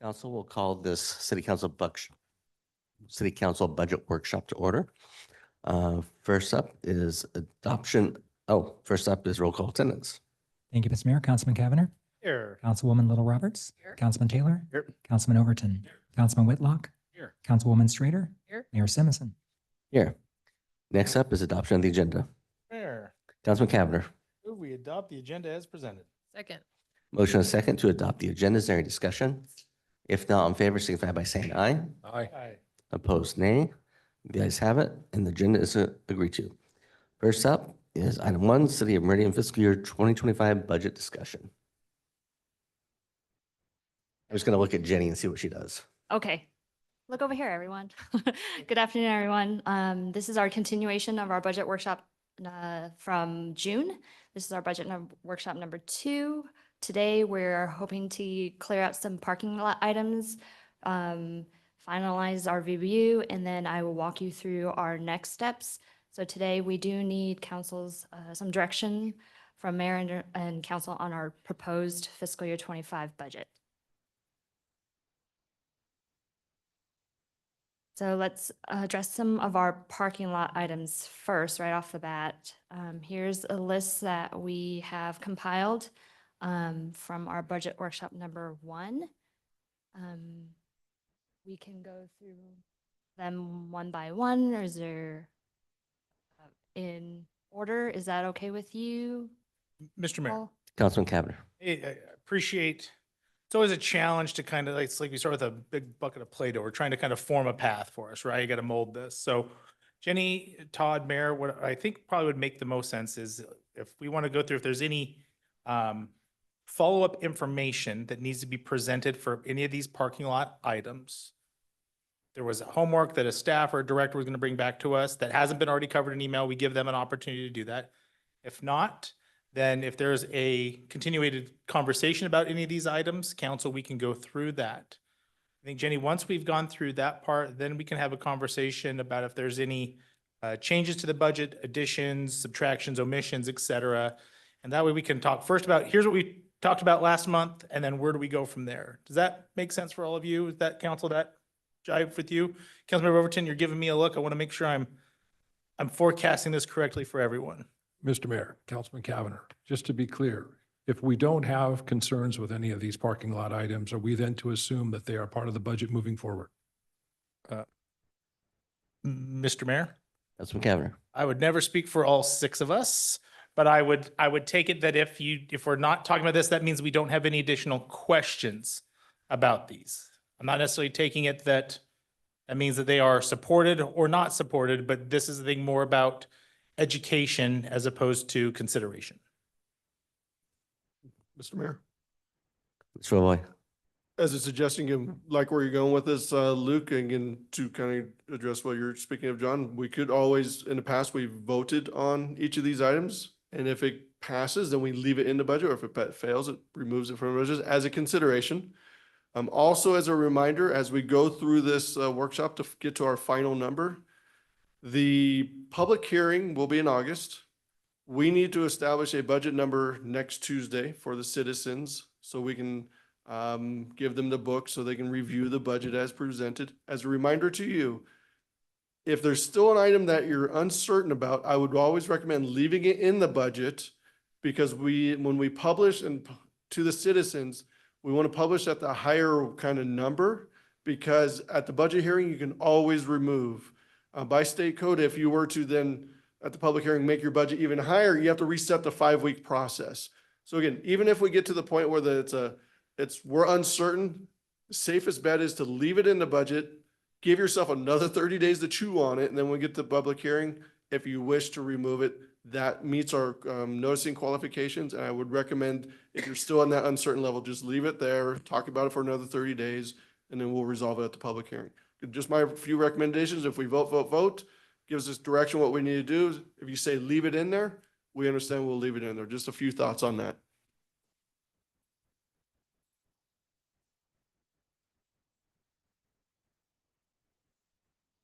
Council will call this city council budget workshop to order. First up is adoption. First up is roll call attendance. Thank you, Mr. Mayor. Councilman Cavanagh. Here. Councilwoman Little Roberts. Here. Councilman Taylor. Here. Councilman Overton. Councilman Whitlock. Here. Councilwoman Strader. Here. Mayor Simison. Here. Next up is adoption of the agenda. Mayor, Councilman Cavanagh. move we adopt the agenda as presented. Second. Motion and second to adopt the agenda. Is there any discussion? If not, in favor, signify by saying aye. Aye. Opposed, nay. The ayes have it, and the agenda is agreed to. First up is item 1, City of Meridian fiscal year 2025 budget discussion. I'm just going to look at Jenny and see what she does. Okay. Look over here, everyone. Good afternoon, everyone. This is our continuation of our budget workshop from June. This is our budget workshop number 2. Today, we're hoping to clear out some parking lot items, finalize our review, and then I will walk you through our next steps. So today, we do need council's some direction from mayor and council on our proposed fiscal year 25 budget. So let's address some of our parking lot items first, right off the bat. Here's a list that we have compiled from our budget workshop number 1. We can go through them one by one, or is there in order? Is that okay with you? Mr. Mayor, Paul? Councilman Cavanagh. I appreciate, it's always a challenge to kind of, it's like we start with a big bucket of Play-Doh. We're trying to kind of form a path for us, right? You got to mold this. So Jenny, Todd, Mayor, what I think probably would make the most sense is if we want to go through, if there's any follow-up information that needs to be presented for any of these parking lot items. There was homework that a staff or a director was going to bring back to us that hasn't been already covered in email. We give them an opportunity to do that. If not, then if there's a continuated conversation about any of these items, council, we can go through that. I think, Jenny, once we've gone through that part, then we can have a conversation about if there's any changes to the budget, additions, subtractions, omissions, et cetera. And that way we can talk first about, here's what we talked about last month, and then where do we go from there? Does that make sense for all of you? Is that council, that jive with you? Councilmember Overton, you're giving me a look. I want to make sure I'm forecasting this correctly for everyone. Mr. Mayor, Councilman Cavanagh, just to be clear, if we don't have concerns with any of these parking lot items, are we then to assume that they are part of the budget moving forward? Mr. Mayor, Councilman Cavanagh. I would never speak for all 6 of us, but I would take it that if we're not talking about this, that means we don't have any additional questions about these. I'm not necessarily taking it that means that they are supported or not supported, but this is the thing more about education as opposed to consideration. Mr. Mayor, Mr. Roy. as a suggestion, again, like where you're going with this, Luke, and again, to kind of address what you're speaking of, John, we could always, in the past, we've voted on each of these items. And if it passes, then we leave it in the budget, or if it fails, it removes it from the budget as a consideration. Also, as a reminder, as we go through this workshop to get to our final number, the public hearing will be in August. We need to establish a budget number next Tuesday for the citizens so we can give them the book so they can review the budget as presented. As a reminder to you, if there's still an item that you're uncertain about, I would always recommend leaving it in the budget, because when we publish and to the citizens, we want to publish at the higher kind of number, because at the budget hearing, you can always remove. By state code, if you were to then at the public hearing make your budget even higher, you have to reset the 5-week process. So again, even if we get to the point where we're uncertain, the safest bet is to leave it in the budget, give yourself another 30 days to chew on it, and then when we get to the public hearing, if you wish to remove it, that meets our noticing qualifications. And I would recommend, if you're still on that uncertain level, just leave it there, talk about it for another 30 days, and then we'll resolve it at the public hearing. Just my few recommendations. If we vote, gives us direction what we need to do. If you say leave it in there, we understand, we'll leave it in there. Just a few thoughts on that.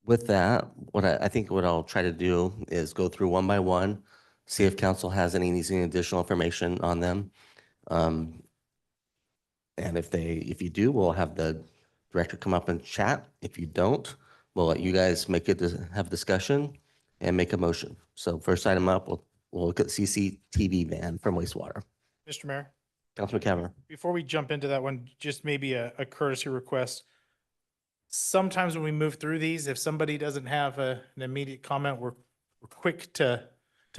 With that, I think what I'll try to do is go through one by one, see if council has any additional information on them. And if you do, we'll have the director come up and chat. If you don't, we'll let you guys have discussion and make a motion. So first item up, we'll look at CCTV ban from wastewater. Mr. Mayor, Councilman Cavanagh. before we jump into that one, just maybe a courtesy request. Sometimes when we move through these, if somebody doesn't have an immediate comment, we're quick to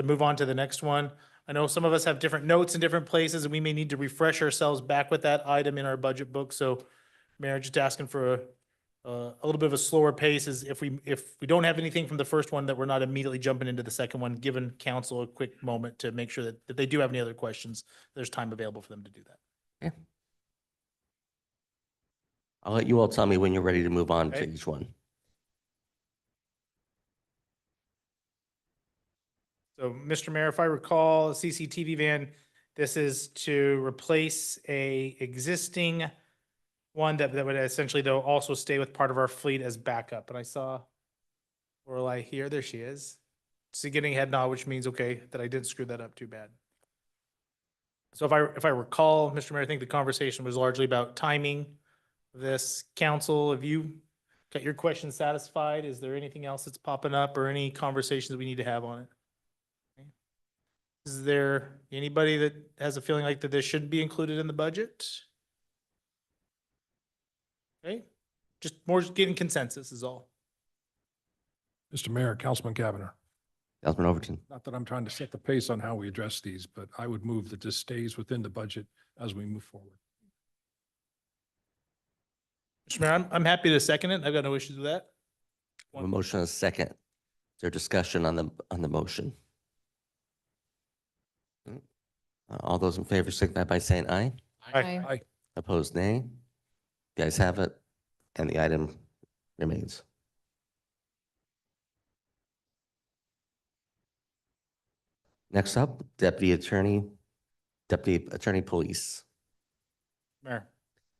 move on to the next one. I know some of us have different notes in different places, and we may need to refresh ourselves back with that item in our budget book. So Mayor, just asking for a little bit of a slower pace is if we don't have anything from the first one, that we're not immediately jumping into the second one, giving council a quick moment to make sure that if they do have any other questions, there's time available for them to do that. I'll let you all tell me when you're ready to move on to Okay. each one. So, Mr. Mayor, if I recall, CCTV van, this is to replace a existing one that would essentially though also stay with part of our fleet as backup. And I saw Lorelei here, there she is. So getting a head nod, which means, okay, that I didn't screw that up too bad. So if I recall, Mr. Mayor, I think the conversation was largely about timing of this. Council, have you got your questions satisfied? Is there anything else that's popping up or any conversations we need to have on it? Is there anybody that has a feeling like that this shouldn't be included in the budget? Okay, just more getting consensus is all. Mr. Mayor, Councilman Cavanagh, Councilman Overton. not that I'm trying to set the pace on how we address these, but I would move that this stays within the budget as we move forward. Mr. Mayor, I'm happy to second it. I've got no issues with that. A motion and a second. Is there discussion on the motion? All those in favor signify by saying aye. Aye. Opposed, nay. You guys have it, and the item remains. Next up, Deputy Attorney Police. Mayor,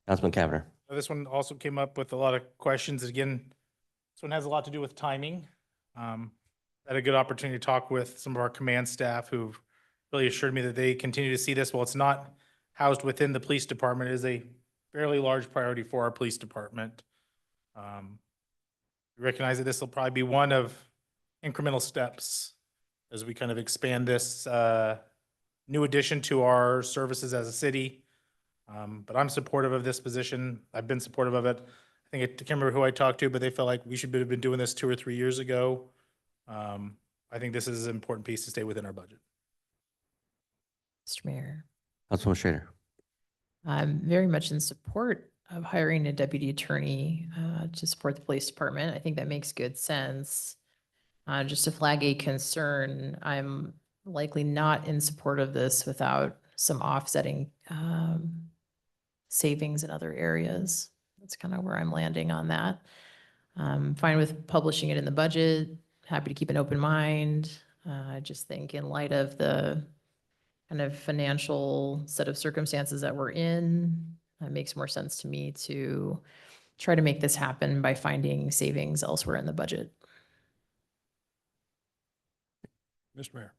Councilman Cavanagh. this one also came up with a lot of questions. Again, this one has a lot to do with timing. Had a good opportunity to talk with some of our command staff who've really assured me that they continue to see this. While it's not housed within the police department, it is a fairly large priority for our police department. We recognize that this will probably be one of incremental steps as we kind of expand this new addition to our services as a city. But I'm supportive of this position. I've been supportive of it. I can't remember who I talked to, but they felt like we should have been doing this 2 or 3 years ago. I think this is an important piece to stay within our budget. Mr. Mayor, Councilman Schrader. I'm very much in support of hiring a deputy attorney to support the police department. I think that makes good sense. Just to flag a concern, I'm likely not in support of this without some offsetting savings in other areas. That's kind of where I'm landing on that. Fine with publishing it in the budget, happy to keep an open mind. I just think in light of the kind of financial set of circumstances that we're in, it makes more sense to me to try to make this happen by finding savings elsewhere in the budget. Mr. Mayor,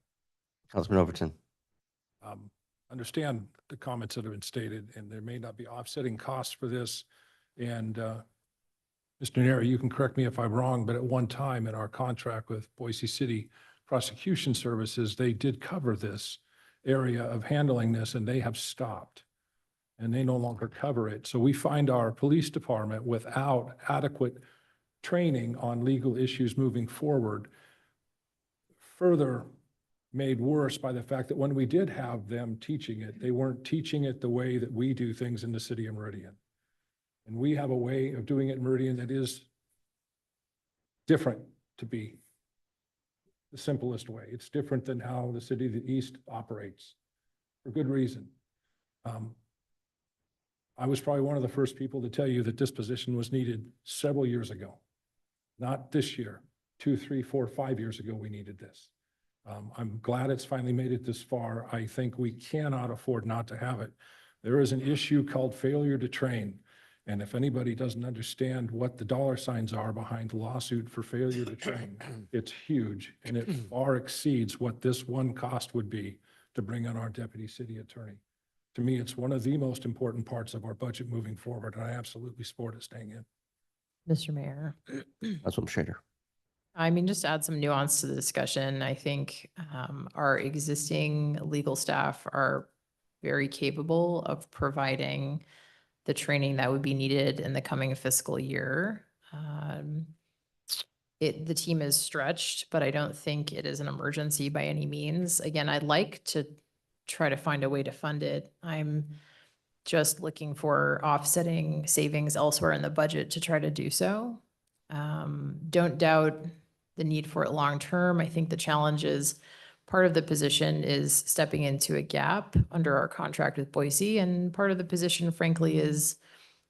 Councilman Overton. understand the comments that have been stated, and there may not be offsetting costs for this. And Mr. Neri, you can correct me if I'm wrong, but at one time in our contract with Boise City Prosecution Services, they did cover this area of handling this, and they have stopped, and they no longer cover it. So we find our police department without adequate training on legal issues moving forward, further made worse by the fact that when we did have them teaching it, they weren't teaching it the way that we do things in the city of Meridian. And we have a way of doing it in Meridian that is different, to be the simplest way. It's different than how the city of the East operates, for good reason. I was probably one of the first people to tell you that this position was needed several years ago. Not this year, 2, 3, 4, 5 years ago, we needed this. I'm glad it's finally made it this far. I think we cannot afford not to have it. There is an issue called failure to train. And if anybody doesn't understand what the dollar signs are behind the lawsuit for failure to train, it's huge, and it far exceeds what this one cost would be to bring on our deputy city attorney. To me, it's one of the most important parts of our budget moving forward, and I absolutely support it staying in. Mr. Mayor. Councilwoman Schrader. I mean, just to add some nuance to the discussion, I think our existing legal staff are very capable of providing the training that would be needed in the coming fiscal year. The team is stretched, but I don't think it is an emergency by any means. Again, I'd like to try to find a way to fund it. I'm just looking for offsetting savings elsewhere in the budget to try to do so. Don't doubt the need for it long-term. I think the challenge is part of the position is stepping into a gap under our contract with Boise, and part of the position frankly is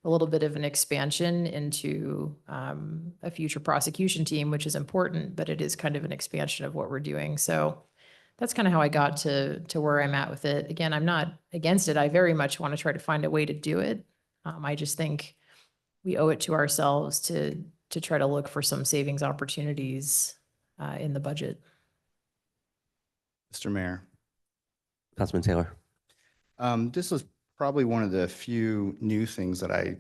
a little bit of an expansion into a future prosecution team, which is important, but it is kind of an expansion of what we're doing. So that's kind of how I got to where I'm at with it. Again, I'm not against it. I very much want to try to find a way to do it. I just think we owe it to ourselves to try to look for some savings opportunities in the budget. Mr. Mayor, Councilman Taylor. this was probably one of the few new things that I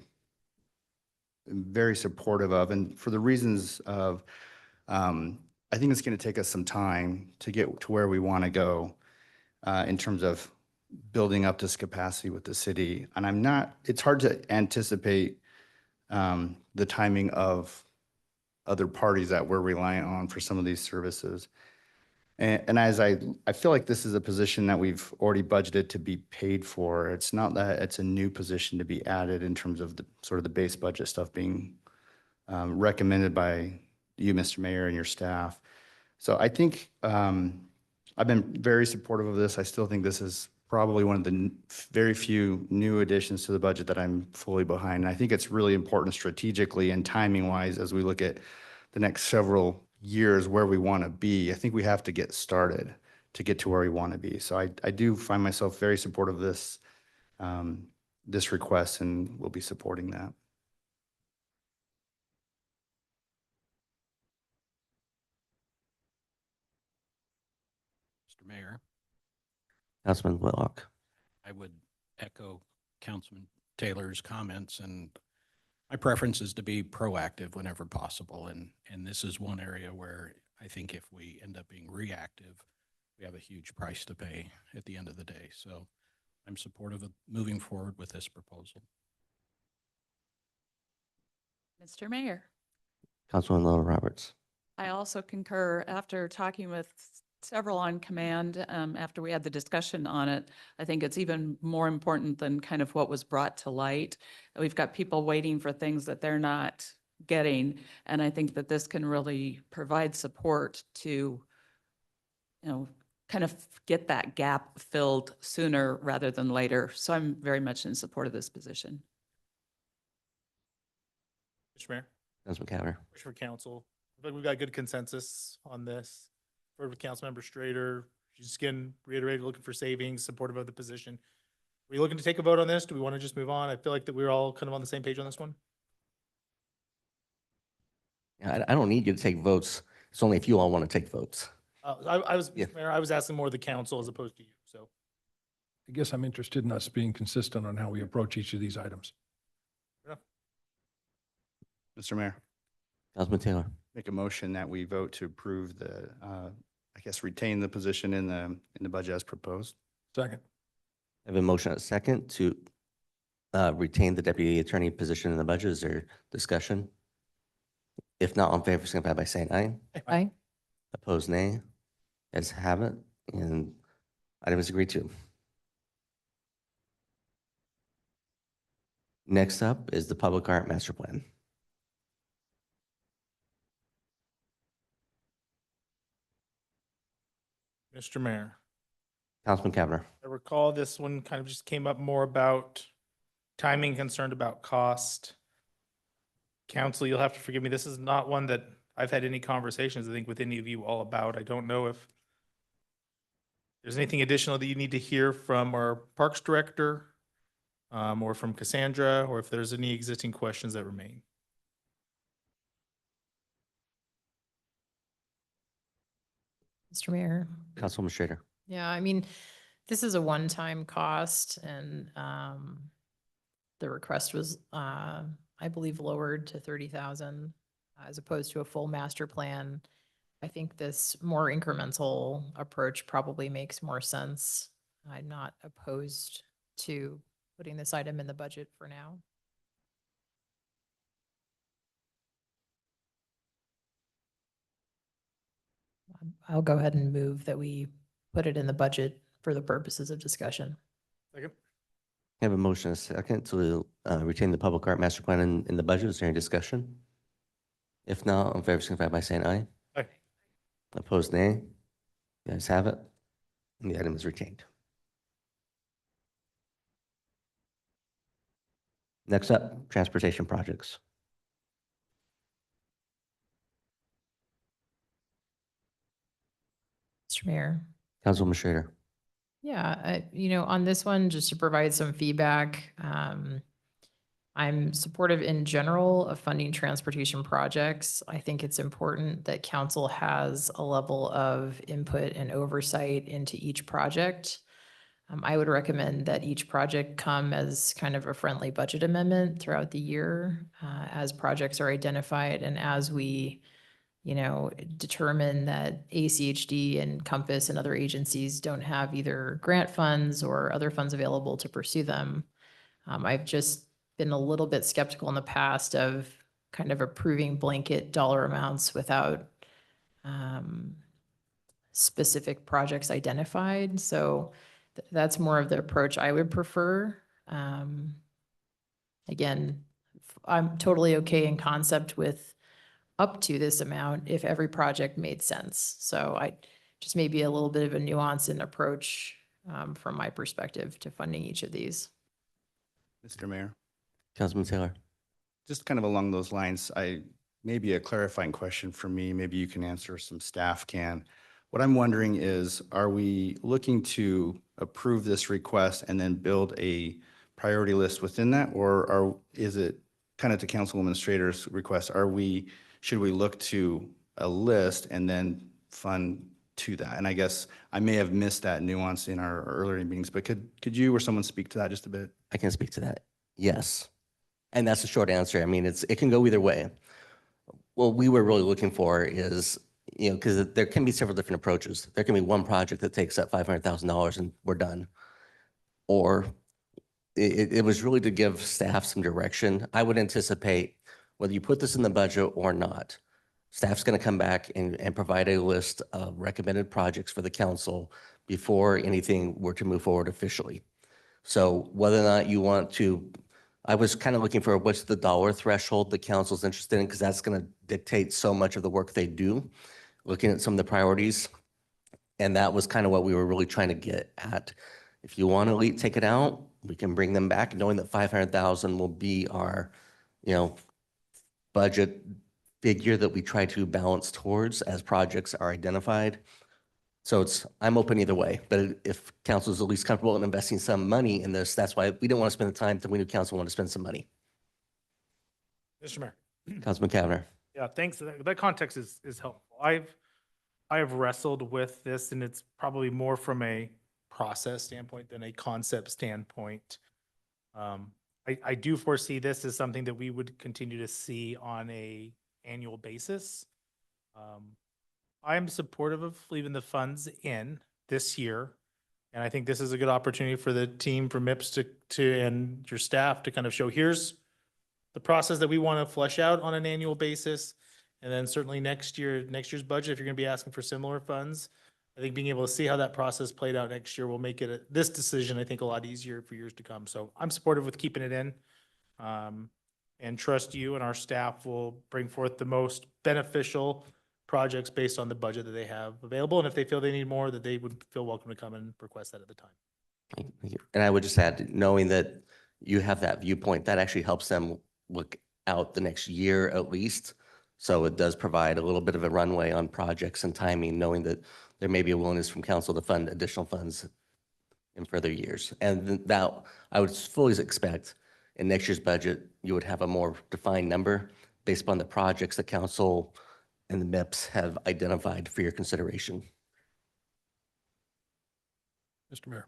am very supportive of, and for the reasons of, I think it's going to take us some time to get to where we want to go in terms of building up this capacity with the city. And it's hard to anticipate the timing of other parties that we're reliant on for some of these services. And as I feel like this is a position that we've already budgeted to be paid for. It's not that it's a new position to be added in terms of the sort of the base budget stuff being recommended by you, Mr. Mayor, and your staff. So I think I've been very supportive of this. I still think this is probably one of the very few new additions to the budget that I'm fully behind. And I think it's really important strategically and timing wise as we look at the next several years where we want to be. I think we have to get started to get to where we want to be. So I do find myself very supportive of this this request, and will be supporting that. Mr. Mayor, Councilman Whitlock. I would echo Councilman Taylor's comments, and my preference is to be proactive whenever possible. And this is one area where I think if we end up being reactive, we have a huge price to pay at the end of the day. So I'm supportive of moving forward with this proposal. Mr. Mayor, Councilwoman Little Roberts. I also concur after talking with several on command, after we had the discussion on it. I think it's even more important than kind of what was brought to light. We've got people waiting for things that they're not getting. And I think that this can really provide support to, kind of get that gap filled sooner rather than later. So I'm very much in support of this position. Mr. Mayor, Councilman Cavanagh. wish for council. I feel like we've got good consensus on this. Heard with Councilmember Strader, she's again reiterated looking for savings, supportive of the position. Are we looking to take a vote on this? Do we want to just move on? I feel like that we're all kind of on the same page on this one. Yeah, I don't need you to take votes. It's only if you all want to take votes. I was, Yeah. Mr. Mayor, I was asking more of the council as opposed to you, so. I guess I'm interested in us being consistent on how we approach each of these items. Mr. Mayor, Councilman Taylor. make a motion that we vote to approve the, I guess, retain the position in the budget as proposed. Second. I have a motion at second to retain the deputy attorney position in the budget. Is there discussion? If not, on favor, signify by saying aye. Aye. Opposed, nay. As have it, and item is agreed to. Next up is the Public Art Master Plan. Mr. Mayor, Councilman Cavanagh. I recall this one kind of just came up more about timing, concerned about cost. Council, you'll have to forgive me. This is not one that I've had any conversations, I think, with any of you all about. I don't know if there's anything additional that you need to hear from our Parks Director or from Cassandra, or if there's any existing questions that remain. Mr. Mayor. Councilwoman Schrader. Yeah, I mean, This is a one-time cost and the request was, I believe, lowered to 30,000 as opposed to a full master plan. I think this more incremental approach probably makes more sense. I'm not opposed to putting this item in the budget for now. I'll go ahead and move that we put it in the budget for the purposes of discussion. Second. I have a motion, and a second, to retain the public art master plan in the budget. Is there any discussion? If not, all in favor, signify by saying aye. Aye. Opposed, nay. You guys have it. And the item is retained. Next up, transportation projects. Mr. Mayor. Councilwoman Schrader. Yeah, on this one, just to provide some feedback, I'm supportive in general of funding transportation projects. I think it's important that council has a level of input and oversight into each project. I would recommend that each project come as kind of a friendly budget amendment throughout the year, as projects are identified and as we determine that ACHD and Compass and other agencies don't have either grant funds or other funds available to pursue them. I've just been a little bit skeptical in the past of kind of approving blanket dollar amounts without specific projects identified. So that's more of the approach I would prefer. Again, I'm totally okay in concept with up to this amount if every project made sense. So I just maybe a little bit of a nuance in approach from my perspective to funding each of these. Mr. Mayor, Councilman Taylor. just kind of along those lines, maybe a clarifying question for me, maybe you can answer, some staff can. What I'm wondering is, are we looking to approve this request and then build a priority list within that? Or is it kind of to council administrator's request, should we look to a list and then fund to that? And I guess I may have missed that nuance in our earlier meetings, but could you or someone speak to that just a bit? I can speak to that. Yes. And that's the short answer. I mean, it can go either way. What we were really looking for is, because there can be several different approaches. There can be one project that takes up $500,000 and we're done. Or it was really to give staff some direction. I would anticipate whether you put this in the budget or not, staff's going to come back and provide a list of recommended projects for the council before anything were to move forward officially. So whether or not you want to, I was kind of looking for what's the dollar threshold the council's interested in, because that's going to dictate so much of the work they do, looking at some of the priorities. And that was kind of what we were really trying to get at. If you want to take it out, we can bring them back, knowing that 500,000 will be our, budget figure that we try to balance towards as projects are identified. So I'm open either way, but if council is at least comfortable in investing some money in this, that's why we didn't want to spend the time that we knew council wanted to spend some money. Mr. Mayor. Councilman Cavanagh. Yeah, thanks. That context is helpful. I have wrestled with this, and it's probably more from a process standpoint than a concept standpoint. I do foresee this as something that we would continue to see on a annual basis. I'm supportive of leaving the funds in this year. And I think this is a good opportunity for the team from MIPS and your staff to kind of show, here's the process that we want to flesh out on an annual basis. And then certainly next year's budget, if you're going to be asking for similar funds, I think being able to see how that process played out next year will make this decision, I think, a lot easier for years to come. So I'm supportive with keeping it in, and trust you and our staff will bring forth the most beneficial projects based on the budget that they have available. And if they feel they need more, that they would feel welcome to come and request that at the time. Thank you. And I would just add, knowing that you have that viewpoint, that actually helps them look out the next year at least. So it does provide a little bit of a runway on projects and timing, knowing that there may be a willingness from council to fund additional funds in further years. And that I would fully expect in next year's budget, you would have a more defined number based upon the projects that council and the MIPS have identified for your consideration. Mr. Mayor.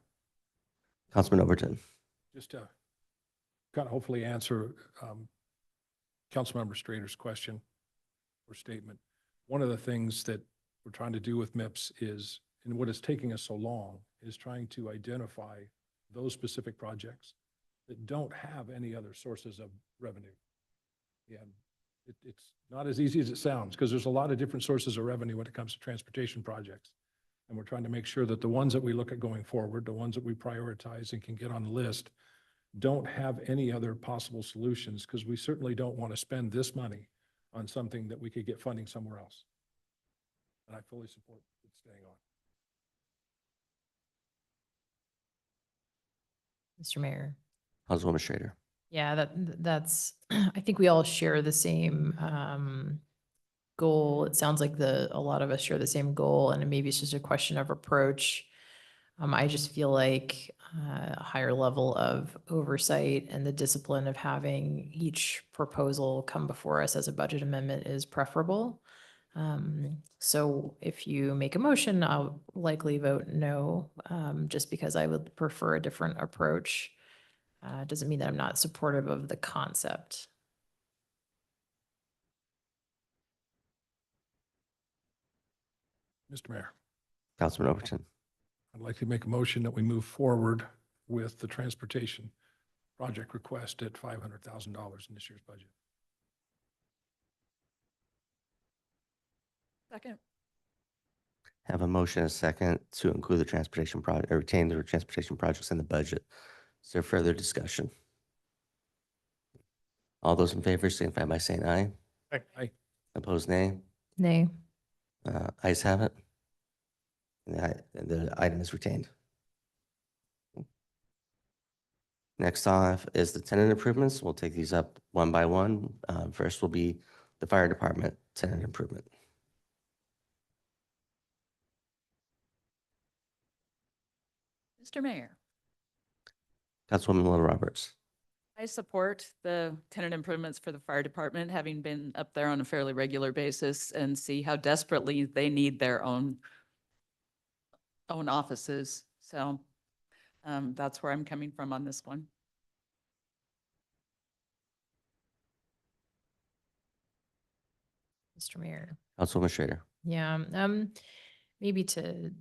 Councilman Overton. Just to kind of hopefully answer Councilmember Strader's question or statement. One of the things that we're trying to do with MIPS is, and what is taking us so long, is trying to identify those specific projects that don't have any other sources of revenue. And it's not as easy as it sounds, because there's a lot of different sources of revenue when it comes to transportation projects. And we're trying to make sure that the ones that we look at going forward, the ones that we prioritize and can get on the list, don't have any other possible solutions, because we certainly don't want to spend this money on something that we could get funding somewhere else. And I fully support it staying on. Mr. Mayor. Councilwoman Schrader. Yeah, that's, I think we all share the same goal. It sounds like a lot of us share the same goal, and maybe it's just a question of approach. I just feel like a higher level of oversight and the discipline of having each proposal come before us as a budget amendment is preferable. So if you make a motion, I'll likely vote no, just because I would prefer a different approach. Doesn't mean that I'm not supportive of the concept. Mr. Mayor, Councilman Overton. I'd like to make a motion that we move forward with the transportation project request at $500,000 in this year's budget. Second. Have a motion and a second to include the transportation project, or retain the transportation projects in the budget. Is there further discussion? All those in favor signify by saying aye. Aye. Opposed, nay. Nay. Ayes have it. And the item is retained. Next off is the tenant improvements. We'll take these up one by one. First will be the fire department tenant improvement. Mr. Mayor, Councilwoman Little Roberts. I support the tenant improvements for the fire department, having been up there on a fairly regular basis and see how desperately they need their own offices. So that's where I'm coming from on this one. Mr. Mayor. Councilwoman Schrader. Yeah, maybe to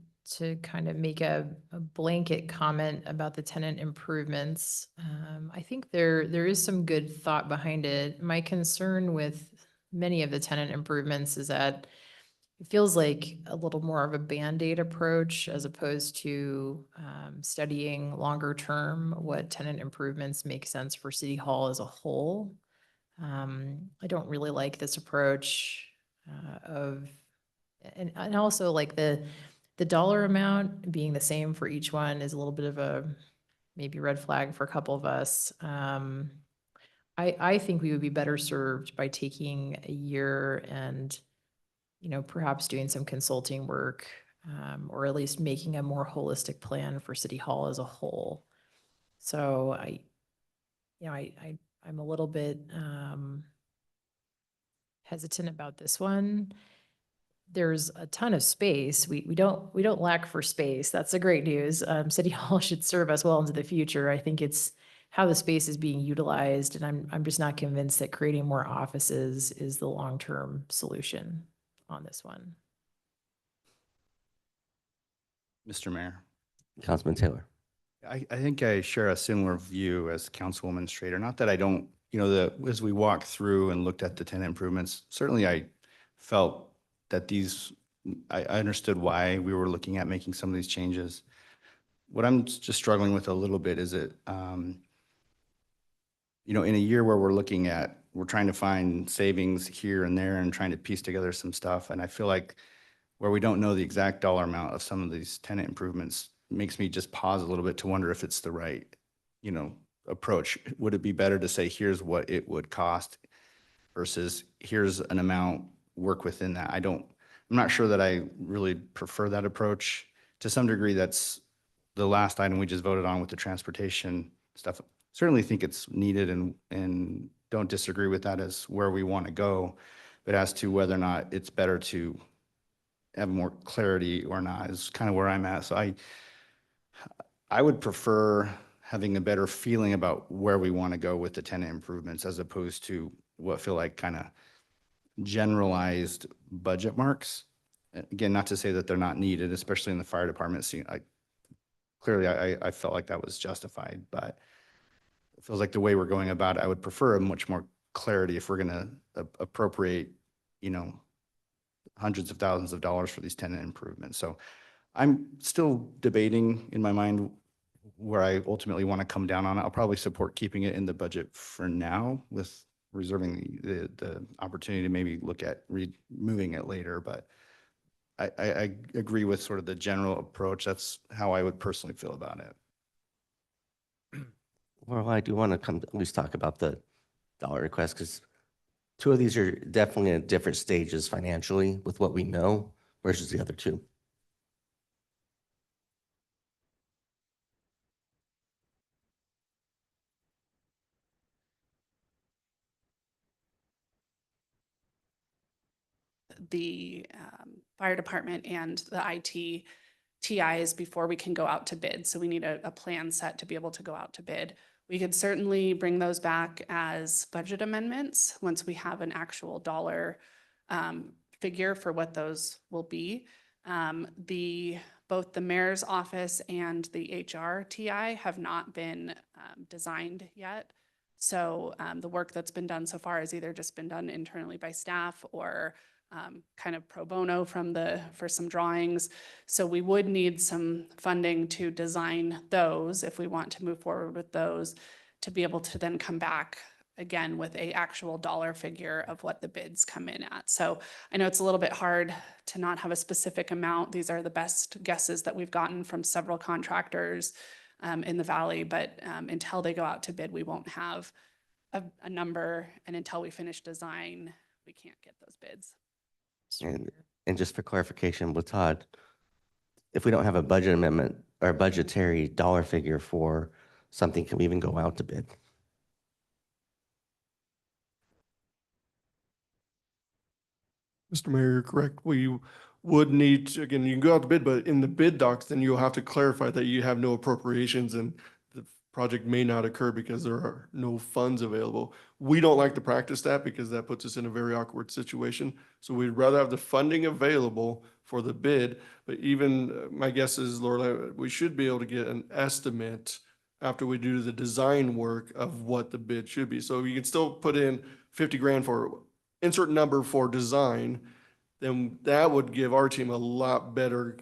kind of make a blanket comment about the tenant improvements. I think there is some good thought behind it. My concern with many of the tenant improvements is that it feels like a little more of a Band-Aid approach as opposed to studying longer term what tenant improvements make sense for City Hall as a whole. I don't really like this approach and also like the dollar amount being the same for each one is a little bit of a maybe red flag for a couple of us. I think we would be better served by taking a year and, perhaps doing some consulting work, or at least making a more holistic plan for City Hall as a whole. So I'm a little bit hesitant about this one. There's a ton of space. We don't lack for space. That's the great news. City Hall should serve us well into the future. I think it's how the space is being utilized, and I'm just not convinced that creating more offices is the long-term solution on this one. Mr. Mayor, Councilman Taylor. I think I share a similar view as Councilwoman Strader. Not that I don't, as we walked through and looked at the tenant improvements, certainly I felt that I understood why we were looking at making some of these changes. What I'm just struggling with a little bit is in a year where we're trying to find savings here and there and trying to piece together some stuff. And I feel like where we don't know the exact dollar amount of some of these tenant improvements makes me just pause a little bit to wonder if it's the right, approach. Would it be better to say, here's what it would cost versus here's an amount, work within that? I'm not sure that I really prefer that approach. To some degree, that's the last item we just voted on with the transportation stuff. Certainly think it's needed and don't disagree with that as where we want to go. But as to whether or not it's better to have more clarity or not is kind of where I'm at. So I would prefer having a better feeling about where we want to go with the tenant improvements as opposed to what feel like kind of generalized budget marks. Again, not to say that they're not needed, especially in the fire department scene. Clearly, I felt like that was justified, but it feels like the way we're going about it, I would prefer a much more clarity if we're going to appropriate, you know, hundreds of thousands of dollars for these tenant improvements. So I'm still debating in my mind where I ultimately want to come down on it. I'll probably support keeping it in the budget for now with reserving the opportunity to maybe look at removing it later. But I agree with sort of the general approach. That's how I would personally feel about it. Well, I do want to come, at least talk about the dollar request, because two of these are definitely at different stages financially with what we know versus the other two. The fire department and the IT TIs before we can go out to bid. So we need a plan set to be able to go out to bid. We could certainly bring those back as budget amendments once we have an actual dollar figure for what those will be. Both the mayor's office and the HR TI have not been designed yet. So the work that's been done so far has either just been done internally by staff or kind of pro bono for some drawings. So we would need some funding to design those if we want to move forward with those, to be able to then come back again with a actual dollar figure of what the bids come in at. So I know it's a little bit hard to not have a specific amount. These are the best guesses that we've gotten from several contractors in the valley, but until they go out to bid, we won't have a number, and until we finish design, we can't get those bids. And just for clarification with Todd, if we don't have a budget amendment or a budgetary dollar figure for something, can we even go out to bid? Mr. Mayor, you're correct. We would need to, again, you can go out to bid, but in the bid docs, then you'll have to clarify that you have no appropriations and the project may not occur because there are no funds available. We don't like to practice that because that puts us in a very awkward situation. So we'd rather have the funding available for the bid, but even my guess is, Laura, we should be able to get an estimate after we do the design work of what the bid should be. So you can still put in 50 grand for insert number for design, then that would give our team a lot better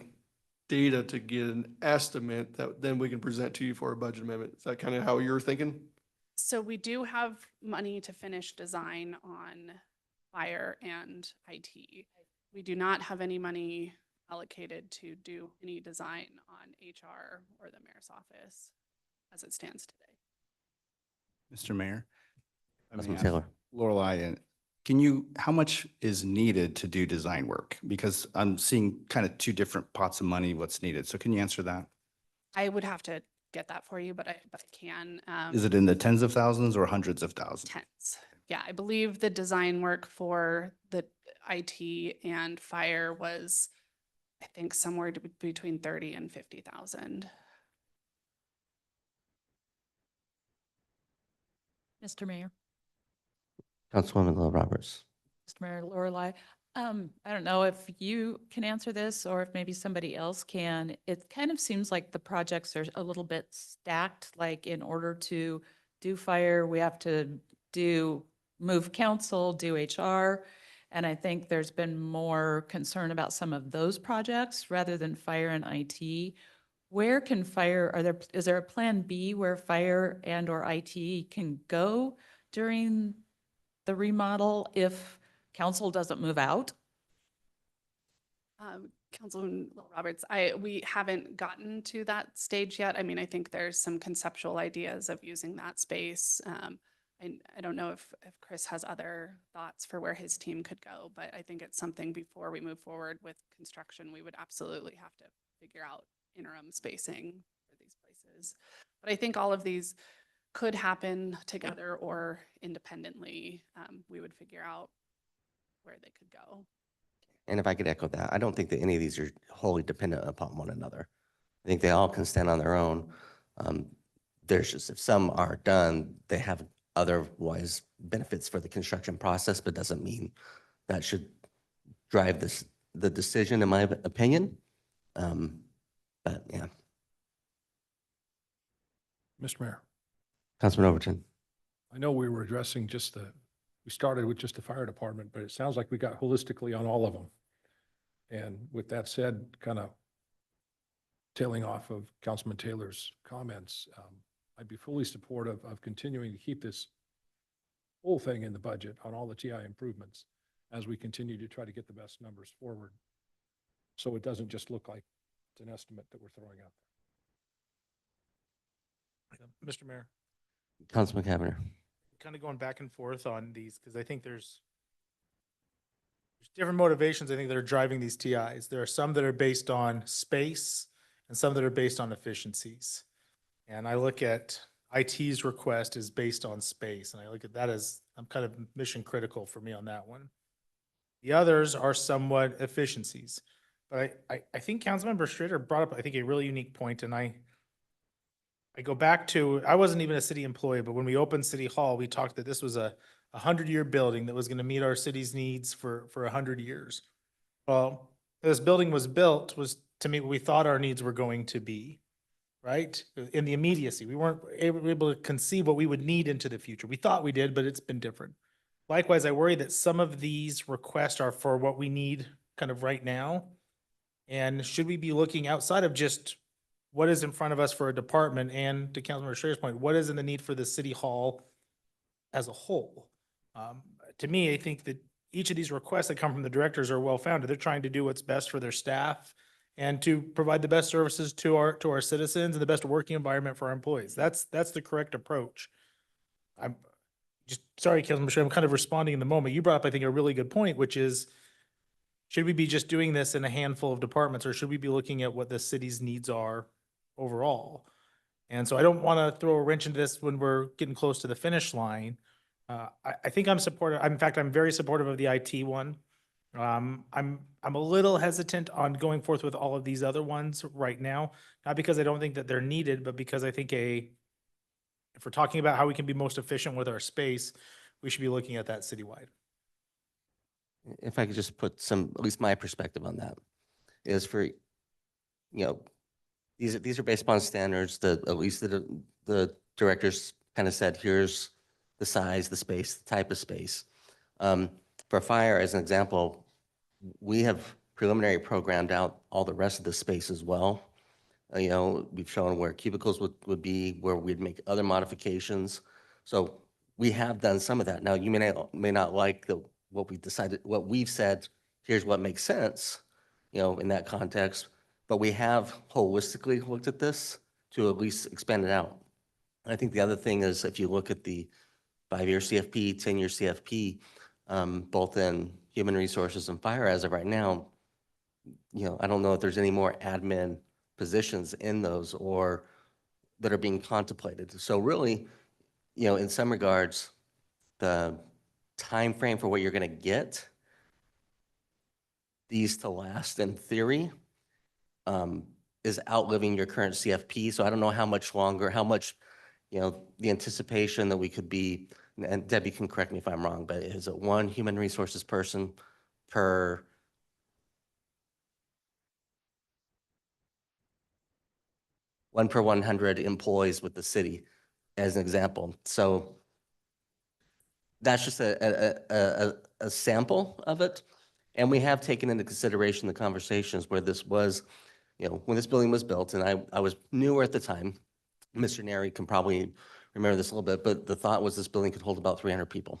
data to get an estimate that then we can present to you for a budget amendment. Is that kind of how you're thinking? So we do have money to finish design on fire and IT. We do not have any money allocated to do any design on HR or the mayor's office as it stands today. Mr. Mayor? I Councilman mean, Taylor. Lorelei, how much is needed to do design work? Because I'm seeing kind of two different pots of money, what's needed. So can you answer that? I would have to get that for you, but I can. Is it in the tens of thousands or hundreds of thousands? Tens. Yeah, I believe the design work for the IT and fire was, I think, somewhere between 30 and 50,000. Mr. Mayor, Councilwoman Little Roberts. Mr. Mayor, Lorelei, I don't know if you can answer this or if maybe somebody else can. It kind of seems like the projects are a little bit stacked, like in order to do fire, we have to move council, do HR. And I think there's been more concern about some of those projects rather than fire and IT. Where can fire, is there a plan B where fire and or IT can go during the remodel if council doesn't move out? Councilman Roberts, we haven't gotten to that stage yet. I mean, I think there's some conceptual ideas of using that space. I don't know if Chris has other thoughts for where his team could go, but I think it's something before we move forward with construction, we would absolutely have to figure out interim spacing for these places. But I think all of these could happen together or independently. We would figure out where they could go. And if I could echo that, I don't think that any of these are wholly dependent upon one another. I think they all can stand on their own. There's just, if some are done, they have otherwise benefits for the construction process, but doesn't mean that should drive the decision, in my opinion. But yeah, Mr. Mayor, Councilman Overton. I know we were addressing we started with just the fire department, but it sounds like we got holistically on all of them. And with that said, kind of tailing off of Councilman Taylor's comments, I'd be fully supportive of continuing to keep this whole thing in the budget on all the TI improvements as we continue to try to get the best numbers forward. So it doesn't just look like it's an estimate that we're throwing out there. Mr. Mayor, Councilman Cavanagh. kind of going back and forth on these, because I think there's different motivations, I think, that are driving these TIs. There are some that are based on space and some that are based on efficiencies. And I look at IT's request is based on space, and I look at that as, I'm kind of mission critical for me on that one. The others are somewhat efficiencies. But I think Councilmember Strader brought up, I think, a really unique point, and I go back to, I wasn't even a city employee, but when we opened City Hall, we talked that this was a 100-year building that was going to meet our city's needs for 100 years. Well, this building was built was to meet what we thought our needs were going to be, right? In the immediacy, we weren't able to conceive what we would need into the future. We thought we did, but it's been different. Likewise, I worry that some of these requests are for what we need kind of right now. And should we be looking outside of just what is in front of us for a department, and to Councilmember Strader's point, what is in the need for the city hall as a whole? To me, I think that each of these requests that come from the directors are well-founded. They're trying to do what's best for their staff and to provide the best services to our citizens and the best working environment for our employees. That's the correct approach. I'm just, sorry, Councilmember Strader, I'm kind of responding in the moment. You brought up, I think, a really good point, which is, should we be just doing this in a handful of departments, or should we be looking at what the city's needs are overall? And so I don't want to throw a wrench into this when we're getting close to the finish line. I think I'm supportive. In fact, I'm very supportive of the IT one. I'm a little hesitant on going forth with all of these other ones right now, not because I don't think that they're needed, but because I think if we're talking about how we can be most efficient with our space, we should be looking at that citywide. If I could just put some, at least my perspective on that, is for, these are based upon standards that at least the directors kind of said, here's the size, the space, the type of space. For fire, as an example, we have preliminary programmed out all the rest of the space as well. We've shown where cubicles would be, where we'd make other modifications. So we have done some of that. Now, you may not like what we decided, what we've said, here's what makes sense, in that context, but we have holistically looked at this to at least expand it out. And I think the other thing is, if you look at the 5-year CFP, 10-year CFP, both in human resources and fire as of right now, I don't know if there's any more admin positions in those or that are being contemplated. So really, in some regards, the time frame for what you're going to get these to last in theory is outliving your current CFP. So I don't know how much longer, how much, the anticipation that we could be, and Debbie can correct me if I'm wrong, but is it one human resources person per one per 100 employees with the city, as an example. So that's just a sample of it. And we have taken into consideration the conversations where this was, when this building was built, and I was newer at the time. Mr. Neri can probably remember this a little bit, but the thought was this building could hold about 300 people.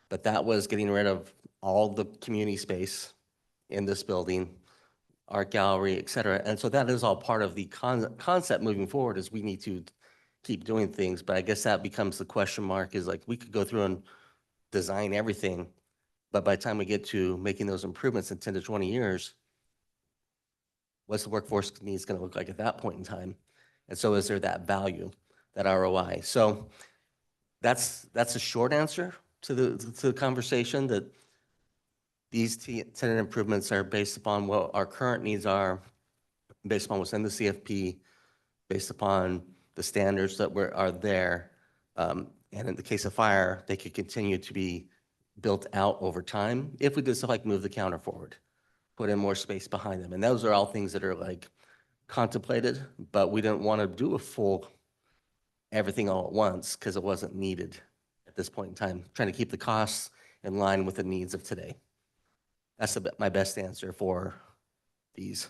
But that was getting rid of all the community space in this building, art gallery, et cetera. And so that is all part of the concept moving forward, is we need to keep doing things. But I guess that becomes the question mark, is like, we could go through and design everything, but by the time we get to making those improvements in 10 to 20 years, what's the workforce needs going to look like at that point in time? And so is there that value, that ROI? So that's a short answer to the conversation, that these tenant improvements are based upon what our current needs are based upon what's in the CFP, based upon the standards that are there. And in the case of fire, they could continue to be built out over time if we did stuff like move the counter forward, put in more space behind them. And those are all things that are like contemplated, but we didn't want to do a full everything all at once because it wasn't needed at this point in time, trying to keep the costs in line with the needs of today. That's my best answer for these.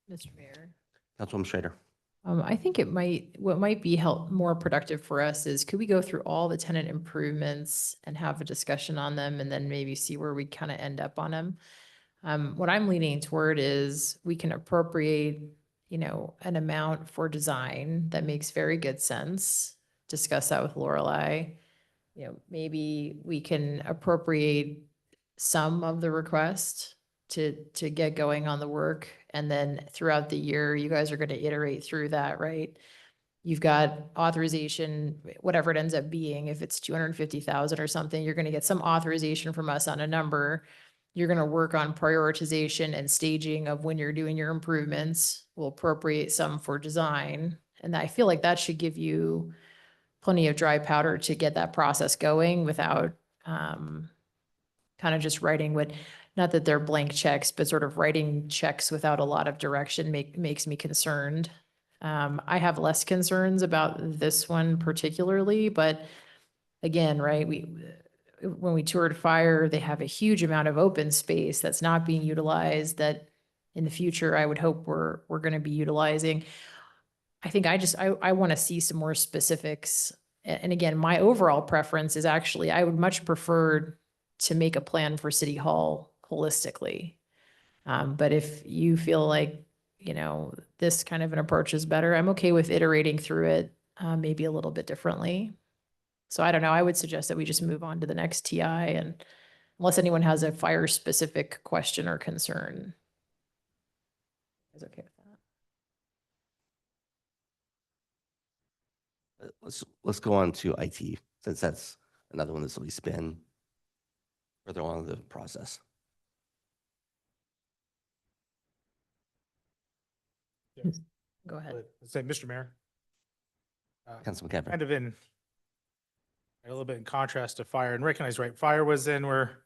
Mr. Mayor. Councilwoman Schrader. I think what might be more productive for us is could we go through all the tenant improvements and have a discussion on them and then maybe see where we kind of end up on them? What I'm leaning toward is we can appropriate, an amount for design that makes very good sense. Discuss that with Lorelei. Maybe we can appropriate some of the request to get going on the work. And then throughout the year, you guys are going to iterate through that, right? You've got authorization, whatever it ends up being, if it's 250,000 or something, you're going to get some authorization from us on a number. You're going to work on prioritization and staging of when you're doing your improvements. We'll appropriate some for design. And I feel like that should give you plenty of dry powder to get that process going without kind of just writing not that they're blank checks, but sort of writing checks without a lot of direction makes me concerned. I have less concerns about this one particularly, but again, right, when we toured fire, they have a huge amount of open space that's not being utilized that in the future, I would hope we're going to be utilizing. I think I want to see some more specifics. And again, my overall preference is actually, I would much prefer to make a plan for City Hall holistically. But if you feel like, this kind of an approach is better, I'm okay with iterating through it, maybe a little bit differently. So I don't know, I would suggest that we just move on to the next TI and unless anyone has a fire specific question or concern. Is okay with that? Let's go on to IT, since that's another one that's at least been further along the process. Go ahead. Let's say, Mr. Mayor. Councilman Kavner. Kind of a little bit in contrast to fire and recognize, right, fire was in where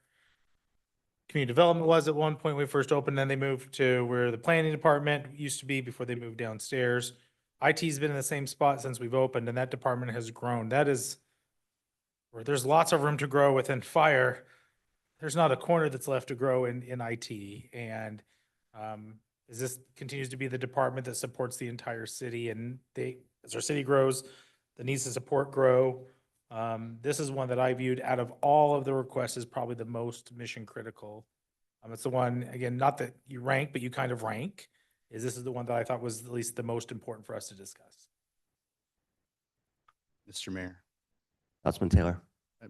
community development was at one point when we first opened, then they moved to where the planning department used to be before they moved downstairs. IT's been in the same spot since we've opened and that department has grown. That is where there's lots of room to grow within fire. There's not a corner that's left to grow in IT. And as this continues to be the department that supports the entire city and as our city grows, the needs to support grow. This is one that I viewed out of all of the requests as probably the most mission critical. It's the one, again, not that you rank, but you kind of rank, this is the one that I thought was at least the most important for us to discuss. Mr. Mayor. Councilman Taylor.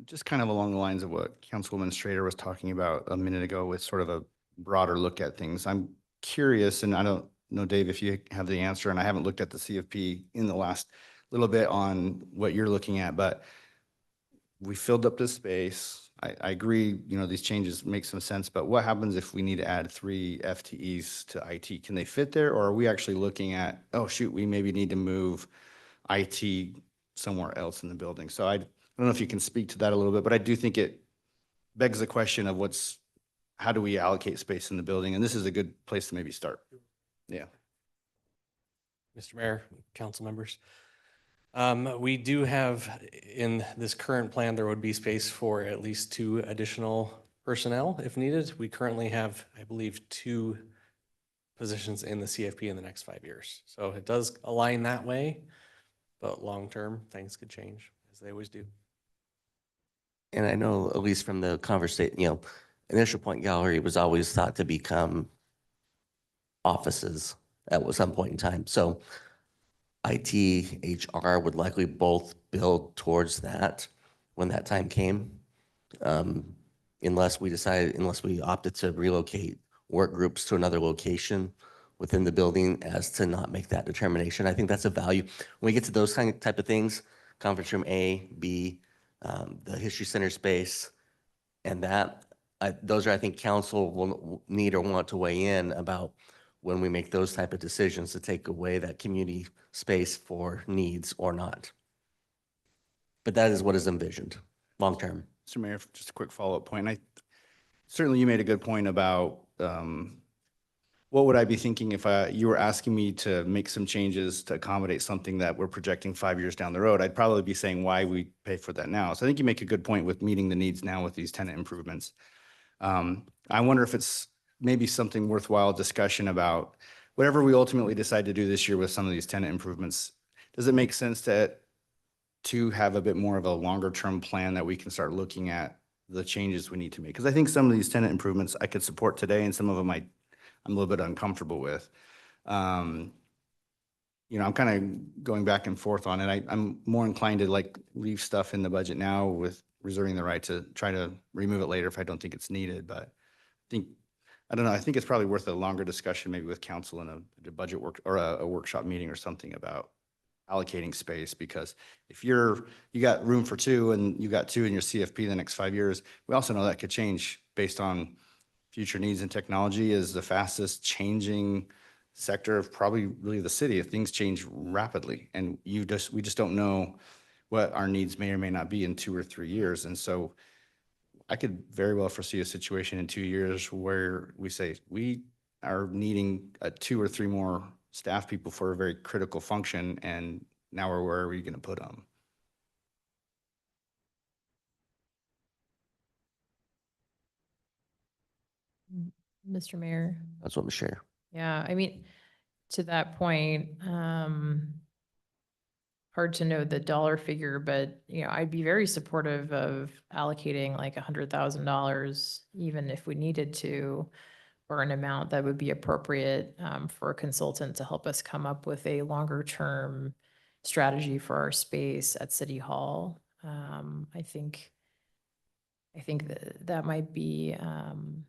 Just kind of along the lines of what Councilwoman Schrader was talking about a minute ago with sort of a broader look at things. I'm curious, and I don't know, Dave, if you have the answer, and I haven't looked at the CFP in the last little bit on what you're looking at, but we filled up this space. I agree, these changes make some sense, but what happens if we need to add 3 FTEs to IT? Can they fit there? Or are we actually looking at, oh, shoot, we maybe need to move IT somewhere else in the building? So I don't know if you can speak to that a little bit, but I do think it begs the question of how do we allocate space in the building? And this is a good place to maybe start. Yeah. Mr. Mayor, council members. We do have in this current plan, there would be space for at least 2 additional personnel if needed. We currently have, I believe, 2 positions in the CFP in the next 5 years. So it does align that way, but long-term things could change as they always do. And I know, at least from the conversation, Initial Point Gallery was always thought to become offices at some point in time. So IT, HR would likely both build towards that when that time came. Unless we opted to relocate work groups to another location within the building as to not make that determination. I think that's a value. When we get to those type of things, conference room A, B, the history center space, and those are, I think, council will need or want to weigh in about when we make those type of decisions to take away that community space for needs or not. But that is what is envisioned long-term. Mr. Mayor, just a quick follow-up point. Certainly you made a good point about, what would I be thinking if you were asking me to make some changes to accommodate something that we're projecting 5 years down the road? I'd probably be saying why we pay for that now. So I think you make a good point with meeting the needs now with these tenant improvements. I wonder if it's maybe something worthwhile discussion about whatever we ultimately decide to do this year with some of these tenant improvements. Does it make sense to have a bit more of a longer term plan that we can start looking at the changes we need to make? Because I think some of these tenant improvements I could support today and some of them I'm a little bit uncomfortable with. I'm kind of going back and forth on it. I'm more inclined to like leave stuff in the budget now with reserving the right to try to remove it later if I don't think it's needed. But I don't know. I think it's probably worth a longer discussion, maybe with council in a budget work or a workshop meeting or something about allocating space. Because if you got room for two and you got two in your CFP the next 5 years, we also know that could change based on future needs, and technology is the fastest changing sector of probably really the city. If things change rapidly, and we just don't know what our needs may or may not be in 2 or 3 years. And so I could very well foresee a situation in 2 years where we say we are needing 2 or 3 more staff people for a very critical function, and now where are we going to put them? Mr. Mayor. That's what we share. Yeah, I mean, to that point, hard to know the dollar figure, but I'd be very supportive of allocating like $100,000, even if we needed to, or an amount that would be appropriate for a consultant to help us come up with a longer term strategy for our space at City Hall. I think that might be an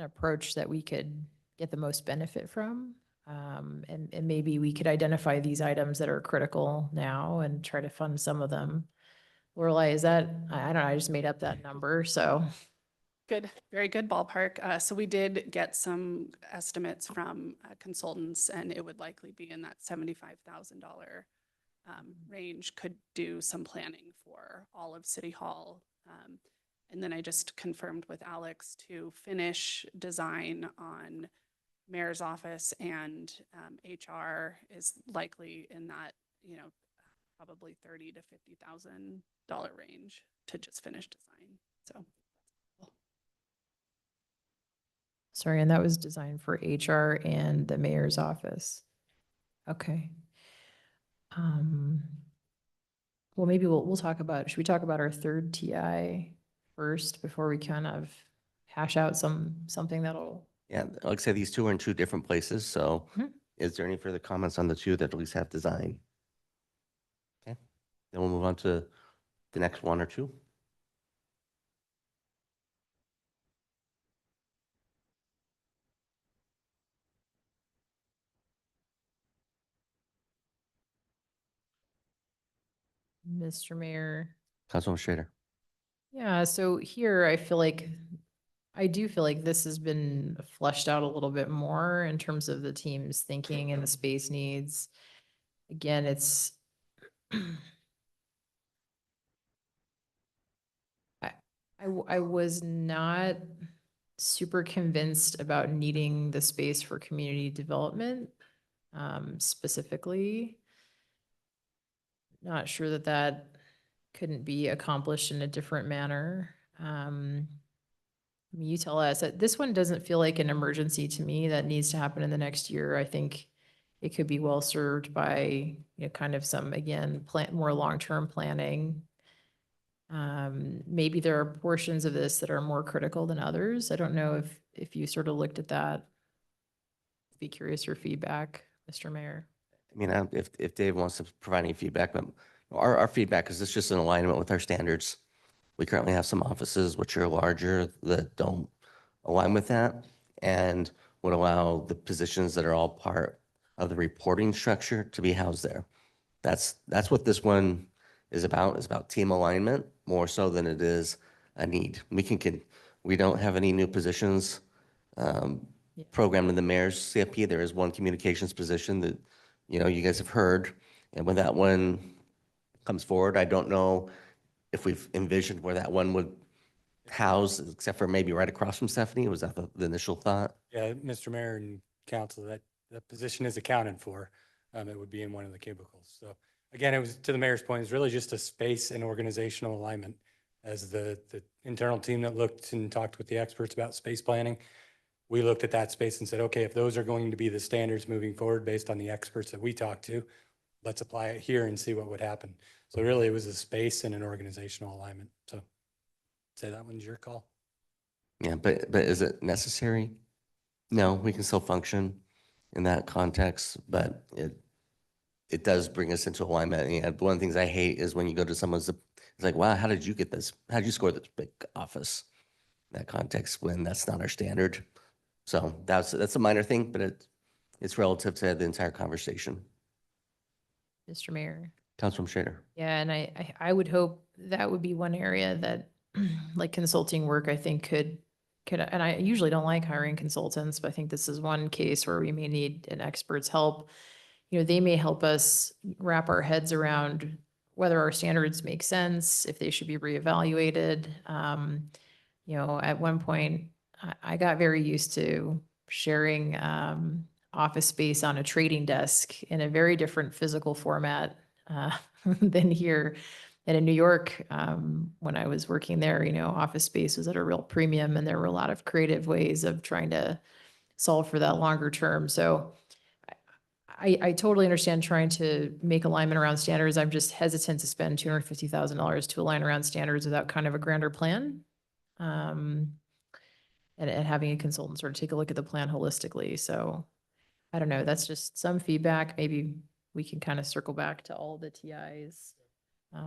approach that we could get the most benefit from. And maybe we could identify these items that are critical now and try to fund some of them. Lorelei, is that, I don't know, I just made up that number, so. Good, very good ballpark. So we did get some estimates from consultants, and it would likely be in that $75,000 range. Could do some planning for all of City Hall. And then I just confirmed with Alex to finish design on mayor's office, and HR is likely in that, probably $30,000 to $50,000 range to just finish design. So. Sorry, and that was designed for HR and the mayor's office. Okay. Well, maybe we'll talk about, should we talk about our third TI first before we kind of hash out something that'll. Yeah, like I said, these two are in two different places. So Mhm. is there any further comments on the two that at least have design? Okay, then we'll move on to the next one or two. Mr. Mayor. Councilwoman Schrader. Yeah, so here I do feel like this has been fleshed out a little bit more in terms of the team's thinking and the space needs. Again, it's I was not super convinced about needing the space for community development, specifically. Not sure that couldn't be accomplished in a different manner. You tell us that this one doesn't feel like an emergency to me that needs to happen in the next year. I think it could be well served by, kind of some, again, more long-term planning. Maybe there are portions of this that are more critical than others. I don't know if you sort of looked at that. Be curious your feedback, Mr. Mayor. I mean, if Dave wants to provide any feedback, but our feedback is it's just in alignment with our standards. We currently have some offices which are larger that don't align with that and would allow the positions that are all part of the reporting structure to be housed there. That's what this one is about team alignment more so than it is a need. We don't have any new positions Yeah. program in the mayor's CFP. There is one communications position that, you guys have heard. And when that one comes forward, I don't know if we've envisioned where that one would house, except for maybe right across from Stephanie. Was that the initial thought? Yeah, Mr. Mayor and council, that position is accounted for. It would be in one of the cubicles. So again, it was, to the mayor's point, it's really just a space and organizational alignment. As the internal team that looked and talked with the experts about space planning, we looked at that space and said, okay, if those are going to be the standards moving forward based on the experts that we talked to, let's apply it here and see what would happen. So really it was a space and an organizational alignment. So say that one's your call. Yeah, but is it necessary? No, we can still function in that context, but it does bring us into alignment. And one of the things I hate is when you go to someone's, it's like, wow, how did you get this? How did you score this big office? In that context, when that's not our standard. So that's a minor thing, but it's relative to the entire conversation. Mr. Mayor. Councilwoman Schrader. Yeah, and I would hope that would be one area that, like consulting work, I think could, and I usually don't like hiring consultants, but I think this is one case where we may need an expert's help. They may help us wrap our heads around whether our standards make sense, if they should be reevaluated. At one point, I got very used to sharing office space on a trading desk in a very different physical format than here. And in New York, when I was working there, office space was at a real premium, and there were a lot of creative ways of trying to solve for that longer term. So I totally understand trying to make alignment around standards. I'm just hesitant to spend $250,000 to align around standards without kind of a grander plan. And having a consultant sort of take a look at the plan holistically. So I don't know, that's just some feedback. Maybe we can kind of circle back to all the TIs. I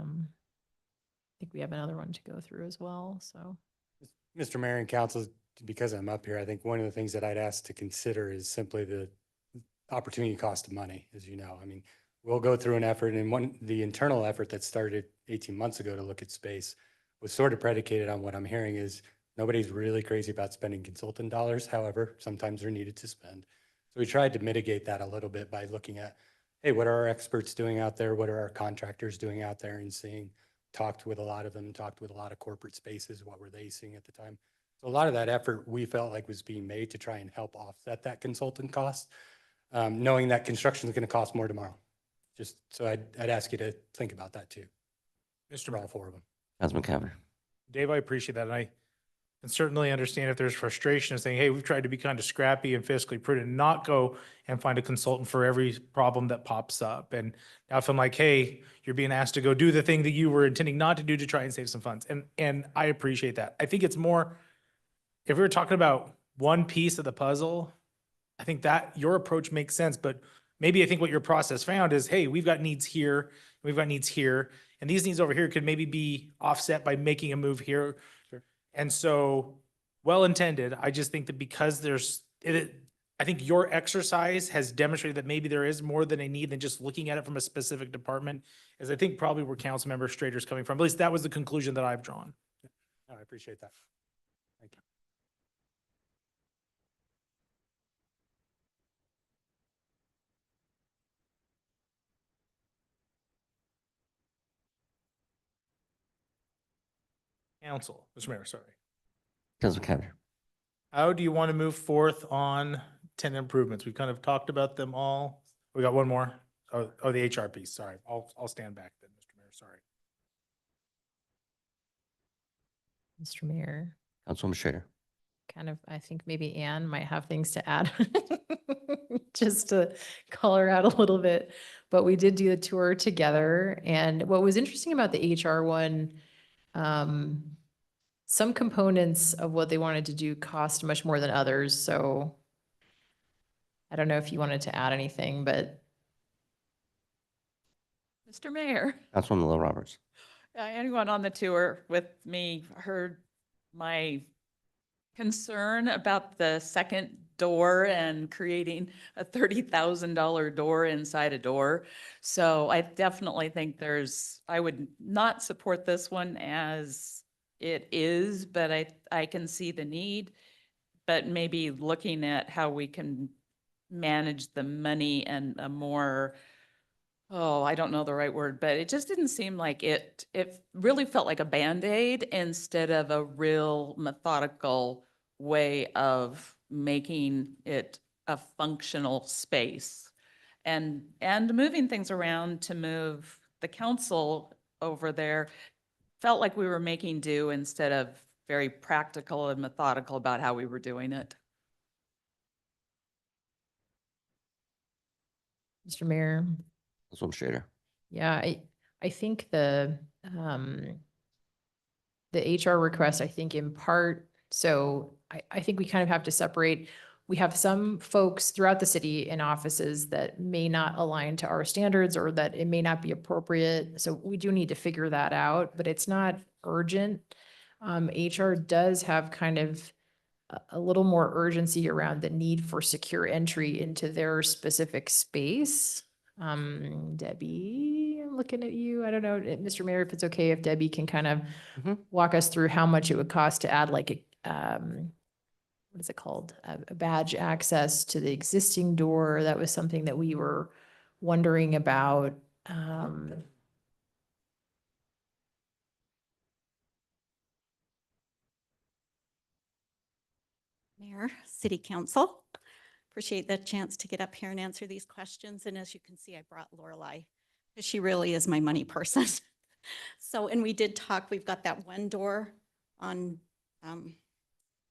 think we have another one to go through as well, so. Mr. Mayor and council, because I'm up here, I think one of the things that I'd ask to consider is simply the opportunity cost of money, as you know. I mean, we'll go through an effort, and the internal effort that started 18 months ago to look at space was sort of predicated on what I'm hearing is nobody's really crazy about spending consultant dollars. However, sometimes they're needed to spend. So we tried to mitigate that a little bit by looking at, hey, what are our experts doing out there? What are our contractors doing out there? And talked with a lot of them, talked with a lot of corporate spaces. What were they seeing at the time? So a lot of that effort we felt like was being made to try and help offset that consultant cost, knowing that construction is going to cost more tomorrow. Just so I'd ask you to think about that too. Mr. All Mayor. four of them. Councilman Cavanagh. Dave, I appreciate that. And I can certainly understand if there's frustration of saying, hey, we've tried to be kind of scrappy and fiscally prudent, and not go and find a consultant for every problem that pops up. And now if I'm like, hey, you're being asked to go do the thing that you were intending not to do to try and save some funds. And I appreciate that. I think it's more, if we were talking about one piece of the puzzle, I think that your approach makes sense. But maybe I think what your process found is, hey, we've got needs here, we've got needs here, and these needs over here could maybe be offset by making a move here. Sure. And so, well intended, I just think that because I think your exercise has demonstrated that maybe there is more than a need than just looking at it from a specific department, is I think probably where Councilmember Strader's coming from. At least that was the conclusion that I've drawn. No, I appreciate that. Thank you. Council, Mr. Mayor, sorry. Councilman Cavanagh. How do you want to move forth on tenant improvements? We've kind of talked about them all. We got one more. Oh, the HR piece. Sorry. I'll stand back then, Mr. Mayor. Sorry. Mr. Mayor, Councilwoman Schrader. kind of, I think maybe Anne might have things to add, just to call her out a little bit. But we did do a tour together, and what was interesting about the HR one, some components of what they wanted to do cost much more than others, so I don't know if you wanted to add anything, but. Mr. Mayor. Councilwoman Lil Roberts. Anyone on the tour with me heard my concern about the second door and creating a $30,000 door inside a door. So I definitely think I would not support this one as it is, but I can see the need. but maybe looking at how we can manage the money and a more, oh, I don't know the right word, but it just didn't seem like it really felt like a Band-Aid instead of a real methodical way of making it a functional space. And moving things around to move the council over there felt like we were making do instead of very practical and methodical about how we were doing it. Mr. Mayor. Councilwoman Schrader. Yeah, I think the HR request, I think in part, so I think we kind of have to separate. We have some folks throughout the city in offices that may not align to our standards or that it may not be appropriate. So we do need to figure that out, but it's not urgent. HR does have kind of a little more urgency around the need for secure entry into their specific space. Debbie, I'm looking at you. I don't know, Mr. Mayor, if it's okay if Debbie can kind of walk us through how much it would cost to add like a, what is it called? A badge access to the existing door. That was something that we were wondering about. Mayor, City Council, appreciate the chance to get up here and answer these questions. And as you can see, I brought Lorelei because she really is my money person. So, and we did talk, we've got that one door on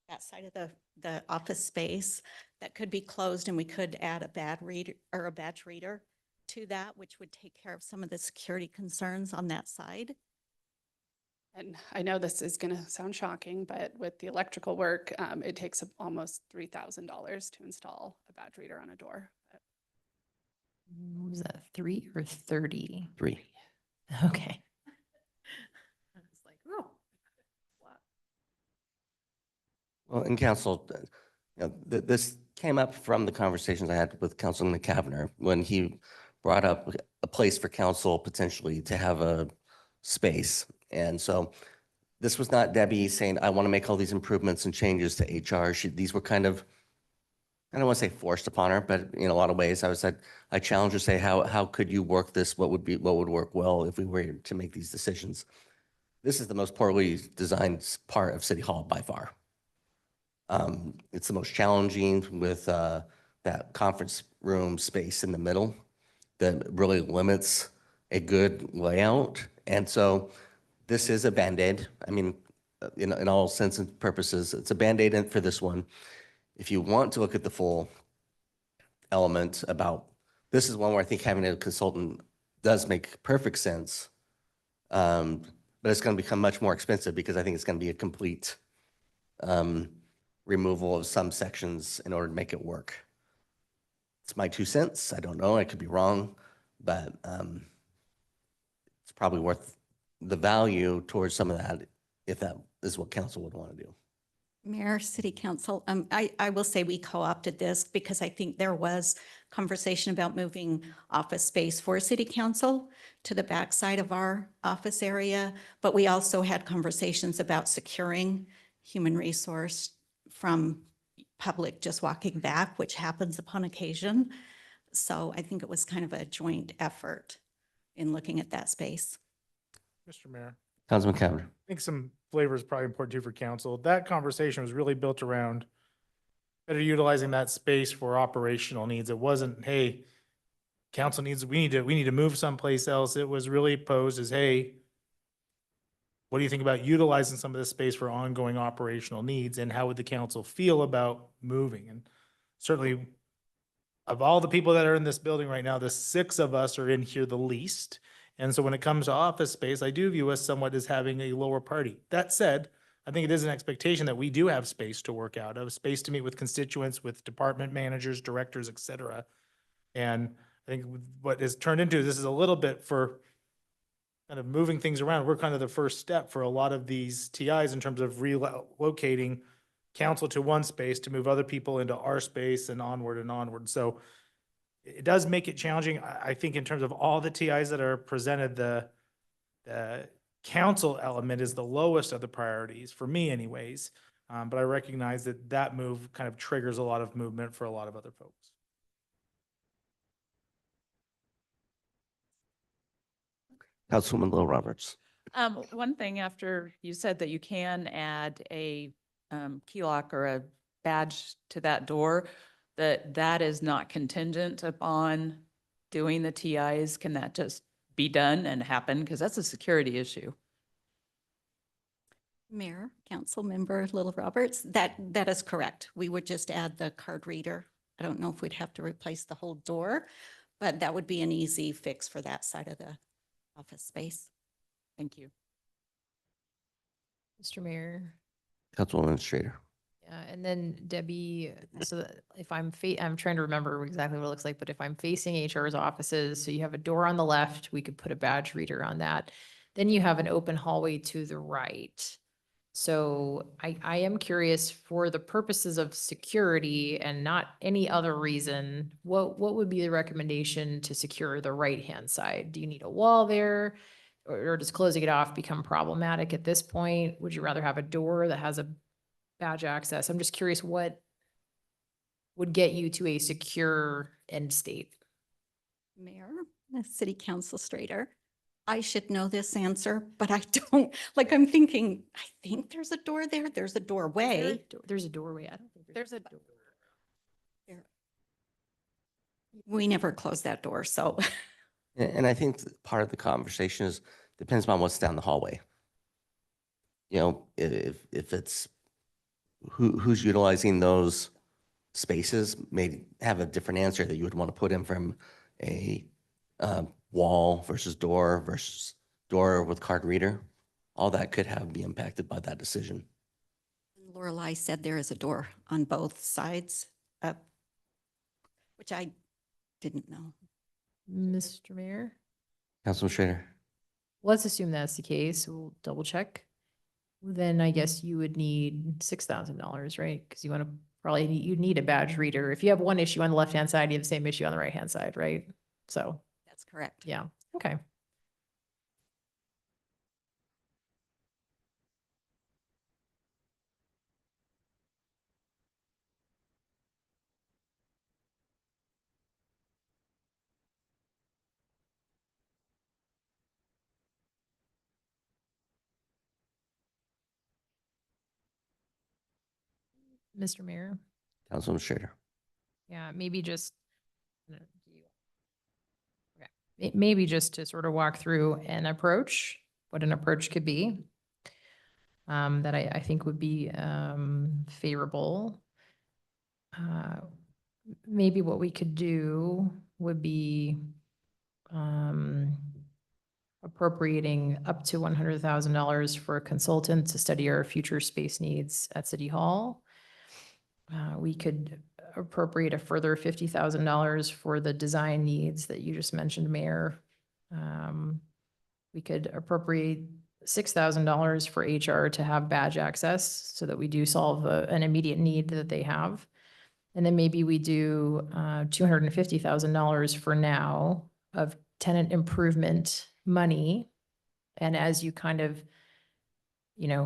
that side of the office space that could be closed, and we could add a badge reader to that, which would take care of some of the security concerns on that side. And I know this is going to sound shocking, but with the electrical work, it takes almost $3,000 to install a badge reader on a door. Was that 3 or 30? 3. Okay. I was like, oh. Well, in council, this came up from the conversations I had with Councilman Cavanagh when he brought up a place for council potentially to have a space. And so this was not Debbie saying, I want to make all these improvements and changes to HR. These were kind of, I don't want to say forced upon her, but in a lot of ways, I challenged her to say, how could you work this? What would work well if we were to make these decisions? This is the most poorly designed part of City Hall by far. It's the most challenging with that conference room space in the middle that really limits a good layout. And so this is a Band-Aid. I mean, in all sense and purposes, it's a Band-Aid for this one. If you want to look at the full element about, this is one where I think having a consultant does make perfect sense. But it's going to become much more expensive because I think it's going to be a complete removal of some sections in order to make it work. It's my 2 cents. I don't know. I could be wrong, but it's probably worth the value towards some of that if that is what council would want to do. Mayor, City Council, I will say we co-opted this because I think there was conversation about moving office space for City Council to the backside of our office area, but we also had conversations about securing human resource from public just walking back, which happens upon occasion. So I think it was kind of a joint effort in looking at that space. Mr. Mayor, Councilman Cavanagh. I think some flavor is probably important too for council. That conversation was really built around better utilizing that space for operational needs. It wasn't, hey, council needs, we need to move someplace else. It was really posed as, hey, what do you think about utilizing some of this space for ongoing operational needs, and how would the council feel about moving? And certainly of all the people that are in this building right now, the 6 of us are in here the least. And so when it comes to office space, I do view us somewhat as having a lower party. That said, I think it is an expectation that we do have space to work out of, space to meet with constituents, with department managers, directors, et cetera. And I think what is turned into, this is a little bit for kind of moving things around. We're kind of the first step for a lot of these TIs in terms of relocating council to one space to move other people into our space and onward and onward. So it does make it challenging. I think in terms of all the TIs that are presented, the council element is the lowest of the priorities for me anyways. But I recognize that that move kind of triggers a lot of movement for a lot of other folks. Councilwoman Little Roberts. One thing after you said that you can add a key lock or a badge to that door, that is not contingent upon doing the TIs. Can that just be done and happen? Because that's a security issue. Mayor, Councilmember Little Roberts, that is correct. We would just add the card reader. I don't know if we'd have to replace the whole door, but that would be an easy fix for that side of the office space. Thank you. Mr. Mayor. Councilwoman Schrader. Yeah, and then Debbie, so that if I'm trying to remember exactly what it looks like, but if I'm facing HR's offices, so you have a door on the left, we could put a badge reader on that. Then you have an open hallway to the right. So I am curious, for the purposes of security and not any other reason, what would be the recommendation to secure the right-hand side? Do you need a wall there? Or does closing it off become problematic at this point? Would you rather have a door that has a badge access? I'm just curious what would get you to a secure end state? Mayor, City Council Strader, I should know this answer, but I don't, like, I'm thinking, I think there's a door there. There's a doorway. There's a doorway. I don't think There's a door. We never closed that door, so. And I think part of the conversation is, depends on what's down the hallway. You know, if it's who's utilizing those spaces may have a different answer that you would want to put in from a wall versus door with card reader. All that could be impacted by that decision. Lorelei said there is a door on both sides, which I didn't know. Mr. Mayor, Councilman Schrader. let's assume that's the case. We'll double check. Then I guess you would need $6,000, right? Because you want to you'd need a badge reader. If you have one issue on the left-hand side, you have the same issue on the right-hand side, right? So, That's correct. yeah, okay. Mr. Mayor, Councilman Schrader. yeah, maybe just, maybe just to sort of walk through an approach, what an approach could be, that I think would be favorable. Maybe what we could do would be appropriating up to $100,000 for a consultant to study our future space needs at City Hall. We could appropriate a further $50,000 for the design needs that you just mentioned, Mayor. We could appropriate $6,000 for HR to have badge access so that we do solve an immediate need that they have. And then maybe we do $250,000 for now of tenant improvement money. And as you kind of,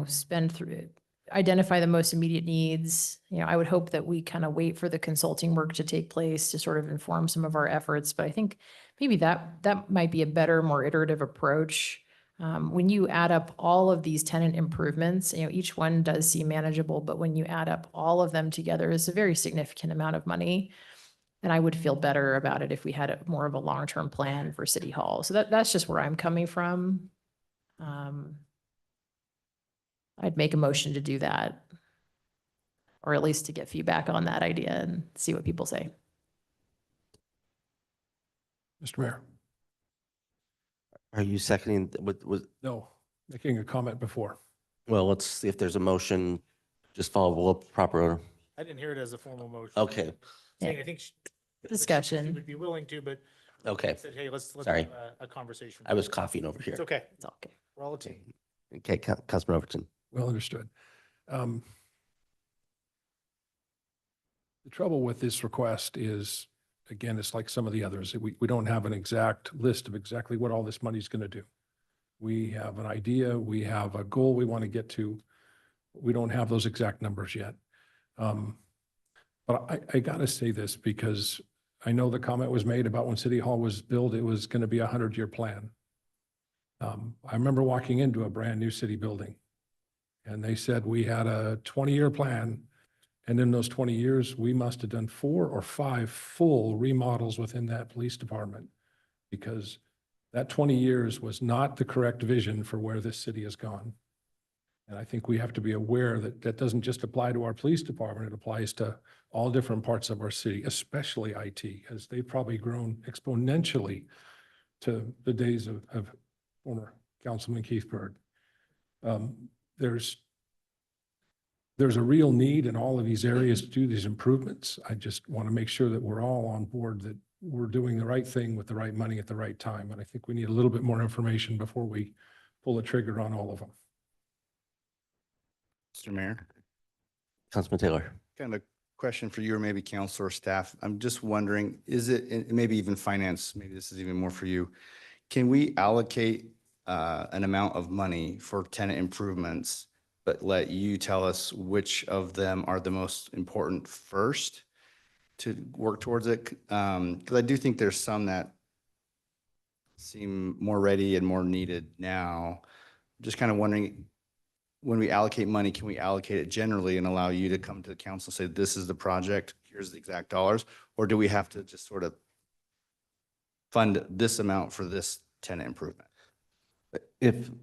spend through it, identify the most immediate needs, I would hope that we kind of wait for the consulting work to take place to sort of inform some of our efforts. But I think maybe that might be a better, more iterative approach. When you add up all of these tenant improvements, each one does seem manageable, but when you add up all of them together, it's a very significant amount of money. And I would feel better about it if we had more of a long-term plan for City Hall. So that's just where I'm coming from. I'd make a motion to do that, or at least to get feedback on that idea and see what people say. Mr. Mayor. Are you seconding No, making a comment before. well, let's see if there's a motion, just follow up proper. I didn't hear it as a formal motion. Okay, Saying I think she Discussion. would be willing to, but okay. I said, hey, let's Sorry. have a conversation. I was coughing over here. It's okay. It's all okay. We're all a team. Okay, Councilman Overton. Well understood. The trouble with this request is, again, it's like some of the others. We don't have an exact list of exactly what all this money is going to do. We have an idea, we have a goal we want to get to, We don't have those exact numbers yet. But I gotta say this because I know the comment was made about when City Hall was built, it was gonna be a 100-year plan. I remember walking into a brand new city building and they said we had a 20-year plan. And in those 20 years, we must have done 4 or 5 full remodels within that police department because that 20 years was not the correct vision for where this city has gone. And I think we have to be aware that that doesn't just apply to our police department, it applies to all different parts of our city, especially IT, as they've probably grown exponentially to the days of former Councilman Keith Bird. There's a real need in all of these areas to do these improvements. I just want to make sure that we're all on board, that we're doing the right thing with the right money at the right time. And I think we need a little bit more information before we pull the trigger on all of them. Mr. Mayor, Councilman Taylor. kind of a question for you or maybe council or staff. I'm just wondering, is it, and maybe even finance, maybe this is even more for you. Can we allocate an amount of money for tenant improvements, but let you tell us which of them are the most important first to work towards it? Because I do think there's some that seem more ready and more needed now. Just kind of wondering, when we allocate money, can we allocate it generally and allow you to come to the council and say, this is the project, here's the exact dollars? Or do we have to just sort of fund this amount for this tenant improvement?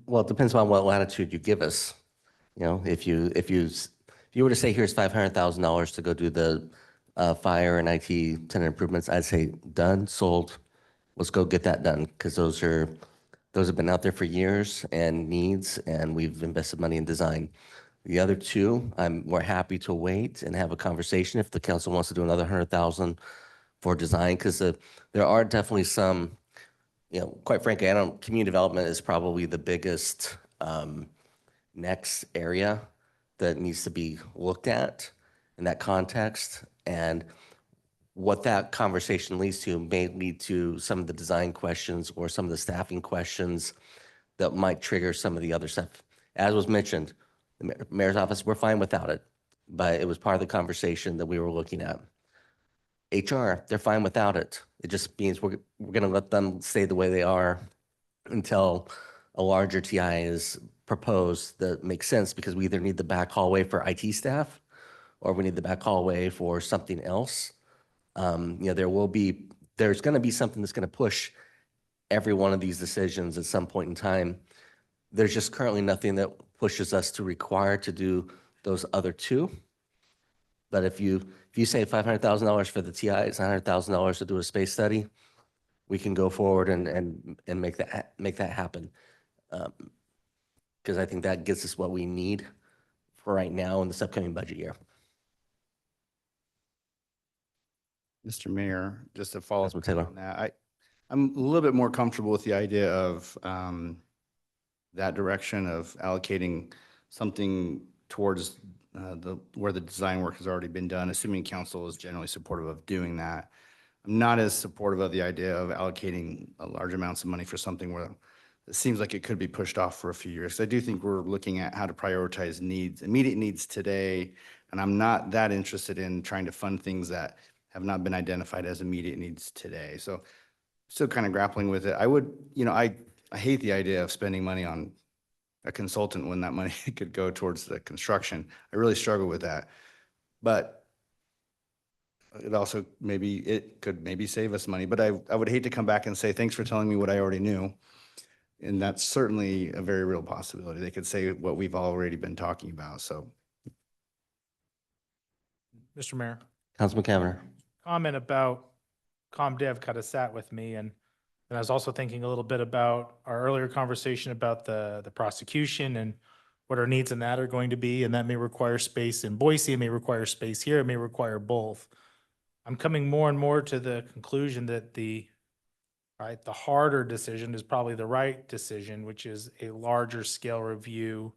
Well, it depends on what latitude you give us. You know, if you were to say, here's $500,000 to go do the fire and IT tenant improvements, I'd say done, sold. Let's go get that done, because those have been out there for years and needs, and we've invested money in design. The other two, we're happy to wait and have a conversation if the council wants to do another 100,000 for design, because there are definitely some, you know, quite frankly, community development is probably the biggest next area that needs to be looked at in that context. And what that conversation leads to may lead to some of the design questions or some of the staffing questions that might trigger some of the other stuff. As was mentioned, the mayor's office, we're fine without it, but it was part of the conversation that we were looking at. HR, they're fine without it. It just means we're going to let them stay the way they are until a larger TI is proposed that makes sense, because we either need the back hallway for IT staff or we need the back hallway for something else. You know, there's going to be something that's going to push every one of these decisions at some point in time. There's just currently nothing that pushes us to require to do those other two. But if you say $500,000 for the TI, it's $100,000 to do a space study, we can go forward and make that happen. Because I think that gets us what we need for right now in this upcoming budget year. Mr. Mayor, just to follow up Councilman Taylor. on that, I'm a little bit more comfortable with the idea of that direction of allocating something towards where the design work has already been done, assuming council is generally supportive of doing that. I'm not as supportive of the idea of allocating large amounts of money for something where it seems like it could be pushed off for a few years. I do think we're looking at how to prioritize needs, immediate needs today, and I'm not that interested in trying to fund things that have not been identified as immediate needs today. So still kind of grappling with it. I hate the idea of spending money on a consultant when that money could go towards the construction. I really struggle with that. But it also could save us money. But I would hate to come back and say, thanks for telling me what I already knew. And that's certainly a very real possibility. They could say what we've already been talking about. So, Mr. Mayor, Councilman Cavanagh. comment about ComDev kind of sat with me, and I was also thinking a little bit about our earlier conversation about the prosecution and what our needs in that are going to be, and that may require space in Boise, it may require space here, it may require both. I'm coming more and more to the conclusion that the harder decision is probably the right decision, which is a larger scale review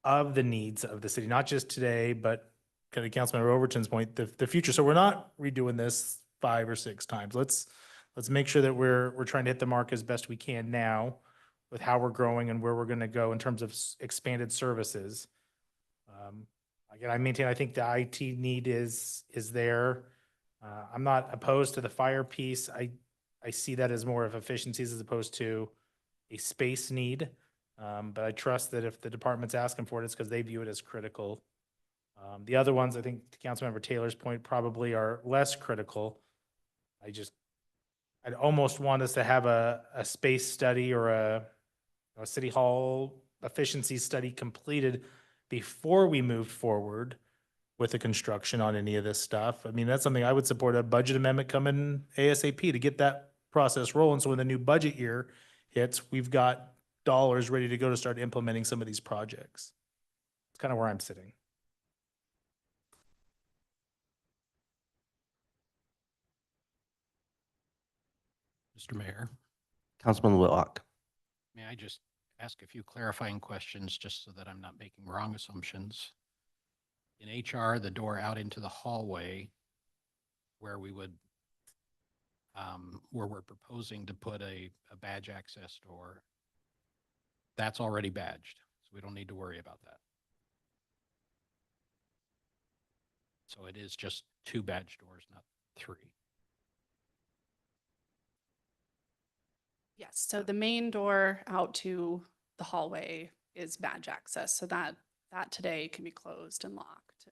of the needs of the city, not just today, but kind of Councilmember Overton's point, the future. So we're not redoing this 5 or 6 times. Let's make sure that we're trying to hit the mark as best we can now with how we're growing and where we're going to go in terms of expanded services. Again, I maintain, I think the IT need is there. I'm not opposed to the fire piece. I see that as more of efficiencies as opposed to a space need. But I trust that if the department's asking for it, it's because they view it as critical. The other ones, I think to Councilmember Taylor's point, probably are less critical. I'd almost want us to have a space study or a city hall efficiency study completed before we move forward with the construction on any of this stuff. I mean, that's something I would support, a budget amendment coming ASAP to get that process rolling. So when the new budget year hits, we've got dollars ready to go to start implementing some of these projects. It's kind of where I'm sitting. Mr. Mayor, Councilman Whitlock. may I just ask a few clarifying questions just so that I'm not making wrong assumptions? In HR, the door out into the hallway where we would, where we're proposing to put a badge access door, that's already badged, so we don't need to worry about that. So it is just 2 badge doors, not 3. Yes, so the main door out to the hallway is badge access, so that today can be closed and locked.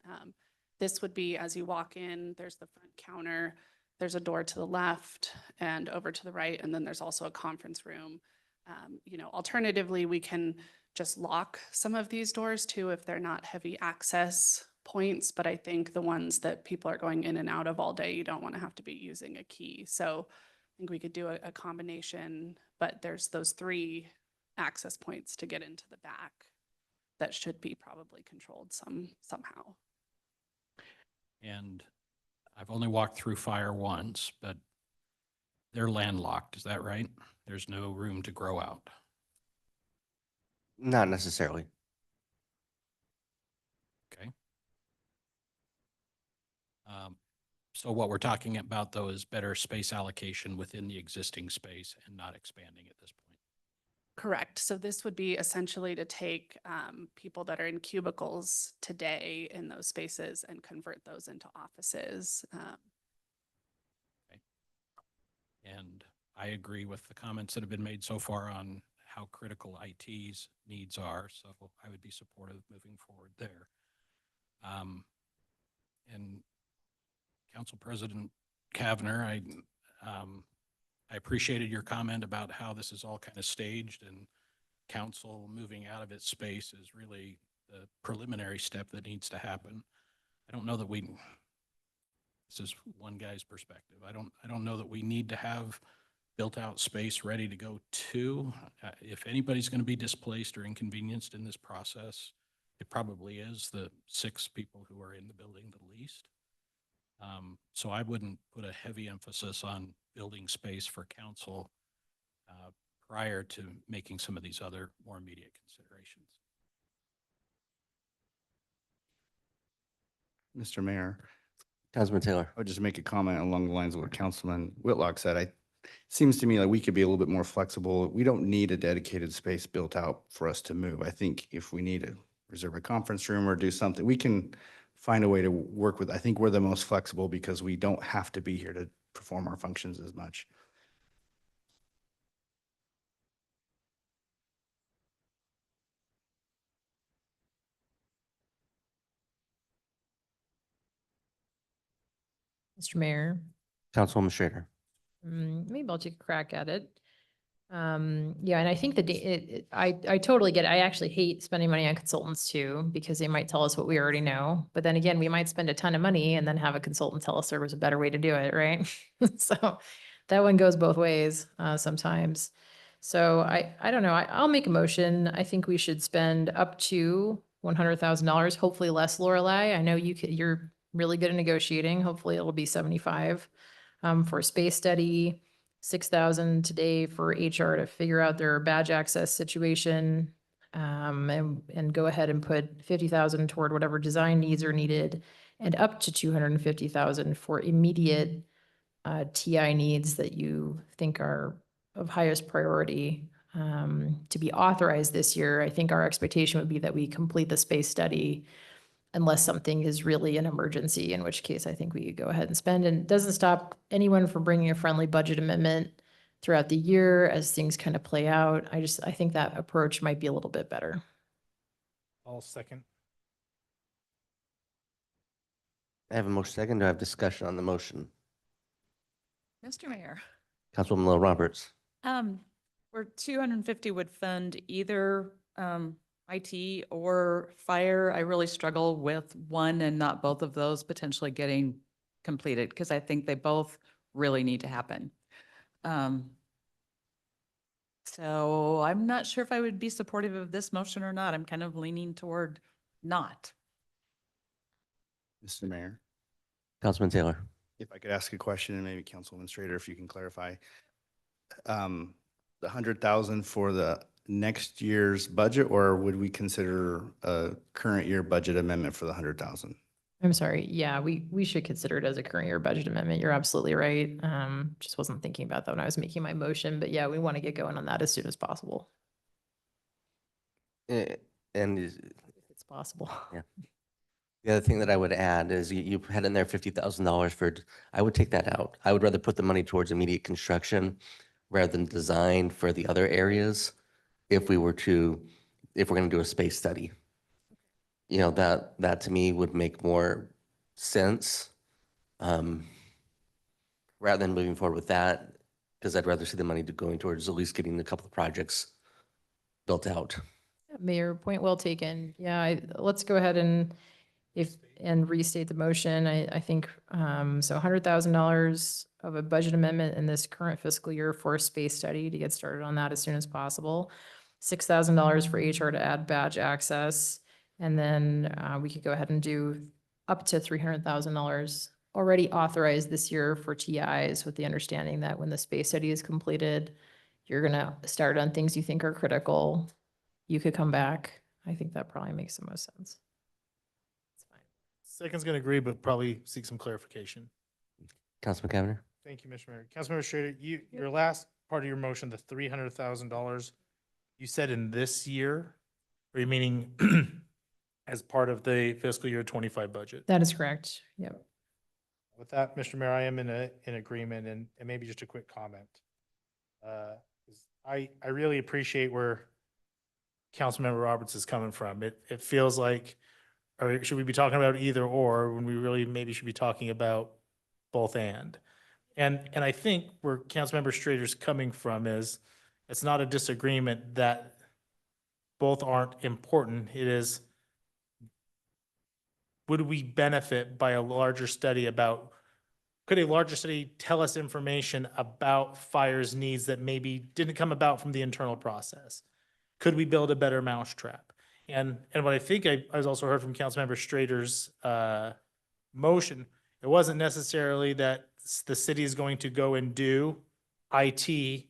This would be as you walk in, there's the front counter, there's a door to the left and over to the right, and then there's also a conference room. Alternatively, we can just lock some of these doors too if they're not heavy access points, but I think the ones that people are going in and out of all day, you don't want to have to be using a key. So I think we could do a combination, but there's those 3 access points to get into the back that should be probably controlled somehow. And I've only walked through fire once, but they're landlocked, is that right? There's no room to grow out. Not necessarily. Okay. So what we're talking about though is better space allocation within the existing space and not expanding at this point. Correct. So this would be essentially to take people that are in cubicles today in those spaces and convert those into offices. Okay. And I agree with the comments that have been made so far on how critical IT's needs are. So I would be supportive moving forward there. And Council President Kavner, I appreciated your comment about how this is all kind of staged and council moving out of its space is really the preliminary step that needs to happen. I don't know that this is one guy's perspective. I don't know that we need to have built out space ready to go to. If anybody's going to be displaced or inconvenienced in this process, it probably is the 6 people who are in the building the least. So I wouldn't put a heavy emphasis on building space for council prior to making some of these other more immediate considerations. Mr. Mayor, Councilman Taylor. I would just make a comment along the lines of what Councilman Whitlock said. It seems to me like we could be a little bit more flexible. We don't need a dedicated space built out for us to move. I think if we need to reserve a conference room or do something, we can find a way to work with. I think we're the most flexible because we don't have to be here to perform our functions as much. Mr. Mayor, Councilwoman Schrader. maybe I'll take a crack at it. Yeah, and I think I totally get it. I actually hate spending money on consultants too, because they might tell us what we already know. But then again, we might spend a ton of money and then have a consultant tell us there was a better way to do it, right? So that one goes both ways sometimes. So I don't know. I'll make a motion. I think we should spend up to $100,000, hopefully less, Lorelei. I know you're really good at negotiating. Hopefully it'll be 75 for a space study. 6,000 today for HR to figure out their badge access situation, and go ahead and put 50,000 toward whatever design needs are needed, and up to 250,000 for immediate TI needs that you think are of highest priority to be authorized this year. I think our expectation would be that we complete the space study unless something is really an emergency, in which case I think we could go ahead and spend. And it doesn't stop anyone from bringing a friendly budget amendment throughout the year as things kind of play out. I think that approach might be a little bit better. I'll second. I have a motion second. Do I have discussion on the motion? Mr. Mayor. Councilwoman Little Roberts. Where 250 would fund either IT or fire, I really struggle with one and not both of those potentially getting completed because I think they both really need to happen. So I'm not sure if I would be supportive of this motion or not. I'm kind of leaning toward not. Mr. Mayor, Councilman Taylor. if I could ask a question and maybe Councilwoman Strader, if you can clarify. The 100,000 for the next year's budget, or would we consider a current year budget amendment for the 100,000? I'm sorry. Yeah, we should consider it as a current year budget amendment. You're absolutely right. Just wasn't thinking about that when I was making my motion, but yeah, we want to get going on that as soon as possible, And if it's possible. Yeah. The other thing that I would add is you had in there $50,000 for, I would take that out. I would rather put the money towards immediate construction rather than design for the other areas. If we're going to do a space study, that to me would make more sense. Rather than moving forward with that, because I'd rather see the money going towards at least getting a couple of projects built out. Mayor, point well taken. Yeah, let's go ahead and restate the motion. I think, so $100,000 of a budget amendment in this current fiscal year for a space study to get started on that as soon as possible. $6,000 for HR to add badge access. And then, we could go ahead and do up to $300,000 already authorized this year for TIs, with the understanding that when the space study is completed, you're gonna start on things you think are critical. You could come back. I think that probably makes the most sense. It's fine. Second's going to agree, but probably seek some clarification. Councilman Cavanagh? Thank you, Mr. Mayor. Councilmember Schrader, your last part of your motion, the $300,000, you said in this year, or you meaning as part of the fiscal year 25 budget? That is correct. Yep. With that, Mr. Mayor, I am in agreement, and maybe just a quick comment. I really appreciate where Councilmember Roberts is coming from. It feels like, or should we be talking about either or when we really maybe should be talking about both and? And I think where Councilmember Strader's coming from is, it's not a disagreement that both aren't important. It is, would we benefit by a larger study about, could a larger study tell us information about fire's needs that maybe didn't come about from the internal process? Could we build a better mousetrap? And what I think I was also heard from Councilmember Strader's motion, it wasn't necessarily that the city is going to go and do IT,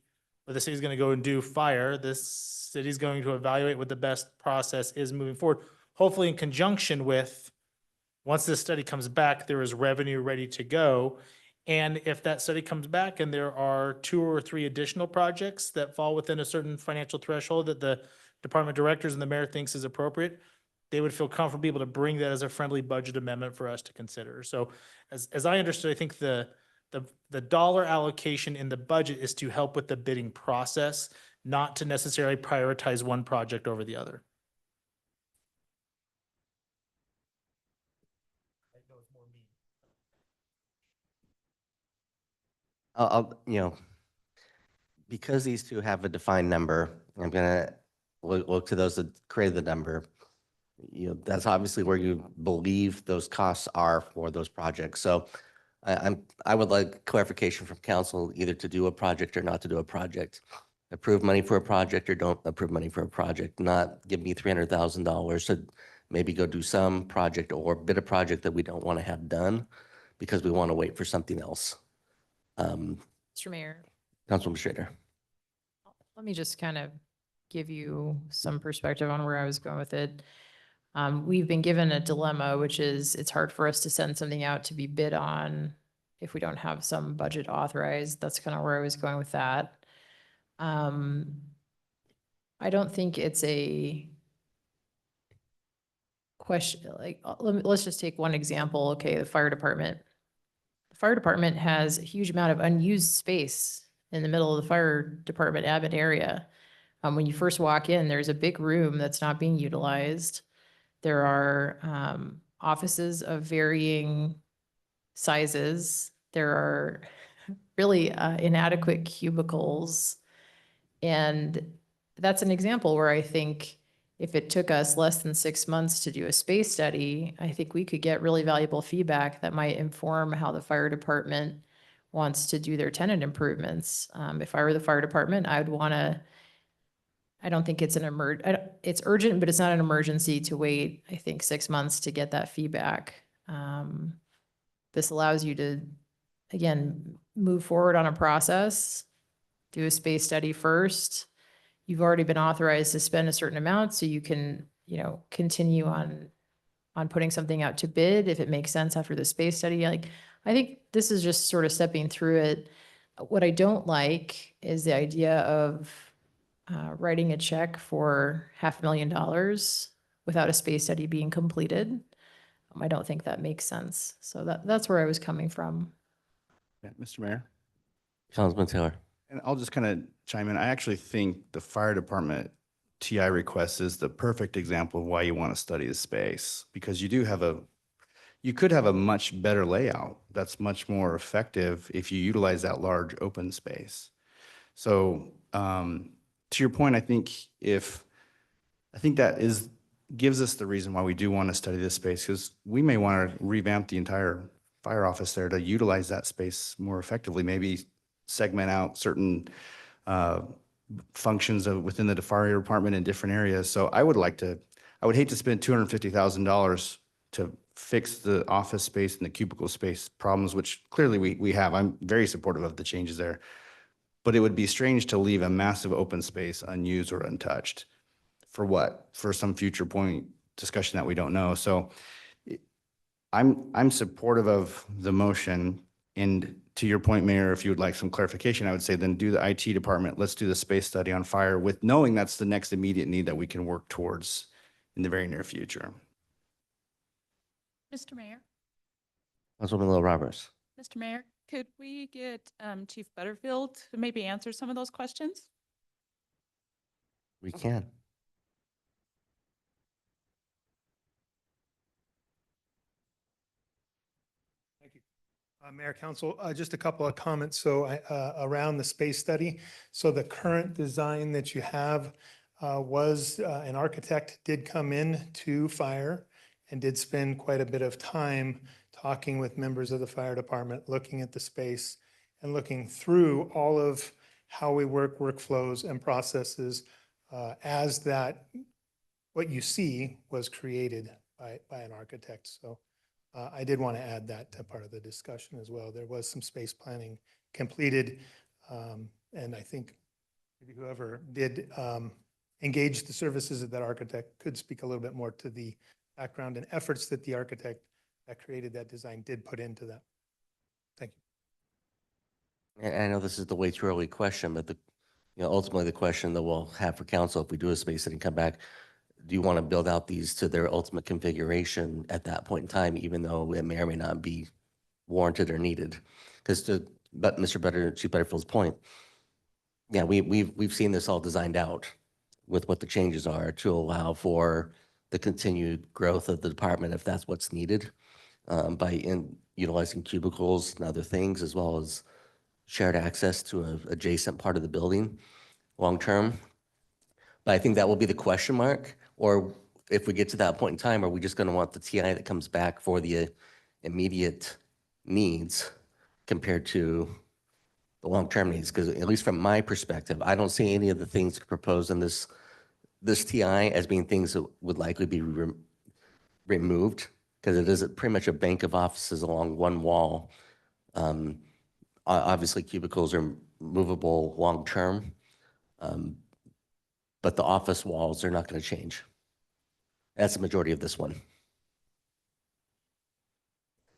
or the city's going to go and do fire. This city's going to evaluate what the best process is moving forward, hopefully in conjunction with, once this study comes back, there is revenue ready to go. And if that study comes back and there are 2 or 3 additional projects that fall within a certain financial threshold that the department directors and the mayor thinks is appropriate, they would feel comfortable able to bring that as a friendly budget amendment for us to consider. So as I understood, I think the dollar allocation in the budget is to help with the bidding process, not to necessarily prioritize one project over the other. Because these two have a defined number, I'm gonna look to those that created the number. That's obviously where you believe those costs are for those projects. So I would like clarification from council, either to do a project or not to do a project. Approve money for a project or don't approve money for a project, not give me $300,000 to maybe go do some project or bid a project that we don't want to have done because we want to wait for something else. Mr. Mayor, Councilwoman Schrader. let me just kind of give you some perspective on where I was going with it. We've been given a dilemma, which is it's hard for us to send something out to be bid on if we don't have some budget authorized. That's kind of where I was going with that. I don't think it's a question, like, let's just take one example. Okay, the fire department. The fire department has a huge amount of unused space in the middle of the fire department admin area. When you first walk in, there's a big room that's not being utilized. There are offices of varying sizes. There are really inadequate cubicles. And that's an example where I think if it took us less than 6 months to do a space study, I think we could get really valuable feedback that might inform how the fire department wants to do their tenant improvements. If I were the fire department, I would want to, I don't think it's it's urgent, but it's not an emergency to wait, I think, 6 months to get that feedback. This allows you to, again, move forward on a process, do a space study first. You've already been authorized to spend a certain amount, so you can, continue on putting something out to bid if it makes sense after the space study. Like, I think this is just sort of stepping through it. What I don't like is the idea of writing a check for $500,000 without a space study being completed. I don't think that makes sense. So that's where I was coming from. Yeah, Mr. Mayor, Councilman Taylor. and I'll just kind of chime in. I actually think the fire department TI request is the perfect example of why you want to study the space, because you could have a much better layout that's much more effective if you utilize that large open space. So to your point, I think that gives us the reason why we do want to study this space, because we may want to revamp the entire fire office there to utilize that space more effectively, maybe segment out certain functions within the fire department in different areas. So I would hate to spend $250,000 to fix the office space and the cubicle space problems, which clearly we have. I'm very supportive of the changes there. But it would be strange to leave a massive open space unused or untouched. For what? For some future point discussion that we don't know. So I'm supportive of the motion. And to your point, Mayor, if you would like some clarification, I would say then do the IT department. Let's do the space study on fire, with knowing that's the next immediate need that we can work towards in the very near future. Mr. Mayor, Councilwoman Little Roberts. Mr. Mayor, could we get Chief Butterfield to maybe answer some of those questions? We can. Thank you. Mayor, Council, just a couple of comments. So around the space study. So the current design that you have was an architect did come in to fire and did spend quite a bit of time talking with members of the fire department, looking at the space and looking through all of how we work, workflows and processes as that what you see was created by an architect. So I did want to add that to part of the discussion as well. There was some space planning completed, and I think maybe whoever did engage the services of that architect could speak a little bit more to the background and efforts that the architect that created that design did put into that. Thank you. And I know this is the way too early question, but ultimately the question that we'll have for council if we do a space study and come back, do you want to build out these to their ultimate configuration at that point in time, even though it may or may not be warranted or needed? Because Chief Butterfield's point, yeah, we've seen this all designed out with what the changes are to allow for the continued growth of the department if that's what's needed, by utilizing cubicles and other things, as well as shared access to an adjacent part of the building long term. But I think that will be the question mark. Or if we get to that point in time, are we just going to want the TI that comes back for the immediate needs compared to the long-term needs? Because at least from my perspective, I don't see any of the things proposed in this TI as being things that would likely be removed, because it is pretty much a bank of offices along one wall. Obviously, cubicles are movable long-term, but the office walls are not going to change. That's the majority of this one.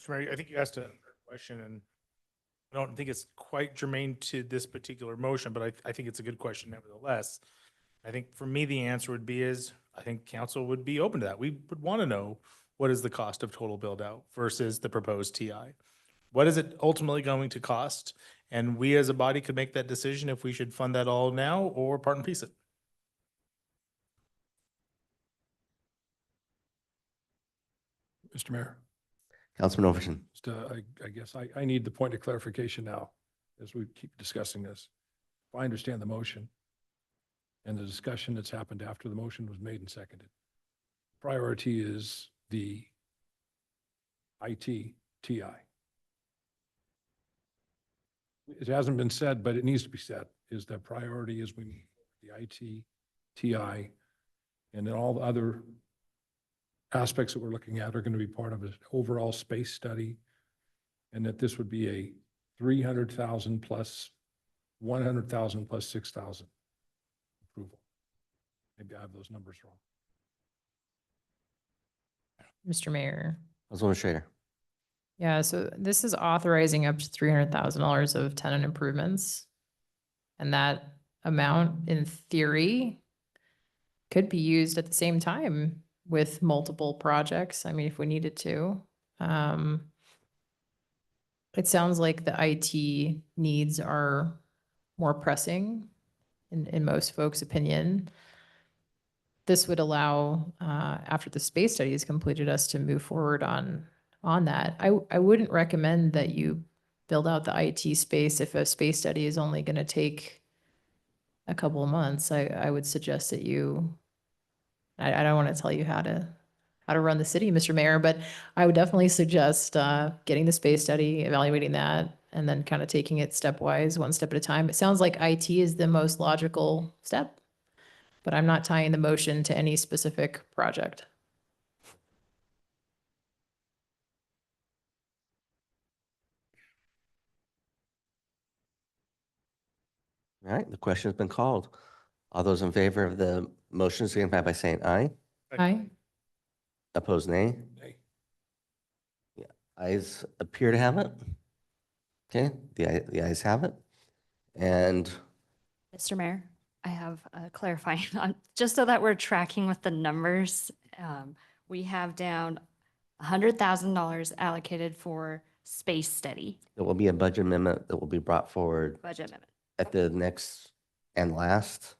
I think you asked a question, and I don't think it's quite germane to this particular motion, but I think it's a good question nevertheless. I think for me, the answer would be is I think council would be open to that. We would want to know what is the cost of total build out versus the proposed TI. What is it ultimately going to cost? And we as a body could make that decision if we should fund that all now or part and piece it. Mr. Mayor, Councilman Overton. just, I guess I need the point of clarification now as we keep discussing this. If I understand the motion and the discussion that's happened after the motion was made and seconded, priority is the IT TI. It hasn't been said, but it needs to be said, is that priority is we need the IT TI, and then all the other aspects that we're looking at are going to be part of an overall space study, and that this would be a 300,000 plus 100,000 plus 6,000 approval. Maybe I have those numbers wrong. Mr. Mayor. Councilwoman Schrader. Yeah, so this is authorizing up to $300,000 of tenant improvements. And that amount, in theory, could be used at the same time with multiple projects. I mean, if we needed to. It sounds like the IT needs are more pressing in most folks' opinion. This would allow, after the space study is completed, us to move forward on that. I wouldn't recommend that you build out the IT space if a space study is only going to take a couple of months. I would suggest that I don't want to tell you how to run the city, Mr. Mayor, but I would definitely suggest getting the space study, evaluating that, and then kind of taking it stepwise, one step at a time. It sounds like IT is the most logical step, but I'm not tying the motion to any specific project. All right, the question has been called. All those in favor of the motion signify by saying aye. Aye. Opposed, nay. Nay. Ayes appear to have it. Okay, the ayes have it. And Mr. Mayor, I have a clarifying, just so that we're tracking with the numbers. We have down $100,000 allocated for space study there will be a budget amendment that will be brought forward budget amendment. at the next and last.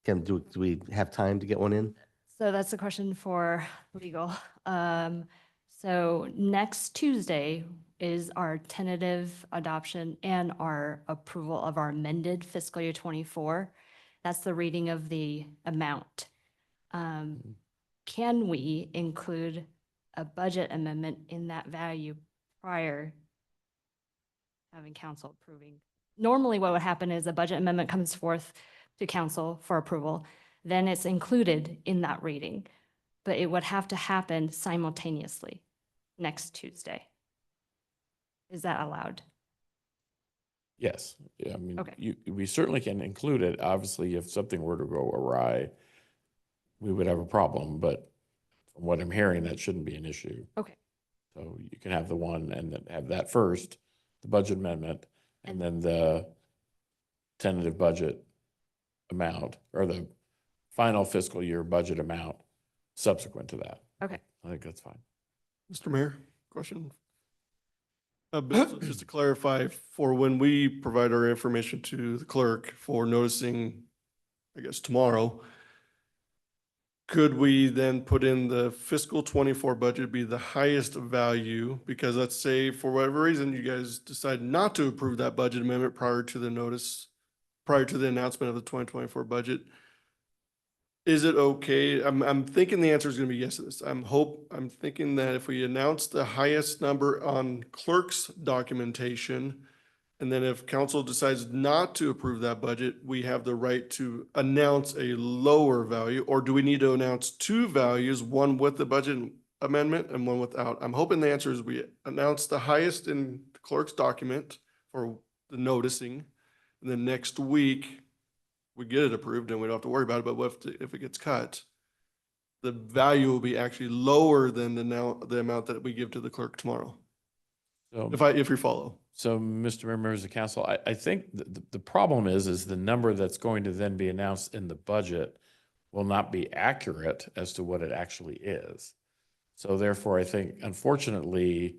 Do we have time to get one in? So that's a question for legal. So next Tuesday is our tentative adoption and our approval of our amended fiscal year 24. That's the reading of the amount. Can we include a budget amendment in that value prior having council approving? Normally what would happen is a budget amendment comes forth to council for approval, then it's included in that reading, but it would have to happen simultaneously next Tuesday. Is that allowed? Yes, yeah, I mean, Okay. we certainly can include it. Obviously, if something were to go awry, we would have a problem, but from what I'm hearing, that shouldn't be an issue. Okay. So you can have the one and then have that first, the budget amendment, and then the tentative budget amount or the final fiscal year budget amount subsequent to that. Okay. I think that's fine. Mr. Mayor, question? But just to clarify, for when we provide our information to the clerk for noticing, I guess, tomorrow, could we then put in the fiscal 24 budget be the highest value? Because let's say for whatever reason, you guys decide not to approve that budget amendment prior to the notice, prior to the announcement of the 2024 budget. Is it okay? I'm thinking the answer is going to be yes to this. I'm thinking that if we announce the highest number on clerk's documentation, and then if council decides not to approve that budget, we have the right to announce a lower value, or do we need to announce two values, one with the budget amendment and one without? I'm hoping the answer is we announce the highest in the clerk's document for the noticing, and then next week we get it approved and we don't have to worry about it. But if it gets cut, the value will be actually lower than the amount that we give to the clerk tomorrow. So If you follow. So, Mr. Mayor, members of council, I think the problem is the number that's going to then be announced in the budget will not be accurate as to what it actually is. So therefore, I think unfortunately,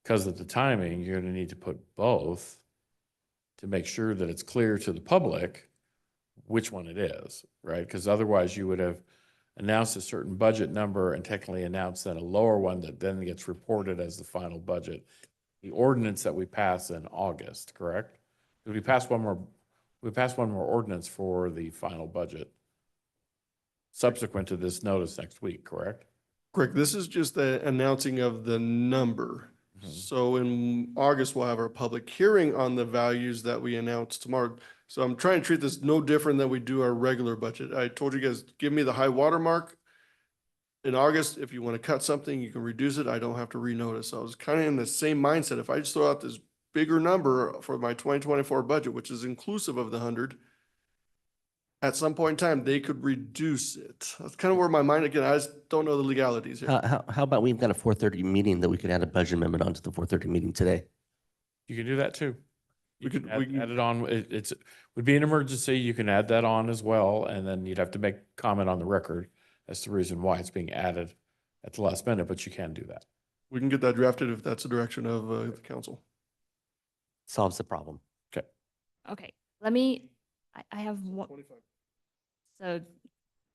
because of the timing, you're going to need to put both to make sure that it's clear to the public which one it is, right? Because otherwise you would have announced a certain budget number and technically announced then a lower one that then gets reported as the final budget. The ordinance that we pass in August, correct? We passed one more ordinance for the final budget subsequent to this notice next week, correct? Correct. This is just the announcing of the number. So in August, we'll have our public hearing on the values that we announced tomorrow. So I'm trying to treat this no different than we do our regular budget. I told you guys, give me the high water mark. In August, if you want to cut something, you can reduce it. I don't have to renotice. So I was kind of in the same mindset. If I just throw out this bigger number for my 2024 budget, which is inclusive of the 100, at some point in time, they could reduce it. That's kind of where my mind, again, I just don't know the legalities here. How about we've got a 4:30 meeting that we could add a budget amendment onto the 4:30 meeting today? You can do that too. You We could- can we add can- add it on, it's, would be an emergency, you can add that on as well, and then you'd have to make comment on the record as to the reason why it's being added at the last minute, but you can do that. We can get that drafted if that's the direction of the council. Solves the problem. Okay, I have one. So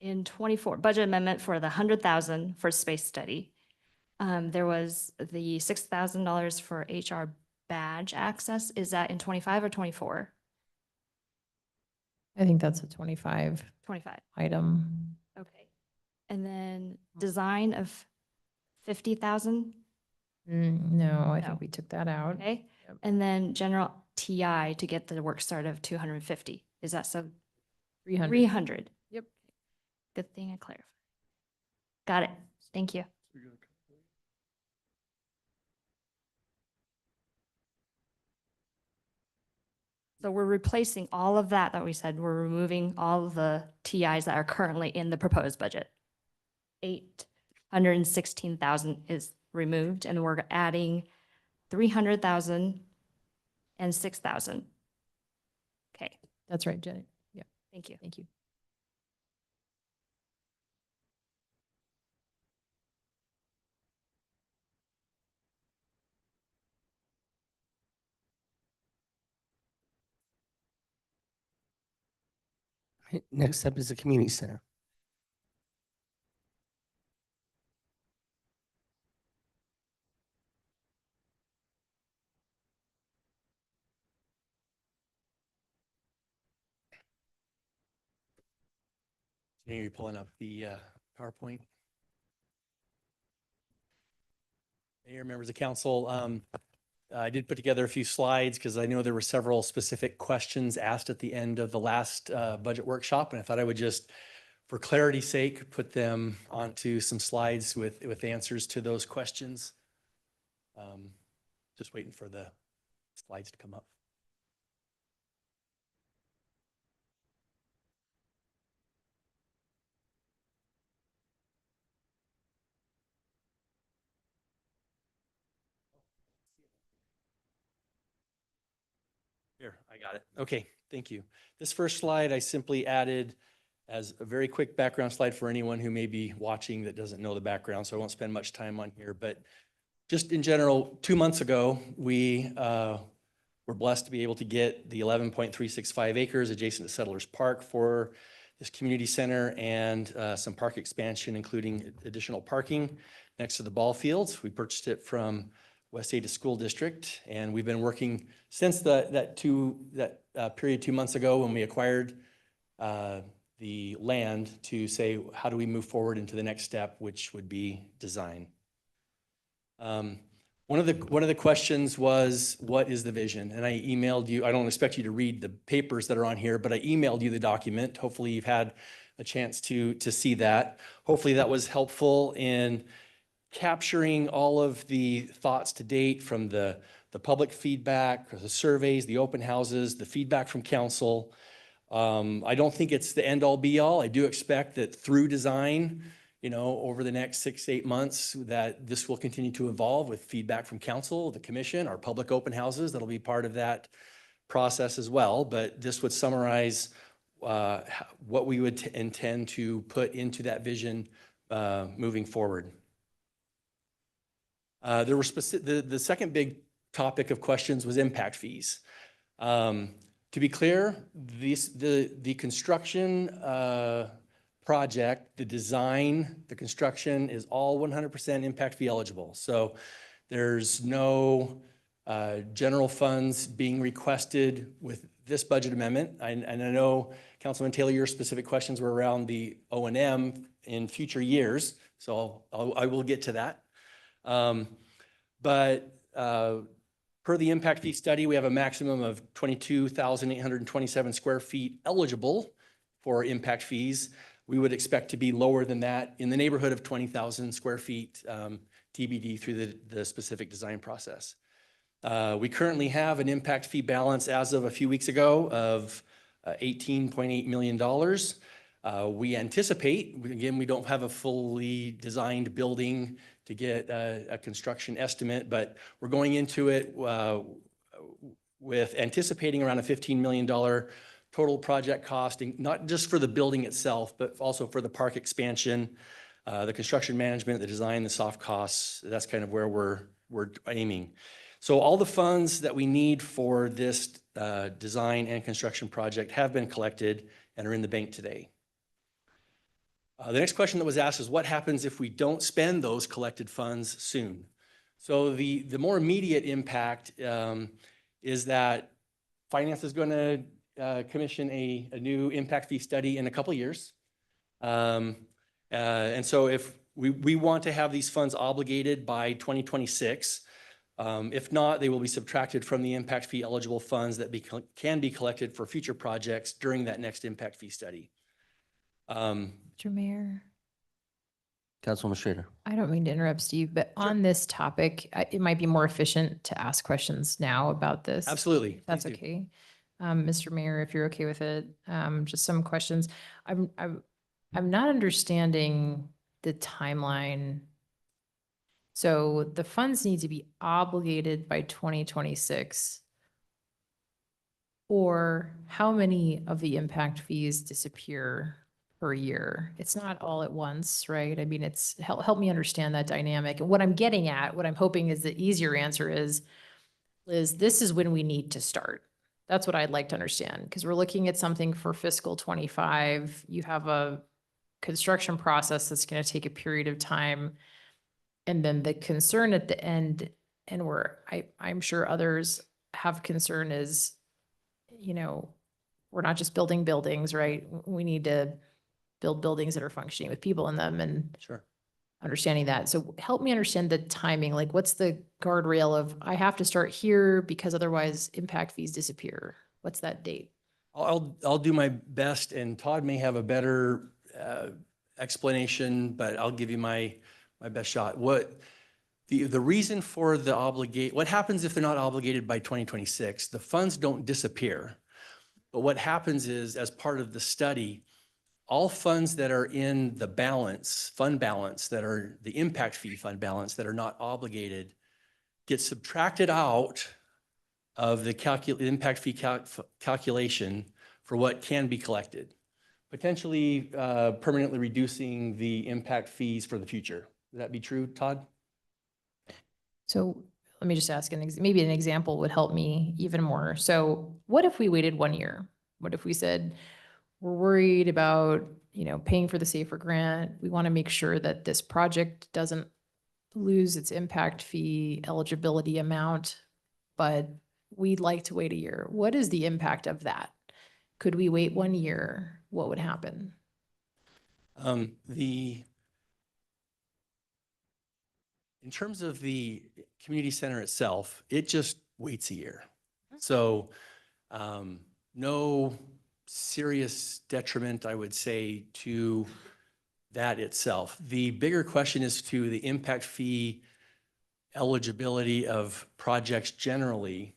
in 24, budget amendment for the 100,000 for space study. There was the $6,000 for HR badge access. Is that in 25 or 24? I think that's a 25 25. item. Okay. And then design of 50,000, No, I No. think we took that out. okay? Yep. And then general TI to get the work started of 250. Is that so? 300. 300. Yep. Good thing I clarified. Got it. Thank you. So we're replacing all of that we said, we're removing all of the TIs that are currently in the proposed budget. 816,000 is removed and we're adding 300,000 and 6,000. Okay, That's right, Jenny. Yeah, thank you. thank you. Next up is the community center. You're pulling up the PowerPoint. Mayor, members of council, I did put together a few slides because I know there were several specific questions asked at the end of the last budget workshop. And I thought I would just, for clarity's sake, put them onto some slides with answers to those questions. Just waiting for the slides to come up. Here, I got it. Okay, thank you. This first slide, I simply added as a very quick background slide for anyone who may be watching that doesn't know the background, so I won't spend much time on here. But just in general, 2 months ago, we were blessed to be able to get the 11.365 acres adjacent to Settlers Park for this community center and some park expansion, including additional parking next to the ball fields. We purchased it from West Ada School District, and we've been working since that period 2 months ago when we acquired the land to say, how do we move forward into the next step, which would be design. One of the questions was, what is the vision? And I emailed you, I don't expect you to read the papers that are on here, but I emailed you the document. Hopefully you've had a chance to see that. Hopefully that was helpful in capturing all of the thoughts to date from the public feedback, the surveys, the open houses, the feedback from council. I don't think it's the end all be all. I do expect that through design, over the next 6 to 8 months, that this will continue to evolve with feedback from council, the commission, our public open houses. That'll be part of that process as well. But this would summarize what we would intend to put into that vision moving forward. There were the second big topic of questions was impact fees. To be clear, the construction project, the design, the construction is all 100% impact fee eligible. So there's no general funds being requested with this budget amendment. And I know, Councilman Taylor, your specific questions were around the O&M in future years. So I will get to that. Per the impact fee study, we have a maximum of 22,827 square feet eligible for impact fees. We would expect to be lower than that, in the neighborhood of 20,000 square feet TBD through the specific design process. We currently have an impact fee balance as of a few weeks ago of $18.8 million. We anticipate, again, we don't have a fully designed building to get a construction estimate, but we're going into it with anticipating around a $15 million total project costing, not just for the building itself, but also for the park expansion, the construction management, the design, the soft costs. That's kind of where we're aiming. So all the funds that we need for this design and construction project have been collected and are in the bank today. The next question that was asked is what happens if we don't spend those collected funds soon? So the more immediate impact is that finance is going to commission a new impact fee study in a couple of years. And so if we want to have these funds obligated by 2026, if not, they will be subtracted from the impact fee eligible funds that can be collected for future projects during that next impact fee study. Mr. Mayor, Councilwoman Schrader. I don't mean to interrupt, Steve, but on this topic, it might be more efficient to ask questions now about this. Absolutely. If that's Please do. okay. Mr. Mayor, if you're okay with it, just some questions. I'm not understanding the timeline. So the funds need to be obligated by 2026. Or how many of the impact fees disappear per year? It's not all at once, right? I mean, it's help me understand that dynamic. And what I'm getting at, what I'm hoping is the easier answer is this is when we need to start. That's what I'd like to understand, because we're looking at something for fiscal 25. You have a construction process that's going to take a period of time. And then the concern at the end, and I'm sure others have concern is, we're not just building buildings, right? We need to build buildings that are functioning with people in them and Sure. understanding that. So help me understand the timing. Like, what's the guardrail of I have to start here because otherwise impact fees disappear? What's that date? I'll do my best, and Todd may have a better explanation, but I'll give you my best shot. What the reason for the what happens if they're not obligated by 2026? The funds don't disappear, but what happens is, as part of the study, all funds that are in the fund balance, that are the impact fee fund balance that are not obligated, get subtracted out of the impact fee calculation for what can be collected, potentially permanently reducing the impact fees for the future. Would that be true, Todd? So let me just ask, maybe an example would help me even more. So what if we waited 1 year? What if we said, we're worried about, paying for the SAFER grant. We want to make sure that this project doesn't lose its impact fee eligibility amount, but we'd like to wait a year. What is the impact of that? Could we wait 1 year? What would happen? In terms of the community center itself, it just waits a year. So no serious detriment, I would say, to that itself. The bigger question is to the impact fee eligibility of projects generally.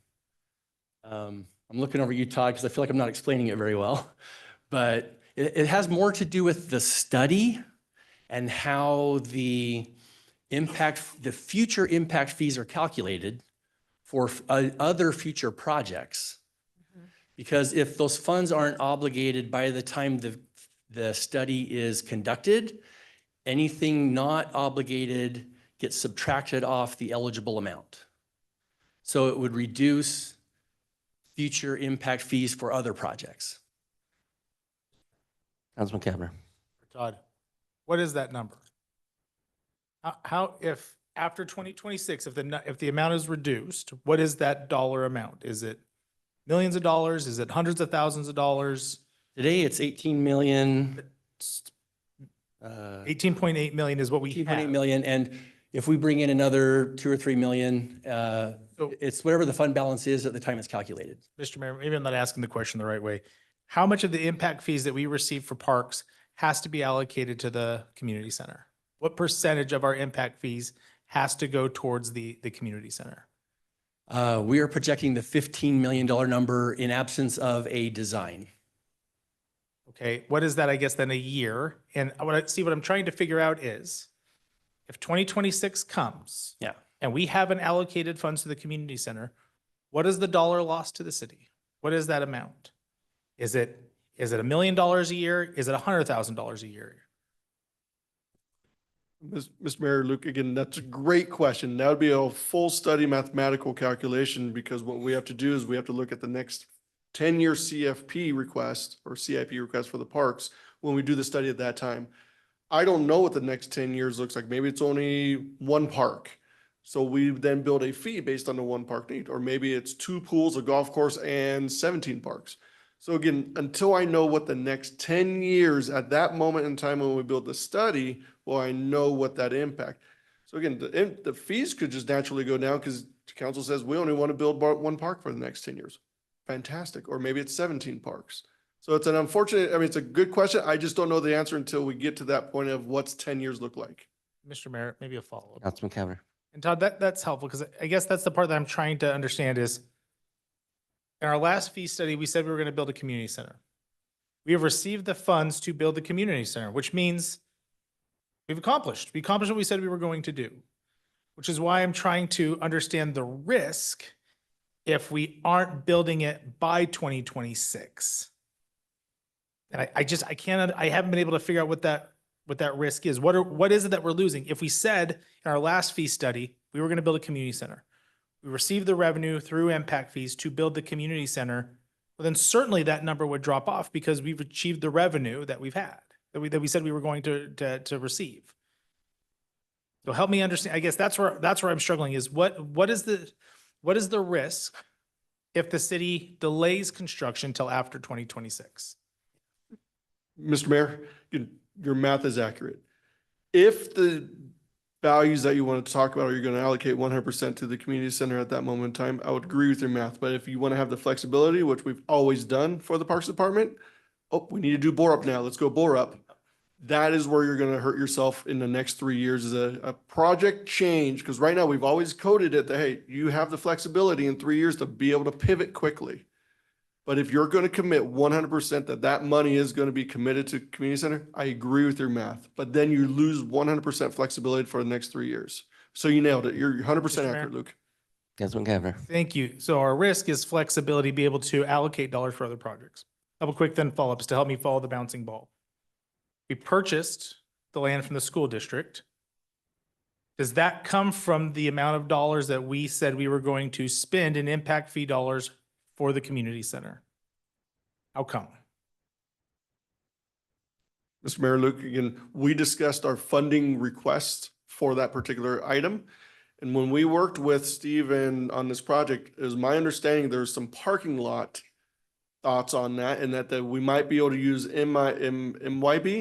I'm looking over you, Todd, because I feel like I'm not explaining it very well, but it has more to do with the study and how the future impact fees are calculated for other future projects. Because if those funds aren't obligated by the time the study is conducted, anything not obligated gets subtracted off the eligible amount. So it would reduce future impact fees for other projects. Councilman Cavanagh. Todd, what is that number? How, if after 2026, if the amount is reduced, what is that dollar amount? Is it millions of dollars? Is it hundreds of thousands of dollars? Today, it's 18 million. 18.8 million is what we 18.8 have. million, and if we bring in another 2 or 3 million, it's whatever the fund balance is at the time it's calculated. Mr. Mayor, maybe I'm not asking the question the right way. How much of the impact fees that we receive for parks has to be allocated to the community center? What percentage of our impact fees has to go towards the community center? We are projecting the $15 million number in absence of a design. Okay, what is that, I guess, then a year? And what I'm trying to figure out is if 2026 comes. Yeah. And we haven't allocated funds to the community center, what is the dollar loss to the city? What is that amount? Is it $1 million a year? Is it $100,000 a year? Mr. Mayor, Luke, again, that's a great question. That would be a full study mathematical calculation, because what we have to do is we have to look at the next 10-year CFP request or CIP request for the parks when we do the study at that time. I don't know what the next 10 years looks like. Maybe it's only one park. So we then build a fee based on the one park need, or maybe it's 2 pools, a golf course, and 17 parks. So again, until I know what the next 10 years at that moment in time when we build the study, will I know what that impact. So again, the fees could just naturally go down because council says we only want to build one park for the next 10 years. Fantastic. Or maybe it's 17 parks. So it's an unfortunate, I mean, it's a good question. I just don't know the answer until we get to that point of what's 10 years look like. Mr. Mayor, maybe a follow-up. Councilman Cavanagh. And Todd, that's helpful because I guess that's the part that I'm trying to understand is in our last fee study, we said we were going to build a community center. We have received the funds to build the community center, which means we accomplished what we said we were going to do, which is why I'm trying to understand the risk if we aren't building it by 2026. And I haven't been able to figure out what that risk is. What is it that we're losing? If we said in our last fee study, we were going to build a community center, we received the revenue through impact fees to build the community center, well, then certainly that number would drop off because we've achieved the revenue that we've had, that we said we were going to receive. So help me understand. I guess that's where I'm struggling is what is the risk if the city delays construction till after 2026? Mr. Mayor, your math is accurate. If the values that you want to talk about, are you going to allocate 100% to the community center at that moment in time? I would agree with your math, but if you want to have the flexibility, which we've always done for the Parks Department, oh, we need to do bore up now. Let's go bore up. That is where you're going to hurt yourself in the next 3 years is a project change. Because right now we've always coded it that, hey, you have the flexibility in 3 years to be able to pivot quickly. But if you're going to commit 100% that money is going to be committed to community center, I agree with your math. But then you lose 100% flexibility for the next 3 years. So you nailed it. You're 100% accurate, Luke. Councilman Cavanagh. Thank you. So our risk is flexibility, be able to allocate dollars for other projects. Couple quick then follow-ups to help me follow the bouncing ball. We purchased the land from the school district. Does that come from the amount of dollars that we said we were going to spend in impact fee dollars for the community center? How come? Mr. Mayor, Luke, again, we discussed our funding request for that particular item. And when we worked with Steven on this project, it was my understanding there's some parking lot thoughts on that, and that we might be able to use MYB,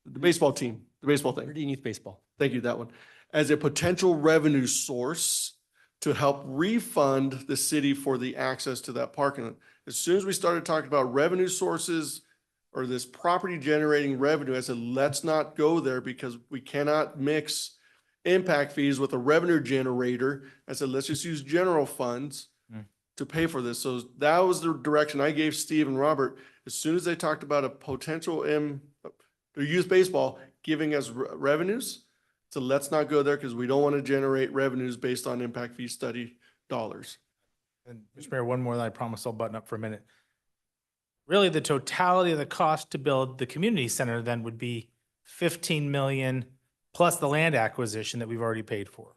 the baseball team, the baseball thing. Meridian Youth Baseball. Thank you, that one, as a potential revenue source to help refund the city for the access to that parking lot. As soon as we started talking about revenue sources or this property generating revenue, I said, let's not go there because we cannot mix impact fees with a revenue generator. I said, let's just use general funds to pay for this. So that was the direction I gave Steve and Robert. As soon as they talked about a potential youth baseball giving us revenues, so let's not go there because we don't want to generate revenues based on impact fee study dollars. And Mr. Mayor, one more, then I promise I'll button up for a minute. Really, the totality of the cost to build the community center then would be 15 million plus the land acquisition that we've already paid for.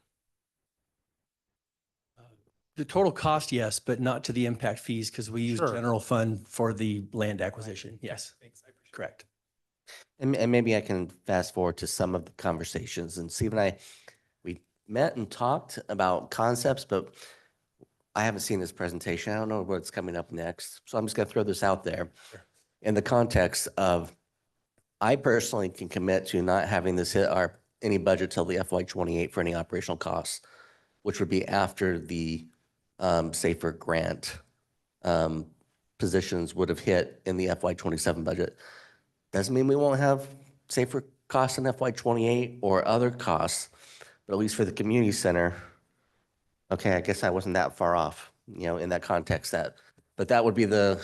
The total cost, yes, but not to the impact fees because we use Sure. general fund for the land acquisition. Yes, Thanks. I appreciate it. correct. And maybe I can fast forward to some of the conversations. And Steve and I, we met and talked about concepts, but I haven't seen this presentation. I don't know what's coming up next. So I'm just going to throw this out there in the context of, I personally can commit to not having this hit any budget till the FY28 for any operational costs, which would be after the safer grant positions would have hit in the FY27 budget. Doesn't mean we won't have safer costs in FY28 or other costs, but at least for the community center, okay, I guess I wasn't that far off, in that context. But that would be the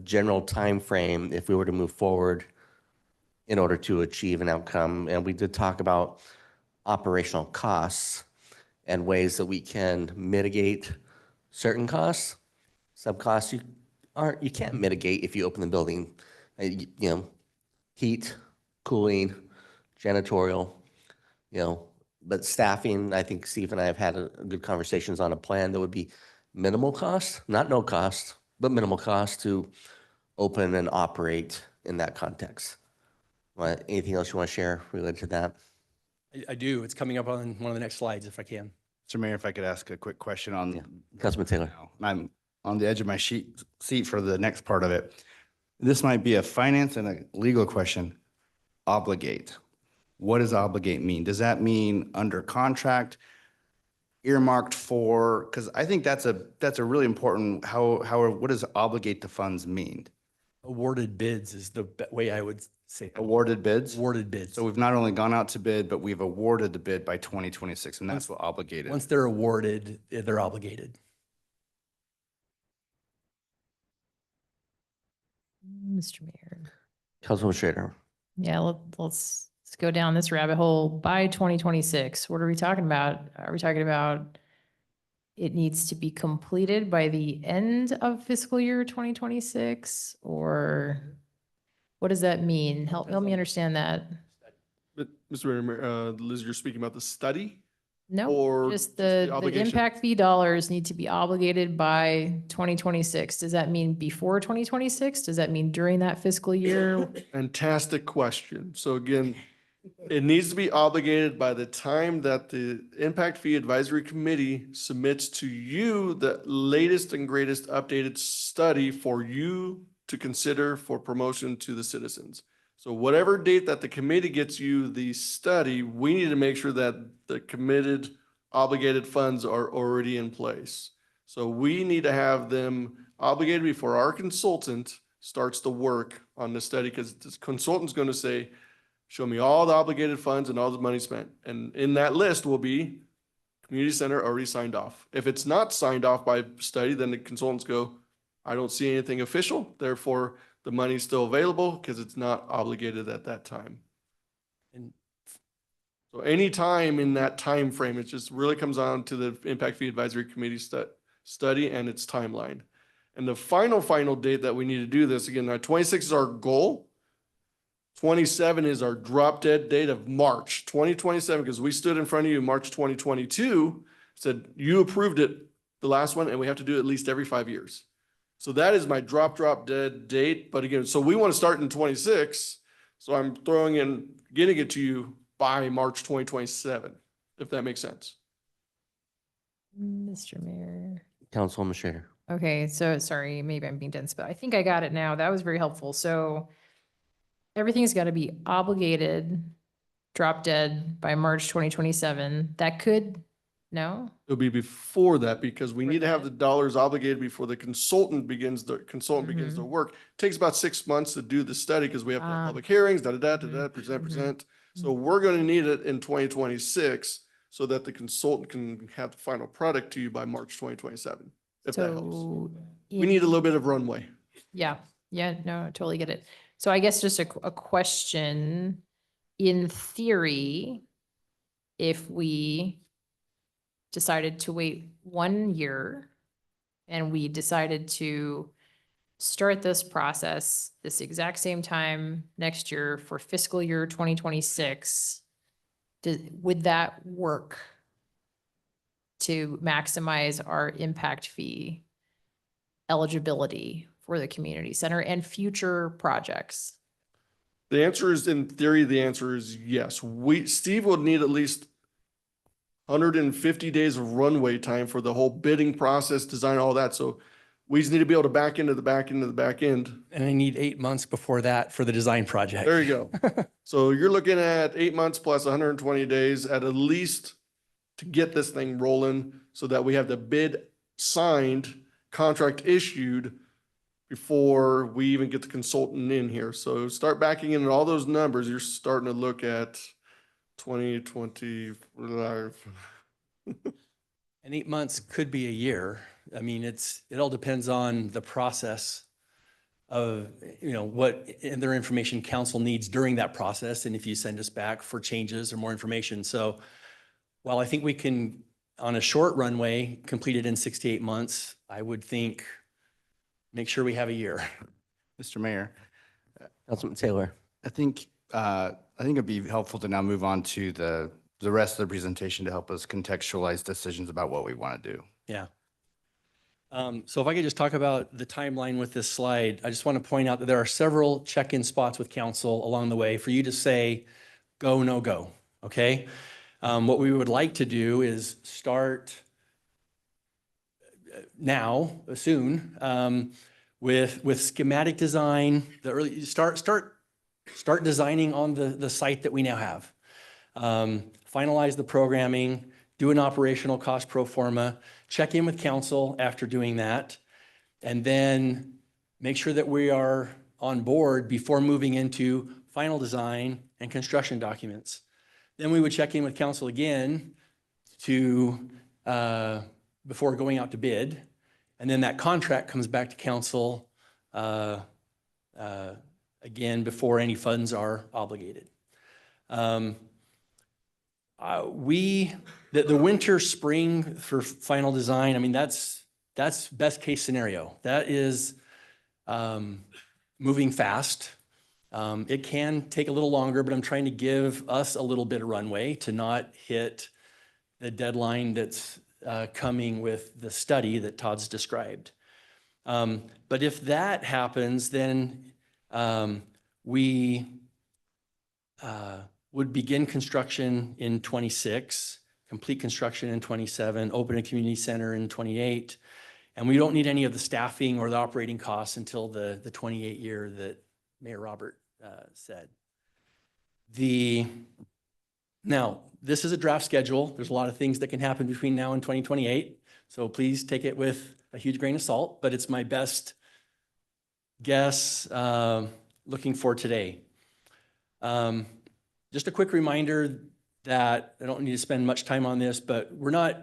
general time frame if we were to move forward in order to achieve an outcome. And we did talk about operational costs and ways that we can mitigate certain costs. Some costs you can't mitigate if you open the building. Heat, cooling, janitorial, but staffing, I think Steve and I have had good conversations on a plan that would be minimal cost, not no cost, but minimal cost to open and operate in that context. Anything else you want to share related to that? I do. It's coming up on one of the next slides if I can. Mr. Mayor, if I could ask a quick question on. Councilman Taylor. I'm on the edge of my seat for the next part of it. This might be a finance and a legal question. Obligate. What does obligate mean? Does that mean under contract, earmarked for? Because I think that's a really important, what does obligate the funds mean? Awarded bids is the way I would say that. Awarded bids? Awarded bids. So we've not only gone out to bid, but we've awarded the bid by 2026, and that's what obligated. Once they're awarded, they're obligated. Mr. Mayor. Councilman Schrader. Yeah, let's go down this rabbit hole. By 2026, what are we talking about? Are we talking about it needs to be completed by the end of fiscal year 2026? Or what does that mean? Help me understand that. But Mr. Mayor, Liz, you're speaking about the study? No, Or just the obligation? impact fee dollars need to be obligated by 2026. Does that mean before 2026? Does that mean during that fiscal year? Fantastic question. So again, it needs to be obligated by the time that the Impact Fee Advisory Committee submits to you the latest and greatest updated study for you to consider for promotion to the citizens. So whatever date that the committee gets you the study, we need to make sure that the committed obligated funds are already in place. So we need to have them obligated before our consultant starts the work on the study, because this consultant's going to say, show me all the obligated funds and all the money spent. And in that list will be community center already signed off. If it's not signed off by study, then the consultants go, I don't see anything official, therefore the money's still available because it's not obligated at that time. And so any time in that time frame, it just really comes on to the Impact Fee Advisory Committee study and its timeline. And the final date that we need to do this, again, 26 is our goal. 27 is our drop dead date of March 2027, because we stood in front of you in March 2022, said you approved it, the last one, and we have to do it at least every 5 years. So that is my drop dead date. But again, so we want to start in 26. So I'm getting it to you by March 2027, if that makes sense. Mr. Mayor. Councilwoman Schrader. Okay, so sorry, maybe I'm being dense, but I think I got it now. That was very helpful. So everything's got to be obligated, drop dead by March 2027. That could, no? It'll be before that, because we need to have the dollars obligated before the consultant begins their work. It takes about 6 months to do the study because we have to have public hearings, present. So we're going to need it in 2026 so that the consultant can have the final product to you by March 2027, if that helps. So We need a little bit of runway. Yeah, no, I totally get it. So I guess just a question, in theory, if we decided to wait 1 year and we decided to start this process this exact same time next year for fiscal year 2026, would that work to maximize our impact fee eligibility for the community center and future projects? The answer is, in theory, the answer is yes. Steve would need at least 150 days of runway time for the whole bidding process, design, all that. So we just need to be able to back into the back end of the back end. And I need 8 months before that for the design project. There you go. So you're looking at 8 months plus 120 days at least to get this thing rolling so that we have the bid signed, contract issued before we even get the consultant in here. So start backing in all those numbers, you're starting to look at 2025. And 8 months could be a year. I mean, it all depends on the process of, what other information council needs during that process. And if you send us back for changes or more information. So while I think we can, on a short runway, complete it in 6 to 8 months, I would think, make sure we have a year. Mr. Mayor, Councilman Taylor. I think it'd be helpful to now move on to the rest of the presentation to help us contextualize decisions about what we want to do. Yeah. So if I could just talk about the timeline with this slide, I just want to point out that there are several check-in spots with council along the way for you to say, go, no go, okay? What we would like to do is start now, soon, with schematic design, start designing on the site that we now have. Finalize the programming, do an operational cost pro forma, check in with council after doing that, and then make sure that we are on board before moving into final design and construction documents. Then we would check in with council again to, before going out to bid. And then that contract comes back to council again before any funds are obligated. The winter, spring for final design, I mean, that's best case scenario. That is moving fast. It can take a little longer, but I'm trying to give us a little bit of runway to not hit the deadline that's coming with the study that Todd's described. But if that happens, then we would begin construction in 26, complete construction in 27, open a community center in 28. And we don't need any of the staffing or the operating costs until the 28 year that Mayor Robert said. Now, this is a draft schedule. There's a lot of things that can happen between now and 2028. So please take it with a huge grain of salt, but it's my best guess looking for today. Just a quick reminder that I don't need to spend much time on this, but we're not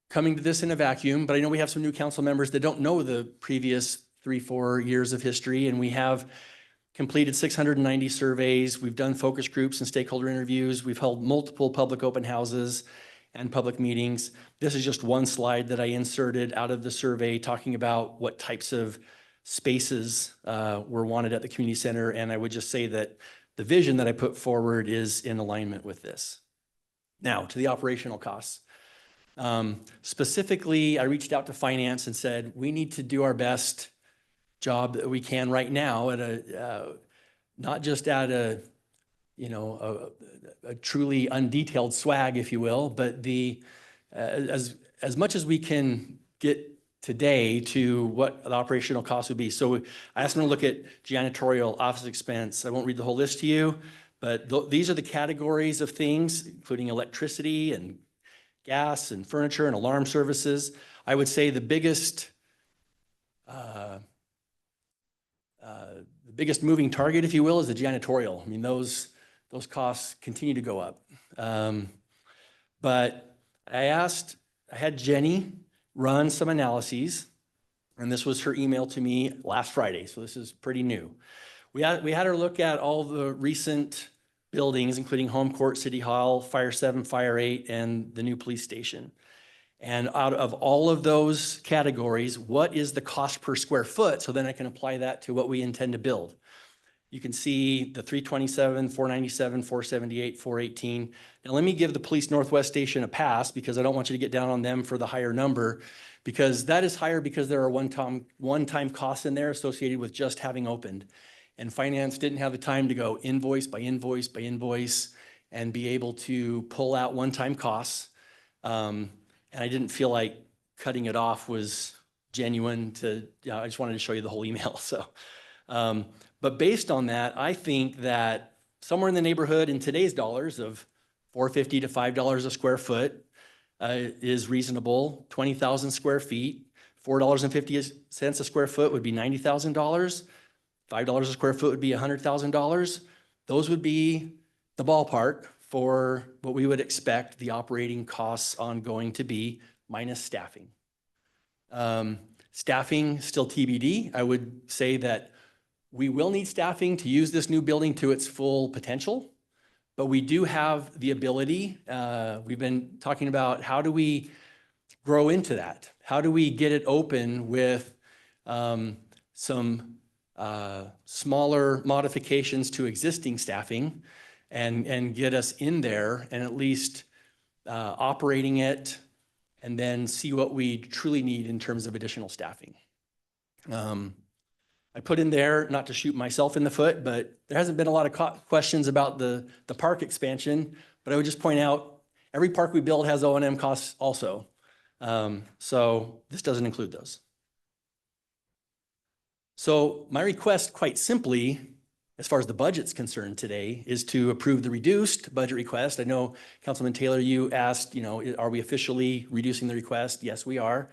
coming to this in a vacuum, but I know we have some new council members that don't know the previous 3-4 years of history, and we have completed 690 surveys. We've done focus groups and stakeholder interviews. We've held multiple public open houses and public meetings. This is just one slide that I inserted out of the survey talking about what types of spaces were wanted at the community center. And I would just say that the vision that I put forward is in alignment with this. Now, to the operational costs. Specifically, I reached out to finance and said, we need to do our best job that we can right now at not just at a truly undetailed swag, if you will, but as much as we can get today to what the operational cost would be. So I asked them to look at janitorial, office expense. I won't read the whole list to you, but these are the categories of things, including electricity and gas and furniture and alarm services. I would say the biggest moving target, if you will, is the janitorial. I mean, those costs continue to go up. But I had Jenny run some analyses, and this was her email to me last Friday, so this is pretty new. We had her look at all the recent buildings, including Home Court, City Hall, Fire 7, Fire 8, and the new police station. And out of all of those categories, what is the cost per square foot? So then I can apply that to what we intend to build. You can see the 327, 497, 478, 418. Now let me give the Police Northwest Station a pass because I don't want you to get down on them for the higher number, because that is higher because there are one-time costs in there associated with just having opened. And finance didn't have the time to go invoice by invoice by invoice and be able to pull out one-time costs. And I didn't feel like cutting it off was genuine I just wanted to show you the whole email. So, but based on that, I think that somewhere in the neighborhood in today's dollars of $4.50 to $5 a square foot is reasonable. 20,000 square feet, $4.50 a square foot would be $90,000. $5 a square foot would be $100,000. Those would be the ballpark for what we would expect the operating costs ongoing to be minus staffing. Staffing still TBD. I would say that we will need staffing to use this new building to its full potential, but we do have the ability. We've been talking about how do we grow into that? How do we get it open with some smaller modifications to existing staffing and get us in there and at least operating it and then see what we truly need in terms of additional staffing. I put in there, not to shoot myself in the foot, but there hasn't been a lot of questions about the park expansion, but I would just point out every park we build has O&M costs also. So this doesn't include those. So my request, quite simply, as far as the budget's concerned today, is to approve the reduced budget request. I know, Councilman Taylor, you asked, are we officially reducing the request? Yes, we are.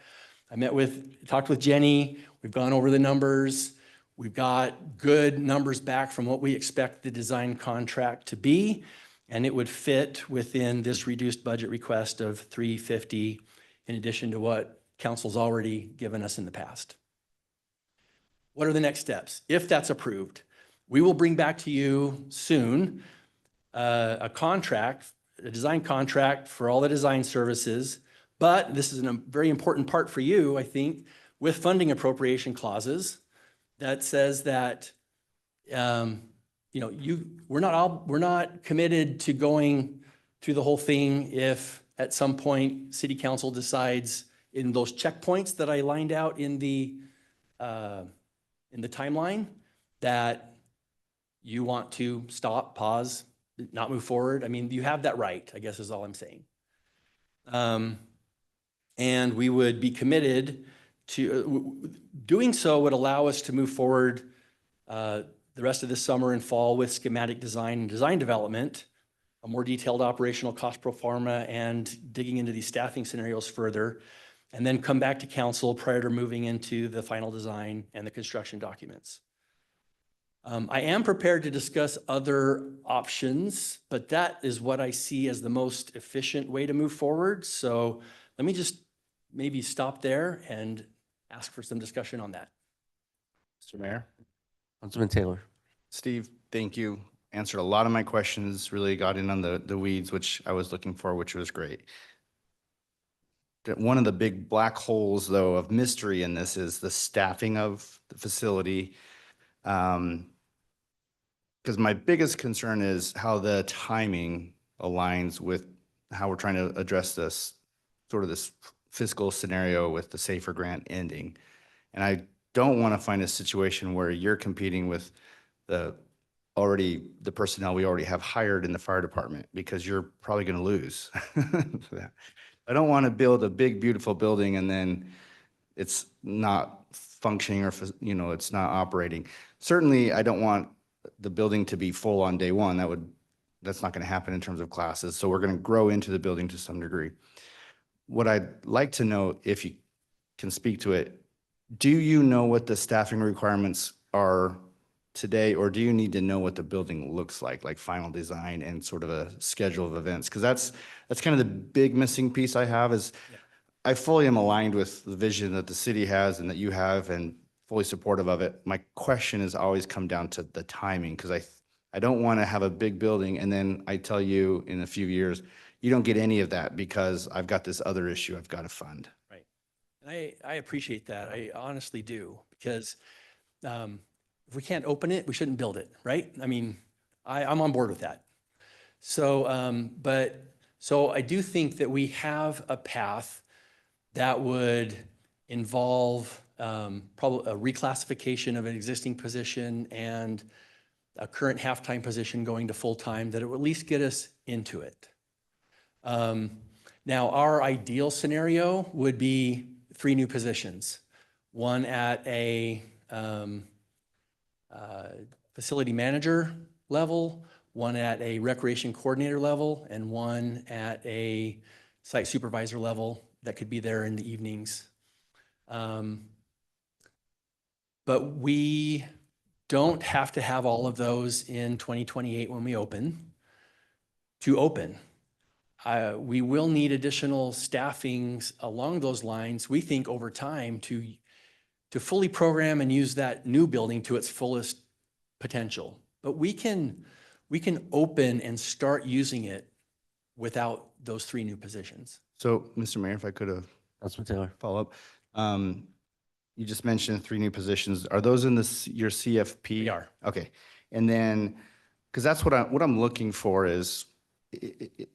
Talked with Jenny. We've gone over the numbers. We've got good numbers back from what we expect the design contract to be, and it would fit within this reduced budget request of $350 in addition to what council's already given us in the past. What are the next steps? If that's approved, we will bring back to you soon a design contract for all the design services, but this is a very important part for you, I think, with funding appropriation clauses that says that we're not committed to going through the whole thing if at some point City Council decides in those checkpoints that I lined out in the timeline that you want to stop, pause, not move forward. I mean, you have that right, I guess is all I'm saying. And we would be committed to doing so would allow us to move forward the rest of this summer and fall with schematic design and design development, a more detailed operational cost pro forma, and digging into these staffing scenarios further, and then come back to council prior to moving into the final design and the construction documents. I am prepared to discuss other options, but that is what I see as the most efficient way to move forward. So let me just maybe stop there and ask for some discussion on that. Mr. Mayor. Councilman Taylor. Steve, thank you. Answered a lot of my questions, really got in on the weeds, which I was looking for, which was great. One of the big black holes, though, of mystery in this is the staffing of the facility. Because my biggest concern is how the timing aligns with how we're trying to address this fiscal scenario with the SAFER grant ending. And I don't want to find a situation where you're competing with the personnel we already have hired in the fire department, because you're probably going to lose for that. I don't want to build a big, beautiful building and then it's not functioning or, it's not operating. Certainly, I don't want the building to be full on day one. That's not going to happen in terms of classes. So we're going to grow into the building to some degree. What I'd like to know, if you can speak to it, do you know what the staffing requirements are today, or do you need to know what the building looks like final design and sort of a schedule of events? Because that's kind of the big missing piece I have is I fully am aligned with the vision that the city has and that you have and fully supportive of it. My question has always come down to the timing, because I don't want to have a big building and then I tell you in a few years, you don't get any of that because I've got this other issue I've got to fund. Right. And I appreciate that. I honestly do, because if we can't open it, we shouldn't build it, right? I mean, I'm on board with that. So, so I do think that we have a path that would involve probably a reclassification of an existing position and a current half-time position going to full-time, that it would at least get us into it. Now, our ideal scenario would be 3 new positions, one at a facility manager level, one at a recreation coordinator level, and one at a site supervisor level that could be there in the evenings. But we don't have to have all of those in 2028 when we open to open. We will need additional staffings along those lines, we think, over time to fully program and use that new building to its fullest potential. But we can open and start using it without those 3 new positions. So, Mr. Mayor, if I could have Councilman Taylor. follow up. You just mentioned 3 new positions. Are those in your CFP? They are. Okay. And then, because that's what I'm looking for is,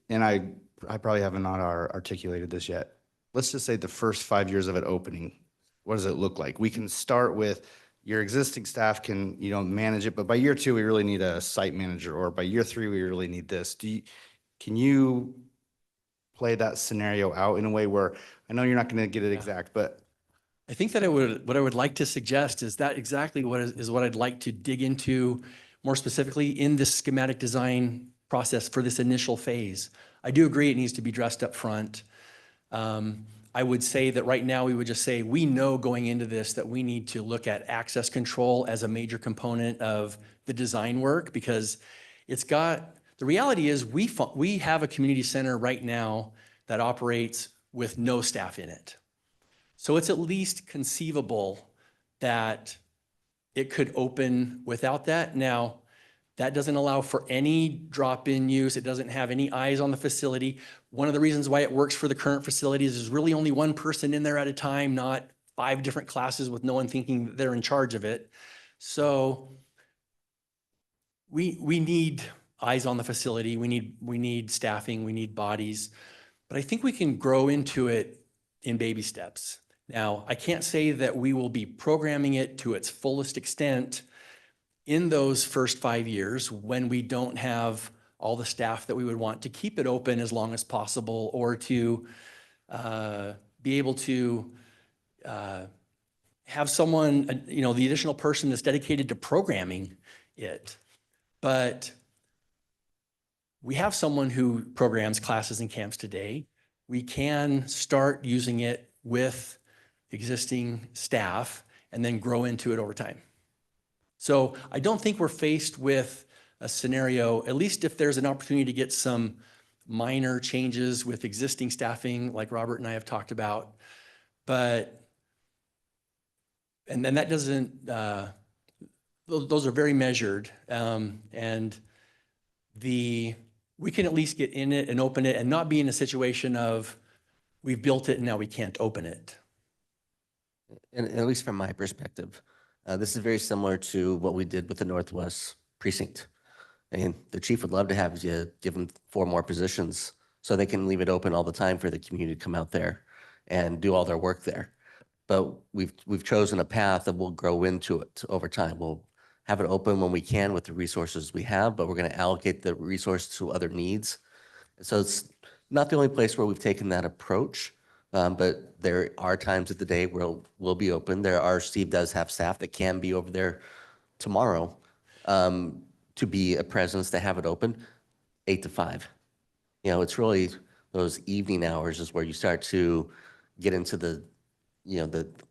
and I probably haven't not articulated this yet. Let's just say the first 5 years of it opening, what does it look like? We can start with your existing staff can, manage it, but by year 2, we really need a site manager, or by year 3, we really need this. Can you play that scenario out in a way where, I know you're not going to get it exact, but I think that what I would like to suggest is that exactly what I'd like to dig into more specifically in this schematic design process for this initial phase. I do agree it needs to be dressed up front. I would say that right now we would just say, we know going into this that we need to look at access control as a major component of the design work, because the reality is we have a community center right now that operates with no staff in it. So it's at least conceivable that it could open without that. Now, that doesn't allow for any drop-in use. It doesn't have any eyes on the facility. One of the reasons why it works for the current facilities is really only one person in there at a time, not 5 different classes with no one thinking that they're in charge of it. So we need eyes on the facility. We need staffing. We need bodies. But I think we can grow into it in baby steps. Now, I can't say that we will be programming it to its fullest extent in those first 5 years when we don't have all the staff that we would want to keep it open as long as possible, or to be able to have someone, the additional person that's dedicated to programming it. But we have someone who programs classes and camps today. We can start using it with existing staff and then grow into it over time. So I don't think we're faced with a scenario, at least if there's an opportunity to get some minor changes with existing staffing, like Robert and I have talked about. And then that doesn't, those are very measured. We can at least get in it and open it and not be in a situation of we've built it and now we can't open it. And at least from my perspective, this is very similar to what we did with the Northwest precinct. And the chief would love to have you give them 4 more positions so they can leave it open all the time for the community to come out there and do all their work there. But we've chosen a path that will grow into it over time. We'll have it open when we can with the resources we have, but we're going to allocate the resource to other needs. So it's not the only place where we've taken that approach. But there are times of the day where we'll be open. Steve does have staff that can be over there tomorrow to be a presence to have it open 8 to 5. It's really those evening hours is where you start to get into the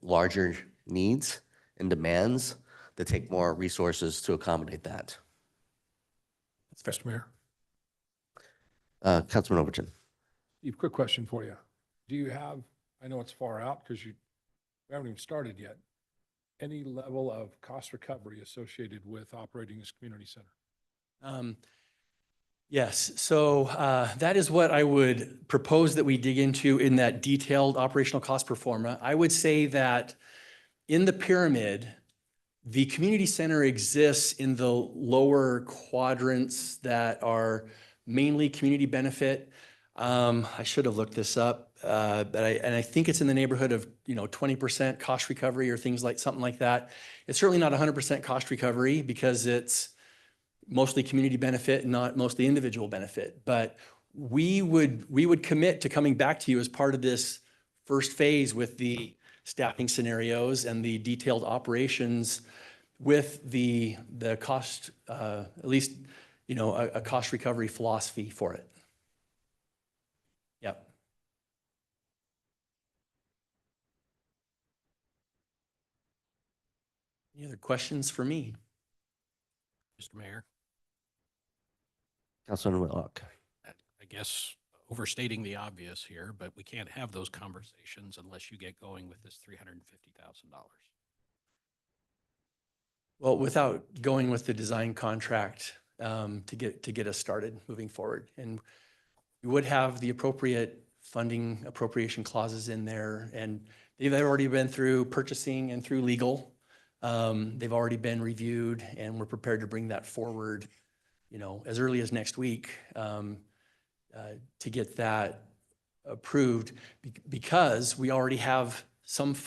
larger needs and demands that take more resources to accommodate that. Mr. Mayor. Councilman Overton. Steve, quick question for you. Do you have, I know it's far out because we haven't even started yet, any level of cost recovery associated with operating this community center? Yes, so that is what I would propose that we dig into in that detailed operational cost pro forma. I would say that in the pyramid, the community center exists in the lower quadrants that are mainly community benefit. I should have looked this up, but I think it's in the neighborhood of 20% cost recovery or things like something like that. It's certainly not 100% cost recovery because it's mostly community benefit and not mostly individual benefit. But we would commit to coming back to you as part of this first phase with the staffing scenarios and the detailed operations with the cost, at least, a cost recovery philosophy for it. Yep. Any other questions for me? Mr. Mayor, Councilman Whitlock. I guess overstating the obvious here, but we can't have those conversations unless you get going with this $350,000. Well, without going with the design contract to get us started moving forward. And we would have the appropriate funding appropriation clauses in there. And they've already been through purchasing and through legal. They've already been reviewed, and we're prepared to bring that forward, as early as next week to get that approved because we already have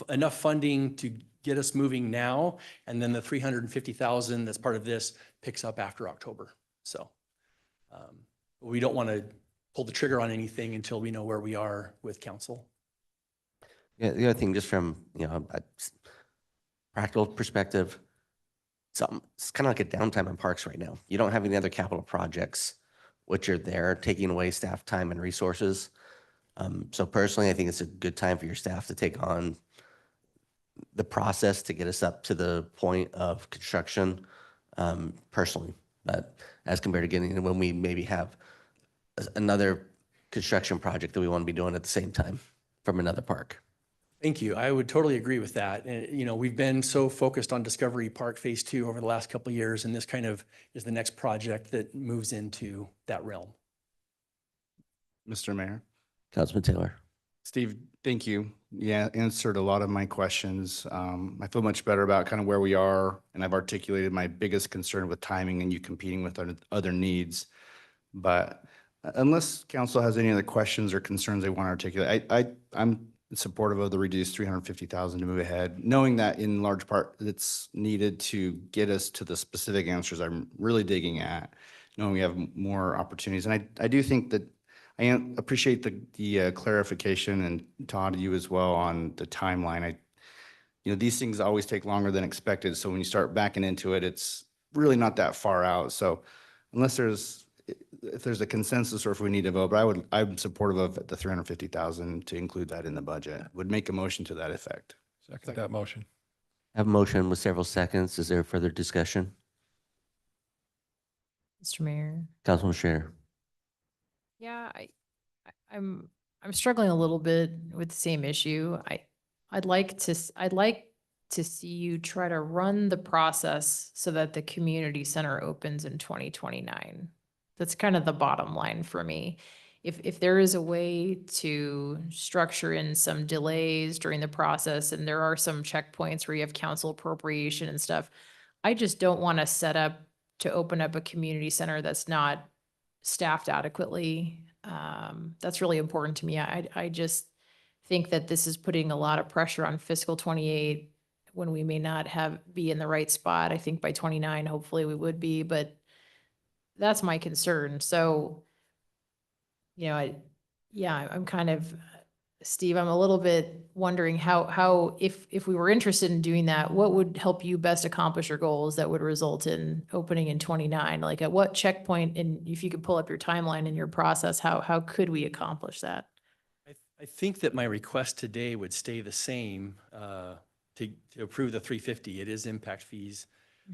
enough funding to get us moving now, and then the 350,000 that's part of this picks up after October. So we don't want to pull the trigger on anything until we know where we are with council. Yeah, the other thing, just from a practical perspective, it's kind of like a downtime in parks right now. You don't have any other capital projects, which are there taking away staff time and resources. So personally, I think it's a good time for your staff to take on the process to get us up to the point of construction, personally, but as compared to getting in when we maybe have another construction project that we want to be doing at the same time from another park. Thank you. I would totally agree with that. And, we've been so focused on Discovery Park Phase 2 over the last couple of years, and this kind of is the next project that moves into that realm. Mr. Mayor. Councilman Taylor. Steve, thank you. Yeah, answered a lot of my questions. I feel much better about kind of where we are, and I've articulated my biggest concern with timing and you competing with other needs. But unless council has any other questions or concerns they want to articulate, I'm supportive of the reduced 350,000 to move ahead, knowing that in large part it's needed to get us to the specific answers I'm really digging at, knowing we have more opportunities. And I do think that I appreciate the clarification, and Todd, you as well, on the timeline. These things always take longer than expected. So when you start backing into it, it's really not that far out. So unless if there's a consensus or if we need to vote, but I'm supportive of the 350,000 to include that in the budget. Would make a motion to that effect. Second that motion. I have a motion with several seconds. Is there further discussion? Mr. Mayor. Councilman Schrader. Yeah, I'm struggling a little bit with the same issue. I'd like to see you try to run the process so that the community center opens in 2029. That's kind of the bottom line for me. If there is a way to structure in some delays during the process, and there are some checkpoints where you have council appropriation and stuff, I just don't want to set up to open up a community center that's not staffed adequately. That's really important to me. I just think that this is putting a lot of pressure on fiscal 28 when we may not be in the right spot. I think by 29, hopefully we would be, but that's my concern. So, I'm kind of, Steve, I'm a little bit wondering how if we were interested in doing that, what would help you best accomplish your goals that would result in opening in 29? Like at what checkpoint, and if you could pull up your timeline and your process, how could we accomplish that? I think that my request today would stay the same to approve the 350. It is impact fees.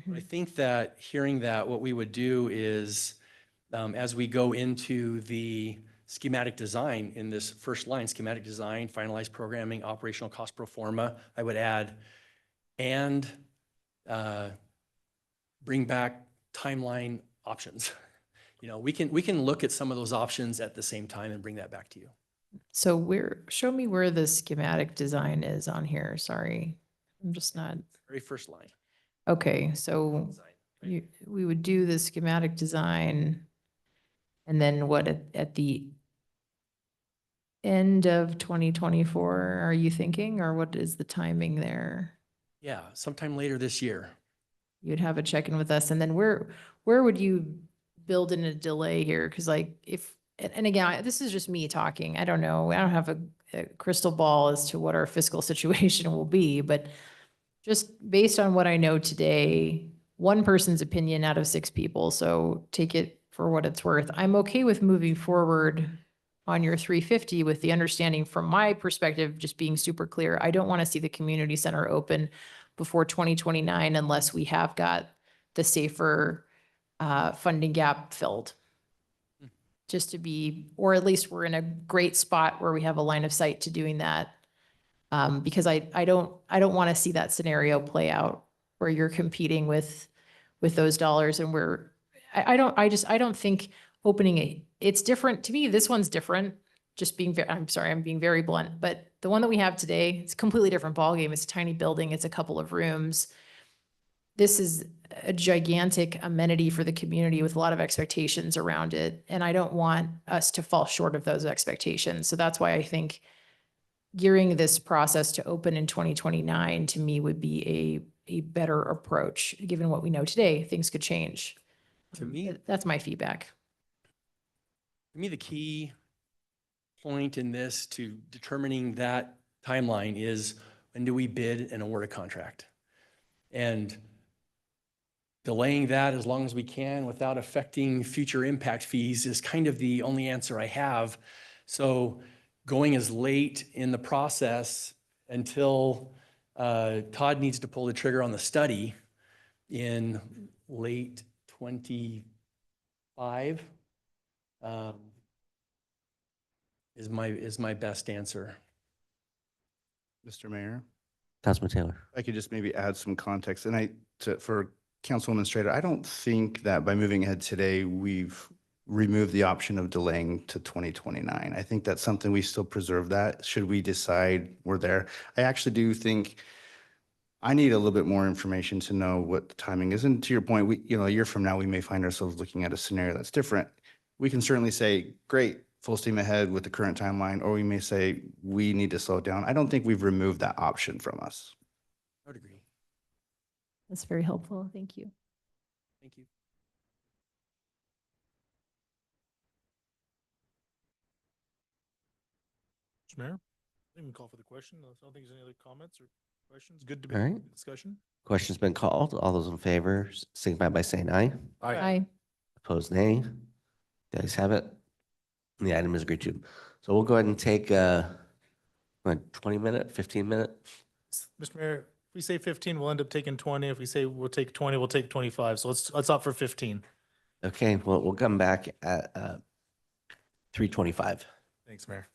But I think that hearing that, what we would do is as we go into the schematic design in this first line, schematic design, finalized programming, operational cost pro forma, I would add, and bring back timeline options. You know, we can look at some of those options at the same time and bring that back to you. So show me where the schematic design is on here. Sorry. I'm just not, Very first line. okay, so we would do the schematic design. And then what at the end of 2024, are you thinking, or what is the timing there? Yeah, sometime later this year. You'd have a check-in with us, and then where would you build in a delay here? Because like and again, this is just me talking. I don't know. I don't have a crystal ball as to what our fiscal situation will be, but just based on what I know today, one person's opinion out of 6 people, so take it for what it's worth. I'm okay with moving forward on your 350 with the understanding from my perspective, just being super clear, I don't want to see the community center open before 2029 unless we have got the safer funding gap filled. Just to be, or at least we're in a great spot where we have a line of sight to doing that. Because I don't want to see that scenario play out where you're competing with those dollars and I don't think opening it's different to me. This one's different. Just being, I'm sorry, I'm being very blunt, but the one that we have today, it's a completely different ballgame. It's a tiny building. It's a couple of rooms. This is a gigantic amenity for the community with a lot of expectations around it. And I don't want us to fall short of those expectations. So that's why I think gearing this process to open in 2029 to me would be a better approach. Given what we know today, things could change. To me, That's my feedback. To me, the key point in this to determining that timeline is when do we bid and award a contract? And delaying that as long as we can without affecting future impact fees is kind of the only answer I have. So going as late in the process until Todd needs to pull the trigger on the study in late 25 is my best answer. Mr. Mayor, Councilman Taylor. I could just maybe add some context, and for Councilwoman Strader, I don't think that by moving ahead today, we've removed the option of delaying to 2029. I think that's something we still preserve that, should we decide we're there. I actually do think I need a little bit more information to know what the timing is. And to your point, a year from now, we may find ourselves looking at a scenario that's different. We can certainly say, great, full steam ahead with the current timeline, or we may say, we need to slow down. I don't think we've removed that option from us. I would agree. That's very helpful. Thank you. Thank you. Mr. Mayor, I can call for the question. I don't think there's any other comments or questions. Good All right. debate, discussion. Question's been called. All those in favor signify by saying aye. Aye. Opposed, nay. The ayes have it. The item is agreed to. So we'll go ahead and take a 20-minute, 15-minute. Mr. Mayor, if we say 15, we'll end up taking 20. If we say we'll take 20, we'll take 25. So let's opt for 15. Okay, well, we'll come back at 3:25. Thanks, Mayor.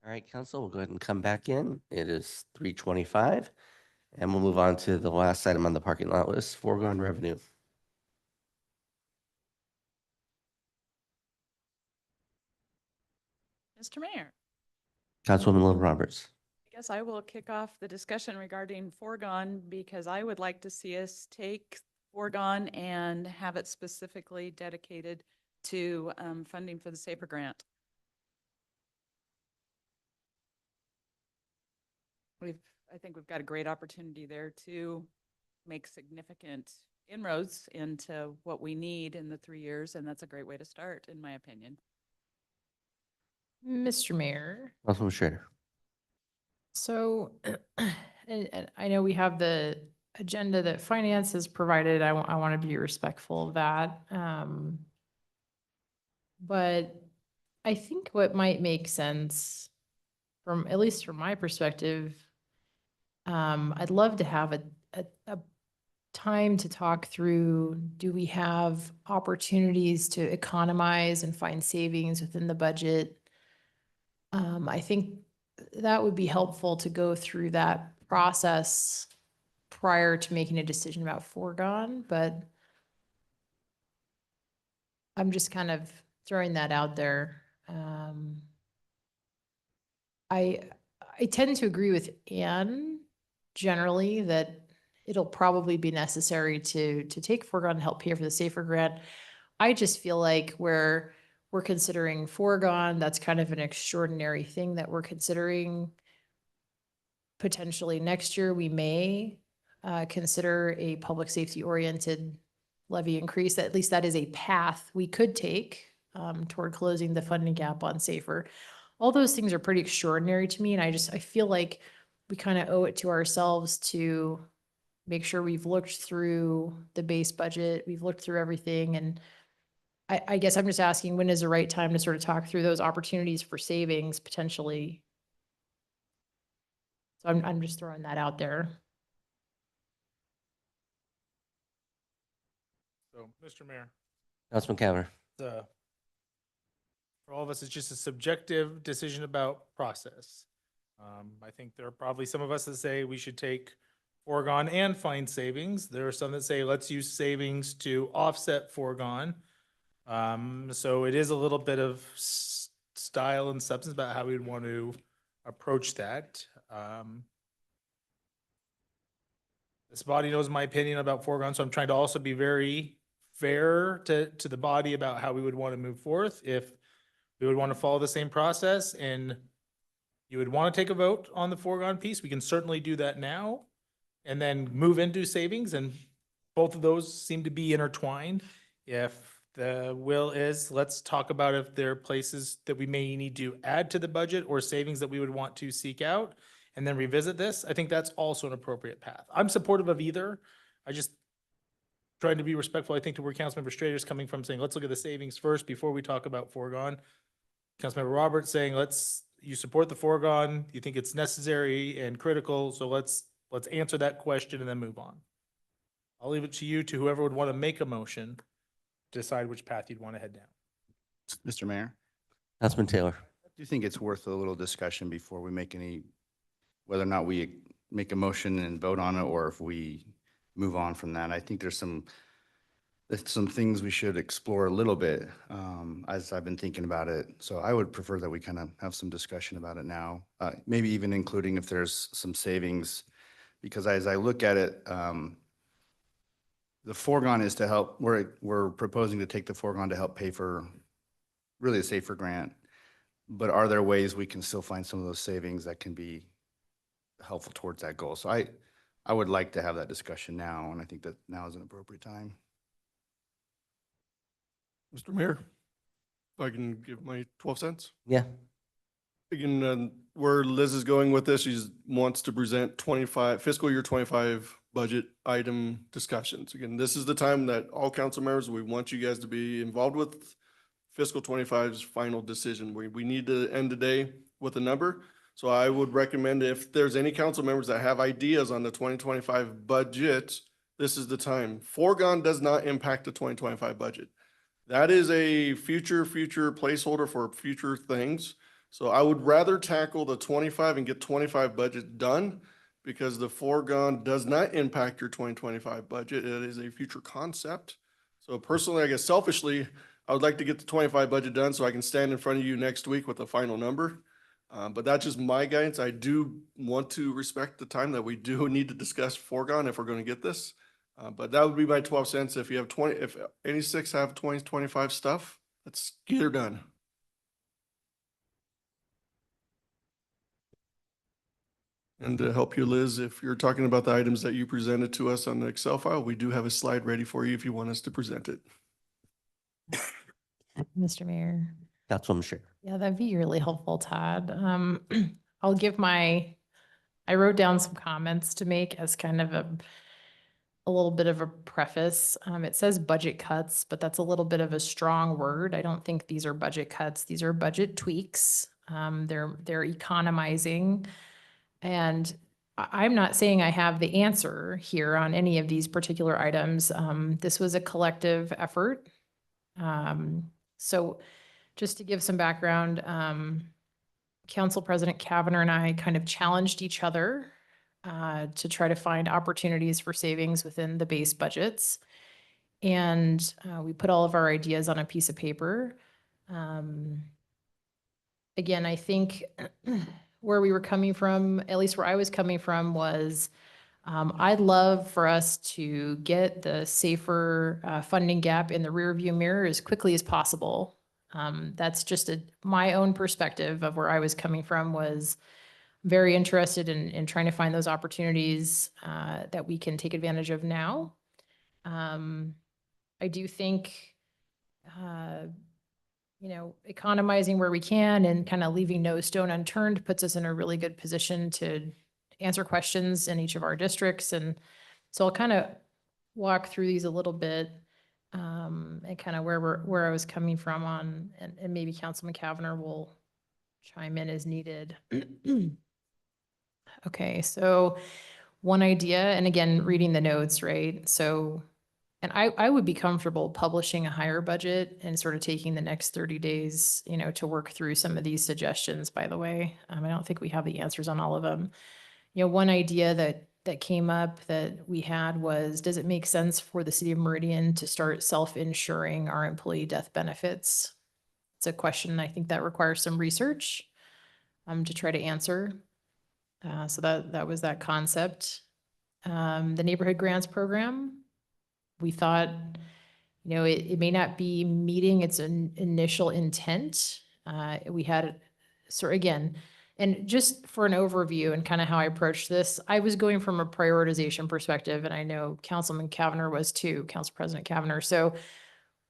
All right, council, we'll go ahead and come back in. It is 3:25, and we'll move on to the last item on the parking lot list, foregone revenue. Mr. Mayor, Councilwoman Little Roberts. I guess I will kick off the discussion regarding foregone because I would like to see us take foregone and have it specifically dedicated to funding for the SAFER grant. I think we've got a great opportunity there to make significant inroads into what we need in the 3 years, and that's a great way to start, in my opinion. Mr. Mayor, Councilwoman Schrader. so, and I know we have the agenda that finance has provided. I want to be respectful of that. But I think what might make sense from, at least from my perspective, I'd love to have a time to talk through, do we have opportunities to economize and find savings within the budget? I think that would be helpful to go through that process prior to making a decision about foregone, but I'm just kind of throwing that out there. I tend to agree with Anne generally that it'll probably be necessary to take foregone to help pay for the SAFER grant. I just feel like we're considering foregone, that's kind of an extraordinary thing that we're considering. Potentially next year, we may consider a public safety oriented levy increase. At least that is a path we could take toward closing the funding gap on SAFER. All those things are pretty extraordinary to me, and I feel like we kind of owe it to ourselves to make sure we've looked through the base budget, we've looked through everything, and I guess I'm just asking, when is the right time to sort of talk through those opportunities for savings potentially? So I'm just throwing that out there. So, Mr. Mayor, Councilman Cavanagh. for all of us, it's just a subjective decision about process. I think there are probably some of us that say we should take foregone and find savings. There are some that say, let's use savings to offset foregone. So it is a little bit of style and substance about how we'd want to approach that. This body knows my opinion about foregone, so I'm trying to also be very fair to the body about how we would want to move forth. If we would want to follow the same process and you would want to take a vote on the foregone piece, we can certainly do that now and then move into savings, and both of those seem to be intertwined. If the will is, let's talk about if there are places that we may need to add to the budget or savings that we would want to seek out and then revisit this. I think that's also an appropriate path. I'm supportive of either. I just trying to be respectful, I think, to where Councilmember Strader is coming from, saying, let's look at the savings first before we talk about foregone. Councilmember Roberts saying, you support the foregone, you think it's necessary and critical, so let's answer that question and then move on. I'll leave it to you, to whoever would want to make a motion, to decide which path you'd want to head down. Mr. Mayor, Councilman Taylor. do you think it's worth a little discussion before we make any, whether or not we make a motion and vote on it, or if we move on from that? I think there's some things we should explore a little bit as I've been thinking about it. So I would prefer that we kind of have some discussion about it now, maybe even including if there's some savings, because as I look at it, the foregone is to help, we're proposing to take the foregone to help pay for really a SAFER grant. But are there ways we can still find some of those savings that can be helpful towards that goal? So I would like to have that discussion now, and I think that now is an appropriate time. Mr. Mayor, if I can give my 12 cents. Yeah. Again, where Liz is going with this, she wants to present fiscal year 25 budget item discussions. Again, this is the time that all council members, we want you guys to be involved with fiscal 25's final decision. We need to end the day with a number. So I would recommend, if there's any council members that have ideas on the 2025 budget, this is the time. Foregone does not impact the 2025 budget. That is a future placeholder for future things. So I would rather tackle the 25 and get 25 budget done because the foregone does not impact your 2025 budget. It is a future concept. So personally, I guess selfishly, I would like to get the 25 budget done so I can stand in front of you next week with a final number. But that's just my guidance. I do want to respect the time that we do need to discuss foregone if we're going to get this. But that would be my 12 cents. If you have 20, if any six have 20, 25 stuff, let's get her done. And to help you, Liz, if you're talking about the items that you presented to us on the Excel file, we do have a slide ready for you if you want us to present it. Mr. Mayor. Councilwoman Scher. Yeah, that'd be really helpful, Todd. I'll give I wrote down some comments to make as kind of a little bit of a preface. It says budget cuts, but that's a little bit of a strong word. I don't think these are budget cuts. These are budget tweaks. They're economizing. And I'm not saying I have the answer here on any of these particular items. This was a collective effort. So just to give some background, Council President Kavanagh and I kind of challenged each other to try to find opportunities for savings within the base budgets. And we put all of our ideas on a piece of paper. Again, I think where we were coming from, at least where I was coming from, was I'd love for us to get the safer funding gap in the rearview mirror as quickly as possible. That's just my own perspective of where I was coming from. Was very interested in trying to find those opportunities that we can take advantage of now. I do think, economizing where we can and kind of leaving no stone unturned puts us in a really good position to answer questions in each of our districts. And so I'll kind of walk through these a little bit and kind of where I was coming from on, and maybe Councilman Kavanagh will chime in as needed. Okay, so one idea, and again, reading the notes, right? So, and I would be comfortable publishing a higher budget and sort of taking the next 30 days, to work through some of these suggestions, by the way. I don't think we have the answers on all of them. One idea that came up that we had was, does it make sense for the city of Meridian to start self-insuring our employee death benefits? It's a question I think that requires some research to try to answer. So that was that concept. The neighborhood grants program, we thought, it may not be meeting its initial intent. We had, so again, and just for an overview and kind of how I approached this, I was going from a prioritization perspective, and I know Councilman Kavanagh was too, Council President Kavanagh. So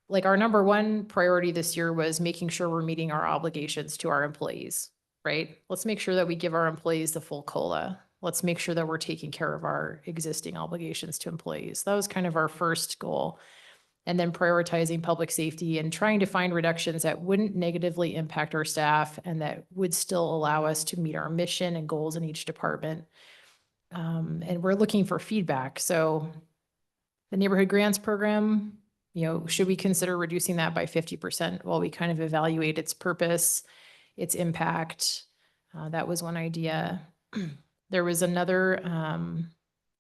like our number one priority this year was making sure we're meeting our obligations to our employees, right? Let's make sure that we give our employees the full COLA. Let's make sure that we're taking care of our existing obligations to employees. That was kind of our first goal. And then prioritizing public safety and trying to find reductions that wouldn't negatively impact our staff and that would still allow us to meet our mission and goals in each department. And we're looking for feedback. So the neighborhood grants program, should we consider reducing that by 50% while we kind of evaluate its purpose, its impact? That was one idea. There was another,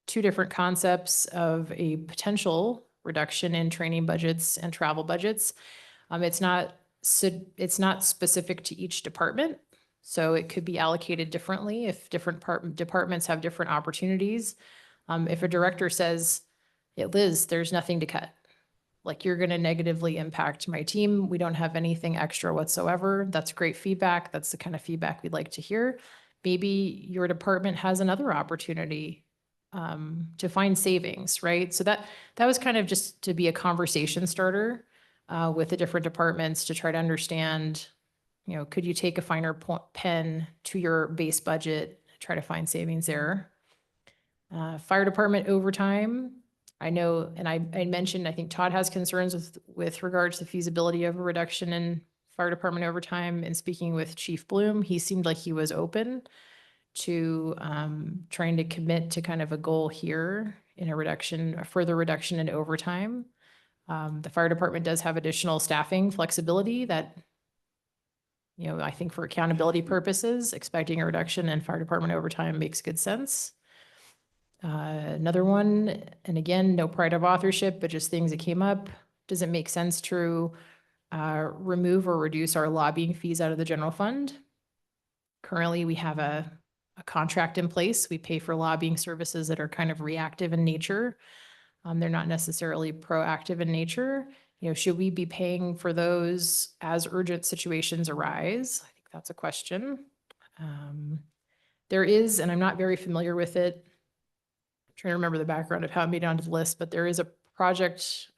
two different concepts of a potential reduction in training budgets and travel budgets. It's not specific to each department, so it could be allocated differently if different departments have different opportunities. If a director says, yeah, Liz, there's nothing to cut, like you're going to negatively impact my team, we don't have anything extra whatsoever, that's great feedback. That's the kind of feedback we'd like to hear. Maybe your department has another opportunity to find savings, right? So that was kind of just to be a conversation starter with the different departments to try to understand, could you take a finer pen to your base budget, try to find savings there. Fire department overtime. I know, and I mentioned, I think Todd has concerns with regards to the feasibility of a reduction in fire department overtime. And speaking with Chief Bloom, he seemed like he was open to trying to commit to kind of a goal here in a further reduction in overtime. The fire department does have additional staffing flexibility that You know, I think for accountability purposes, expecting a reduction in fire department overtime makes good sense. Another one, and again, no pride of authorship, but just things that came up. Does it make sense to remove or reduce our lobbying fees out of the general fund? Currently, we have a contract in place. We pay for lobbying services that are kind of reactive in nature. They're not necessarily proactive in nature. You know, should we be paying for those as urgent situations arise? I think that's a question. There is, and I'm not very familiar with it, I'm trying to remember the background of how it made it onto the list, but there is a project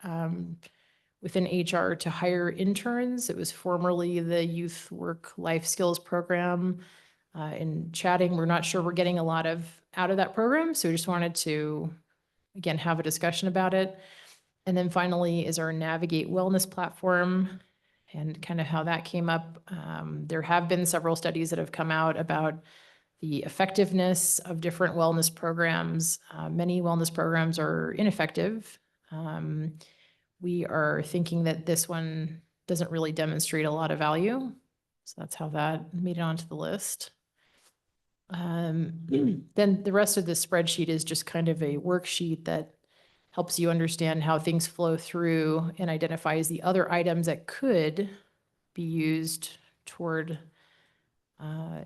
within HR to hire interns. It was formerly the Youth Work Life Skills Program. In chatting, we're not sure we're getting a lot out of that program, so we just wanted to, again, have a discussion about it. And then finally is our Navigate Wellness platform and kind of how that came up. There have been several studies that have come out about the effectiveness of different wellness programs. Many wellness programs are ineffective. We are thinking that this one doesn't really demonstrate a lot of value. So that's how that made it onto the list. Then the rest of the spreadsheet is just kind of a worksheet that helps you understand how things flow through and identifies the other items that could be used toward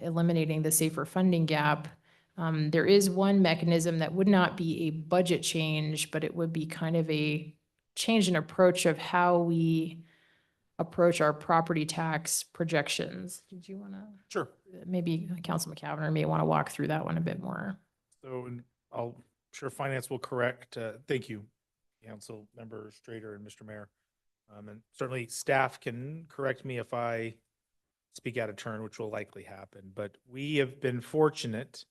eliminating the safer funding gap. There is one mechanism that would not be a budget change, but it would be kind of a change in approach of how we approach our property tax projections. Did you want to? Sure. Maybe Councilman Cavanagh may want to walk through that one a bit more. So I'll sure finance will correct. Thank you, Council Member Strader and Mr. Mayor. And certainly staff can correct me if I speak out of turn, which will likely happen. But we have been fortunate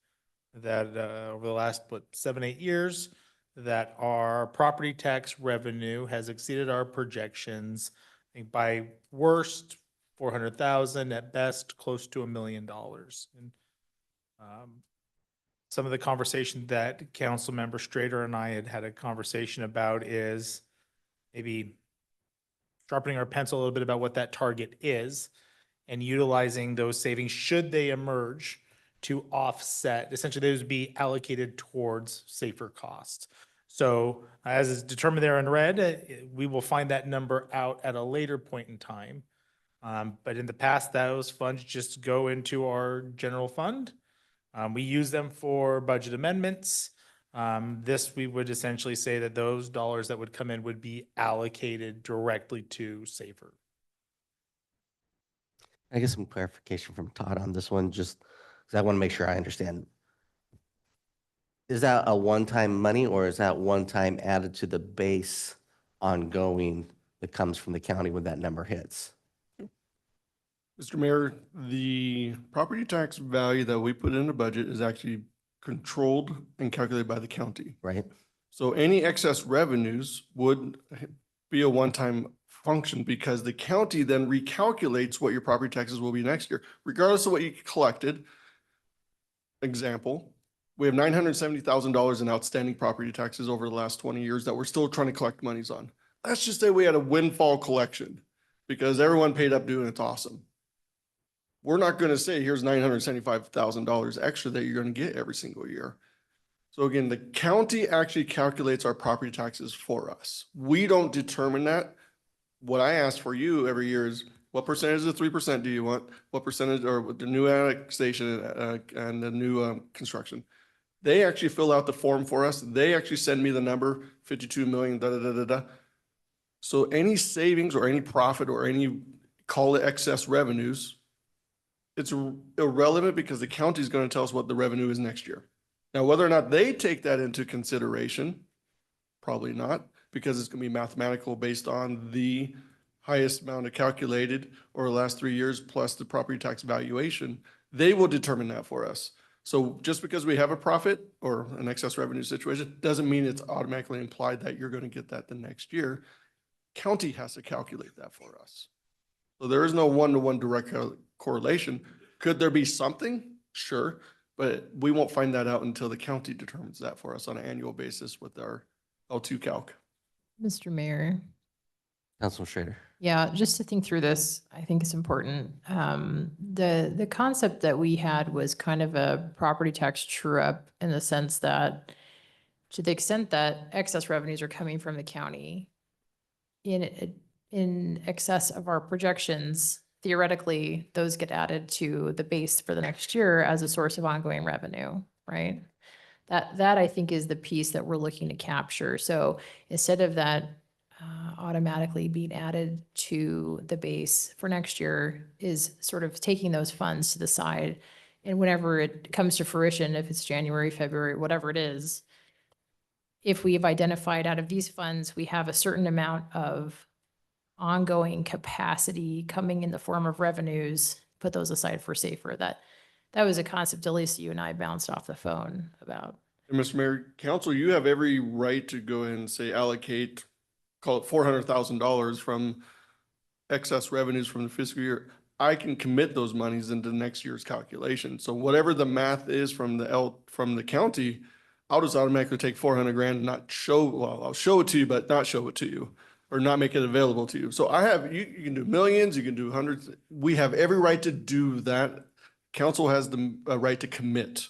that over the last, 7, 8 years, that our property tax revenue has exceeded our projections. I think by worst, 400,000, at best, close to $1 million. And some of the conversation that Council Member Strader and I had a conversation about is maybe sharpening our pencil a little bit about what that target is and utilizing those savings, should they emerge, to offset, essentially those be allocated towards safer costs. So as is determined there in red, we will find that number out at a later point in time. But in the past, those funds just go into our general fund. We use them for budget amendments. This, we would essentially say that those dollars that would come in would be allocated directly to safer. I get some clarification from Todd on this one, just because I want to make sure I understand. Is that a one-time money, or is that one time added to the base ongoing that comes from the county when that number hits? Mr. Mayor, the property tax value that we put in the budget is actually controlled and calculated by the county. Right. So any excess revenues would be a one-time function, because the county then recalculates what your property taxes will be next year, regardless of what you collected. Example, we have $970,000 in outstanding property taxes over the last 20 years that we're still trying to collect monies on. Let's just say we had a windfall collection because everyone paid up due and it's awesome. We're not going to say here's $975,000 extra that you're going to get every single year. So again, the county actually calculates our property taxes for us. We don't determine that. What I ask for you every year is, what percentage of the 3% do you want? What percentage, or with the new annexation and the new construction? They actually fill out the form for us. They actually send me the number, 52 million, da, da, da, da, da. So any savings or any profit or any, call it excess revenues, it's irrelevant because the county is going to tell us what the revenue is next year. Now, whether or not they take that into consideration, probably not, because it's going to be mathematical based on the highest amount of calculated over the last 3 years plus the property tax valuation. They will determine that for us. So just because we have a profit or an excess revenue situation doesn't mean it's automatically implied that you're going to get that the next year. County has to calculate that for us. So there is no one-to-one direct correlation. Could there be something? Sure. But we won't find that out until the county determines that for us on an annual basis with our L2 calc. Mr. Mayor, Councilman Schrader. Yeah, just to think through this, I think it's important. The concept that we had was kind of a property tax true up in the sense that to the extent that excess revenues are coming from the county in excess of our projections, theoretically, those get added to the base for the next year as a source of ongoing revenue, right? That I think is the piece that we're looking to capture. So instead of that automatically being added to the base for next year is sort of taking those funds to the side. And whenever it comes to fruition, if it's January, February, whatever it is, if we've identified out of these funds, we have a certain amount of ongoing capacity coming in the form of revenues, put those aside for safer. That was a concept, at least you and I bounced off the phone about. And Mr. Mayor, council, you have every right to go ahead and say allocate, call it $400,000 from excess revenues from the fiscal year. I can commit those monies into next year's calculation. So whatever the math is from the county, I'll just automatically take 400 grand and not show, well, I'll show it to you, but not show it to you or not make it available to you. So I have, you can do millions, you can do hundreds. We have every right to do that. Council has the right to commit.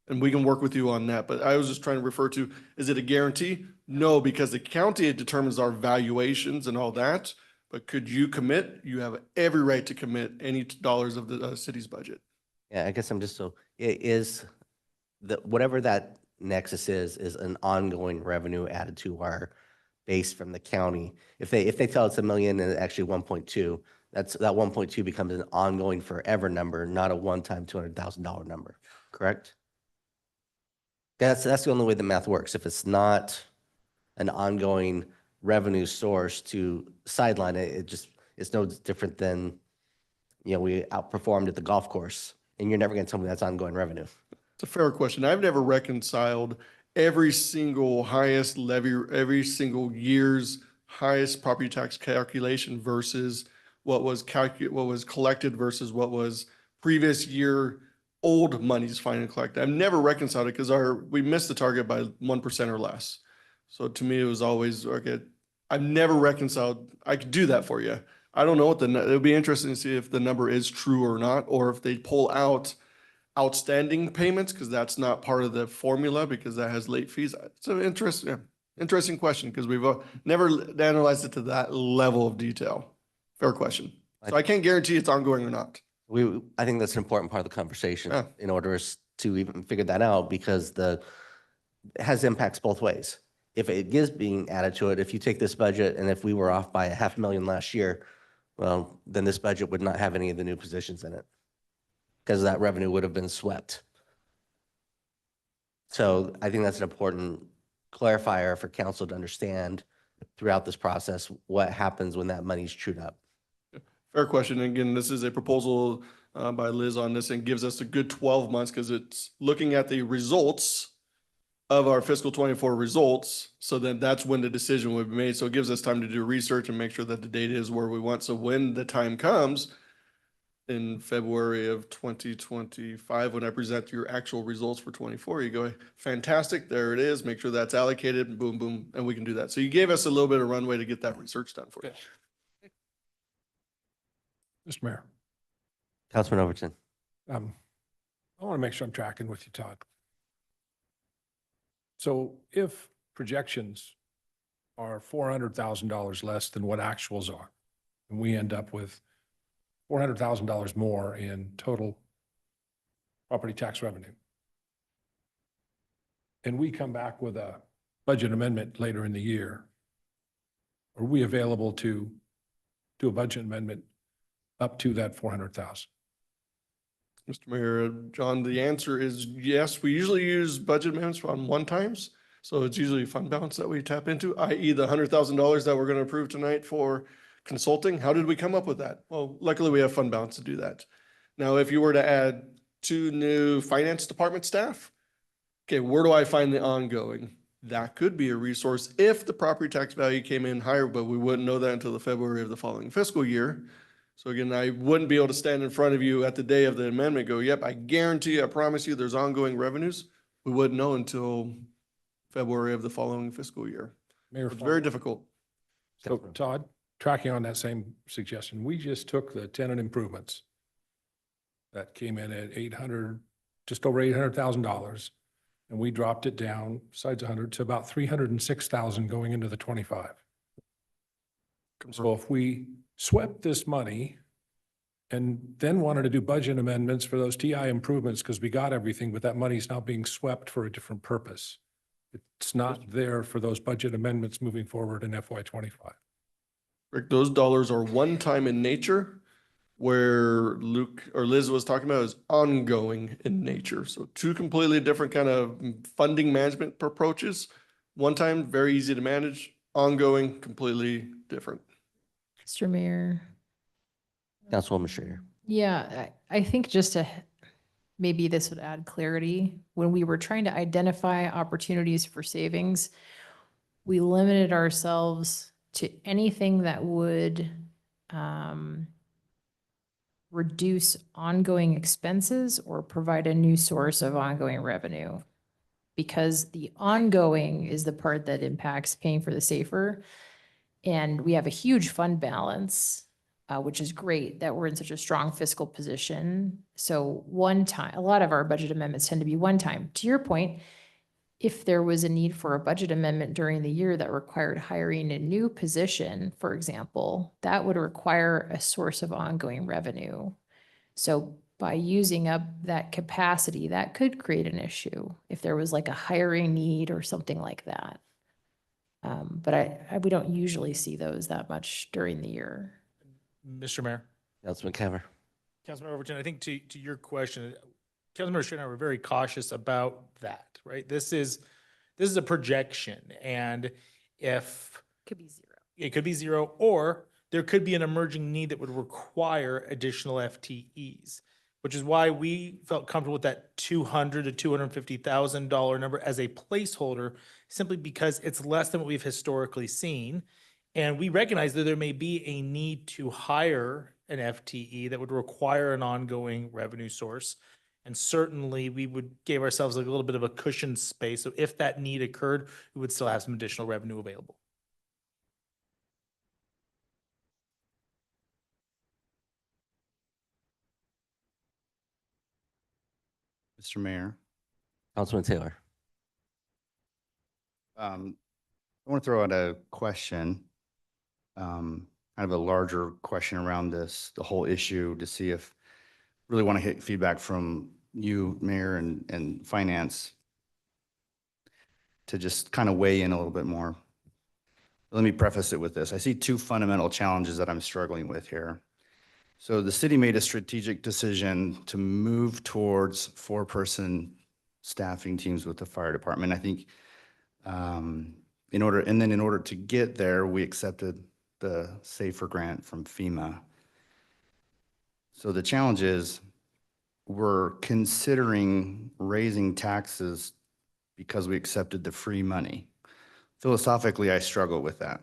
And we can work with you on that. But I was just trying to refer to, is it a guarantee? No, because the county determines our valuations and all that. But could you commit? You have every right to commit any dollars of the city's budget. Yeah, I guess I'm just so, it is, whatever that nexus is an ongoing revenue added to our base from the county. If they tell it's $1 million and it's actually 1.2, that 1.2 becomes an ongoing forever number, not a one-time $200,000 number, correct? That's the only way the math works. If it's not an ongoing revenue source to sideline it, it's no different than, we outperformed at the golf course, and you're never going to tell me that's ongoing revenue. It's a fair question. I've never reconciled every single highest levy, every single year's highest property tax calculation versus what was collected versus what was previous year old monies finally collected. I've never reconciled it because we missed the target by 1% or less. So to me, it was always, okay, I've never reconciled. I could do that for you. I don't know what it'll be interesting to see if the number is true or not, or if they pull out outstanding payments, because that's not part of the formula because that has late fees. It's an interesting question because we've never analyzed it to that level of detail. Fair question. So I can't guarantee it's ongoing or not. I think that's an important part of the conversation Yeah. in order to even figure that out, because it has impacts both ways. If it is being added to it, if you take this budget and if we were off by $500,000 last year, well, then this budget would not have any of the new positions in it because that revenue would have been swept. So I think that's an important clarifier for council to understand throughout this process, what happens when that money's chewed up. Fair question. Again, this is a proposal by Liz on this and gives us a good 12 months because it's looking at the results of our fiscal 24 results. So then that's when the decision would be made. So it gives us time to do research and make sure that the data is where we want. So when the time comes in February of 2025, when I present your actual results for 24, you go, fantastic, there it is. Make sure that's allocated, boom, boom, and we can do that. So you gave us a little bit of runway to get that research done for you. Mr. Mayor, Councilman Overton. I want to make sure I'm tracking with you, Todd. So if projections are $400,000 less than what actuals are, and we end up with $400,000 more in total property tax revenue, and we come back with a budget amendment later in the year, are we available to do a budget amendment up to that 400,000? Mr. Mayor, John, the answer is yes. We usually use budget amendments on one times. So it's usually fund balance that we tap into, i.e. the $100,000 that we're going to approve tonight for consulting. How did we come up with that? Well, luckily we have fund balance to do that. Now, if you were to add 2 new finance department staff, okay, where do I find the ongoing? That could be a resource if the property tax value came in higher, but we wouldn't know that until the February of the following fiscal year. So again, I wouldn't be able to stand in front of you at the day of the amendment, go, yep, I guarantee, I promise you there's ongoing revenues. We wouldn't know until February of the following fiscal year. Mayor, It's very difficult. so Todd, tracking on that same suggestion, we just took the tenant improvements that came in at 800, just over $800,000. And we dropped it down, besides 100, to about 306,000 going into the 25. So if we swept this money and then wanted to do budget amendments for those TI improvements, because we got everything, but that money's now being swept for a different purpose. It's not there for those budget amendments moving forward in FY '25. Rick, those dollars are one-time in nature, where Luke or Liz was talking about is ongoing in nature. So two completely different kind of funding management approaches. One time, very easy to manage, ongoing, completely different. Mr. Mayor. Councilwoman Schrader. Yeah, I think just to, maybe this would add clarity. When we were trying to identify opportunities for savings, we limited ourselves to anything that would reduce ongoing expenses or provide a new source of ongoing revenue. Because the ongoing is the part that impacts paying for the safer. And we have a huge fund balance, which is great that we're in such a strong fiscal position. So one time, a lot of our budget amendments tend to be one time. To your point, if there was a need for a budget amendment during the year that required hiring a new position, for example, that would require a source of ongoing revenue. So by using up that capacity, that could create an issue if there was like a hiring need or something like that. But we don't usually see those that much during the year. Mr. Mayor. Councilman Caver. Councilmember Overton, I think to your question, Councilmember Schrader and I were very cautious about that, right? This is a projection, and if Could be zero. it could be zero, or there could be an emerging need that would require additional FTEs, which is why we felt comfortable with that $200,000 to $250,000 number as a placeholder, simply because it's less than what we've historically seen. And we recognize that there may be a need to hire an FTE that would require an ongoing revenue source. And certainly we would give ourselves a little bit of a cushion space. So if that need occurred, we would still have some additional revenue available. Mr. Mayor. Councilman Taylor. I want to throw out a question, kind of a larger question around this, the whole issue, to see if, really want to get feedback from you, Mayor, and Finance, to just kind of weigh in a little bit more. Let me preface it with this. I see two fundamental challenges that I'm struggling with here. So the city made a strategic decision to move towards 4-person staffing teams with the fire department. I think in order to get there, we accepted the SAFER grant from FEMA. So the challenge is we're considering raising taxes because we accepted the free money. Philosophically, I struggle with that.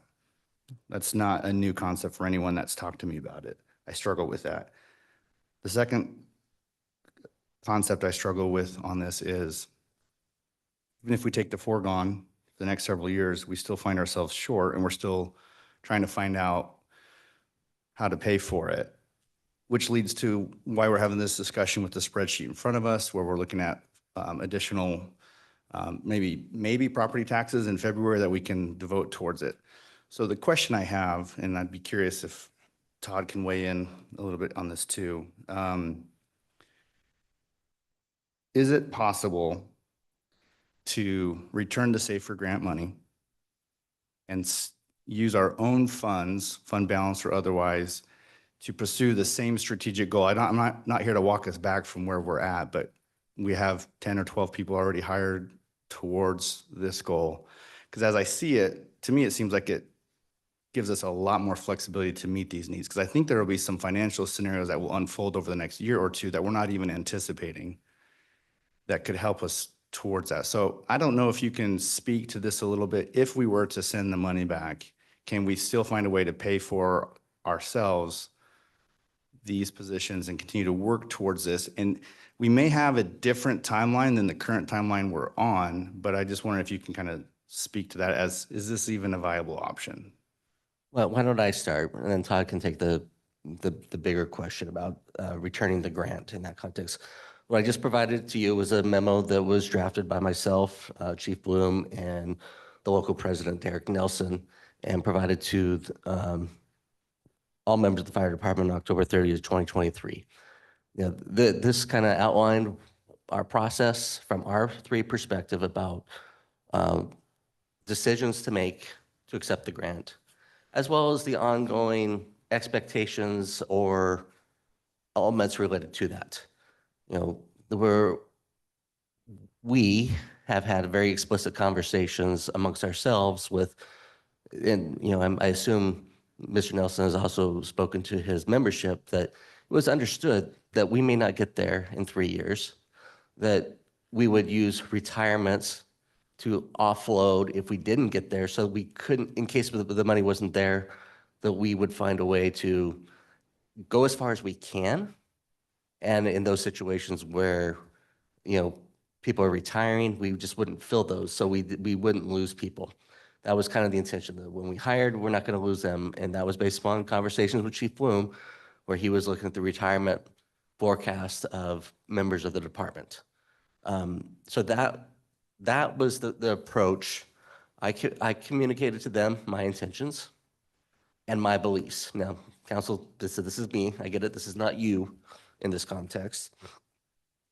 That's not a new concept for anyone that's talked to me about it. I struggle with that. The second concept I struggle with on this is, even if we take the foregone the next several years, we still find ourselves short, and we're still trying to find out how to pay for it, which leads to why we're having this discussion with the spreadsheet in front of us, where we're looking at additional maybe property taxes in February that we can devote towards it. So the question I have, and I'd be curious if Todd can weigh in a little bit on this too. Is it possible to return the SAFER grant money and use our own funds, fund balance or otherwise, to pursue the same strategic goal? I'm not here to walk us back from where we're at, but we have 10 or 12 people already hired towards this goal. Because as I see it, to me, it seems like it gives us a lot more flexibility to meet these needs. Because I think there will be some financial scenarios that will unfold over the next year or two that we're not even anticipating that could help us towards that. So I don't know if you can speak to this a little bit. If we were to send the money back, can we still find a way to pay for ourselves these positions and continue to work towards this? And we may have a different timeline than the current timeline we're on, but I just wonder if you can kind of speak to that as, is this even a viable option? Well, why don't I start, and then Todd can take the bigger question about returning the grant in that context. What I just provided to you was a memo that was drafted by myself, Chief Bloom, and the local president, Derek Nelson, and provided to all members of the fire department on October 30th, 2023. You know, this kind of outlined our process from our three perspective about decisions to make to accept the grant, as well as the ongoing expectations or elements related to that. You know, we have had very explicit conversations amongst ourselves with, and you know, I assume Mr. Nelson has also spoken to his membership, that it was understood that we may not get there in 3 years, that we would use retirements to offload if we didn't get there, so we couldn't, in case the money wasn't there, that we would find a way to go as far as we can. And in those situations where, you know, people are retiring, we just wouldn't fill those, so we wouldn't lose people. That was kind of the intention, that when we hired, we're not going to lose them. And that was based upon conversations with Chief Bloom, where he was looking at the retirement forecast of members of the department. So that was the approach. I communicated to them my intentions and my beliefs. Now, council, this is me. I get it. This is not you in this context.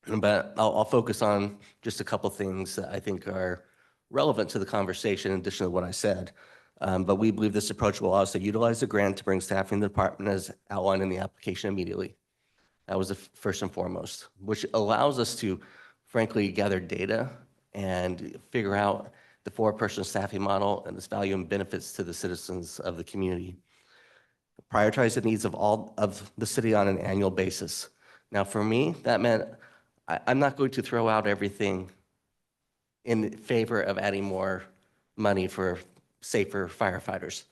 But I'll focus on just a couple things that I think are relevant to the conversation in addition to what I said. But we believe this approach will allow us to utilize the grant to bring staffing to the department as outlined in the application immediately. That was the first and foremost, which allows us to frankly gather data and figure out the 4-person staffing model and its value and benefits to the citizens of the community. Prioritize the needs of all of the city on an annual basis. Now, for me, that meant I'm not going to throw out everything in favor of adding more money for safer firefighters.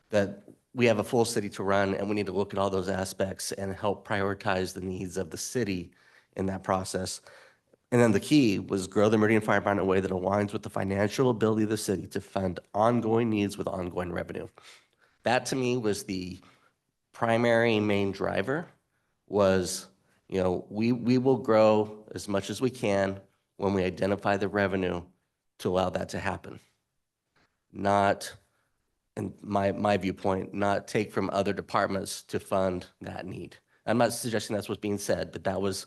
That we have a full city to run, and we need to look at all those aspects and help prioritize the needs of the city in that process. And then the key was grow the Meridian Fire Department in a way that aligns with the financial ability of the city to fund ongoing needs with ongoing revenue. That to me was the primary main driver. Was, you know, we will grow as much as we can when we identify the revenue to allow that to happen. Not, in my viewpoint, not take from other departments to fund that need. I'm not suggesting that's what's being said, but that was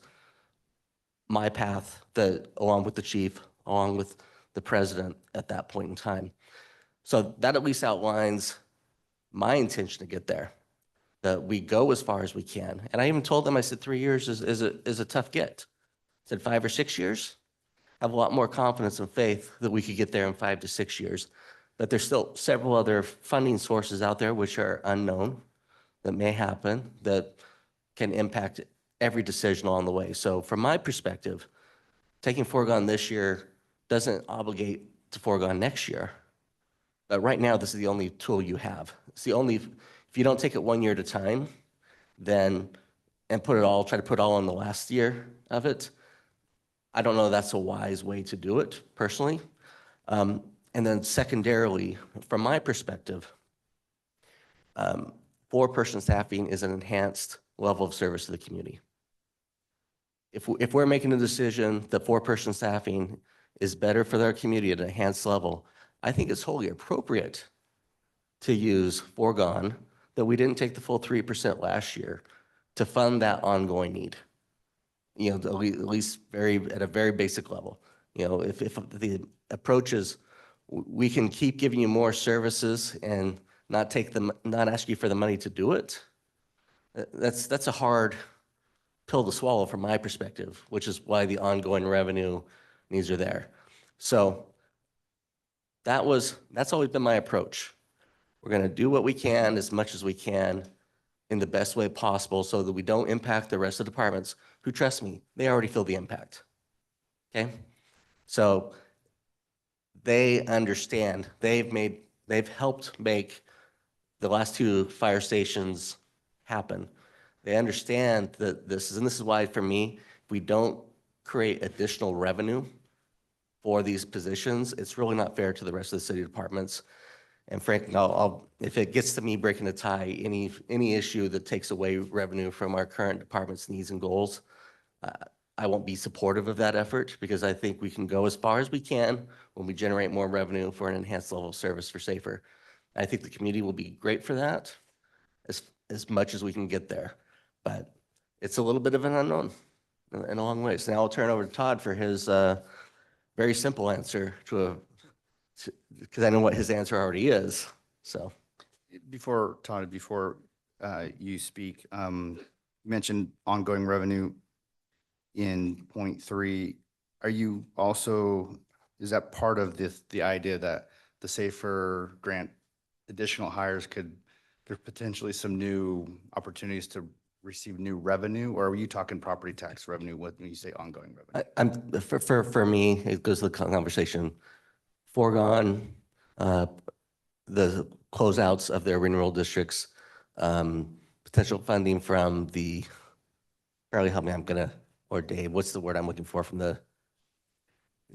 my path, that along with the chief, along with the president at that point in time. So that at least outlines my intention to get there, that we go as far as we can. And I even told them, I said, 3 years is a tough get. I said 5 or 6 years. I have a lot more confidence and faith that we could get there in 5 to 6 years. But there's still several other funding sources out there which are unknown that may happen that can impact every decision along the way. So from my perspective, taking foregone this year doesn't obligate to foregone next year. But right now, this is the only tool you have. It's the only, if you don't take it 1 year at a time, then, and try to put it all in the last year of it, I don't know that's a wise way to do it, personally. And then secondarily, from my perspective, 4-person staffing is an enhanced level of service to the community. If we're making a decision that 4-person staffing is better for their community at an enhanced level, I think it's wholly appropriate to use foregone that we didn't take the full 3% last year to fund that ongoing need. You know, at least at a very basic level. You know, if the approach is we can keep giving you more services and not ask you for the money to do it, that's a hard pill to swallow from my perspective, which is why the ongoing revenue needs are there. So that's always been my approach. We're going to do what we can as much as we can in the best way possible so that we don't impact the rest of the departments who, trust me, they already feel the impact. Okay? So they understand. They've helped make the last 2 fire stations happen. They understand that this is why, for me, if we don't create additional revenue for these positions, it's really not fair to the rest of the city departments. And frankly, if it gets to me breaking a tie, any issue that takes away revenue from our current department's needs and goals, I won't be supportive of that effort because I think we can go as far as we can when we generate more revenue for an enhanced level of service for SAFER. I think the community will be great for that as much as we can get there. But it's a little bit of an unknown in a long way. So now I'll turn over to Todd for his very simple answer because I know what his answer already is. So Before, Todd, you speak, mentioned ongoing revenue in point 3. Are you also, is that part of the idea that the SAFER grant additional hires there's potentially some new opportunities to receive new revenue, or are you talking property tax revenue when you say ongoing revenue? for me, it goes to the conversation. Foregone, the closeouts of their renewal districts, potential funding from the, Charlie, help me, or Dave, what's the word I'm looking for from the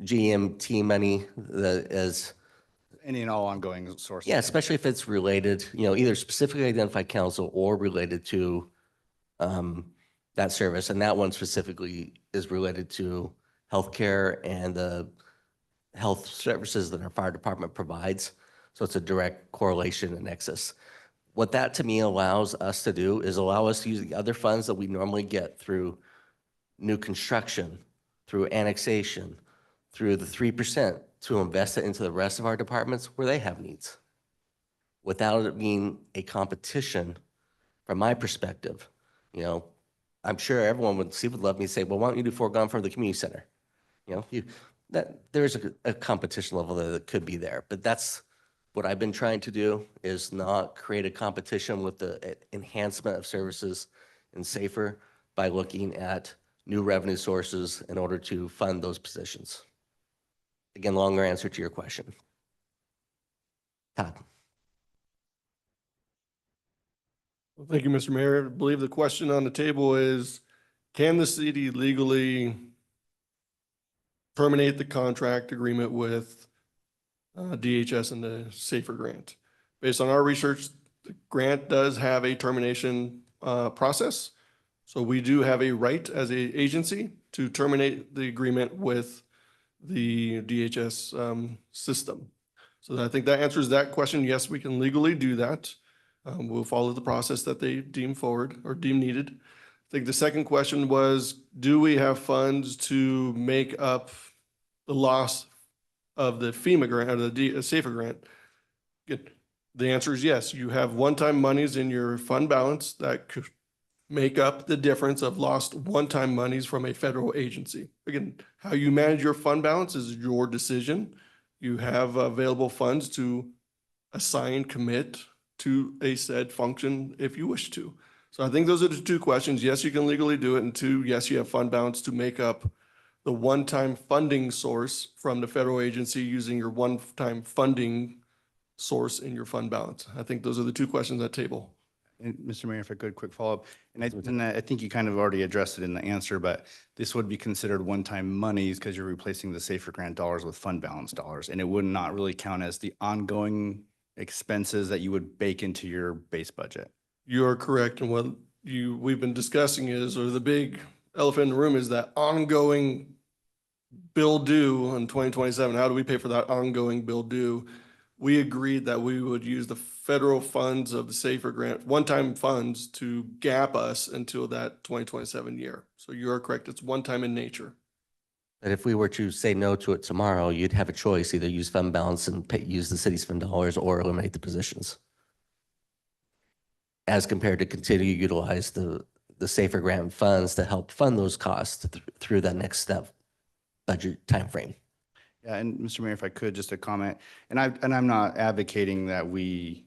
GMT money as Any and all ongoing sources? yeah, especially if it's related, either specifically identified council or related to that service. And that one specifically is related to healthcare and the health services that our fire department provides. So it's a direct correlation and nexus. What that to me allows us to do is allow us to use the other funds that we normally get through new construction, through annexation, through the 3% to invest it into the rest of our departments where they have needs without it being a competition from my perspective. I'm sure everyone would love me to say, well, why don't you do foregone from the community center? There's a competition level that could be there, but that's what I've been trying to do is not create a competition with the enhancement of services and SAFER by looking at new revenue sources in order to fund those positions. Again, longer answer to your question. Todd. Well, thank you, Mr. Mayor. I believe the question on the table is, can the city legally terminate the contract agreement with DHS and the SAFER grant? Based on our research, the grant does have a termination process. So we do have a right as an agency to terminate the agreement with the DHS system. So I think that answers that question. Yes, we can legally do that. We'll follow the process that they deem forward or deem needed. I think the second question was, do we have funds to make up the loss of the FEMA grant or the SAFER grant? Good. The answer is yes. You have one-time monies in your fund balance that could make up the difference of lost one-time monies from a federal agency. Again, how you manage your fund balance is your decision. You have available funds to assign, commit to a said function if you wish to. So I think those are the two questions. Yes, you can legally do it. And two, yes, you have fund balance to make up the one-time funding source from the federal agency using your one-time funding source in your fund balance. I think those are the two questions at table. And Mr. Mayor, if I could, quick follow-up, and I think you kind of already addressed it in the answer, but this would be considered one-time monies because you're replacing the SAFER grant dollars with fund balance dollars, and it would not really count as the ongoing expenses that you would bake into your base budget. You're correct. And what we've been discussing is, or the big elephant in the room is that ongoing bill due in 2027. How do we pay for that ongoing bill due? We agreed that we would use the federal funds of the SAFER grant, one-time funds to gap us until that 2027 year. So you are correct. It's one-time in nature. But if we were to say no to it tomorrow, you'd have a choice, either use fund balance and use the city's fund dollars or eliminate the positions. As compared to continue to utilize the SAFER grant funds to help fund those costs through that next step budget timeframe. Yeah, and Mr. Mayor, if I could, just a comment, and I'm not advocating that we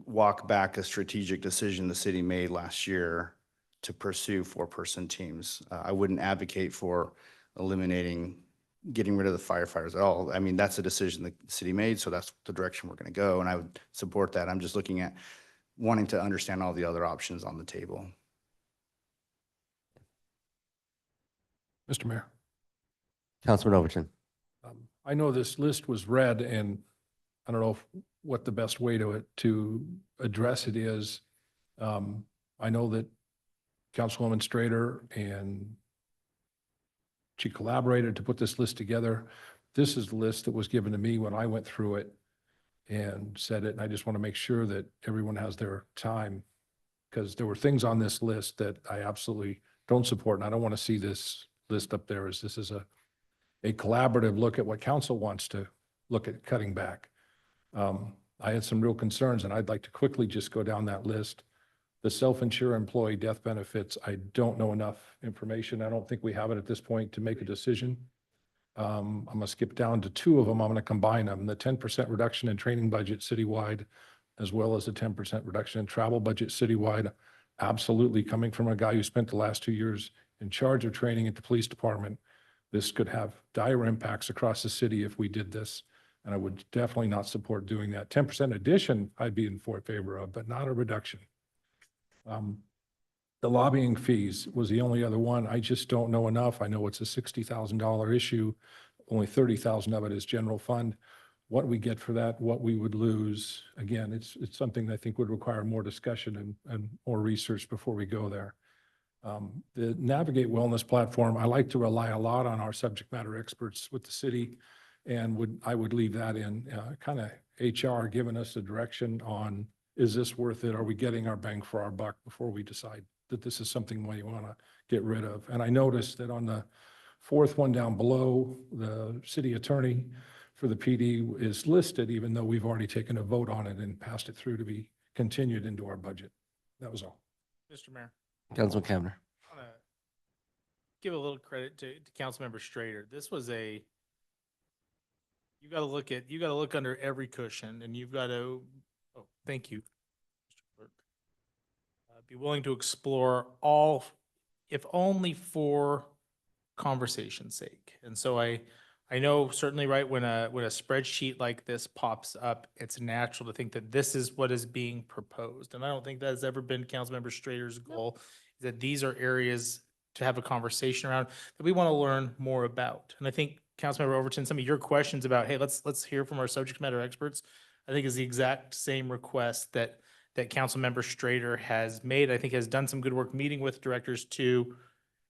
walk back a strategic decision the city made last year to pursue 4-person teams. I wouldn't advocate for getting rid of the firefighters at all. I mean, that's a decision the city made, so that's the direction we're going to go, and I would support that. I'm just looking at wanting to understand all the other options on the table. Mr. Mayor. Councilman Overton. I know this list was read and I don't know what the best way to address it is. I know that Councilwoman Strader and she collaborated to put this list together. This is the list that was given to me when I went through it and said it. And I just want to make sure that everyone has their time, because there were things on this list that I absolutely don't support. And I don't want to see this list up there as this is a collaborative look at what council wants to look at cutting back. I had some real concerns, and I'd like to quickly just go down that list. The self-insure employee death benefits, I don't know enough information. I don't think we have it at this point to make a decision. I'm gonna skip down to two of them. I'm gonna combine them. The 10% reduction in training budget citywide, as well as the 10% reduction in travel budget citywide. Absolutely, coming from a guy who spent the last 2 years in charge of training at the police department, this could have dire impacts across the city if we did this. And I would definitely not support doing that. 10% addition, I'd be in favor of, but not a reduction. The lobbying fees was the only other one. I just don't know enough. I know it's a $60,000 issue. Only 30,000 of it is general fund. What we get for that, what we would lose. Again, it's something that I think would require more discussion and more research before we go there. The Navigate Wellness platform, I like to rely a lot on our subject matter experts with the city, and I would leave that in kind of HR giving us a direction on, is this worth it? Are we getting our bang for our buck before we decide that this is something we want to get rid of? And I noticed that on the fourth one down below, the city attorney for the PD is listed, even though we've already taken a vote on it and passed it through to be continued into our budget. That was all. Mr. Mayor, Councilman Cavanagh. I want to give a little credit to Councilmember Strader. This was you got to look under every cushion, and you've got to, oh, thank you, Mr. Clerk. Be willing to explore all, if only for conversation's sake. And so I know certainly, right, when a spreadsheet like this pops up, it's natural to think that this is what is being proposed. And I don't think that has ever been Councilmember Strader's goal, is that these are areas to have a conversation around that we want to learn more about. And I think Councilmember Overton, some of your questions about, hey, let's hear from our subject matter experts, I think is the exact same request that Councilmember Strader has made. I think has done some good work meeting with directors to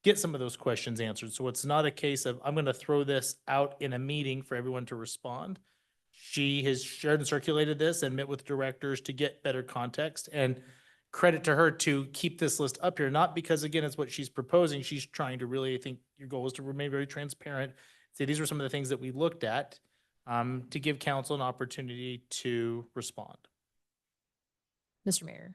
get some of those questions answered. So it's not a case of, I'm going to throw this out in a meeting for everyone to respond. She has shared and circulated this and met with directors to get better context, and credit to her to keep this list up here, not because, again, it's what she's proposing. She's trying to really, I think your goal is to remain very transparent. Say, these are some of the things that we looked at to give council an opportunity to respond. Mr. Mayor.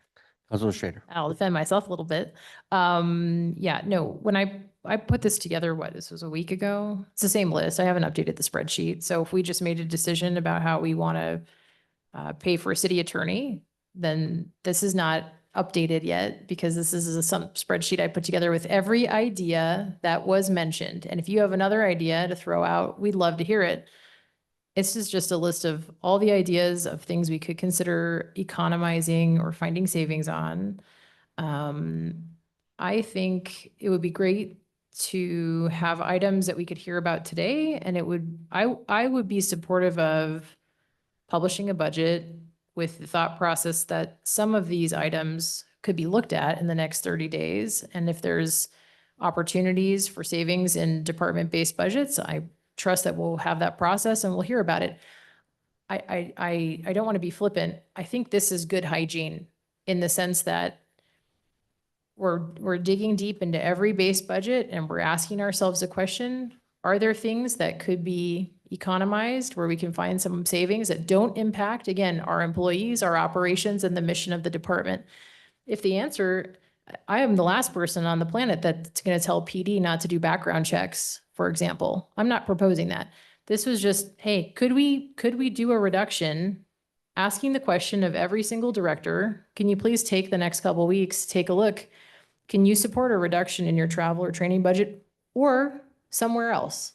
Councilman Strader. I'll defend myself a little bit. Yeah, no, when I put this together, this was a week ago. It's the same list. I haven't updated the spreadsheet. So if we just made a decision about how we want to pay for a city attorney, then this is not updated yet, because this is some spreadsheet I put together with every idea that was mentioned. And if you have another idea to throw out, we'd love to hear it. This is just a list of all the ideas of things we could consider economizing or finding savings on. I think it would be great to have items that we could hear about today, and I would be supportive of publishing a budget with the thought process that some of these items could be looked at in the next 30 days. And if there's opportunities for savings in department-based budgets, I trust that we'll have that process and we'll hear about it. I don't want to be flippant. I think this is good hygiene in the sense that we're digging deep into every base budget and we're asking ourselves a question: are there things that could be economized where we can find some savings that don't impact, again, our employees, our operations, and the mission of the department? If the answer, I am the last person on the planet that's going to tell PD not to do background checks, for example. I'm not proposing that. This was just, hey, could we do a reduction? Asking the question of every single director, can you please take the next couple of weeks, take a look? Can you support a reduction in your travel or training budget or somewhere else?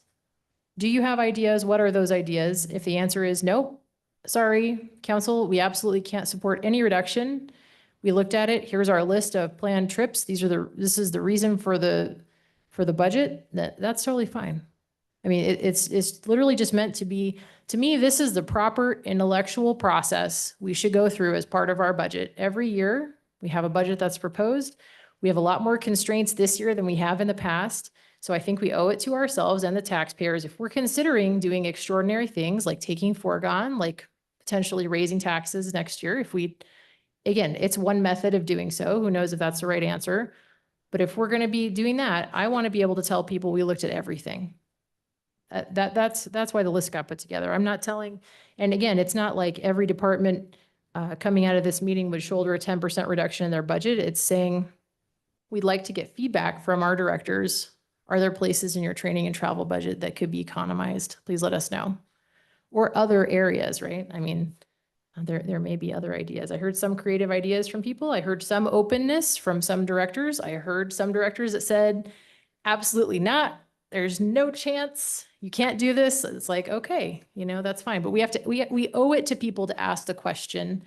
Do you have ideas? What are those ideas? If the answer is nope, sorry, council, we absolutely can't support any reduction. We looked at it. Here's our list of planned trips. This is the reason for the budget. That's totally fine. I mean, it's literally just meant to be, to me, this is the proper intellectual process we should go through as part of our budget. Every year, we have a budget that's proposed. We have a lot more constraints this year than we have in the past. So I think we owe it to ourselves and the taxpayers, if we're considering doing extraordinary things like taking foregone, like potentially raising taxes next year, if we, again, it's one method of doing so. Who knows if that's the right answer? But if we're going to be doing that, I want to be able to tell people we looked at everything. That's why the list got put together. I'm not telling, and again, it's not like every department coming out of this meeting would shoulder a 10% reduction in their budget. It's saying, we'd like to get feedback from our directors. Are there places in your training and travel budget that could be economized? Please let us know. Or other areas, right? I mean, there may be other ideas. I heard some creative ideas from people. I heard some openness from some directors. I heard some directors that said, absolutely not. There's no chance you can't do this. It's like, okay, you know, that's fine. But we have to, we owe it to people to ask the question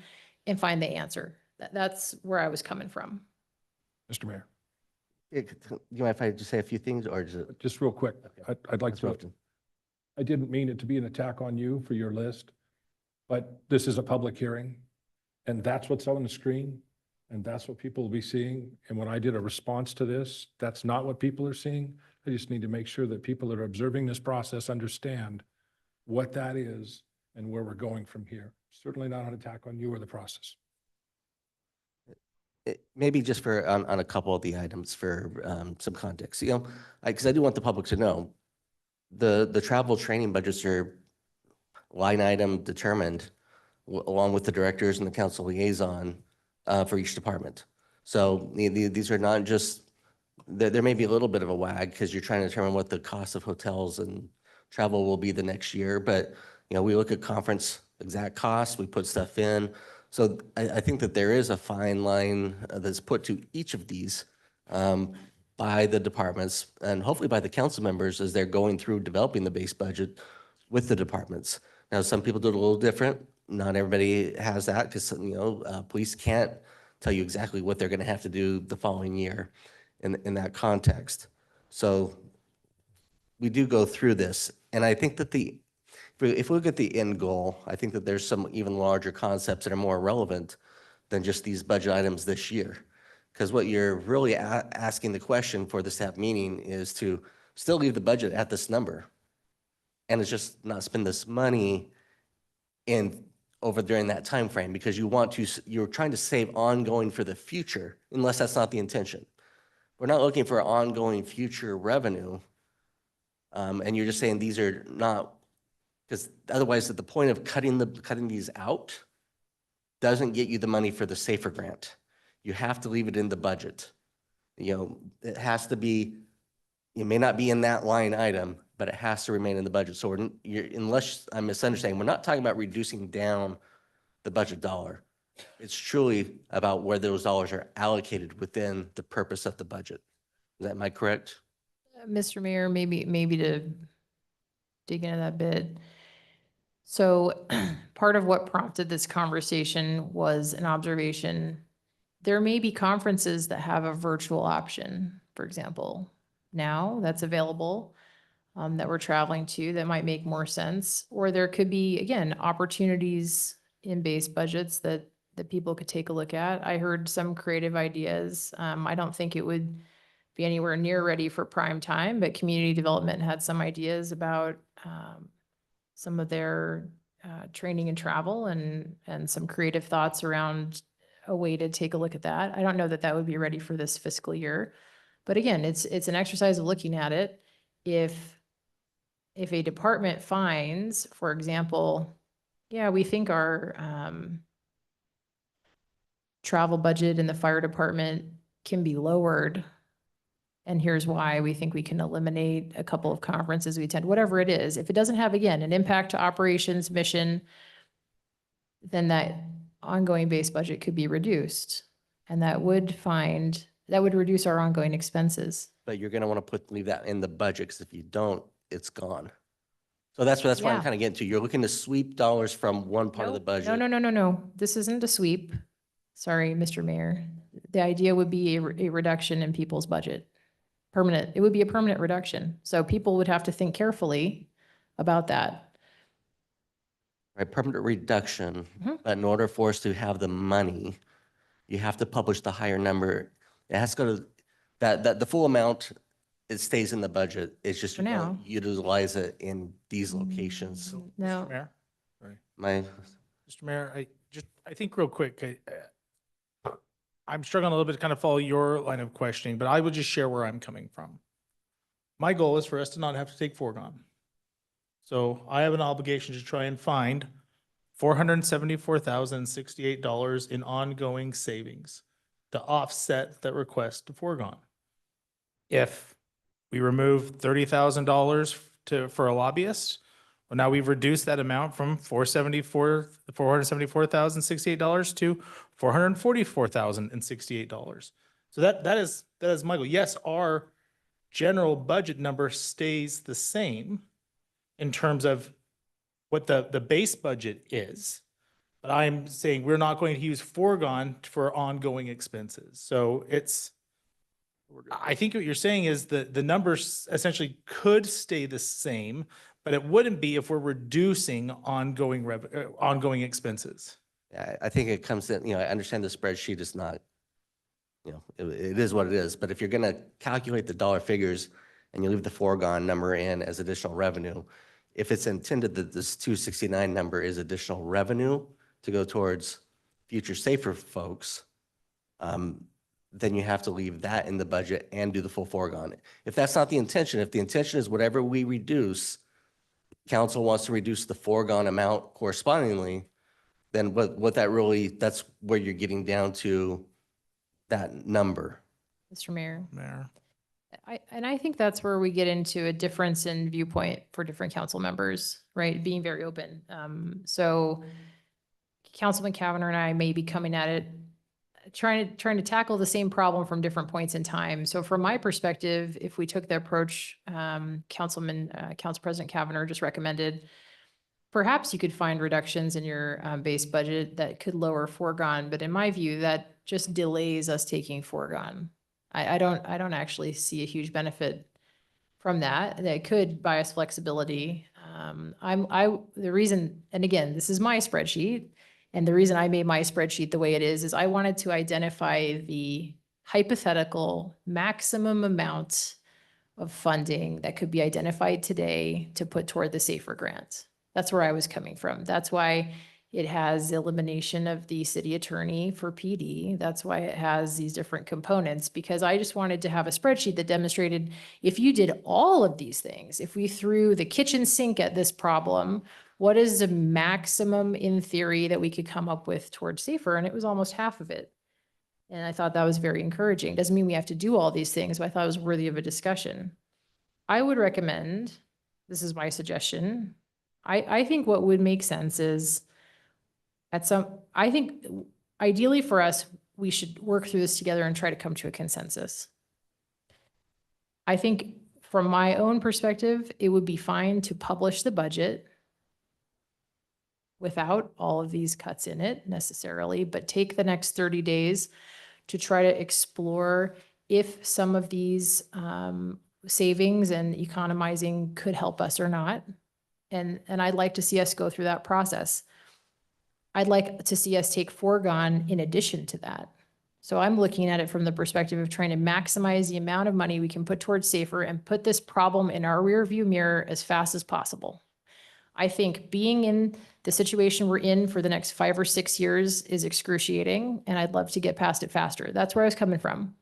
and find the answer. That's where I was coming from. Mr. Mayor, You mind if I just say a few things, or is it? just real quick, I'd like Ms. to, Ruffin? I didn't mean it to be an attack on you for your list, but this is a public hearing, and that's what's on the screen, and that's what people will be seeing. And when I did a response to this, that's not what people are seeing. I just need to make sure that people that are observing this process understand what that is and where we're going from here. Certainly not an attack on you or the process. Maybe just for, on a couple of the items for some context, you know, because I do want the public to know, the travel training budgets are line item determined along with the directors and the council liaison for each department. So these are not just, there may be a little bit of a wag because you're trying to determine what the cost of hotels and travel will be the next year. But, you know, we look at conference exact costs, we put stuff in. So I think that there is a fine line that's put to each of these by the departments and hopefully by the council members as they're going through developing the base budget with the departments. Now, some people do it a little different. Not everybody has that because, you know, police can't tell you exactly what they're going to have to do the following year in that context. So we do go through this. And I think that if we look at the end goal, I think that there's some even larger concepts that are more relevant than just these budget items this year. Because what you're really asking the question for the staff meeting is to still leave the budget at this number. And it's just not spend this money over during that time frame because you're trying to save ongoing for the future, unless that's not the intention. We're not looking for ongoing future revenue. And you're just saying these are not, because otherwise at the point of cutting these out doesn't get you the money for the SAFER grant. You have to leave it in the budget. You know, it has to be, it may not be in that line item, but it has to remain in the budget. So unless I'm misunderstanding, we're not talking about reducing down the budget dollar. It's truly about where those dollars are allocated within the purpose of the budget. Am I correct? Mr. Mayor, maybe to dig into that bit. So part of what prompted this conversation was an observation. There may be conferences that have a virtual option, for example, now that's available that we're traveling to that might make more sense. Or there could be, again, opportunities in base budgets that people could take a look at. I heard some creative ideas. I don't think it would be anywhere near ready for prime time, but community development had some ideas about some of their training and travel and some creative thoughts around a way to take a look at that. I don't know that that would be ready for this fiscal year. But again, it's an exercise of looking at it. If a department finds, for example, yeah, we think our travel budget in the fire department can be lowered. And here's why we think we can eliminate a couple of conferences we attend, whatever it is. If it doesn't have, again, an impact to operations mission, then that ongoing base budget could be reduced. And that would reduce our ongoing expenses. But you're going to want to leave that in the budget because if you don't, it's gone. So that's what I'm Yeah. kind of getting to. You're looking to sweep dollars from one part of the budget. No. This isn't a sweep. Sorry, Mr. Mayor. The idea would be a reduction in people's budget. permanent, it would be a permanent reduction. So people would have to think carefully about that. Right, permanent reduction, Mhm. but in order for us to have the money, you have to publish the higher number. It has to go to, that the full amount, it stays in the budget. It's just For you now. don't utilize it in these locations. Mr. No, Mayor? Sorry. My, Mr. Mayor, I think real quick, I'm struggling a little bit to kind of follow your line of questioning, but I would just share where I'm coming from. My goal is for us to not have to take foregone. So I have an obligation to try and find $474,068 in ongoing savings to offset that request to foregone. If we remove $30,000 for a lobbyist, well, now we've reduced that amount from $474,068 to $444,068. So that is my goal. Yes, our general budget number stays the same in terms of what the base budget is. But I'm saying we're not going to use foregone for ongoing expenses. So I think what you're saying is that the numbers essentially could stay the same, but it wouldn't be if we're reducing ongoing expenses. I think it comes in, I understand the spreadsheet is not, it is what it is, but if you're gonna calculate the dollar figures and you leave the foregone number in as additional revenue, if it's intended that this 269 number is additional revenue to go towards future safer folks, then you have to leave that in the budget and do the full foregone. If that's not the intention, if the intention is whatever we reduce, council wants to reduce the foregone amount correspondingly, then that's where you're getting down to that number. Mr. Mayor. Mayor. I think that's where we get into a difference in viewpoint for different council members, right? Being very open. So Councilman Cavanagh and I may be coming at it, trying to tackle the same problem from different points in time. So from my perspective, if we took the approach, Council President Cavanagh just recommended, perhaps you could find reductions in your base budget that could lower foregone. But in my view, that just delays us taking foregone. I don't actually see a huge benefit from that. That could buy us flexibility. The reason, and again, this is my spreadsheet, and the reason I made my spreadsheet the way it is I wanted to identify the hypothetical maximum amount of funding that could be identified today to put toward the SAFER grant. That's where I was coming from. That's why it has elimination of the city attorney for PD. That's why it has these different components, because I just wanted to have a spreadsheet that demonstrated if you did all of these things, if we threw the kitchen sink at this problem, what is the maximum in theory that we could come up with towards SAFER? And it was almost half of it. And I thought that was very encouraging. Doesn't mean we have to do all these things, but I thought it was worthy of a discussion. I would recommend, this is my suggestion, I think what would make sense is I think ideally for us, we should work through this together and try to come to a consensus. I think from my own perspective, it would be fine to publish the budget without all of these cuts in it necessarily, but take the next 30 days to try to explore if some of these savings and economizing could help us or not. And I'd like to see us go through that process. I'd like to see us take foregone in addition to that. So I'm looking at it from the perspective of trying to maximize the amount of money we can put towards SAFER and put this problem in our rearview mirror as fast as possible. I think being in the situation we're in for the next 5 or 6 years is excruciating, and I'd love to get past it faster. That's where I was coming from.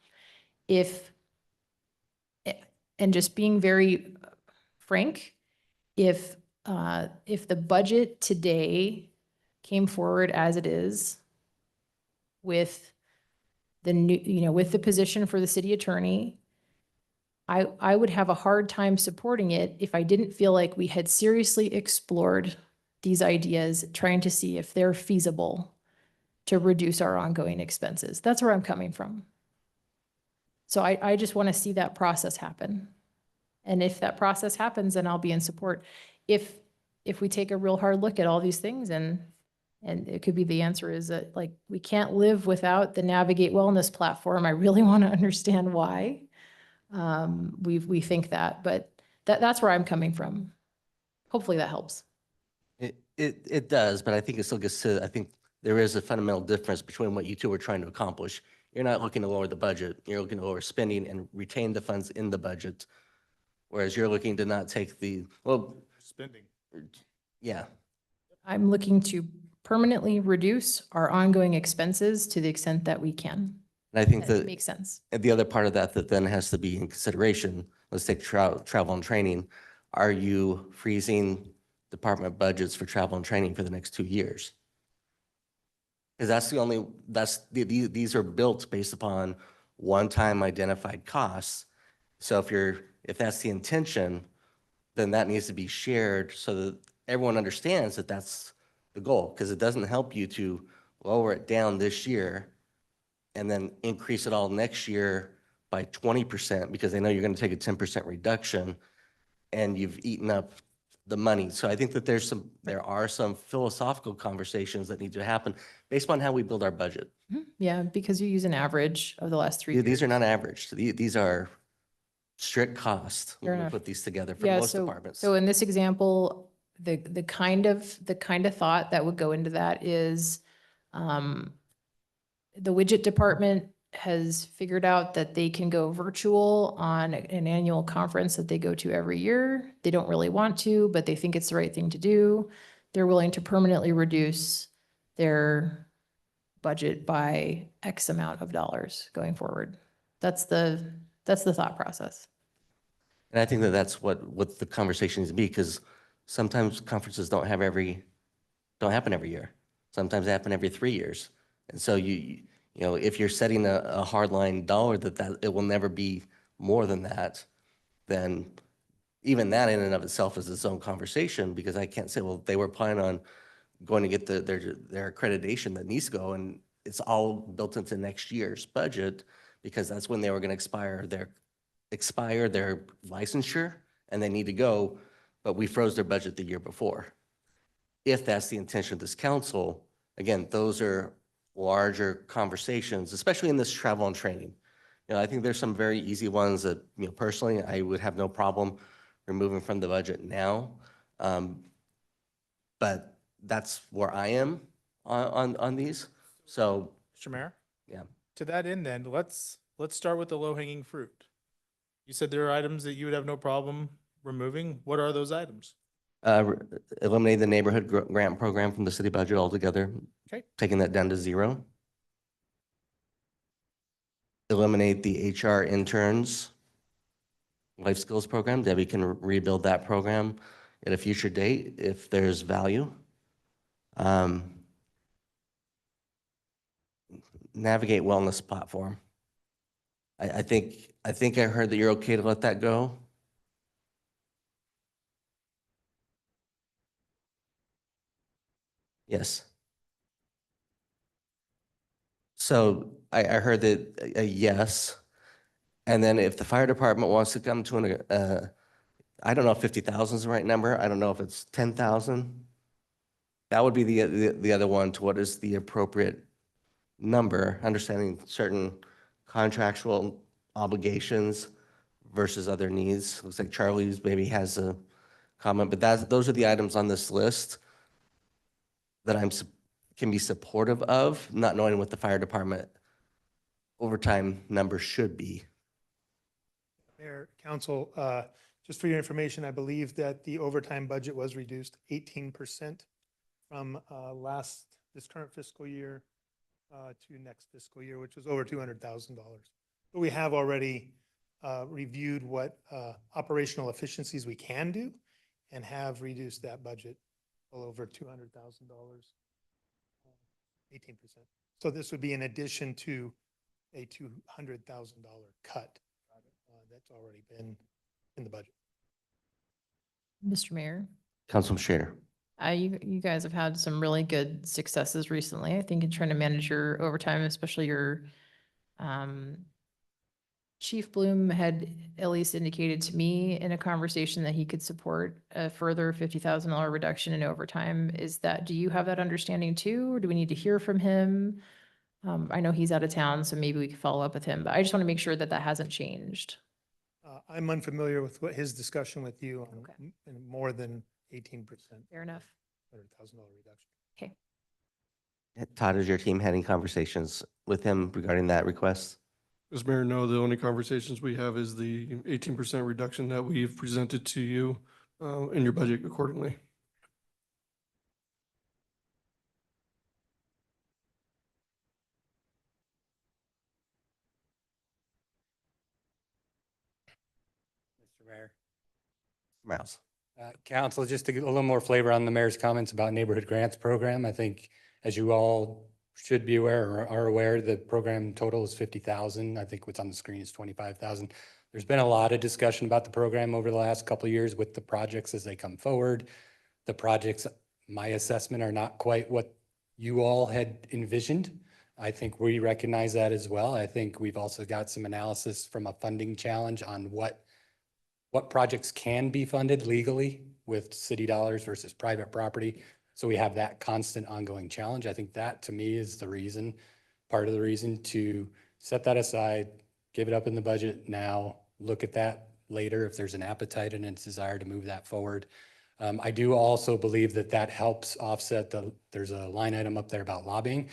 And just being very frank, if the budget today came forward as it is with the new, with the position for the city attorney, I would have a hard time supporting it if I didn't feel like we had seriously explored these ideas, trying to see if they're feasible to reduce our ongoing expenses. That's where I'm coming from. So I just want to see that process happen. And if that process happens, then I'll be in support. If we take a real hard look at all these things, and it could be the answer is that like we can't live without the Navigate Wellness platform. I really want to understand why. We think that, but that's where I'm coming from. Hopefully that helps. It does, but I think it still gets to, I think there is a fundamental difference between what you two are trying to accomplish. You're not looking to lower the budget. You're looking to lower spending and retain the funds in the budget. Whereas you're looking to not take the, well, Spending. yeah, I'm looking to permanently reduce our ongoing expenses to the extent that we can. and I think That that makes sense. the other part of that then has to be in consideration, let's take travel and training. Are you freezing department budgets for travel and training for the next 2 years? Because that's the only, these are built based upon one-time identified costs. So if that's the intention, then that needs to be shared so that everyone understands that that's the goal. Because it doesn't help you to lower it down this year and then increase it all next year by 20% because they know you're going to take a 10% reduction and you've eaten up the money. So I think that there are some philosophical conversations that need to happen based on how we build our budget. Yeah, because you use an average of the last 3 years. These are not averaged. These are strict costs Fair when we enough. put these together for Yeah, most so, departments. so in this example, the kind of thought that would go into that is, the widget department has figured out that they can go virtual on an annual conference that they go to every year. They don't really want to, but they think it's the right thing to do. They're willing to permanently reduce their budget by X amount of dollars going forward. That's the thought process. And I think that that's what the conversation needs to be, because sometimes conferences don't happen every year. Sometimes they happen every 3 years. And so you know, if you're setting a hard line dollar that it will never be more than that, then even that in and of itself is its own conversation, because I can't say, well, they were planning on going to get their accreditation that needs to go, and it's all built into next year's budget because that's when they were going to expire their licensure and they need to go, but we froze their budget the year before. If that's the intention of this council, again, those are larger conversations, especially in this travel and training. You know, I think there's some very easy ones that, you know, personally, I would have no problem removing from the budget now. But that's where I am on these. So, Mr. Mayor? yeah. To that end then, let's start with the low hanging fruit. You said there are items that you would have no problem removing. What are those items? Eliminate the neighborhood grant program from the city budget altogether. Okay. Taking that down to 0. Eliminate the HR interns life skills program. Debbie can rebuild that program at a future date if there's value. Navigate wellness platform. I think I heard that you're okay to let that go. Yes. So I heard that a yes. And then if the fire department wants to come to I don't know if 50,000 is the right number. I don't know if it's 10,000. That would be the other one to what is the appropriate number, understanding certain contractual obligations versus other needs. Looks like Charlie's maybe has a comment, but those are the items on this list that can be supportive of, not knowing what the fire department overtime number should be. Mayor, council, just for your information, I believe that the overtime budget was reduced 18% from this current fiscal year to next fiscal year, which was over $200,000. But we have already reviewed what operational efficiencies we can do and have reduced that budget well over $200,000, 18%. So this would be in addition to a $200,000 cut that's already been in the budget. Mr. Mayor, Councilman Schrader. you guys have had some really good successes recently, I think, in trying to manage your overtime, especially your Chief Bloom had at least indicated to me in a conversation that he could support a further $50,000 reduction in overtime. Do you have that understanding too, or do we need to hear from him? I know he's out of town, so maybe we can follow up with him, but I just want to make sure that that hasn't changed. I'm unfamiliar with what his discussion with you on Okay. more than 18%, Fair enough. $100,000 reduction. Okay. Todd, has your team had any conversations with him regarding that request? Mr. Mayor, no, the only conversations we have is the 18% reduction that we've presented to you in your budget accordingly. Mr. Mayor. Miles? Council, just to get a little more flavor on the mayor's comments about neighborhood grants program. I think, as you all should be aware or are aware, the program total is 50,000. I think what's on the screen is 25,000. There's been a lot of discussion about the program over the last couple of years with the projects as they come forward. The projects, my assessment, are not quite what you all had envisioned. I think we recognize that as well. I think we've also got some analysis from a funding challenge on what projects can be funded legally with city dollars versus private property. So we have that constant ongoing challenge. I think that, to me, is the reason, part of the reason to set that aside, give it up in the budget now, look at that later if there's an appetite and a desire to move that forward. I do also believe that that helps offset there's a line item up there about lobbying.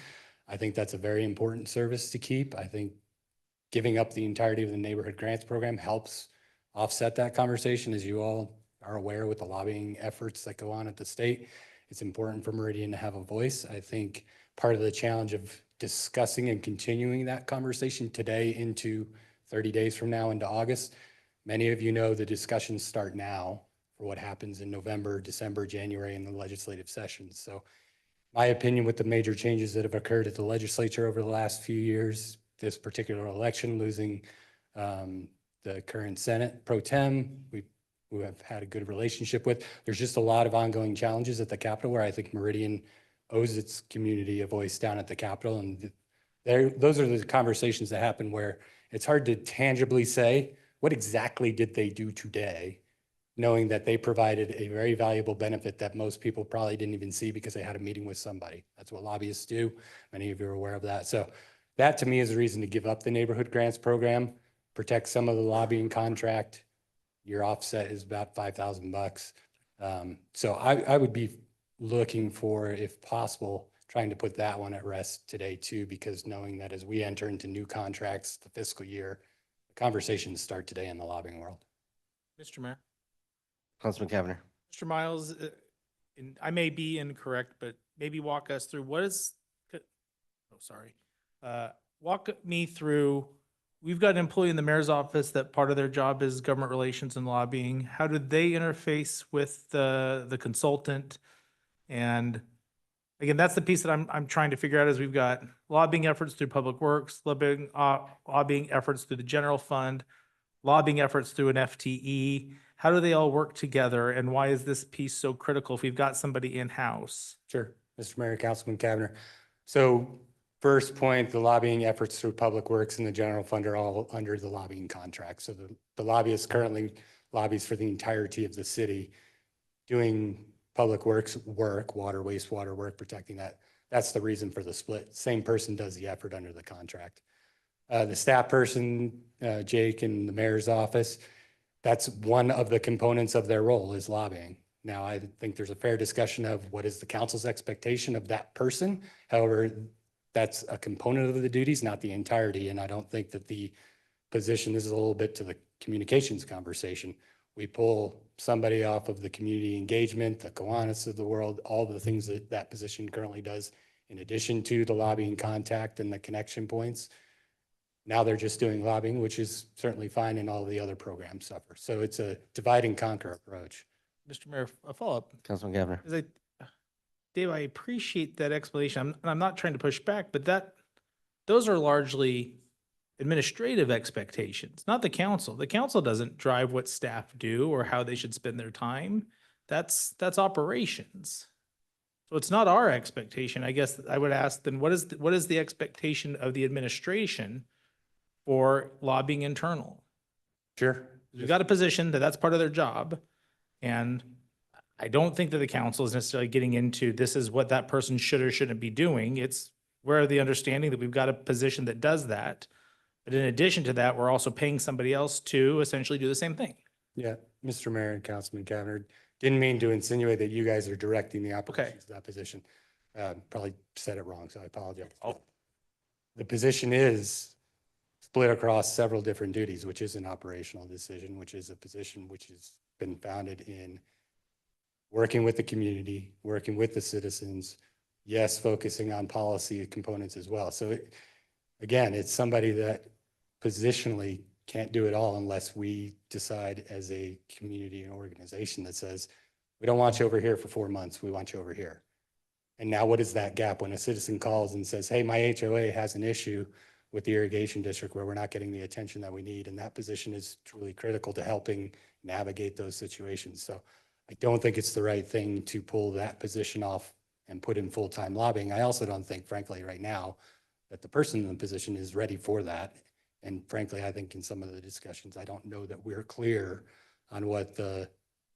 I think that's a very important service to keep. I think giving up the entirety of the neighborhood grants program helps offset that conversation. As you all are aware, with the lobbying efforts that go on at the state, it's important for Meridian to have a voice. I think part of the challenge of discussing and continuing that conversation today into 30 days from now into August, many of you know the discussions start now for what happens in November, December, January in the legislative sessions. So my opinion, with the major changes that have occurred at the legislature over the last few years, this particular election, losing the current Senate pro tem, we have had a good relationship with. There's just a lot of ongoing challenges at the Capitol where I think Meridian owes its community a voice down at the Capitol. And those are the conversations that happen where it's hard to tangibly say, what exactly did they do today, knowing that they provided a very valuable benefit that most people probably didn't even see because they had a meeting with somebody. That's what lobbyists do. Many of you are aware of that. So that, to me, is a reason to give up the neighborhood grants program, protect some of the lobbying contract. Your offset is about $5,000. So I would be looking for, if possible, trying to put that one at rest today too, because knowing that as we enter into new contracts, the fiscal year, the conversations start today in the lobbying world. Mr. Mayor. Councilman Cavanagh? Mr. Miles, and I may be incorrect, but maybe walk us through walk me through, we've got an employee in the mayor's office that part of their job is government relations and lobbying. How do they interface with the consultant? And again, that's the piece that I'm trying to figure out, is we've got lobbying efforts through Public Works, lobbying efforts through the general fund, lobbying efforts through an FTE. How do they all work together, and why is this piece so critical if we've got somebody in-house? Sure, Mr. Mayor, Councilman Cavanagh. So first point, the lobbying efforts through Public Works and the general fund are all under the lobbying contract. So the lobbyist currently lobbies for the entirety of the city, doing Public Works work, water, wastewater work, protecting that. That's the reason for the split. Same person does the effort under the contract. The staff person, Jake, in the mayor's office, that's one of the components of their role, is lobbying. Now, I think there's a fair discussion of what is the council's expectation of that person. However, that's a component of the duties, not the entirety. And I don't think that the position, this is a little bit to the communications conversation. We pull somebody off of the community engagement, the Kiwanis of the world, all the things that that position currently does, in addition to the lobbying contact and the connection points. Now they're just doing lobbying, which is certainly fine, and all the other programs suffer. So it's a divide and conquer approach. Mr. Mayor, a follow-up. Councilman Cavanagh? Dave, I appreciate that explanation. I'm not trying to push back, but those are largely administrative expectations, not the council. The council doesn't drive what staff do or how they should spend their time. That's operations. So it's not our expectation. I guess I would ask then, what is the expectation of the administration for lobbying internal? Sure. You've got a position that's part of their job. And I don't think that the council is necessarily getting into this is what that person should or shouldn't be doing. We're of the understanding that we've got a position that does that. But in addition to that, we're also paying somebody else to essentially do the same thing. Yeah, Mr. Mayor and Councilman Cavanagh, didn't mean to insinuate that you guys are directing the operations of that position. Probably said it wrong, so I apologize. The position is split across several different duties, which is an operational decision, which is a position which has been founded in working with the community, working with the citizens, yes, focusing on policy components as well. So again, it's somebody that positionally can't do it all unless we decide as a community and organization that says, we don't want you over here for 4 months, we want you over here. And now what is that gap when a citizen calls and says, hey, my HOA has an issue with the irrigation district where we're not getting the attention that we need. And that position is truly critical to helping navigate those situations. So I don't think it's the right thing to pull that position off and put in full-time lobbying. I also don't think, frankly, right now, that the person in the position is ready for that. And frankly, I think in some of the discussions, I don't know that we're clear on what the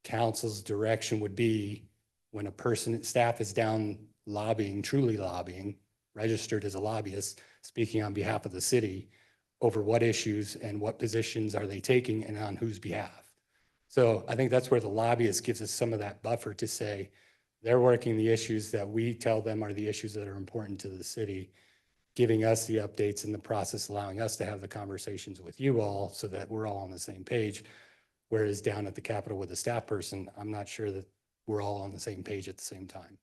council's direction would be when a person, staff is down lobbying, truly lobbying, registered as a lobbyist, speaking on behalf of the city over what issues and what positions are they taking and on whose behalf. So I think that's where the lobbyist gives us some of that buffer to say they're working the issues that we tell them are the issues that are important to the city, giving us the updates in the process, allowing us to have the conversations with you all so that we're all on the same page. Whereas down at the Capitol with the staff person, I'm not sure that we're all on the same page at the same time.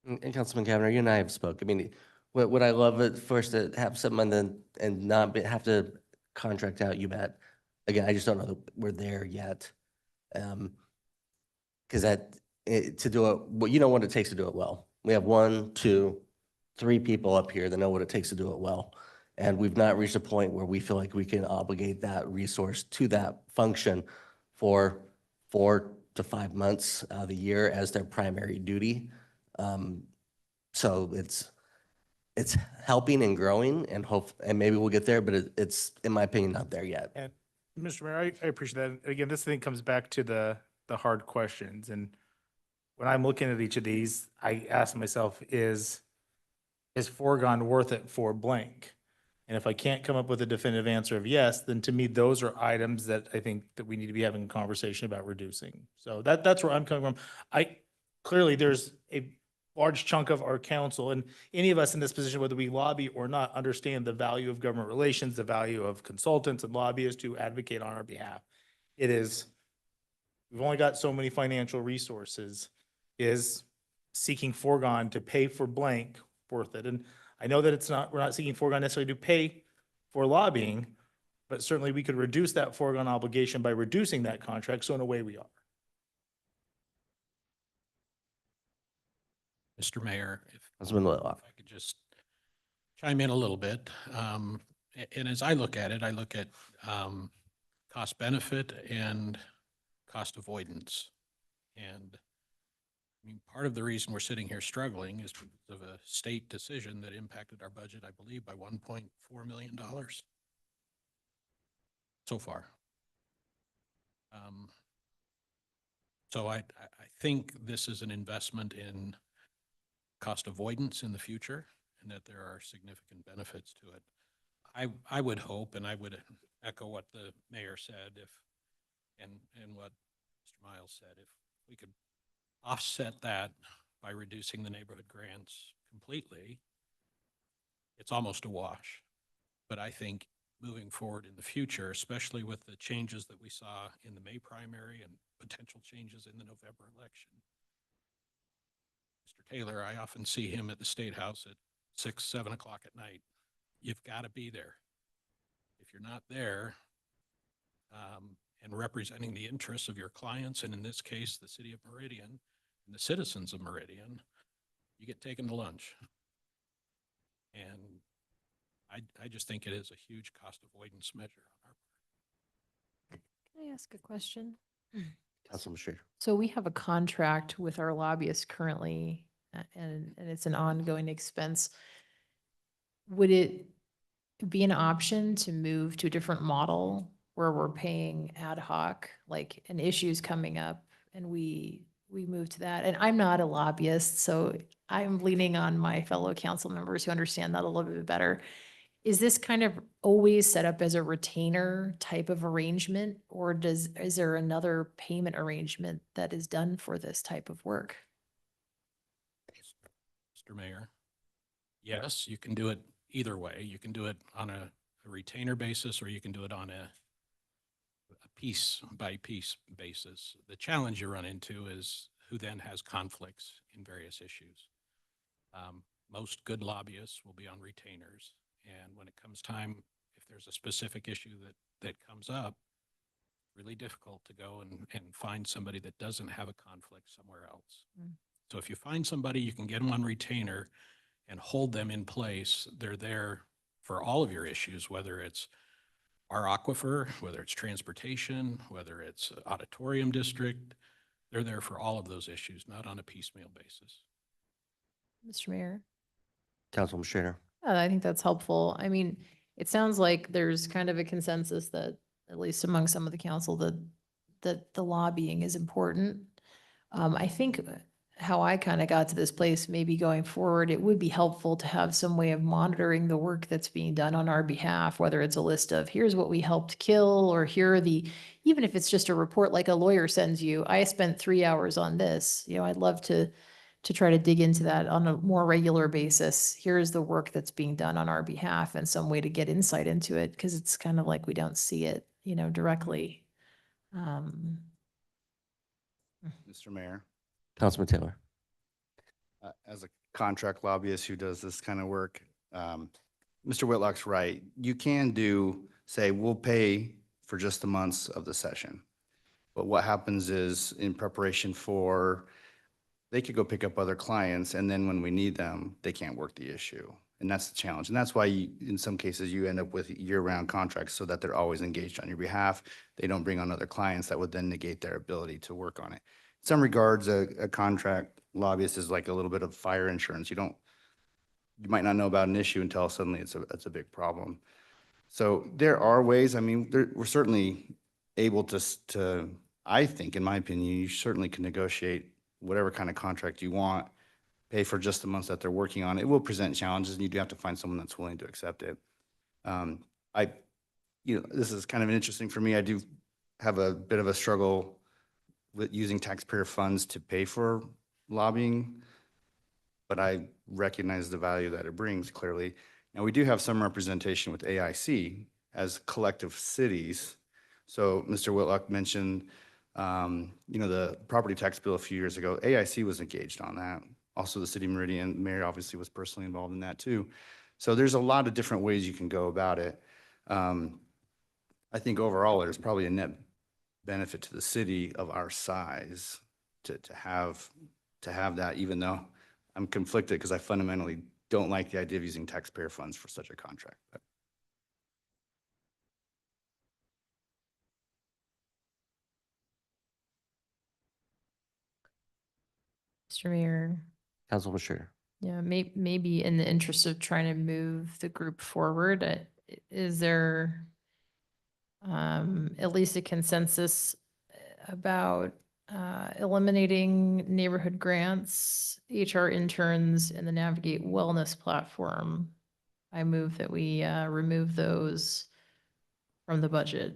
And Councilman Cavanagh, you and I have spoke. I mean, what I love at first to have someone then and not have to contract out, you bet. Again, I just don't know that we're there yet. Because to do it, well, you know what it takes to do it well. We have 1, 2, 3 people up here that know what it takes to do it well. And we've not reached a point where we feel like we can obligate that resource to that function for 4 to 5 months of the year as their primary duty. So it's helping and growing and maybe we'll get there, but it's, in my opinion, not there yet. And Mr. Mayor, I appreciate that. Again, this thing comes back to the hard questions. And when I'm looking at each of these, I ask myself, is foregone worth it for blank? And if I can't come up with a definitive answer of yes, then to me, those are items that I think that we need to be having a conversation about reducing. So that's where I'm coming from. Clearly there's a large chunk of our council and any of us in this position, whether we lobby or not, understand the value of government relations, the value of consultants and lobbyists to advocate on our behalf. We've only got so many financial resources. Is seeking foregone to pay for blank worth it? And I know that we're not seeking foregone necessarily to pay for lobbying, but certainly we could reduce that foregone obligation by reducing that contract. So in a way we are. Mr. Mayor, if Councilman Whitlock. I could just chime in a little bit. And as I look at it, I look at cost benefit and cost avoidance. And I mean, part of the reason we're sitting here struggling is because of a state decision that impacted our budget, I believe, by $1.4 million so far. So I think this is an investment in cost avoidance in the future and that there are significant benefits to it. I would hope, and I would echo what the mayor said, and what Mr. Miles said, if we could offset that by reducing the neighborhood grants completely, it's almost a wash. But I think moving forward in the future, especially with the changes that we saw in the May primary and potential changes in the November election, Mr. Taylor, I often see him at the State House at 6, 7 o'clock at night. You've got to be there. If you're not there, and representing the interests of your clients, and in this case, the city of Meridian and the citizens of Meridian, you get taken to lunch. And I just think it is a huge cost avoidance measure on our part. Can I ask a question? Councilman Schrader. So we have a contract with our lobbyists currently, and it's an ongoing expense. Would it be an option to move to a different model where we're paying ad hoc, like an issue's coming up and we we move to that. And I'm not a lobbyist, so I'm leaning on my fellow council members who understand that a little bit better. Is this kind of always set up as a retainer type of arrangement, or is there another payment arrangement that is done for this type of work? Mr. Mayor, yes, you can do it either way. You can do it on a retainer basis, or you can do it on a piece by piece basis. The challenge you run into is who then has conflicts in various issues. Most good lobbyists will be on retainers. And when it comes time, if there's a specific issue that comes up, really difficult to go and find somebody that doesn't have a conflict somewhere else. So if you find somebody, you can get them on retainer and hold them in place. They're there for all of your issues, whether it's our aquifer, whether it's transportation, whether it's auditorium district. They're there for all of those issues, not on a piecemeal basis. Mr. Mayor? Councilman Schrader. I think that's helpful. I mean, it sounds like there's kind of a consensus that, at least among some of the council, that the lobbying is important. I think how I kind of got to this place, maybe going forward, it would be helpful to have some way of monitoring the work that's being done on our behalf, whether it's a list of here's what we helped kill, or here are the, even if it's just a report like a lawyer sends you, I spent 3 hours on this. You know, I'd love to try to dig into that on a more regular basis. Here's the work that's being done on our behalf, and some way to get insight into it, because it's kind of like we don't see it, you know, directly. Mr. Mayor, Councilman Taylor. as a contract lobbyist who does this kind of work, Mr. Whitlock's right. You can say, we'll pay for just the months of the session. But what happens is, in preparation for, they could go pick up other clients, and then when we need them, they can't work the issue. And that's the challenge. And that's why in some cases, you end up with year-round contracts so that they're always engaged on your behalf. They don't bring on other clients that would then negate their ability to work on it. In some regards, a contract lobbyist is like a little bit of fire insurance. You might not know about an issue until suddenly it's a big problem. So there are ways. I mean, we're certainly able to, I think, in my opinion, you certainly can negotiate whatever kind of contract you want, pay for just the months that they're working on. It will present challenges, and you do have to find someone that's willing to accept it. This is kind of interesting for me. I do have a bit of a struggle with using taxpayer funds to pay for lobbying, but I recognize the value that it brings clearly. Now, we do have some representation with AIC as collective cities. So Mr. Whitlock mentioned, the property tax bill a few years ago. AIC was engaged on that. Also, the city of Meridian, Mayor obviously was personally involved in that too. So there's a lot of different ways you can go about it. I think overall, there's probably a net benefit to the city of our size to have that, even though I'm conflicted because I fundamentally don't like the idea of using taxpayer funds for such a contract. But Mr. Mayor, Councilman Schrader. yeah, maybe in the interest of trying to move the group forward, is there at least a consensus about eliminating neighborhood grants, HR interns, and the Navigate Wellness Platform? I move that we remove those from the budget.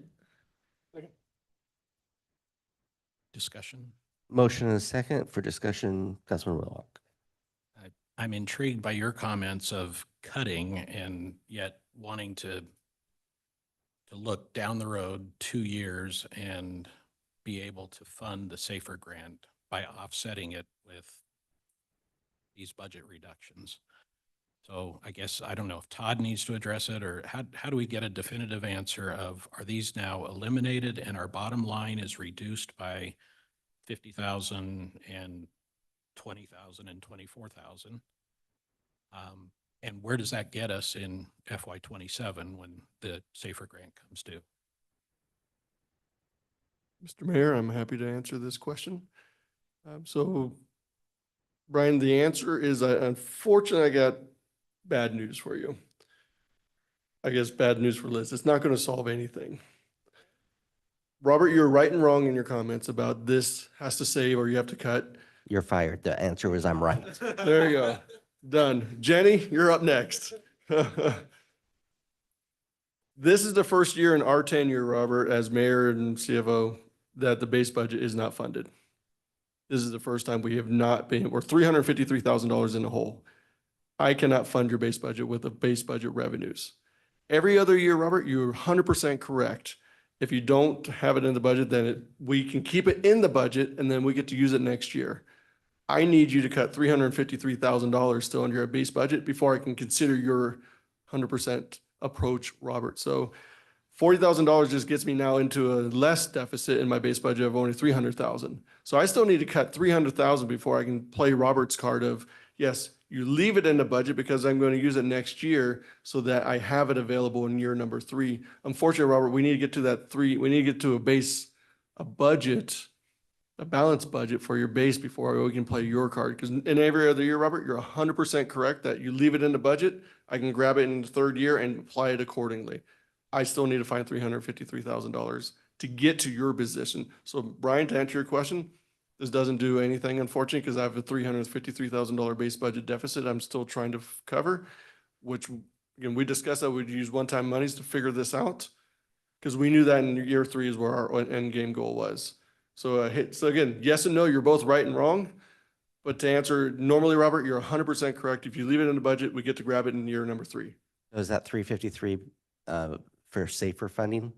Discussion. Motion and a second for discussion. Councilman Whitlock. I'm intrigued by your comments of cutting and yet wanting to look down the road 2 years and be able to fund the SAFER grant by offsetting it with these budget reductions. So I guess, I don't know if Todd needs to address it, or how do we get a definitive answer of, are these now eliminated and our bottom line is reduced by 50,000 and 20,000 and 24,000? And where does that get us in FY27 when the SAFER grant comes due? Mr. Mayor, I'm happy to answer this question. So, Brian, the answer is, unfortunately, I got bad news for you. I guess bad news for Liz. It's not going to solve anything. Robert, you're right and wrong in your comments about this has to save or you have to cut. You're fired. The answer was I'm right. There you go. Done. Jenny, you're up next. This is the first year in our tenure, Robert, as mayor and CFO, that the base budget is not funded. This is the first time we have not been, we're $353,000 in the hole. I cannot fund your base budget with the base budget revenues. Every other year, Robert, you're 100% correct. If you don't have it in the budget, then we can keep it in the budget and then we get to use it next year. I need you to cut $353,000 still under your base budget before I can consider your 100% approach, Robert. So $40,000 just gets me now into a less deficit in my base budget of only 300,000. So I still need to cut 300,000 before I can play Robert's card of, yes, you leave it in the budget because I'm going to use it next year so that I have it available in year number 3. Unfortunately, Robert, we need to get to that 3. We need to get to a budget, a balanced budget for your base before we can play your card. Because in every other year, Robert, you're 100% correct that you leave it in the budget. I can grab it in the 3rd year and apply it accordingly. I still need to find $353,000 to get to your position. So Brian, to answer your question, this doesn't do anything, unfortunately, because I have a $353,000 base budget deficit I'm still trying to cover, which, again, we discussed that we'd use one-time monies to figure this out, because we knew that in year 3 is where our end game goal was. So, so again, yes and no, you're both right and wrong. But to answer, normally, Robert, you're 100% correct. If you leave it in the budget, we get to grab it in year number 3. Is that 353 for safer funding?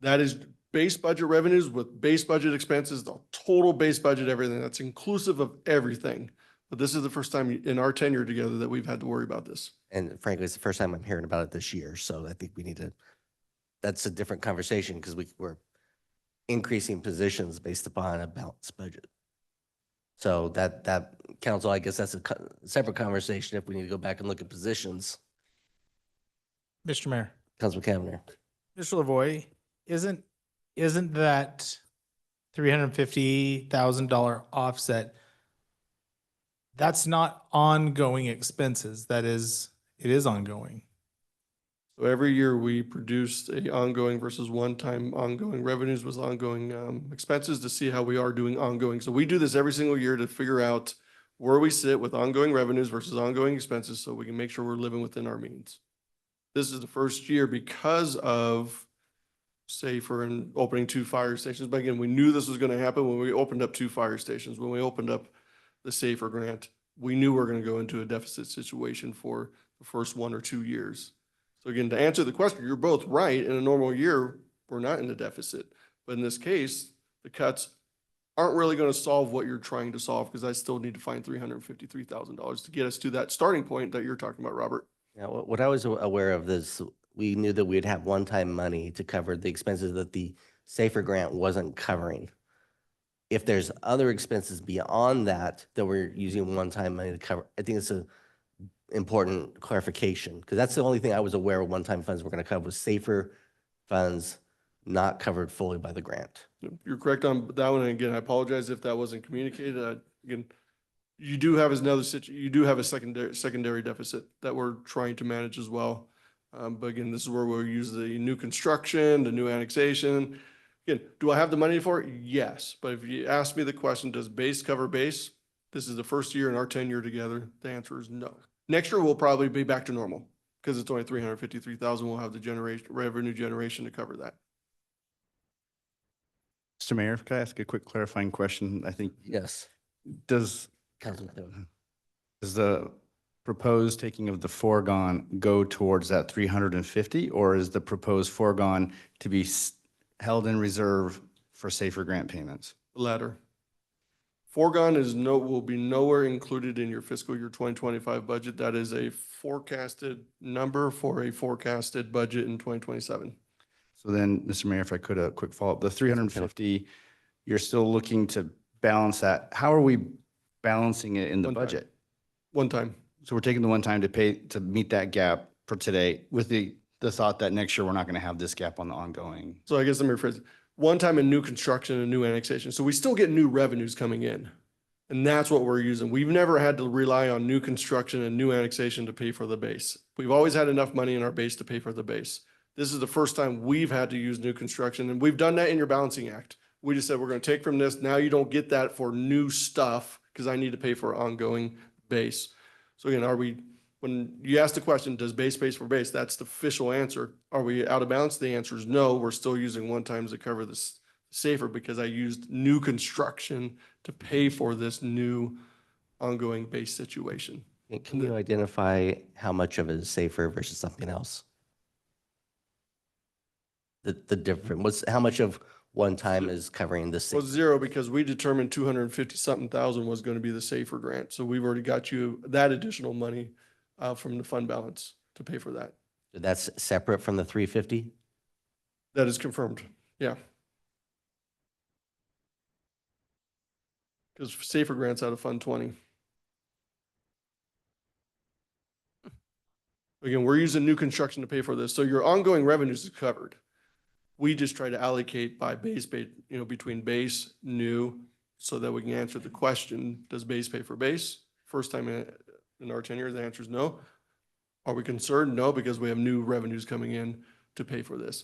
That is base budget revenues with base budget expenses, the total base budget, everything. That's inclusive of everything. But this is the first time in our tenure together that we've had to worry about this. And frankly, it's the first time I'm hearing about it this year. So I think we need to, that's a different conversation because we're increasing positions based upon a balanced budget. So that council, I guess that's a separate conversation if we need to go back and look at positions. Mr. Mayor, Councilman Cavanagh. Mr. Lavoy, isn't that $350,000 offset? That's not ongoing expenses. It is ongoing. So every year we produce a ongoing versus one-time ongoing revenues with ongoing expenses to see how we are doing ongoing. So we do this every single year to figure out where we sit with ongoing revenues versus ongoing expenses so we can make sure we're living within our means. This is the first year because of safer and opening 2 fire stations. But again, we knew this was going to happen when we opened up 2 fire stations. When we opened up the safer grant, we knew we were going to go into a deficit situation for the first 1 or 2 years. So again, to answer the question, you're both right. In a normal year, we're not in the deficit. But in this case, the cuts aren't really going to solve what you're trying to solve because I still need to find $353,000 to get us to that starting point that you're talking about, Robert. Yeah, what I was aware of this, we knew that we'd have one-time money to cover the expenses that the safer grant wasn't covering. If there's other expenses beyond that we're using one-time money to cover, I think it's a important clarification because that's the only thing I was aware of one-time funds were going to cover was safer funds not covered fully by the grant. You're correct on that one. And again, I apologize if that wasn't communicated. Again, you do have you do have a secondary deficit that we're trying to manage as well. But again, this is where we'll use the new construction, the new annexation. Again, do I have the money for it? Yes. But if you ask me the question, does base cover base? This is the first year in our tenure together. The answer is no. Next year, we'll probably be back to normal because it's only 353,000. We'll have the revenue generation to cover that. Mr. Mayor, could I ask a quick clarifying question? I think. Yes. Does the proposed taking of the foregone go towards that 350, or is the proposed foregone to be held in reserve for safer grant payments? The latter. Foregone will be nowhere included in your fiscal year 2025 budget. That is a forecasted number for a forecasted budget in 2027. So then, Mr. Mayor, if I could, a quick follow-up. The 350, you're still looking to balance that. How are we balancing it in the budget? One time. So we're taking the one time to meet that gap for today with the thought that next year we're not going to have this gap on the ongoing. So I guess let me rephrase it. One time in new construction and new annexation. So we still get new revenues coming in. And that's what we're using. We've never had to rely on new construction and new annexation to pay for the base. We've always had enough money in our base to pay for the base. This is the first time we've had to use new construction, and we've done that in your balancing act. We just said, we're gonna take from this. Now you don't get that for new stuff because I need to pay for ongoing base. So again, when you ask the question, does base pay for base? That's the official answer. Are we out of balance? The answer is no. We're still using one times to cover this safer because I used new construction to pay for this new ongoing base situation. And can you identify how much of it is safer versus something else? The difference, how much of one time is covering this? Well, zero, because we determined 250-something thousand was going to be the safer grant. So we've already got you that additional money from the fund balance to pay for that. That's separate from the 350? That is confirmed, yeah. Because safer grants out of Fund 20. Again, we're using new construction to pay for this. So your ongoing revenues is covered. We just try to allocate by base, between base, new, so that we can answer the question, does base pay for base? First time in our tenure, the answer is no. Are we concerned? No, because we have new revenues coming in to pay for this.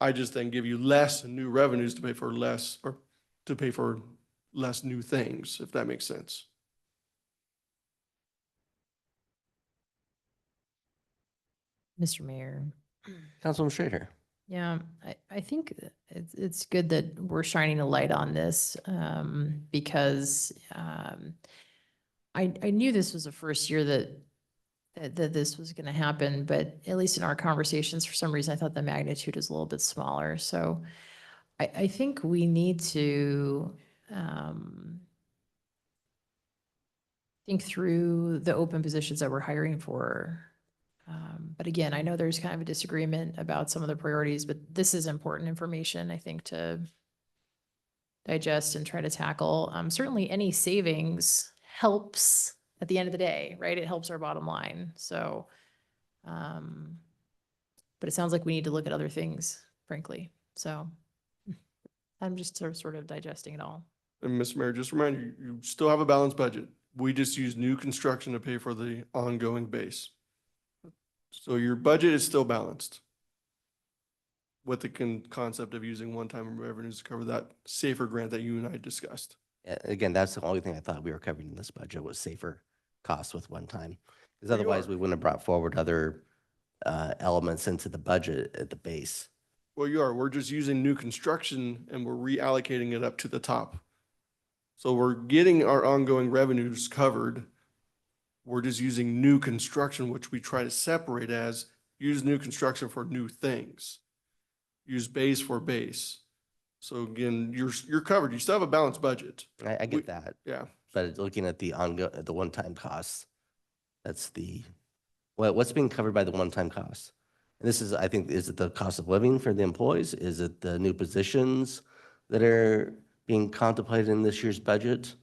I just then give you less new revenues to pay for less, or to pay for less new things, if that makes sense. Mr. Mayor. Councilman Schrader. Yeah, I think it's good that we're shining a light on this because I knew this was the first year that this was going to happen, but at least in our conversations, for some reason, I thought the magnitude is a little bit smaller. So I think we need to think through the open positions that we're hiring for. But again, I know there's kind of a disagreement about some of the priorities, but this is important information, I think, to digest and try to tackle. Certainly any savings helps at the end of the day, right? It helps our bottom line. So, but it sounds like we need to look at other things, frankly. So I'm just sort of digesting it all. And Mr. Mayor, just remind you, you still have a balanced budget. We just use new construction to pay for the ongoing base. So your budget is still balanced with the concept of using one-time revenues to cover that safer grant that you and I discussed. Again, that's the only thing I thought we were covering in this budget was safer costs with one time. Because There you otherwise are. we wouldn't have brought forward other elements into the budget at the base. Well, we're just using new construction and we're reallocating it up to the top. So we're getting our ongoing revenues covered. We're just using new construction, which we try to separate as use new construction for new things. Use base for base. So again, you're covered. You still have a balanced budget. I get that. Yeah. But looking at the one-time costs, that's what's being covered by the one-time costs? And this is, I think, is it the cost of living for the employees? Is it the new positions that are being contemplated in this year's budget?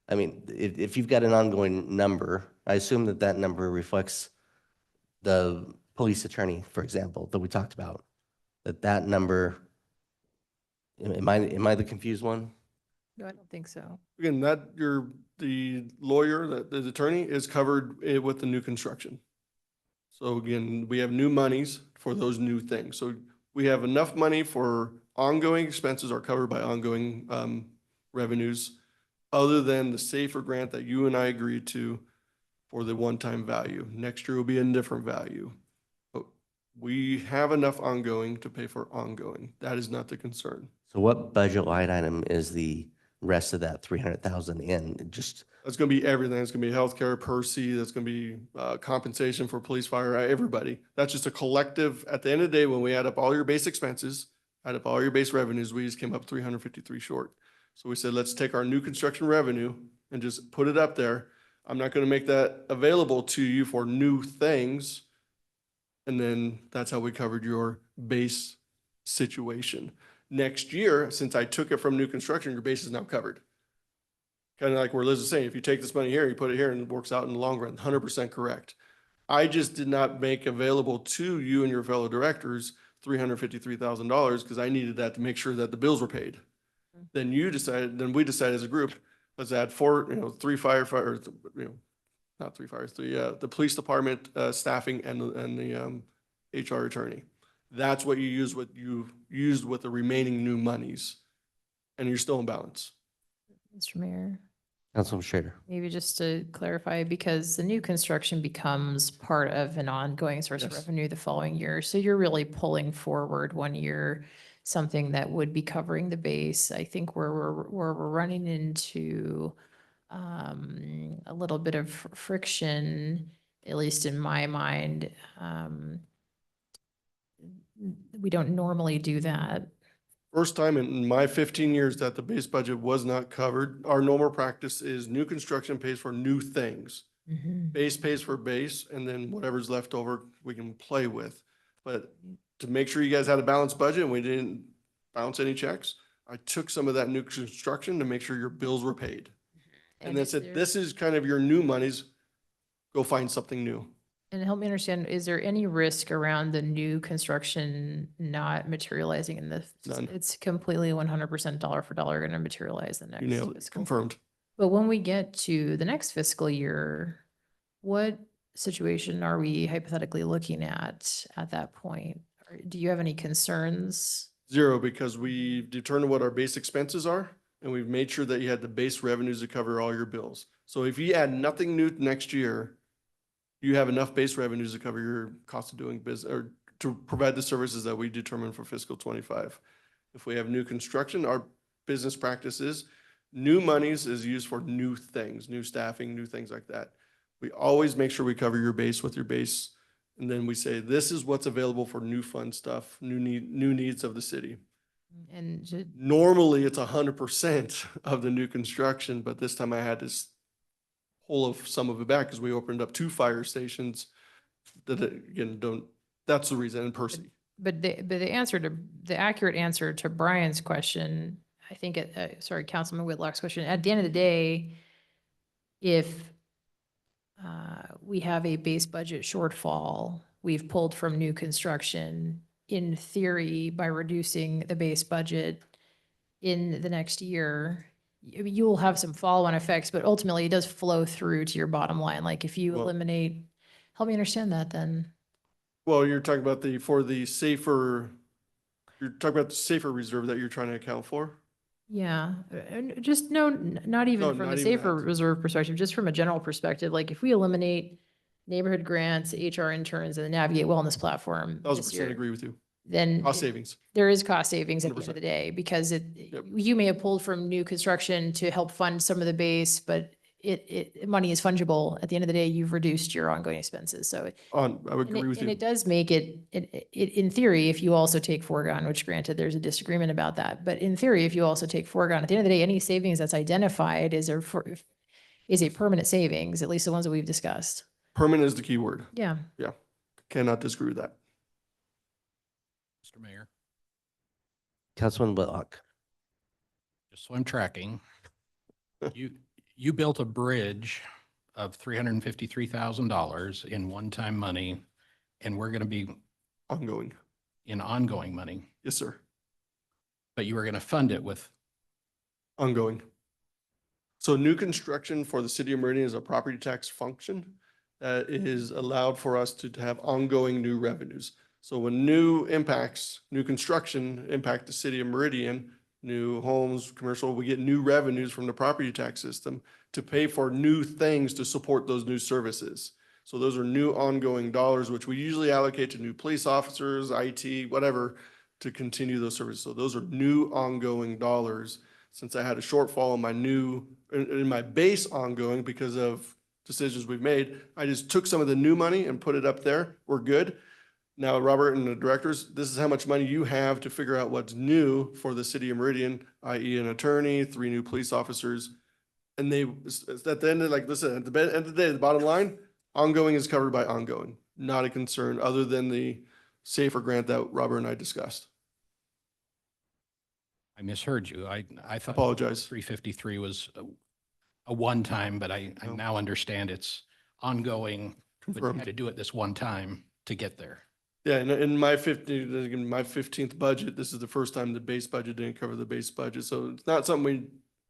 I mean, if you've got an ongoing number, I assume that number reflects the police attorney, for example, that we talked about. That number, am I the confused one? No, I don't think so. Again, the lawyer, the attorney is covered with the new construction. So again, we have new monies for those new things. So we have enough money for ongoing expenses are covered by ongoing revenues, other than the safer grant that you and I agreed to for the one-time value. Next year will be a different value. But we have enough ongoing to pay for ongoing. That is not the concern. So what budget line item is the rest of that 300,000 in? That's going to be everything. It's going to be healthcare, Percy. That's going to be compensation for police, fire, everybody. That's just a collective. At the end of the day, when we add up all your base expenses, add up all your base revenues, we just came up 353 short. So we said, let's take our new construction revenue and just put it up there. I'm not going to make that available to you for new things. And then that's how we covered your base situation. Next year, since I took it from new construction, your base is now covered. Kind of like where Liz is saying, if you take this money here, you put it here and it works out in the long run, 100% correct. I just did not make available to you and your fellow directors $353,000 because I needed that to make sure that the bills were paid. Then we decided as a group, let's add three firefighters, not three fires, the police department staffing and the HR attorney. That's what you used with the remaining new monies. And you're still in balance. Mr. Mayor, Councilman Schrader. maybe just to clarify, because the new construction becomes part of an ongoing source of Yes. revenue the following year. So you're really pulling forward 1 year, something that would be covering the base. I think where we're running into a little bit of friction, at least in my mind. We don't normally do that. First time in my 15 years that the base budget was not covered. Our normal practice is new construction pays for new things. Base pays for base, and then whatever's left over, we can play with. But to make sure you guys had a balanced budget and we didn't bounce any checks, I took some of that new construction to make sure your bills were paid. And then is said, there- this is kind of your new monies. Go find something new. And help me understand, is there any risk around the new construction not materializing in the? None. It's completely 100% dollar for dollar going to materialize the next You nailed it. fiscal. Confirmed. But when we get to the next fiscal year, what situation are we hypothetically looking at that point? Or do you have any concerns? Zero, because we determined what our base expenses are, and we've made sure that you had the base revenues to cover all your bills. So if you add nothing new next year, you have enough base revenues to cover your cost of doing business or to provide the services that we determined for fiscal 25. If we have new construction, our business practices, new monies is used for new things, new staffing, new things like that. We always make sure we cover your base with your base. And then we say, this is what's available for new fun stuff, new needs of the city. And Normally it's 100% of the new construction, but this time I had to pull of some of it back because we opened up 2 fire stations that again, that's the reason in Percy. But the answer to, the accurate answer to Brian's question, I think, sorry, Councilman Whitlock's question, at the end of the day, if we have a base budget shortfall, we've pulled from new construction, in theory, by reducing the base budget in the next year, you will have some follow-on effects, but ultimately it does flow through to your bottom line. Like if you Well- eliminate, help me understand that then. Well, you're talking about you're talking about the safer reserve that you're trying to account for? Yeah, and just not even No, from not the even safer that. reserve perspective, just from a general perspective, like if we eliminate neighborhood grants, HR interns, and the Navigate Wellness Platform this 1,000% year, agree with you. then Cost savings. there is cost savings at the end of 100%. the day, because Yep. you may have pulled from new construction to help fund some of the base, but money is fungible. At the end of the day, you've reduced your ongoing expenses, so. I would And agree with and you. it does make it, in theory, if you also take foregone, which granted, there's a disagreement about that, but in theory, if you also take foregone, at the end of the day, any savings that's identified is a permanent savings, at least the ones that we've discussed. Permanent is the key word. Yeah. Yeah. Cannot disagree with that. Mr. Mayor, Councilman Whitlock. just so I'm tracking, you built a bridge of $353,000 in one-time money, and we're going to be Ongoing. in ongoing money, Yes, sir. but you were going to fund it with, Ongoing. So new construction for the city of Meridian is a property tax function that is allowed for us to have ongoing new revenues. So when new construction impact the city of Meridian, new homes, commercial, we get new revenues from the property tax system to pay for new things to support those new services. So those are new ongoing dollars, which we usually allocate to new police officers, IT, whatever, to continue those services. So those are new ongoing dollars. Since I had a shortfall in my base ongoing because of decisions we've made, I just took some of the new money and put it up there. We're good. Now, Robert and the directors, this is how much money you have to figure out what's new for the city of Meridian, i.e. an attorney, 3 new police officers. And at the end of listen, at the end of the day, the bottom line, ongoing is covered by ongoing, not a concern other than the safer grant that Robert and I discussed. I misheard you. I thought. Apologize. 353 was a one-time, but I No. now understand it's ongoing, but you Confirmed. had to do it this one time to get there. Yeah, and in my 15th budget, this is the first time the base budget didn't cover the base budget. So it's not something we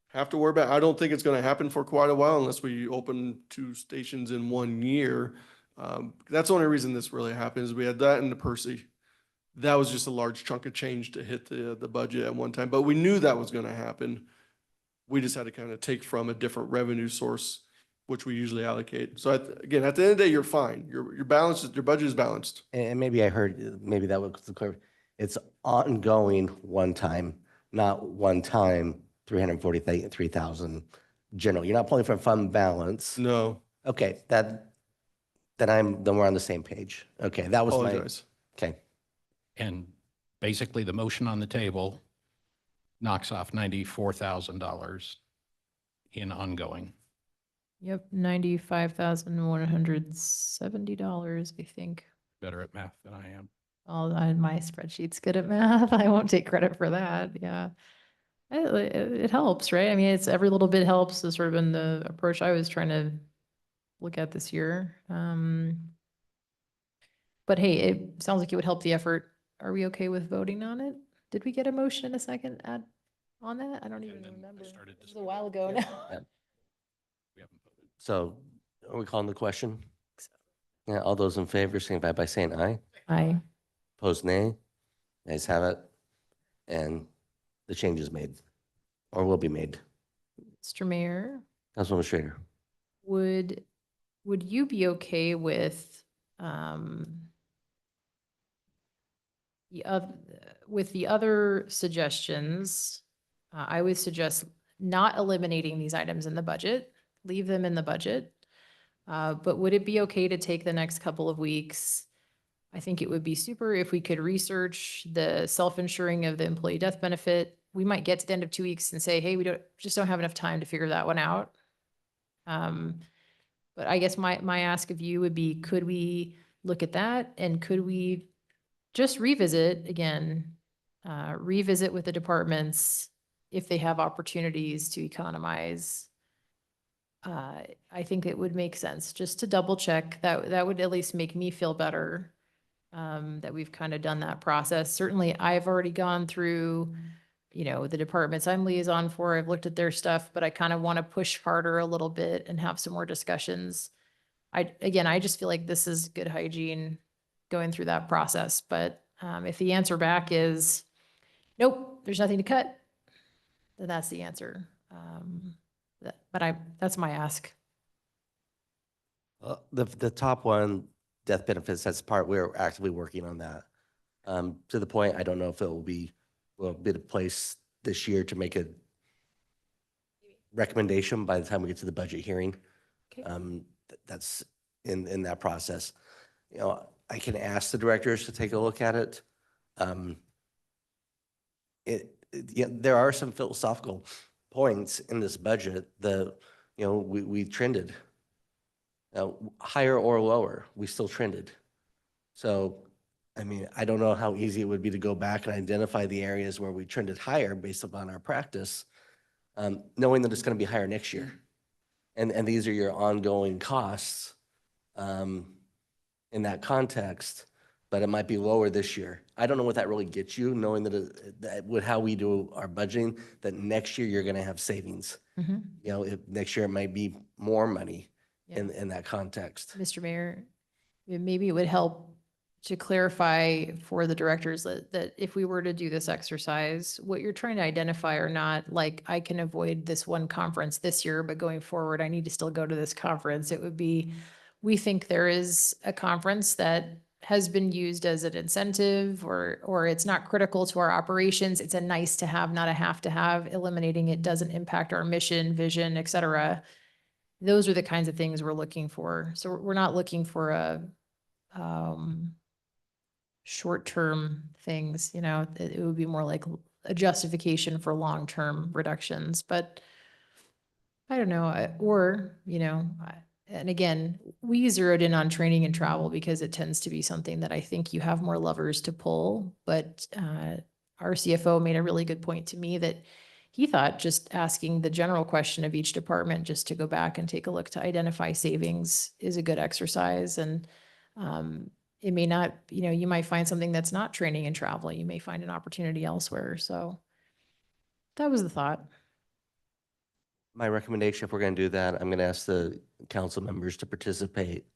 have to worry about. I don't think it's going to happen for quite a while unless we open 2 stations in 1 year. That's the only reason this really happens. We had that in the Percy. that was just a large chunk of change to hit the budget at one time, but we knew that was gonna happen. We just had to kind of take from a different revenue source, which we usually allocate. So again, at the end of the day, you're fine. Your balance, your budget is balanced. And maybe I heard, maybe that was clear. It's ongoing one time, not one time, 343,000 general. You're not pulling from fund balance. No, Okay, then we're on the same page. Okay, that was my, apologize. okay. And basically, the motion on the table knocks off $94,000 in ongoing. Yep, $95,170, I think. Better at math than I am. My spreadsheet's good at math. I won't take credit for that. Yeah. It helps, right? I mean, it's every little bit helps is sort of been the approach I was trying to look at this year. But hey, it sounds like it would help the effort. Are we okay with voting on it? Did we get a motion in a second on that? I don't even remember. It was a while ago now. Yeah. We haven't voted. So are we calling the question? Yeah, all those in favor signify by saying aye. Aye. Opposed, nay. Ayes have it. And the change is made or will be made. Mr. Mayor, Councilwoman Schrader. would you be okay with the other suggestions? I would suggest not eliminating these items in the budget, leave them in the budget. But would it be okay to take the next couple of weeks? I think it would be super if we could research the self-insuring of the employee death benefit. We might get to the end of 2 weeks and say, hey, we just don't have enough time to figure that one out. But I guess my ask of you would be, could we look at that, and could we just revisit again, revisit with the departments if they have opportunities to economize? I think it would make sense just to double check. That would at least make me feel better, that we've kind of done that process. Certainly, I've already gone through, the departments I'm liaison for. I've looked at their stuff, but I kind of want to push harder a little bit and have some more discussions. I just feel like this is good hygiene going through that process. But if the answer back is, nope, there's nothing to cut, then that's the answer. That's my ask. The top one, death benefits, that's part, we're actively working on that. To the point, I don't know if will be a place this year to make a recommendation by the time we get to the budget hearing. Okay. That's in that process. I can ask the directors to take a look at it. There are some philosophical points in this budget that, we trended. Higher or lower, we still trended. So, I mean, I don't know how easy it would be to go back and identify the areas where we trended higher based upon our practice, knowing that it's going to be higher next year. And these are your ongoing costs in that context, but it might be lower this year. I don't know what that really gets you, knowing that with how we do our budgeting, that next year you're going to have savings. Next year it might be more money in that context. Mr. Mayor, maybe it would help to clarify for the directors that if we were to do this exercise, what you're trying to identify are not like, I can avoid this one conference this year, but going forward, I need to still go to this conference. It would be, we think there is a conference that has been used as an incentive, or it's not critical to our operations. It's a nice to have, not a have to have. Eliminating it doesn't impact our mission, vision, et cetera. Those are the kinds of things we're looking for. So we're not looking for a short-term things, it would be more like a justification for long-term reductions, but I don't know, and again, we zeroed in on training and travel because it tends to be something that I think you have more levers to pull, but our CFO made a really good point to me that he thought just asking the general question of each department just to go back and take a look to identify savings is a good exercise. And it may not, you might find something that's not training and travel. You may find an opportunity elsewhere. So that was the thought. My recommendation, if we're going to do that, I'm going to ask the council members to participate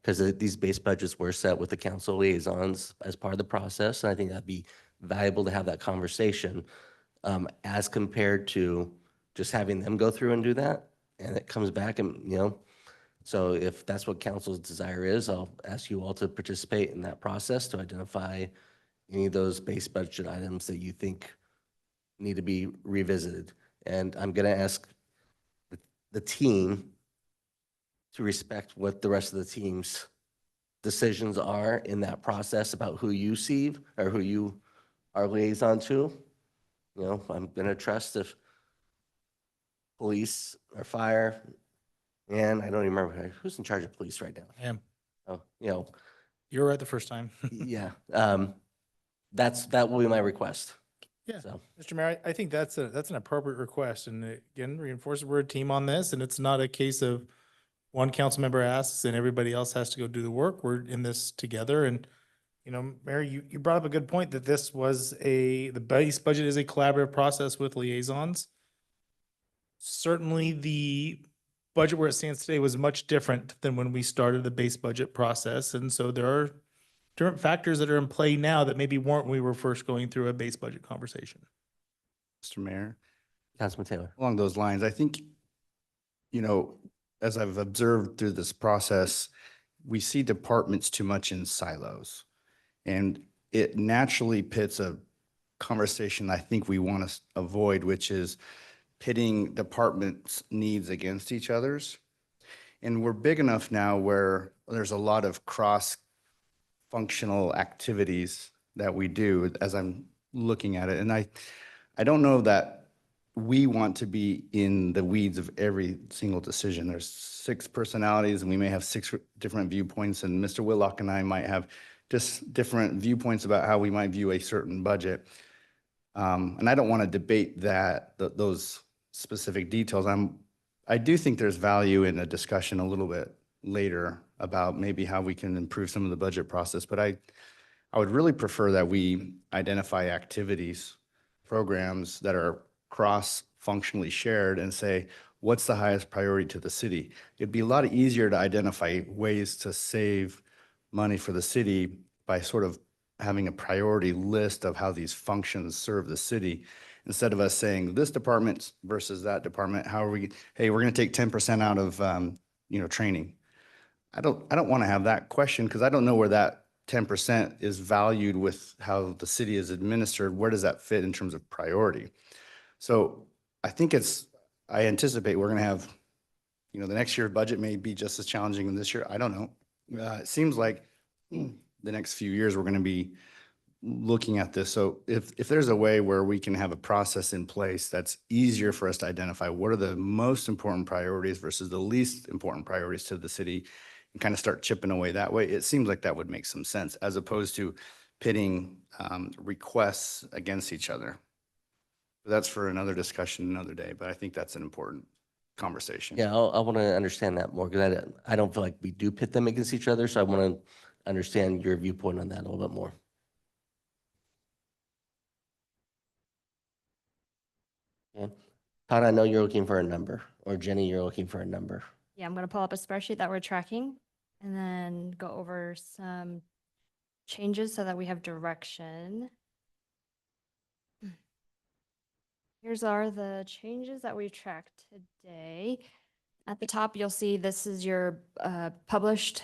because these base budgets were set with the council liaisons as part of the process. And I think that'd be valuable to have that conversation as compared to just having them go through and do that. And it comes back and, so if that's what council's desire is, I'll ask you all to participate in that process to identify any of those base budget items that you think need to be revisited. And I'm going to ask the team to respect what the rest of the team's decisions are in that process about who you see or who you are liaison to. I'm going to trust if police or fire, and I don't even remember who's in charge of police right now. I am. Oh, You were right the first time. yeah. That will be my request. Yeah, So. Mr. Mayor, I think that's an appropriate request. And again, reinforce we're a team on this, and it's not a case of one council member asks and everybody else has to go do the work. We're in this together. And, Mayor, you brought up a good point that the base budget is a collaborative process with liaisons. Certainly the budget where it stands today was much different than when we started the base budget process. And so there are different factors that are in play now that maybe weren't when we were first going through a base budget conversation. Mr. Mayor, Councilman Taylor. along those lines, I think, as I've observed through this process, we see departments too much in silos. And it naturally pits a conversation I think we want to avoid, which is pitting departments' needs against each other's. And we're big enough now where there's a lot of cross-functional activities that we do as I'm looking at it. And I don't know that we want to be in the weeds of every single decision. There's 6 personalities and we may have 6 different viewpoints, and Mr. Whitlock and I might have just different viewpoints about how we might view a certain budget. And I don't want to debate those specific details. I do think there's value in a discussion a little bit later about maybe how we can improve some of the budget process, but I would really prefer that we identify activities, programs that are cross-functionally shared and say, what's the highest priority to the city? It'd be a lot easier to identify ways to save money for the city by sort of having a priority list of how these functions serve the city, instead of us saying this department versus that department. Hey, we're going to take 10% out of, training. I don't want to have that question because I don't know where that 10% is valued with how the city is administered. Where does that fit in terms of priority? So I think I anticipate we're going to have, the next year's budget may be just as challenging as this year. I don't know. It seems like the next few years we're going to be looking at this. So if there's a way where we can have a process in place that's easier for us to identify what are the most important priorities versus the least important priorities to the city and kind of start chipping away that way, it seems like that would make some sense as opposed to pitting requests against each other. That's for another discussion another day, but I think that's an important conversation. Yeah, I want to understand that more because I don't feel like we do pit them against each other. So I want to understand your viewpoint on that a little bit more. Yeah. Todd, I know you're looking for a number, or Jenny, you're looking for a number. Yeah, I'm going to pull up a spreadsheet that we're tracking and then go over some changes so that we have direction. Here's the changes that we've tracked today. At the top, you'll see this is your published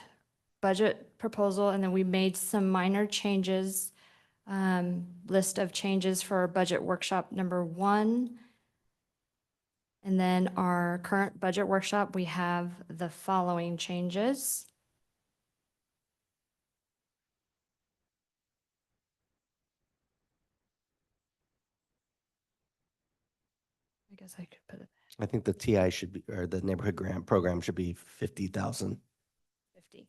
budget proposal, and then we made some minor changes, list of changes for budget workshop number 1. And then our current budget workshop, we have the following changes. I guess I could put it I think the TI should be, or the neighborhood grant program should be 50,000. 50.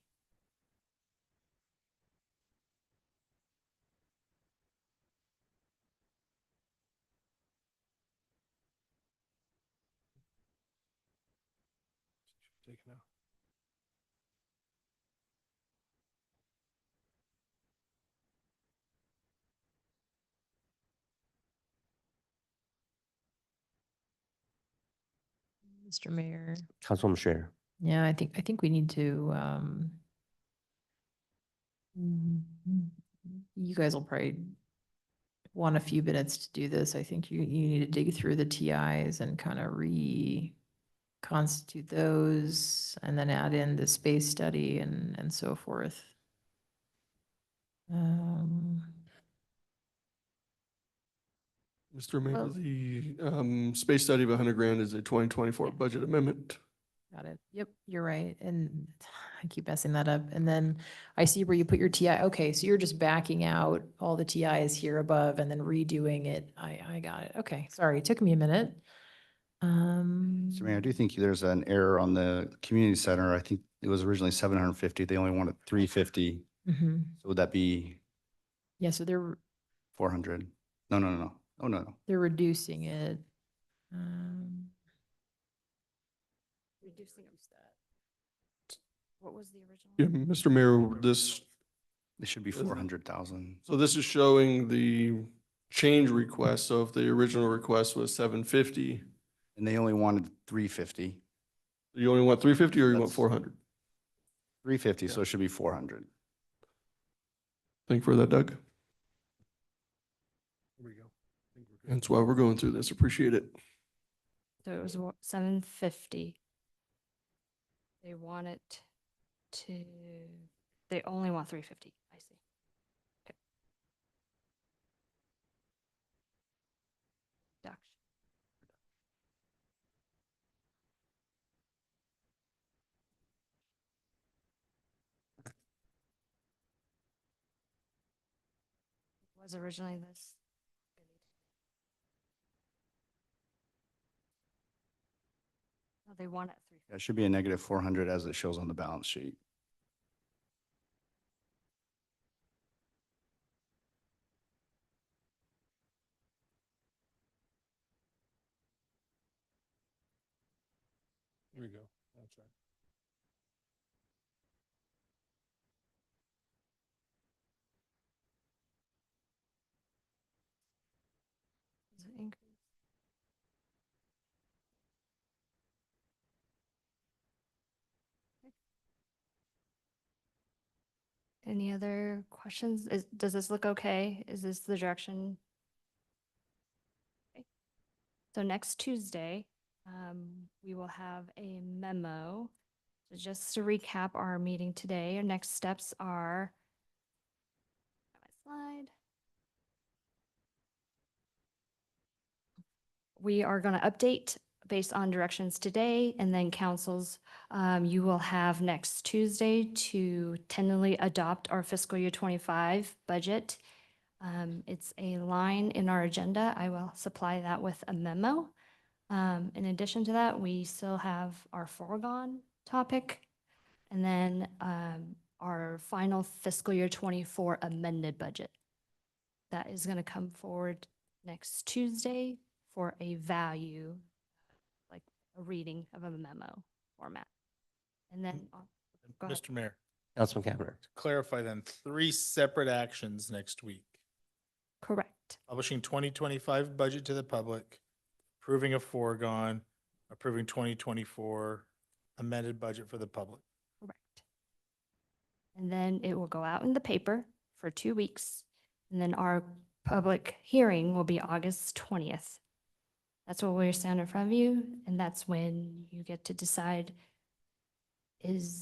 Taken out. Mr. Mayor. Councilwoman Schrader. Yeah, I think we need to You guys will probably want a few minutes to do this. I think you need to dig through the TIs and kind of reconstitute those and then add in the space study and so forth. Mr. Mayor, Well- the space study of 100 grand is a 2024 budget amendment. Got it. Yep, you're right. And I keep messing that up. And then I see where you put your TI. Okay, so you're just backing out all the TIs here above and then redoing it. I got it. Okay, sorry, it took me a minute. Mr. Mayor, I do think there's an error on the community center. I think it was originally 750. They only wanted 350. Mhm. So would that be Yeah, so they're 400? No, no, no, no. Oh, no, no. they're reducing it. Reducing what was the original? Yeah, Mr. Mayor, this, It should be 400,000. so this is showing the change request. So if the original request was 750, And they only wanted 350. you only want 350 or you want That's- 400? 350, so it should be 400. Thank you for that, Doug. Here we go. I think we're good. That's why we're going through this. Appreciate it. So it was 750. They want it to, they only want 350. I see. Okay. Reduction. Was originally this. No, they want it 350. Yeah, it should be a negative 400 as it shows on the balance sheet. Here we go. That's right. Does it increase? Any other questions? Does this look okay? Is this the direction? Okay. So next Tuesday, we will have a memo. So just to recap our meeting today, our next steps are my slide. We are going to update based on directions today, and then councils, you will have next Tuesday to tentatively adopt our fiscal year 25 budget. It's a line in our agenda. I will supply that with a memo. In addition to that, we still have our foregone topic, and then our final fiscal year 24 amended budget. That is going to come forward next Tuesday for a value, like a reading of a memo format. And then, go ahead. Mr. Mayor, Councilman Cavanagh. to clarify then, 3 separate actions next week. Correct. Publishing 2025 budget to the public, approving a foregone, approving 2024 amended budget for the public. Correct. And then it will go out in the paper for 2 weeks. And then our public hearing will be August 20th. That's what we're standing in front of you. And that's when you get to decide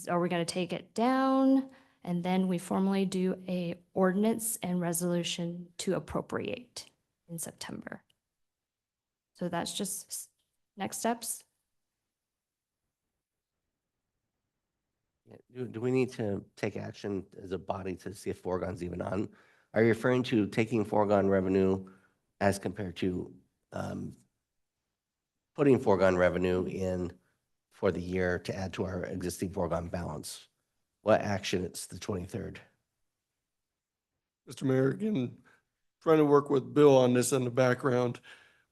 are we going to take it down? And then we formally do a ordinance and resolution to appropriate in September. So that's just next steps. Do we need to take action as a body to see if foregone's even on? Are you referring to taking foregone revenue as compared to putting foregone revenue in for the year to add to our existing foregone balance? What action? It's the 23rd. Mr. Mayor, again, trying to work with Bill on this in the background.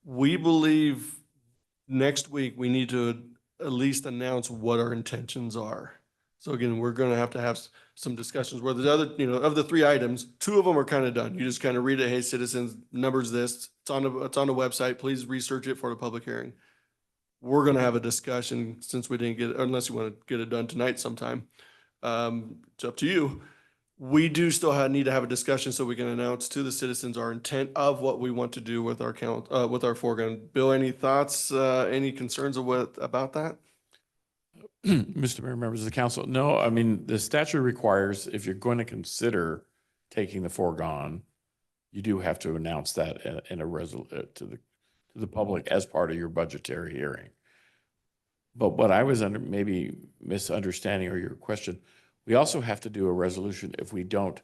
We believe next week we need to at least announce what our intentions are. So again, we're going to have some discussions where the other, of the 3 items, 2 of them are kind of done. You just kind of read it. Hey, citizens, numbers this. It's on the website. Please research it for the public hearing. We're going to have a discussion since we didn't get it, unless you want to get it done tonight sometime. It's up to you. we do still need to have a discussion so we can announce to the citizens our intent of what we want to do with our with our foreground. Bill, any thoughts, any concerns about that? Mr. Mayor, members of the council, no, I mean, the statute requires if you're going to consider taking the foregone, you do have to announce that in a to the public as part of your budgetary hearing. But what I was maybe misunderstanding or your question, we also have to do a resolution if we don't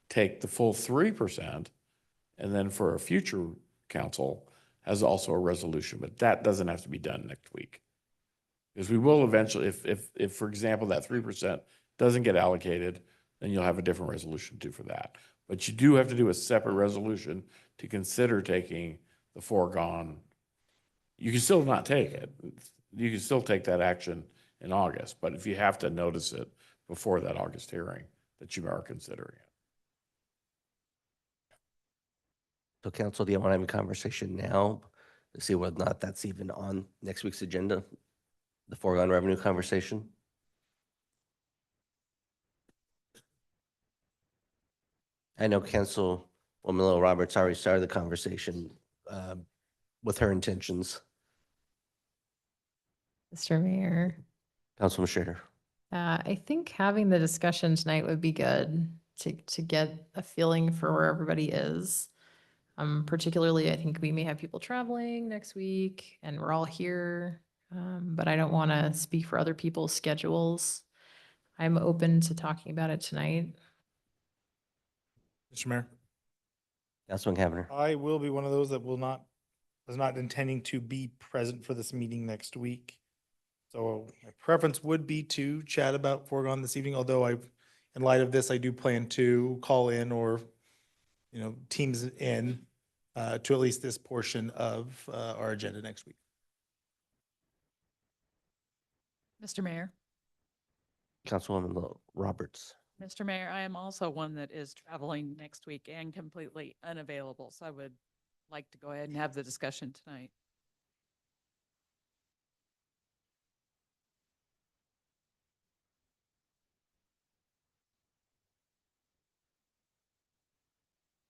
take the full 3%, and then for a future council has also a resolution, but that doesn't have to be done next week. Because we will eventually, if for example, that 3% doesn't get allocated, then you'll have a different resolution too for that. But you do have to do a separate resolution to consider taking the foregone. You can still not take it. You can still take that action in August, but if you have to notice it before that August hearing, that you are considering it. So council, do you want to have a conversation now to see whether or not that's even on next week's agenda? The foregone revenue conversation? I know Councilwoman Little Roberts already started the conversation with her intentions. Mr. Mayor, Councilman Schrader. I think having the discussion tonight would be good to get a feeling for where everybody is. Particularly, I think we may have people traveling next week and we're all here, but I don't want to speak for other people's schedules. I'm open to talking about it tonight. Mr. Mayor, Councilman Cavanagh. I will be one of those that was not intending to be present for this meeting next week. So my preference would be to chat about foregone this evening, although in light of this, I do plan to call in or, teams in to at least this portion of our agenda next week. Mr. Mayor. Councilwoman Little Roberts. Mr. Mayor, I am also one that is traveling next week and completely unavailable, so I would like to go ahead and have the discussion tonight.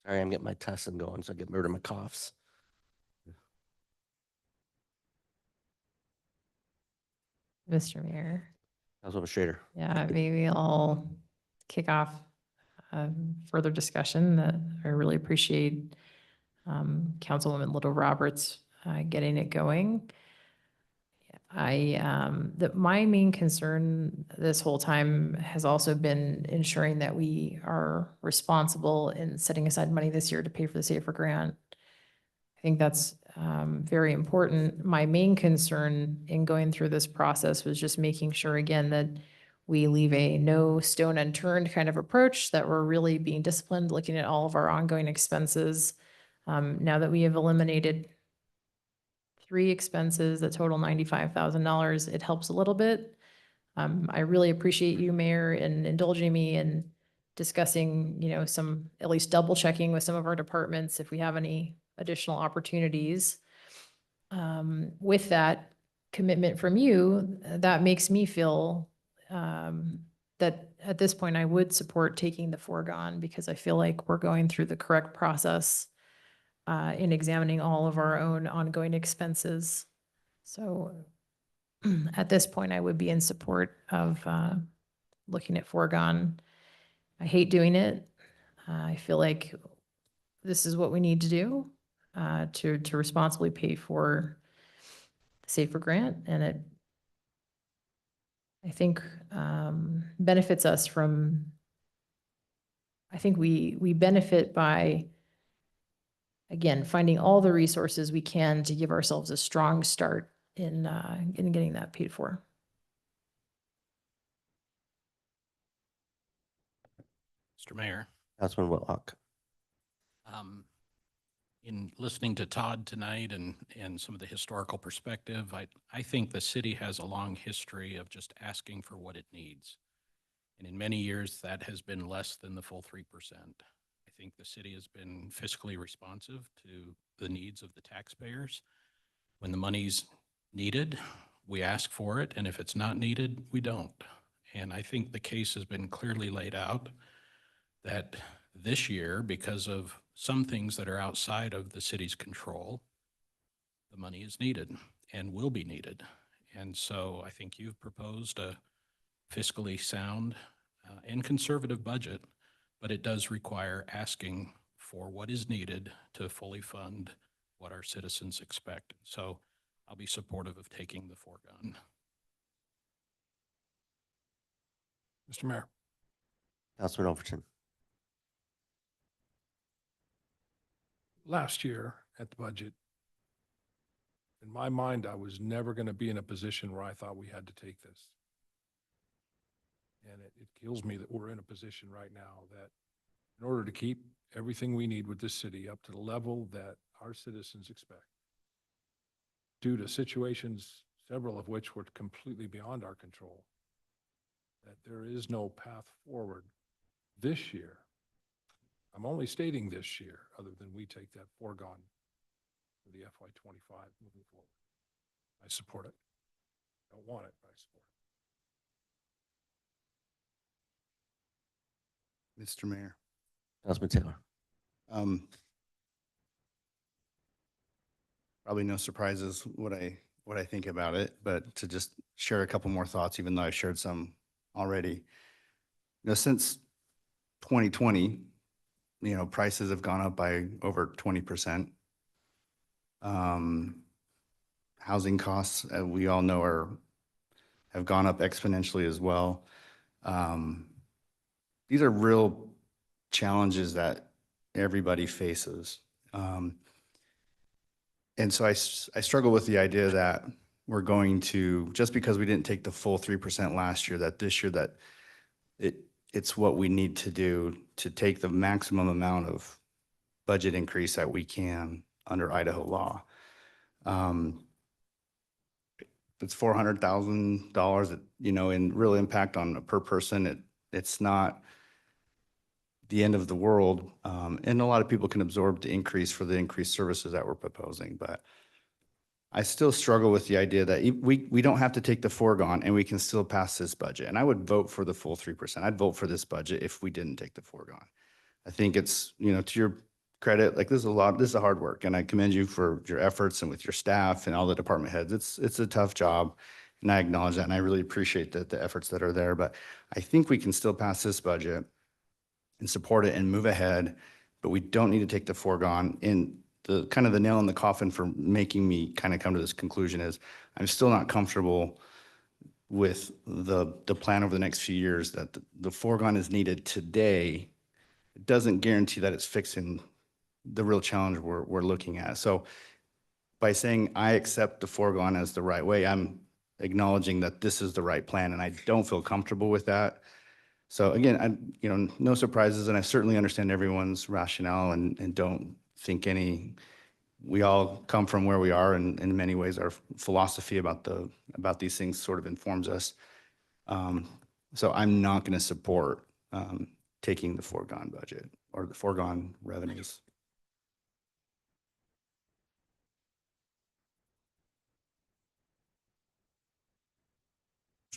Sorry, I'm getting my tussin going, so I get rid of my coughs. Mr. Mayor. Councilwoman Schrader. Yeah, maybe I'll kick off further discussion that I really appreciate Councilwoman Little Roberts getting it going. My main concern this whole time has also been ensuring that we are responsible in setting aside money this year to pay for the SAFER grant. I think that's very important. My main concern in going through this process was just making sure, again, that we leave a no stone unturned kind of approach, that we're really being disciplined, looking at all of our ongoing expenses. Now that we have eliminated 3 expenses that total $95,000, it helps a little bit. I really appreciate you, Mayor, in indulging me in discussing, some, at least double checking with some of our departments if we have any additional opportunities. With that commitment from you, that makes me feel that at this point I would support taking the foregone, because I feel like we're going through the correct process in examining all of our own ongoing expenses. So at this point, I would be in support of looking at foregone. I hate doing it. I feel like this is what we need to do to responsibly pay for the SAFER grant, and it, I think, benefits us from. I think we benefit by, again, finding all the resources we can to give ourselves a strong start in getting that paid for. Mr. Mayor. Councilman Whitlock. In listening to Todd tonight and some of the historical perspective, I think the city has a long history of just asking for what it needs. And in many years, that has been less than the full 3%. I think the city has been fiscally responsive to the needs of the taxpayers. When the money's needed, we ask for it, and if it's not needed, we don't. And I think the case has been clearly laid out. that this year, because of some things that are outside of the city's control, the money is needed and will be needed. And so I think you've proposed a fiscally sound and conservative budget, but it does require asking for what is needed to fully fund what our citizens expect. So I'll be supportive of taking the foregone. Mr. Mayor. Councilman Overton. Last year at the budget, in my mind, I was never going to be in a position where I thought we had to take this. And it kills me that we're in a position right now that in order to keep everything we need with this city up to the level that our citizens expect, due to situations, several of which were completely beyond our control, that there is no path forward this year. I'm only stating this year, other than we take that foregone for the FY25 moving forward. I support it. Don't want it, but I support it. Mr. Mayor. Councilman Taylor. Probably no surprises what I think about it, but to just share a couple more thoughts, even though I've shared some already. Since 2020, prices have gone up by over 20%. Housing costs, we all know, have gone up exponentially as well. These are real challenges that everybody faces. And so I struggle with the idea that we're going to, just because we didn't take the full 3% last year, that this year that it's what we need to do to take the maximum amount of budget increase that we can under Idaho law. It's $400,000, in real impact on a per person. It's not the end of the world. And a lot of people can absorb the increase for the increased services that we're proposing, but I still struggle with the idea that we don't have to take the foregone and we can still pass this budget. And I would vote for the full 3%. I'd vote for this budget if we didn't take the foregone. I think it's, to your credit, like this is a hard work, and I commend you for your efforts and with your staff and all the department heads. It's a tough job, and I acknowledge that, and I really appreciate the efforts that are there, but I think we can still pass this budget and support it and move ahead, but we don't need to take the foregone. And the kind of the nail in the coffin for making me kind of come to this conclusion is I'm still not comfortable with the plan over the next few years that the foregone is needed today. It doesn't guarantee that it's fixing the real challenge we're looking at. So by saying I accept the foregone as the right way, I'm acknowledging that this is the right plan, and I don't feel comfortable with that. So again, no surprises, and I certainly understand everyone's rationale and don't think we all come from where we are, and in many ways our philosophy about these things sort of informs us. So I'm not going to support taking the foregone budget or the foregone revenues.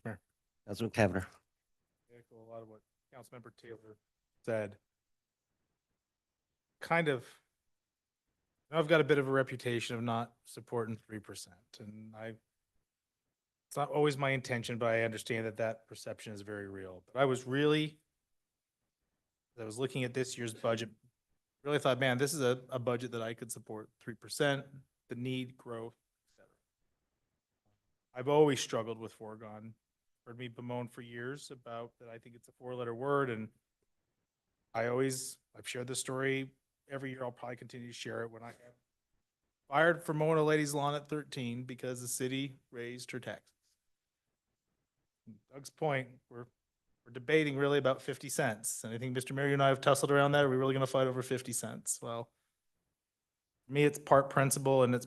Mayor. Councilman Cavanagh. Echo a lot of what Councilmember Taylor said. Kind of, I've got a bit of a reputation of not supporting 3%, and it's not always my intention, but I understand that perception is very real. But I was looking at this year's budget, really thought, man, this is a budget that I could support 3%, the need, growth, etc. I've always struggled with foregone. Heard me bemoan for years about that. I think it's a 4-letter word, and I've shared this story every year. I'll probably continue to share it. When I got fired for mowing a lady's lawn at 13 because the city raised her taxes. Doug's point, we're debating really about 50 cents. And I think Mr. Mayor, you and I have tussled around that. Are we really going to fight over 50 cents? Well, for me, it's part principle, and it's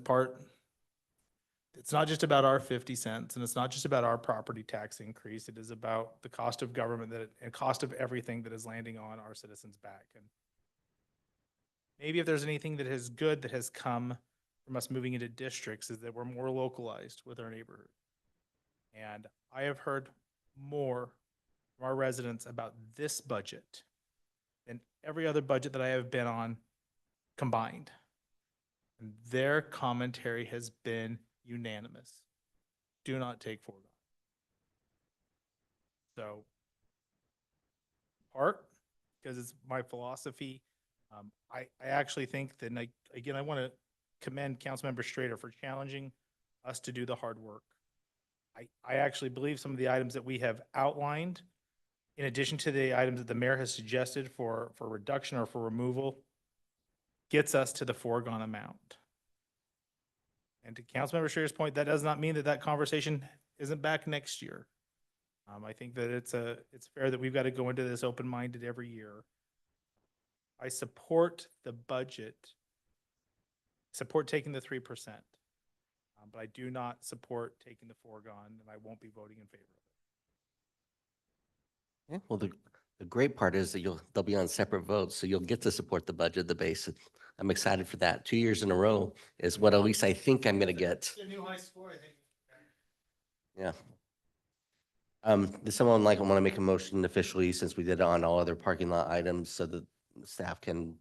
not just about our 50 cents, and it's not just about our property tax increase. It is about the cost of government and cost of everything that is landing on our citizens' back. And maybe if there's anything that is good that has come from us moving into districts is that we're more localized with our neighborhood. And I have heard more from our residents about this budget than every other budget that I have been on combined. And their commentary has been unanimous. Do not take foregone. So, part, because it's my philosophy, I actually think that, and I want to commend Councilmember Strader for challenging us to do the hard work. I actually believe some of the items that we have outlined, in addition to the items that the mayor has suggested for reduction or for removal, gets us to the foregone amount. And to Councilmember Strader's point, that does not mean that that conversation isn't back next year. I think that it's fair that we've got to go into this open-minded every year. I support the budget, support taking the 3%, but I do not support taking the foregone, and I won't be voting in favor of it. Yeah, well, the great part is that they'll be on separate votes, so you'll get to support the budget, the base. I'm excited for that. 2 years in a row is what at least I think I'm gonna get. It's a new high score, I think. Yeah. Does someone want to make a motion officially, since we did it on all other parking lot items, so that staff can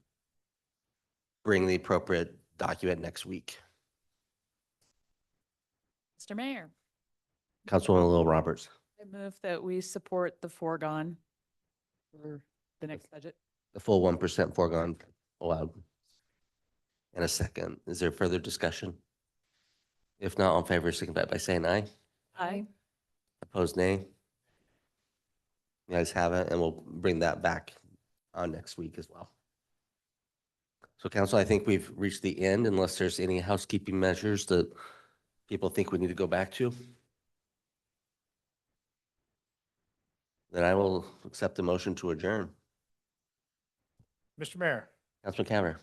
bring the appropriate document next week? Mr. Mayor, Councilwoman Lil Roberts, I move that we support the foregone for the next budget. the full 1% foregone allowed. In a second, is there further discussion? If not, all in favor, signify by saying aye. Aye. Opposed, nay. You guys have it, and we'll bring that back on next week as well. So council, I think we've reached the end unless there's any housekeeping measures that people think we need to go back to. Then I will accept the motion to adjourn. Mr. Mayor, Councilman Cavanagh.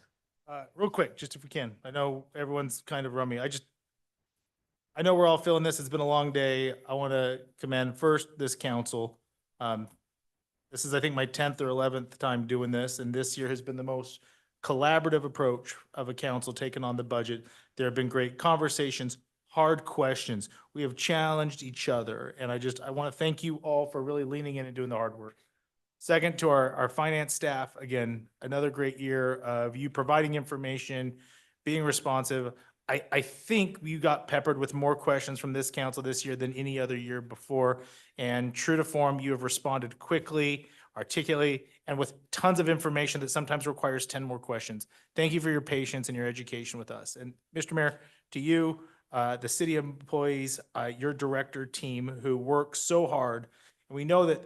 real quick, just if we can, I know everyone's kind of rummy. I know we're all feeling this. It's been a long day. I want to commend first this council. This is, I think, my 10th or 11th time doing this, and this year has been the most collaborative approach of a council taking on the budget. There have been great conversations, hard questions. We have challenged each other, and I want to thank you all for really leaning in and doing the hard work. Second, to our finance staff, again, another great year of you providing information, being responsive. I think you got peppered with more questions from this council this year than any other year before. And true to form, you have responded quickly, articulately, and with tons of information that sometimes requires 10 more questions. Thank you for your patience and your education with us. And Mr. Mayor, to you, the city employees, your director team who work so hard. And we know that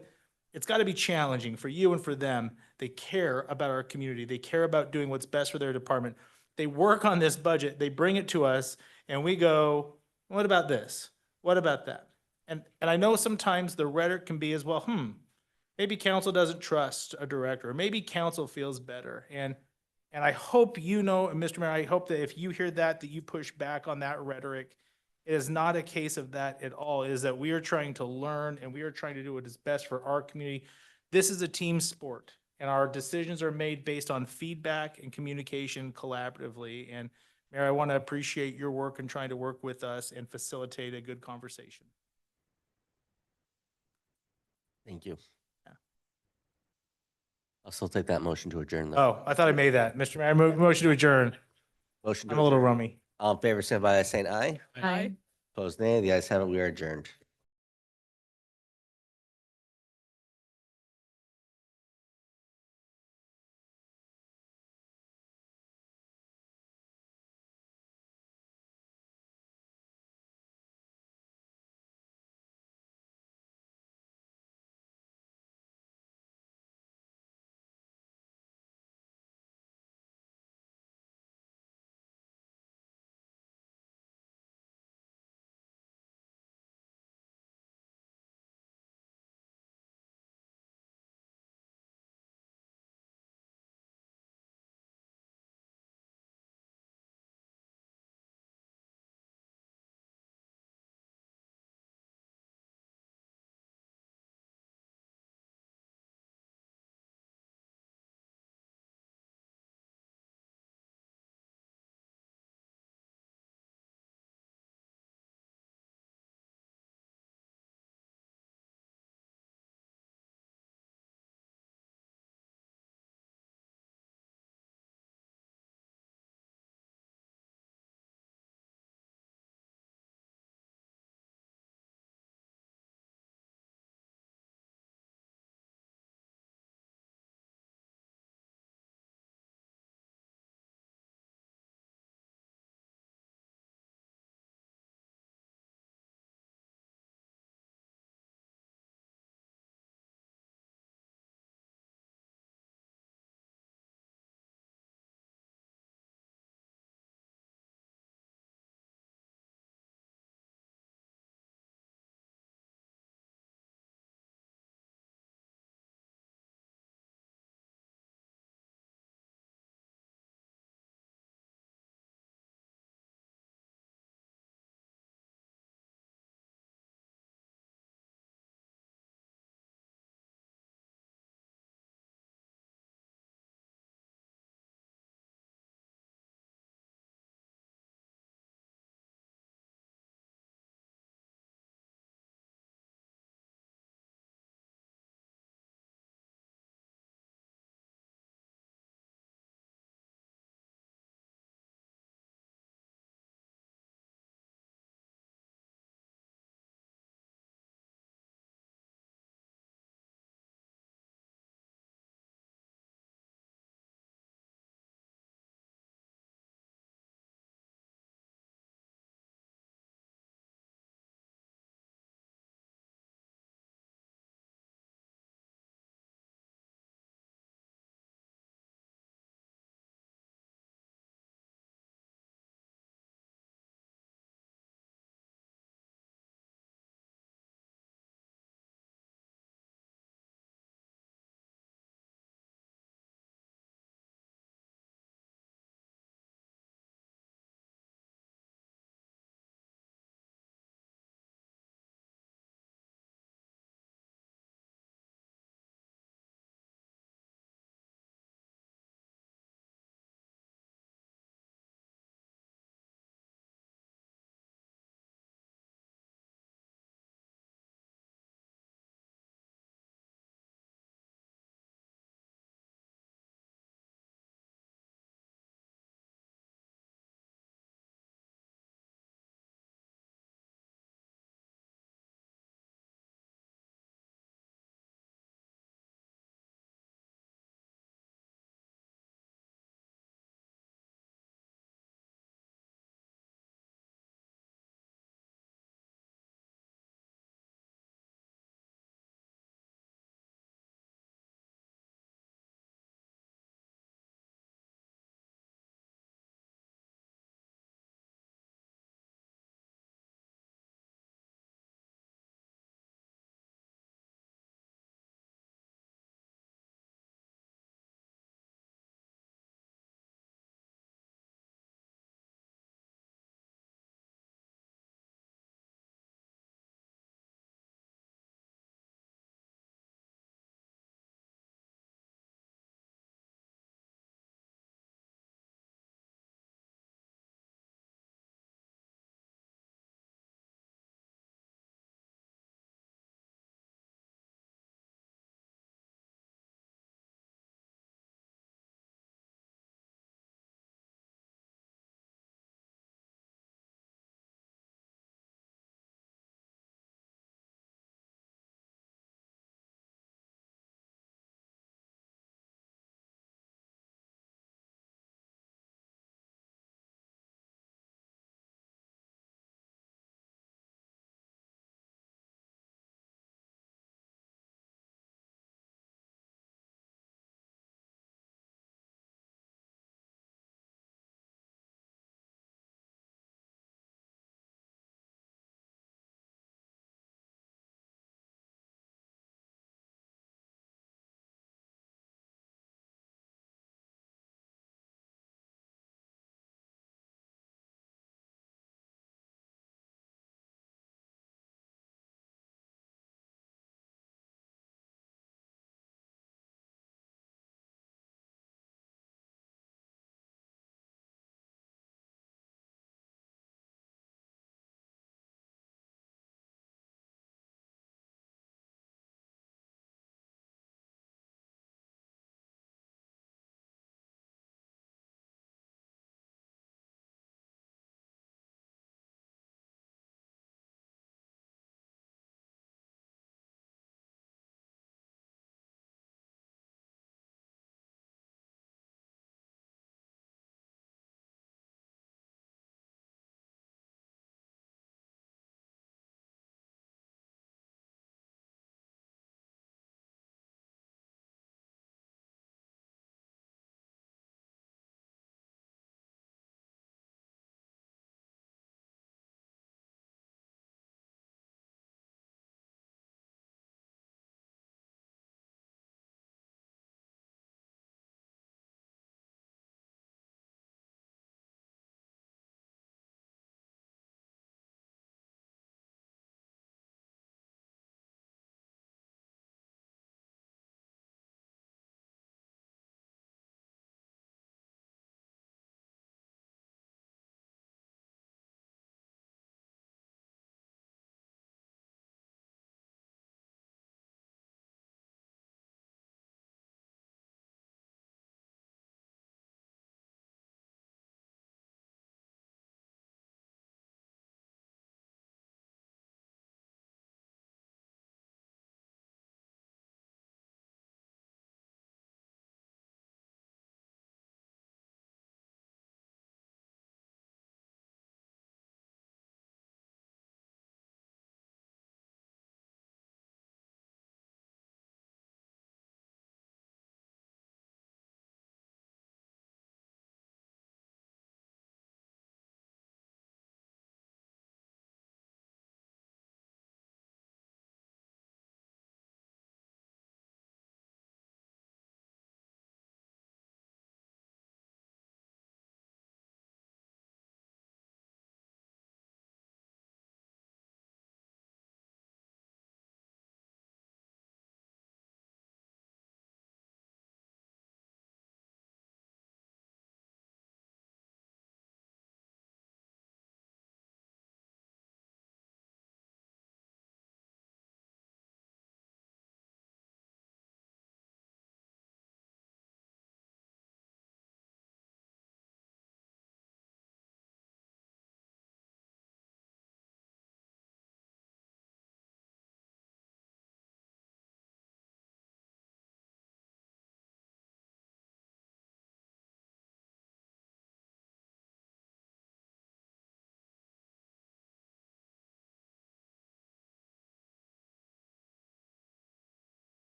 it's got to be challenging for you and for them. They care about our community. They care about doing what's best for their department. They work on this budget, they bring it to us, and we go, what about this? What about that? And I know sometimes the rhetoric can be as well, maybe council doesn't trust a director, or maybe council feels better. And I hope you know, and Mr. Mayor, I hope that if you hear that you push back on that rhetoric. It is not a case of that at all. It is that we are trying to learn and we are trying to do what is best for our community. This is a team sport. And our decisions are made based on feedback and communication collaboratively. And Mayor, I want to appreciate your work in trying to work with us and facilitate a good conversation. Thank you. Yeah. I'll still take that motion to adjourn though. Oh, I thought I made that. Mr. Mayor, I motion to adjourn. Motion to I'm a little adjourn. rummy. All in favor, signify by saying aye. Aye. Opposed, nay. The ayes have it. We are adjourned.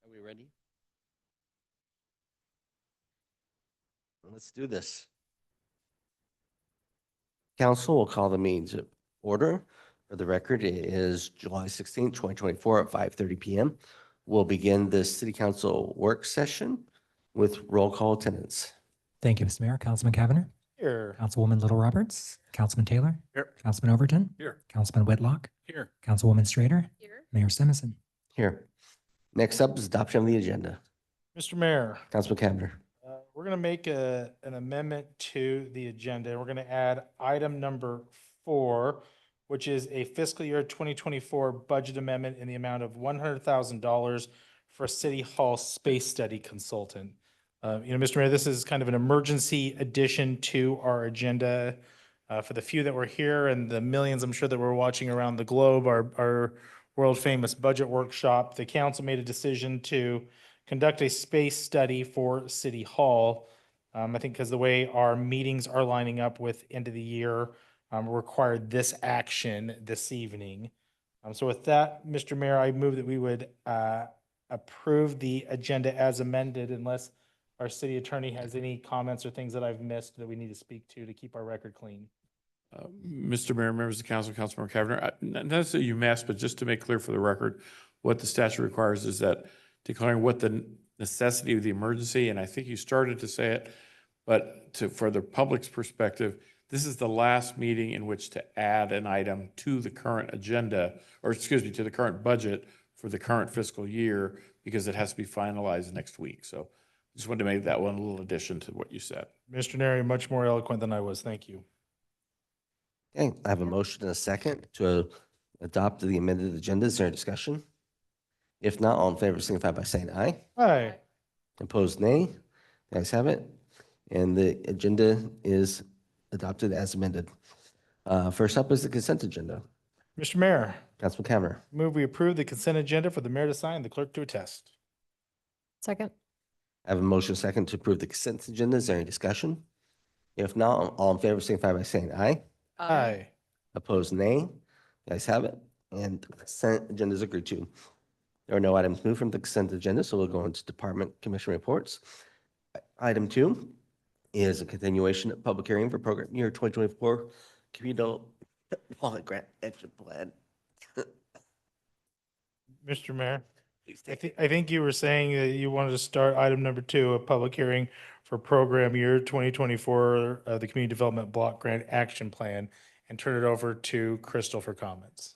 Are we ready? Let's do this. Council will call the meeting to order. For the record, it is July 16th, 2024 at 5:30 PM. We'll begin this city council work session with roll call attendance. Thank you, Mr. Mayor. Councilman Cavanagh, Here. Councilwoman Little Roberts, Councilman Taylor, Here. Councilman Overton, Here. Councilman Whitlock, Here. Councilwoman Strader, Here. Mayor Simmons. Here. Next up is adoption of the agenda. Mr. Mayor, Councilman Cavanagh. we're going to make an amendment to the agenda. We're going to add item number 4, which is a fiscal year 2024 budget amendment in the amount of $100,000 for City Hall Space Study Consultant. Mr. Mayor, this is kind of an emergency addition to our agenda. For the few that were here and the millions, I'm sure, that were watching around the globe, our world famous budget workshop, the council made a decision to conduct a space study for City Hall. I think because the way our meetings are lining up with end of the year, required this action this evening. So with that, Mr. Mayor, I move that we would approve the agenda as amended unless our city attorney has any comments or things that I've missed that we need to speak to keep our record clean. Mr. Mayor, members of the council, Councilmember Cavanagh, not necessarily you messed, but just to make clear for the record, what the statute requires is that declaring what the necessity of the emergency, and I think you started to say it, but for the public's perspective, this is the last meeting in which to add an item to the current agenda, or excuse me, to the current budget for the current fiscal year, because it has to be finalized next week. So just wanted to make that one little addition to what you said. Mr. Neri, much more eloquent than I was. Thank you. Okay, I have a motion and a second to adopt the amended agenda. Is there a discussion? If not, all in favor signify by saying aye. Aye. Opposed, nay. The ayes have it. And the agenda is adopted as amended. First up is the consent agenda. Mr. Mayor, Councilman Cavanagh. move we approve the consent agenda for the mayor to sign and the clerk to attest. Second. I have a motion second to approve the consent agenda. Is there any discussion? If not, all in favor signify by saying aye. Aye. Opposed, nay. The ayes have it. And the consent agenda is agreed to. There are no items moved from the consent agenda, so we'll go into department commission reports. Item 2 is a continuation of public hearing for program year 2024 community development grant action plan. Mr. Mayor, I think you were saying that you wanted to start item number 2, a public hearing for program year 2024, the Community Development Block Grant Action Plan, and turn it over to Crystal for comments.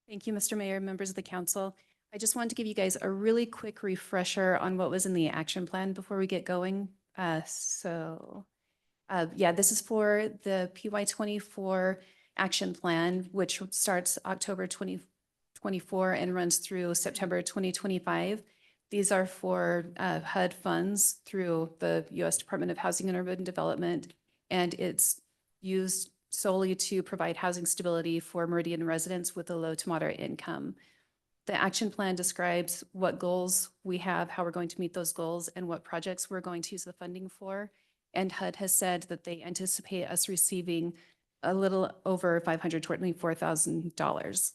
Thank you, Mr. Mayor, members of the council. I just wanted to give you guys a really quick refresher on what was in the action plan before we get going. This is for the PY24 action plan, which starts October 2024 and runs through September 2025. These are for HUD funds through the U.S. Department of Housing and Urban Development, and it's used solely to provide housing stability for Meridian residents with a low to moderate income. The action plan describes what goals we have, how we're going to meet those goals, and what projects we're going to use the funding for. And HUD has said that they anticipate us receiving a little over $524,000.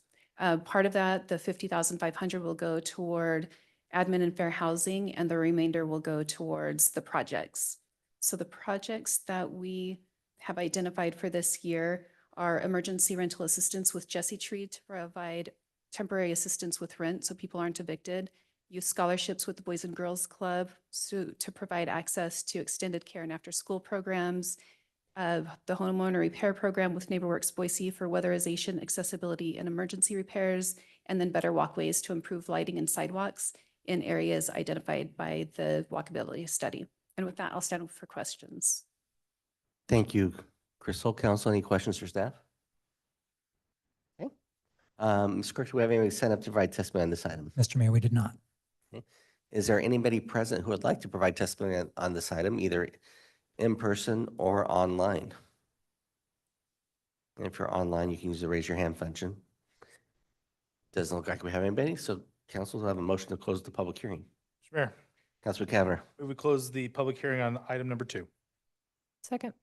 Part of that, the $50,500 will go toward admin and fair housing, and the remainder will go towards the projects. So the projects that we have identified for this year are emergency rental assistance with Jesse Tree to provide temporary assistance with rent so people aren't evicted, youth scholarships with the Boys and Girls Club to provide access to extended care and after school programs, the homeowner repair program with NeighborWorks Boise for weatherization, accessibility, and emergency repairs, and then better walkways to improve lighting and sidewalks in areas identified by the walkability study. And with that, I'll stand up for questions. Thank you, Crystal. Council, any questions for staff? Okay. Ms. Clerk, do we have anybody signed up to provide testimony on this item? Mr. Mayor, we did not. Okay. Is there anybody present who would like to provide testimony on this item, either in person or online? And if you're online, you can use the raise your hand function. Doesn't look like we have anybody, so council will have a motion to close the public hearing. Mr. Mayor, Councilman Cavanagh. we close the public hearing on item number 2. Second.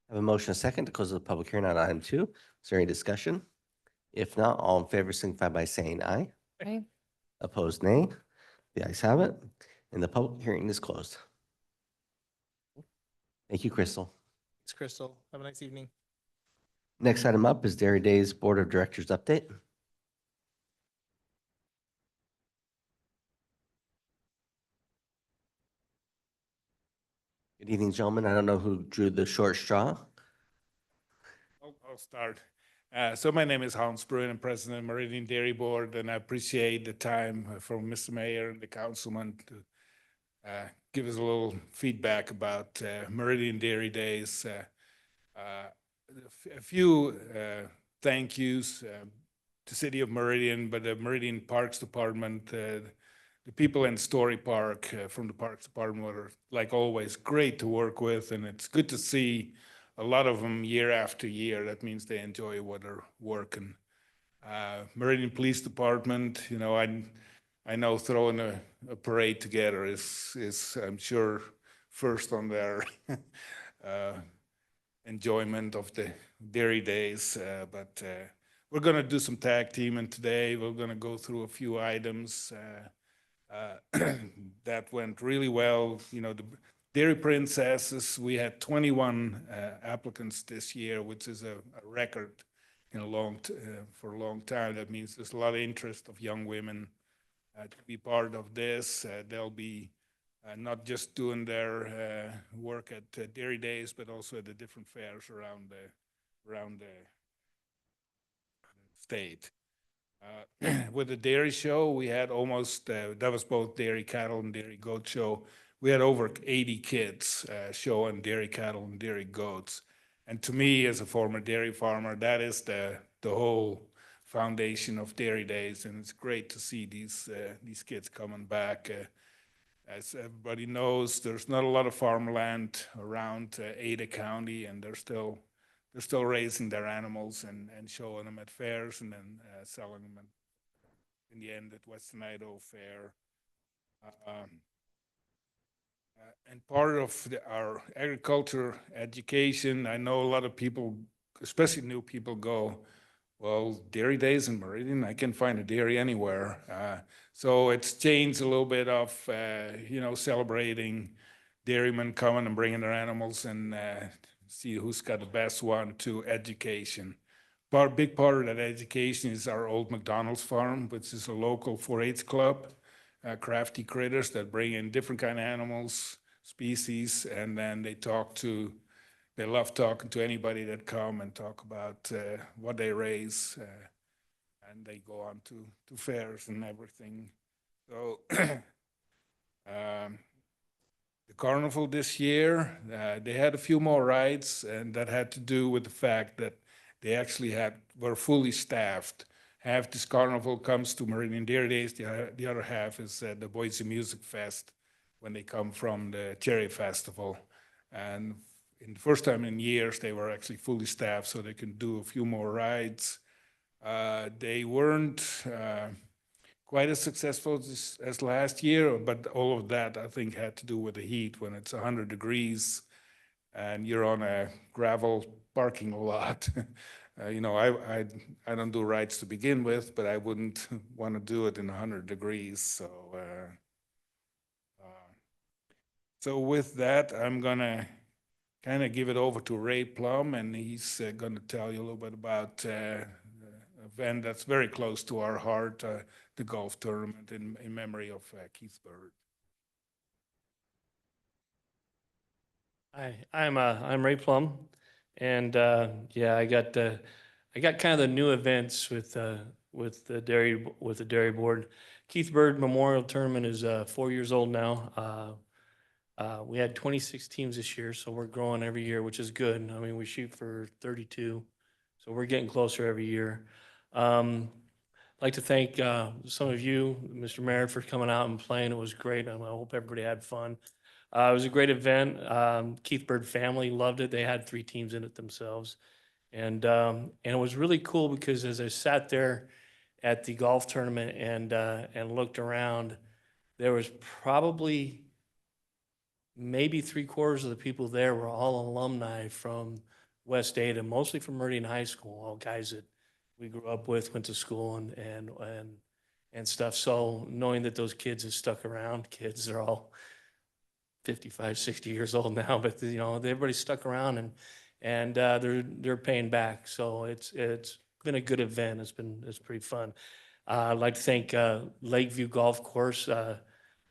I have a motion, a second, to close the public hearing on item 2. Is there any discussion? If not, all in favor signify by saying aye. Aye. Opposed, nay. The ayes have it, and the public hearing is closed. Thank you, Crystal. Thanks, Crystal. Have a nice evening. Next item up is Dairy Days Board of Directors update. Good evening, gentlemen. I don't know who drew the short straw. I'll start. So my name is Hans Bruin, I'm president of Meridian Dairy Board, and I appreciate the time from Mr. Mayor and the councilman to give us a little feedback about Meridian Dairy Days. A few thank yous to City of Meridian, but the Meridian Parks Department, the people in Story Park from the Parks Department were, like always, great to work with, and it's good to see a lot of them year after year. That means they enjoy what they're working. Meridian Police Department, you know, I know throwing a parade together is I'm sure first on their enjoyment of the Dairy Days, but we're going to do some tag teaming today. We're going to go through a few items that went really well. You know, the Dairy Princesses, we had 21 applicants this year, which is a record in for a long time. That means there's a lot of interest of young women to be part of this. They'll be not just doing their work at Dairy Days, but also at the different fairs around the state. With the dairy show, we had almost, that was both dairy cattle and dairy goat show. We had over 80 kids showing dairy cattle and dairy goats. And to me, as a former dairy farmer, that is the whole foundation of Dairy Days. And it's great to see these kids coming back. As everybody knows, there's not a lot of farmland around Ada County, and they're still raising their animals and showing them at fairs and then selling them in the end at Western Idaho Fair. And part of our agriculture education, I know a lot of people, especially new people, go, well, Dairy Days in Meridian, I can find a dairy anywhere. So it's changed a little bit of, you know, celebrating dairymen coming and bringing their animals and see who's got the best one, to education. Big part of that education is our old McDonald's farm, which is a local 4-H club, crafty critters that bring in different kind of animals, species, and then they love talking to anybody that come and talk about what they raise, and they go on to fairs and everything. So the carnival this year, they had a few more rides, and that had to do with the fact that they actually were fully staffed. Half this carnival comes to Meridian Dairy Days, the other half is the Boise Music Fest when they come from the Cherry Festival. And in the first time in years, they were actually fully staffed so they can do a few more rides. They weren't quite as successful as last year, but all of that, I think, had to do with the heat. When it's 100 degrees and you're on a gravel parking lot, you know, I don't do rides to begin with, but I wouldn't want to do it in 100 degrees. So with that, I'm gonna kind of give it over to Ray Plum, and he's going to tell you a little bit about an event that's very close to our heart, the golf tournament in memory of Keith Bird. Hi, I'm Ray Plum, and yeah, I got kind of the new events with the dairy board. Keith Bird Memorial Tournament is 4 years old now. We had 26 teams this year, so we're growing every year, which is good. I mean, we shoot for 32, so we're getting closer every year. I'd like to thank some of you, Mr. Mayor, for coming out and playing. It was great. I hope everybody had fun. It was a great event. Keith Bird family loved it. They had 3 teams in it themselves. And it was really cool because as I sat there at the golf tournament and looked around, there was probably maybe 3/4 of the people there were all alumni from West Ada, mostly from Meridian High School, all guys that we grew up with, went to school, and and stuff. So knowing that those kids have stuck around, kids are all 55, 60 years old now, but you know, everybody's stuck around and they're paying back. So it's been a good event. It's pretty fun. I'd like to thank Lakeview Golf Course.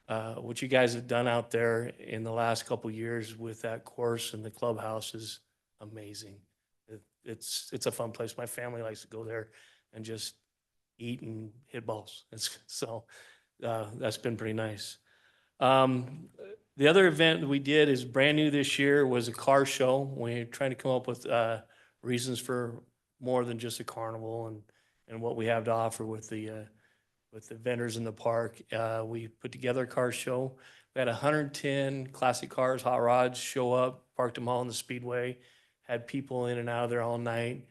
What you guys have done out there in the last couple years with that course and the clubhouse is amazing. It's a fun place. My family likes to go there and just eat and hit balls. That's been pretty nice. The other event that we did is brand new this year was a car show. We're trying to come up with reasons for more than just a carnival and what we have to offer with the vendors in the park. We put together a car show. We had 110 classic cars, hot rods show up, parked them all in the speedway, had people in and out of there all night.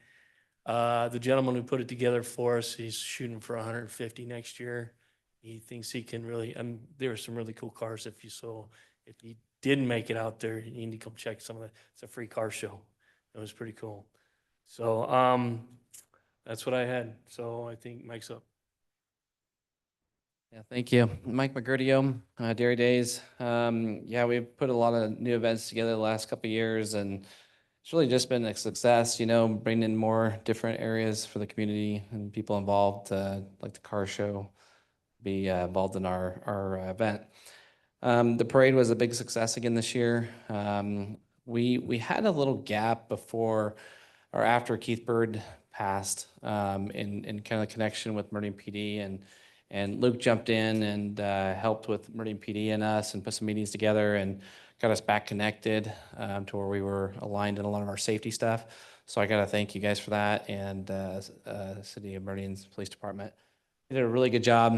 The gentleman who put it together for us, he's shooting for 150 next year. He thinks he can really, there are some really cool cars if you didn't make it out there, you need to come check some of it. It's a free car show. It was pretty cool. So that's what I had. So I think Mike's up. Yeah, thank you. Mike McGurdio, Dairy Days. Yeah, we've put a lot of new events together the last couple of years, and it's really just been a success, you know, bringing in more different areas for the community and people involved, like the car show, be involved in our event. The parade was a big success again this year. We had a little gap before or after Keith Bird passed, in kind of connection with Meridian PD, and Luke jumped in and helped with Meridian PD and us and put some meetings together and got us back connected to where we were aligned in a lot of our safety stuff. So I got to thank you guys for that, and City of Meridian's Police Department. They did a really good job.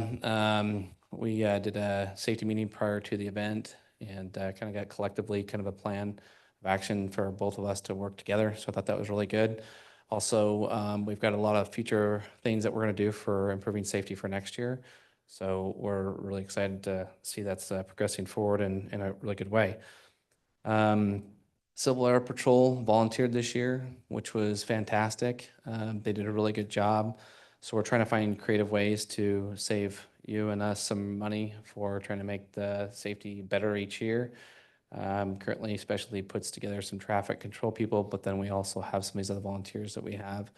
We did a safety meeting prior to the event and kind of got collectively kind of a plan of action for both of us to work together. So I thought that was really good. Also, we've got a lot of future things that we're going to do for improving safety for next year. So we're really excited to see that's progressing forward in a really good way. Civil Air Patrol volunteered this year, which was fantastic. They did a really good job. So we're trying to find creative ways to save you and us some money for trying to make the safety better each year. Currently, especially puts together some traffic control people, but then we also have some of these other volunteers that we have.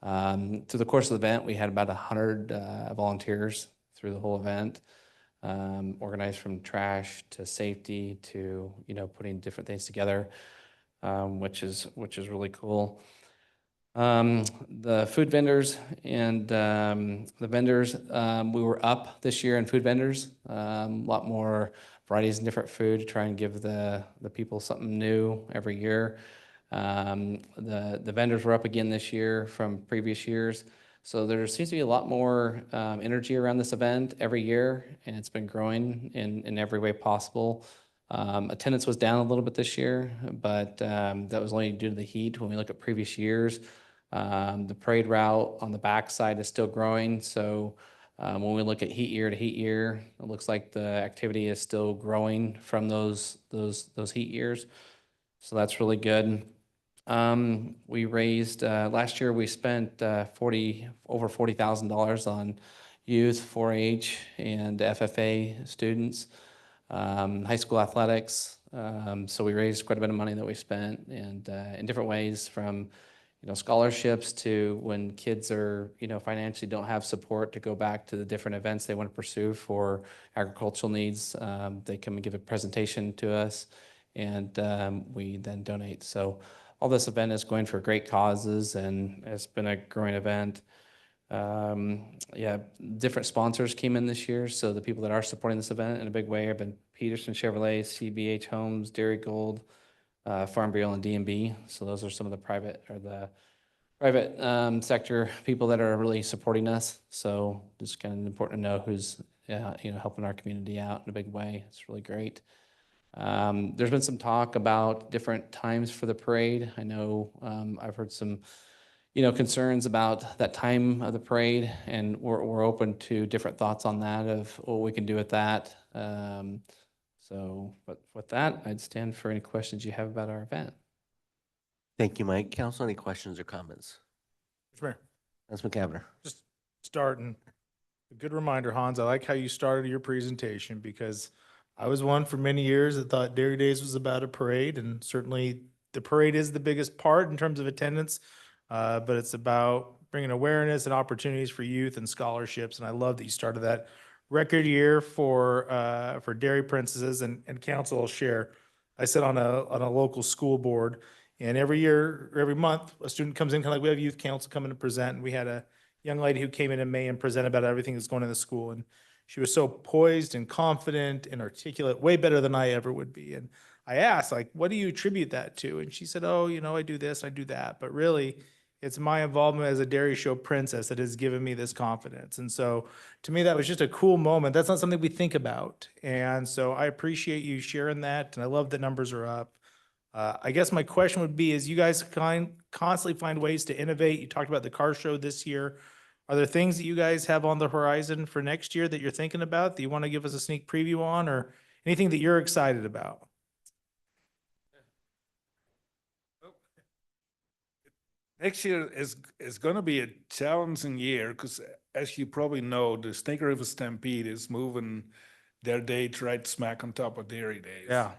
Through the course of the event, we had about 100 volunteers through the whole event, organized from trash to safety to, you know, putting different things together, which is really cool. The food vendors and the vendors, we were up this year in food vendors, a lot more varieties and different food to try and give the people something new every year. The vendors were up again this year from previous years. So there seems to be a lot more energy around this event every year, and it's been growing in every way possible. Attendance was down a little bit this year, but that was only due to the heat. When we look at previous years, the parade route on the backside is still growing. So when we look at heat year to heat year, it looks like the activity is still growing from those heat years. So that's really good. We raised last year. We spent over $40,000 on youth, 4-H, and FFA students, high school athletics. So we raised quite a bit of money that we spent, and in different ways, from scholarships to when kids are financially don't have support to go back to the different events they want to pursue for agricultural needs. They come and give a presentation to us, and we then donate. So all this event is going for great causes, and it's been a growing event. Yeah, different sponsors came in this year. So the people that are supporting this event in a big way have been Peterson Chevrolet, CBH Homes, Dairy Gold, Farm Bureau, and D&B. So those are some of the private sector people that are really supporting us. So it's kind of important to know who's helping our community out in a big way. It's really great. There's been some talk about different times for the parade. I know I've heard some concerns about that time of the parade, and we're open to different thoughts on that of what we can do with that. But with that, I'd stand for any questions you have about our event. Thank you, Mike. Council, any questions or comments? Mr. Mayor, Councilman Cavanagh. just starting good reminder, Hans. I like how you started your presentation because I was one for many years that thought Dairy Days was about a parade, and certainly the parade is the biggest part in terms of attendance. But it's about bringing awareness and opportunities for youth and scholarships. And I love that you started that record year for Dairy Princesses, and council will share. I sit on a local school board, and every year, or every month, a student comes in, kind of like we have youth council come in to present. And we had a young lady who came in May and presented about everything that's going on in the school. And she was so poised and confident and articulate, way better than I ever would be. And I asked, like, what do you attribute that to? And she said, oh, I do this, I do that. But really, it's my involvement as a dairy show princess that has given me this confidence. And so to me, that was just a cool moment. That's not something we think about. And so I appreciate you sharing that. And I love that numbers are up. I guess my question would be, is you guys constantly find ways to innovate? You talked about the car show this year. Are there things that you guys have on the horizon for next year that you're thinking about that you want to give us a sneak preview on, or anything that you're excited about? Next year is going to be a challenging year because, as you probably know, the Snake River Stampede is moving their date right smack on top of Dairy Days. Yeah.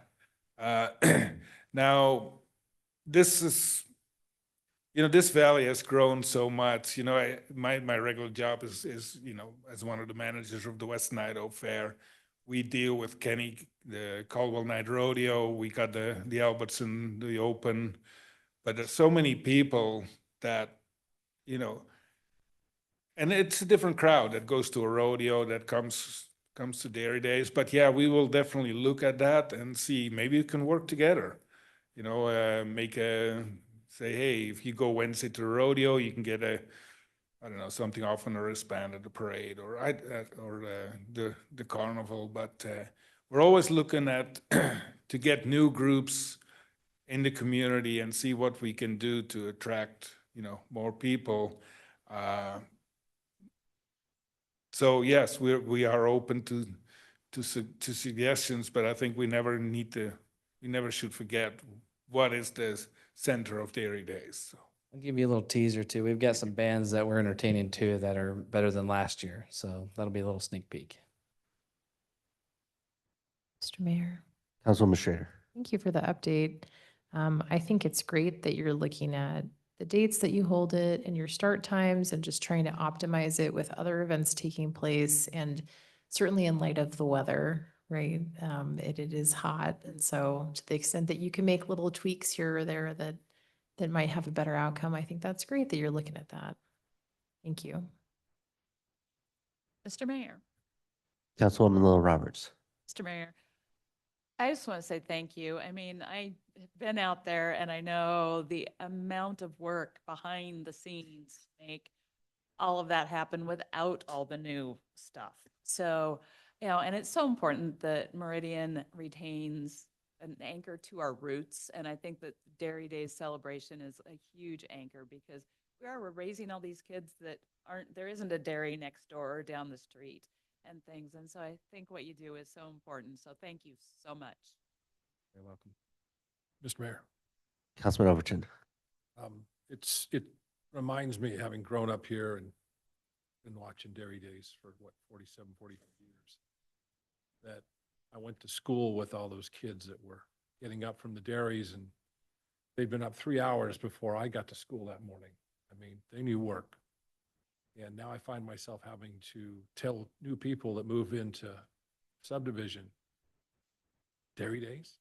Now, this is, this valley has grown so much. My regular job is as one of the managers of the West Nido Fair. We deal with Kenny, the Caldwell Night Rodeo. We got the Albertson, the Open. But there's so many people that, and it's a different crowd that goes to a rodeo, that comes to Dairy Days. But yeah, we will definitely look at that and see, maybe we can work together. Say, hey, if you go Wednesday to the rodeo, you can get something off on the wristband at the parade or the carnival. But we're always looking at to get new groups in the community and see what we can do to attract, more people. So yes, we are open to suggestions, but I think we never should forget what is the center of Dairy Days. So. I'll give you a little teaser too. We've got some bands that we're entertaining too that are better than last year. So that'll be a little sneak peek. Mr. Mayor. Councilwoman Schrader. Thank you for the update. I think it's great that you're looking at the dates that you hold it and your start times and just trying to optimize it with other events taking place, and certainly in light of the weather, right? It is hot. And so to the extent that you can make little tweaks here or there that might have a better outcome, I think that's great that you're looking at that. Thank you. Mr. Mayor. Councilwoman Little Roberts. Mr. Mayor, I just want to say thank you. I mean, I have been out there and I know the amount of work behind the scenes to make all of that happen without all the new stuff. So, and it's so important that Meridian retains an anchor to our roots. And I think that Dairy Days celebration is a huge anchor because we're raising all these kids that there isn't a dairy next door or down the street and things. And so I think what you do is so important. So thank you so much. You're welcome. Mr. Mayor. Councilman Overton. It reminds me, having grown up here and been watching Dairy Days for 47, 45 years, that I went to school with all those kids that were getting up from the dairies, and they'd been up 3 hours before I got to school that morning. I mean, they knew work. And now I find myself having to tell new people that move into subdivision Dairy Days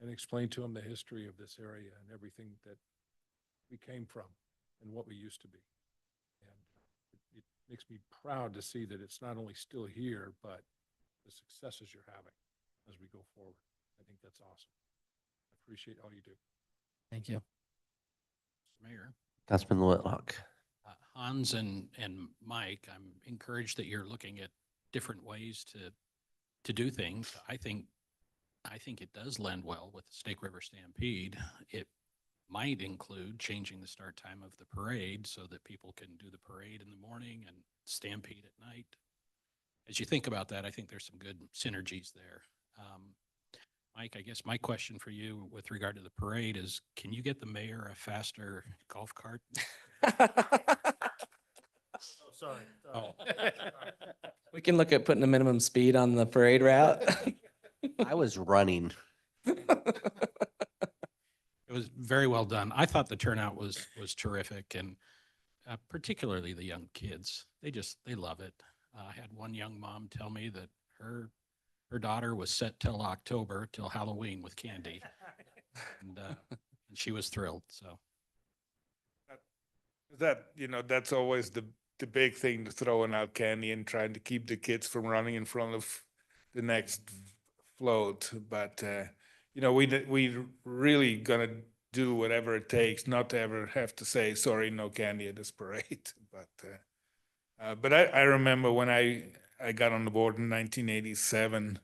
and explain to them the history of this area and everything that we came from and what we used to be. And it makes me proud to see that it's not only still here, but the successes you're having as we go forward. I think that's awesome. I appreciate all you do. Thank you. Mayor. Councilman Whitlock. Hans and Mike, I'm encouraged that you're looking at different ways to do things. I think it does lend well with the Snake River Stampede. It might include changing the start time of the parade so that people can do the parade in the morning and stampede at night. As you think about that, I think there's some good synergies there. Mike, I guess my question for you with regard to the parade is, can you get the mayor a faster golf cart? sorry. Oh. We can look at putting a minimum speed on the parade route. I was running. It was very well done. I thought the turnout was terrific, and particularly the young kids. They love it. I had one young mom tell me that her daughter was set till October, till Halloween with candy. And she was thrilled, so. That's always the big thing, to throwing out candy and trying to keep the kids from running in front of the next float. But, we really gonna do whatever it takes not to ever have to say, sorry, no candy at this parade. But I remember when I got on the board in 1987,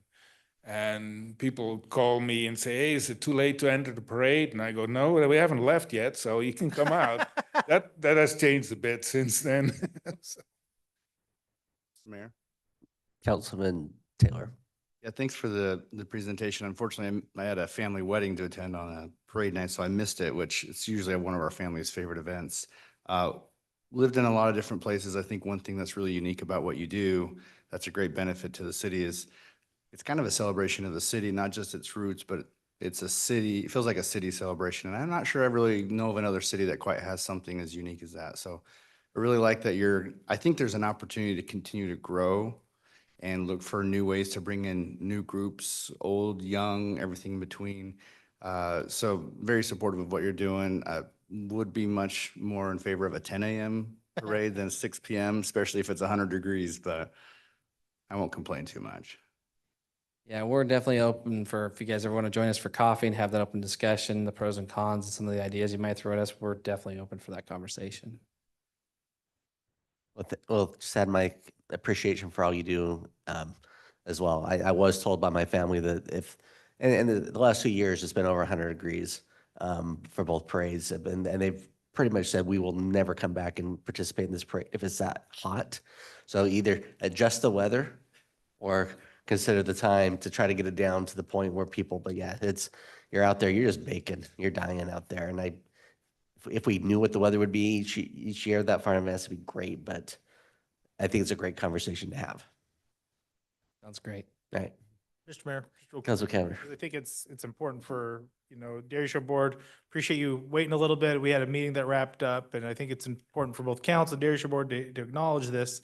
and people call me and say, hey, is it too late to enter the parade? And I go, no, we haven't left yet, so you can come out. That has changed a bit since then. So. Mayor? Councilman Taylor. Yeah, thanks for the presentation. Unfortunately, I had a family wedding to attend on a parade night, so I missed it, which it's usually one of our family's favorite events. Lived in a lot of different places. I think one thing that's really unique about what you do, that's a great benefit to the city, is it's kind of a celebration of the city, not just its roots, but it's a city, it feels like a city celebration. And I'm not sure I really know of another city that quite has something as unique as that. So I really like that I think there's an opportunity to continue to grow and look for new ways to bring in new groups, old, young, everything in between. So very supportive of what you're doing. Would be much more in favor of a 10 a.m. parade than 6 p.m., especially if it's 100 degrees, but I won't complain too much. Yeah, we're definitely open for, if you guys ever want to join us for coffee and have that open discussion, the pros and cons and some of the ideas you might throw at us, we're definitely open for that conversation. Well, just had my appreciation for all you do as well. I was told by my family that and the last 2 years, it's been over 100 degrees for both parades. And they've pretty much said, we will never come back and participate in this parade if it's that hot. So either adjust the weather or consider the time to try to get it down to the point where but yeah, you're out there, you're just baking, you're dying out there. And if we knew what the weather would be each year, that far in advance would be great, but I think it's a great conversation to have. Sounds great. All right. Mr. Mayor. just real quick, Councilor Cavanagh. I think it's important for, Dairy Show Board. Appreciate you waiting a little bit. We had a meeting that wrapped up, and I think it's important for both council and Dairy Show Board to acknowledge this.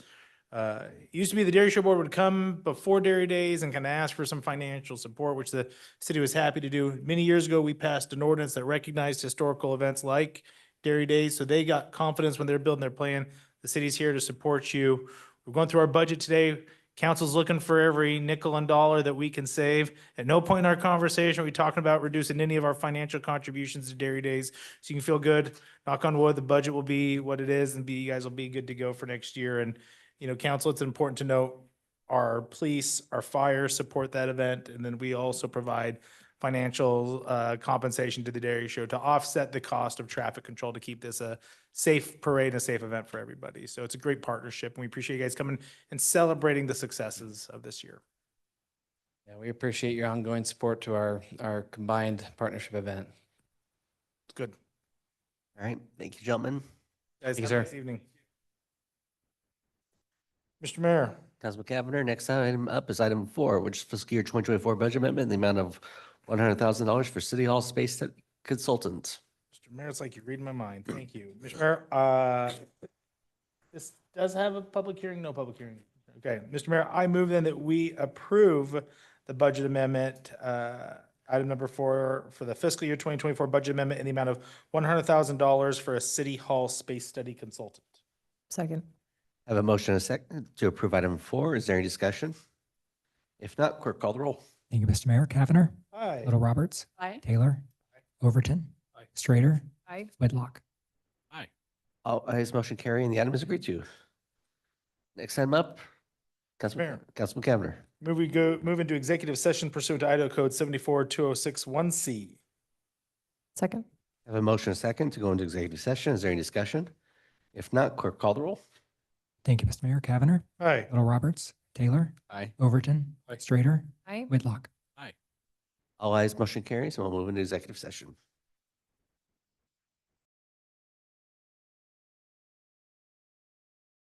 It used to be the Dairy Show Board would come before Dairy Days and kind of ask for some financial support, which the city was happy to do. Many years ago, we passed an ordinance that recognized historical events like Dairy Days, so they got confidence when they're building their plan. The city's here to support you. We're going through our budget today. Council's looking for every nickel and dollar that we can save. At no point in our conversation are we talking about reducing any of our financial contributions to Dairy Days. So you can feel good, knock on wood, the budget will be what it is, and you guys will be good to go for next year. And, council, it's important to note our police, our fire support that event. And then we also provide financial compensation to the Dairy Show to offset the cost of traffic control to keep this a safe parade and a safe event for everybody. So it's a great partnership, and we appreciate you guys coming and celebrating the successes of this year. Yeah, we appreciate your ongoing support to our combined partnership event. It's good. All right. Thank you, gentlemen. Guys, Thank you, have sir. a nice evening. Mr. Mayor. Councilman Cavanagh, next item up is item 4, which is fiscal year 2024 budget amendment in the amount of $100,000 for City Hall Space Consultant. Mr. Mayor, it's like you're reading my mind. Thank you. Mr. Mayor, this does have a public hearing, no public hearing. Okay, Mr. Mayor, I move then that we approve the budget amendment, item number 4 for the fiscal year 2024 budget amendment in the amount of $100,000 for a City Hall Space Study Consultant. Second. I have a motion and a second to approve item 4. Is there any discussion? If not, clerk call the roll. Thank you, Mr. Mayor. Cavanagh. Aye. Little Roberts. Aye. Taylor. Overton. Strader. Aye. Whitlock. Aye. All ayes, motion carry, and the item is agreed to. Next item up, Councilman Cavanagh. Move into executive session pursuant to Idaho Code 74-2061C. Second. I have a motion and a second to go into executive session. Is there any discussion? If not, clerk call the roll. Thank you, Mr. Mayor. Cavanagh. Aye. Little Roberts. Taylor. Aye. Overton. Aye. Strader. Aye. Whitlock. All ayes, motion carries, and we'll move into executive session.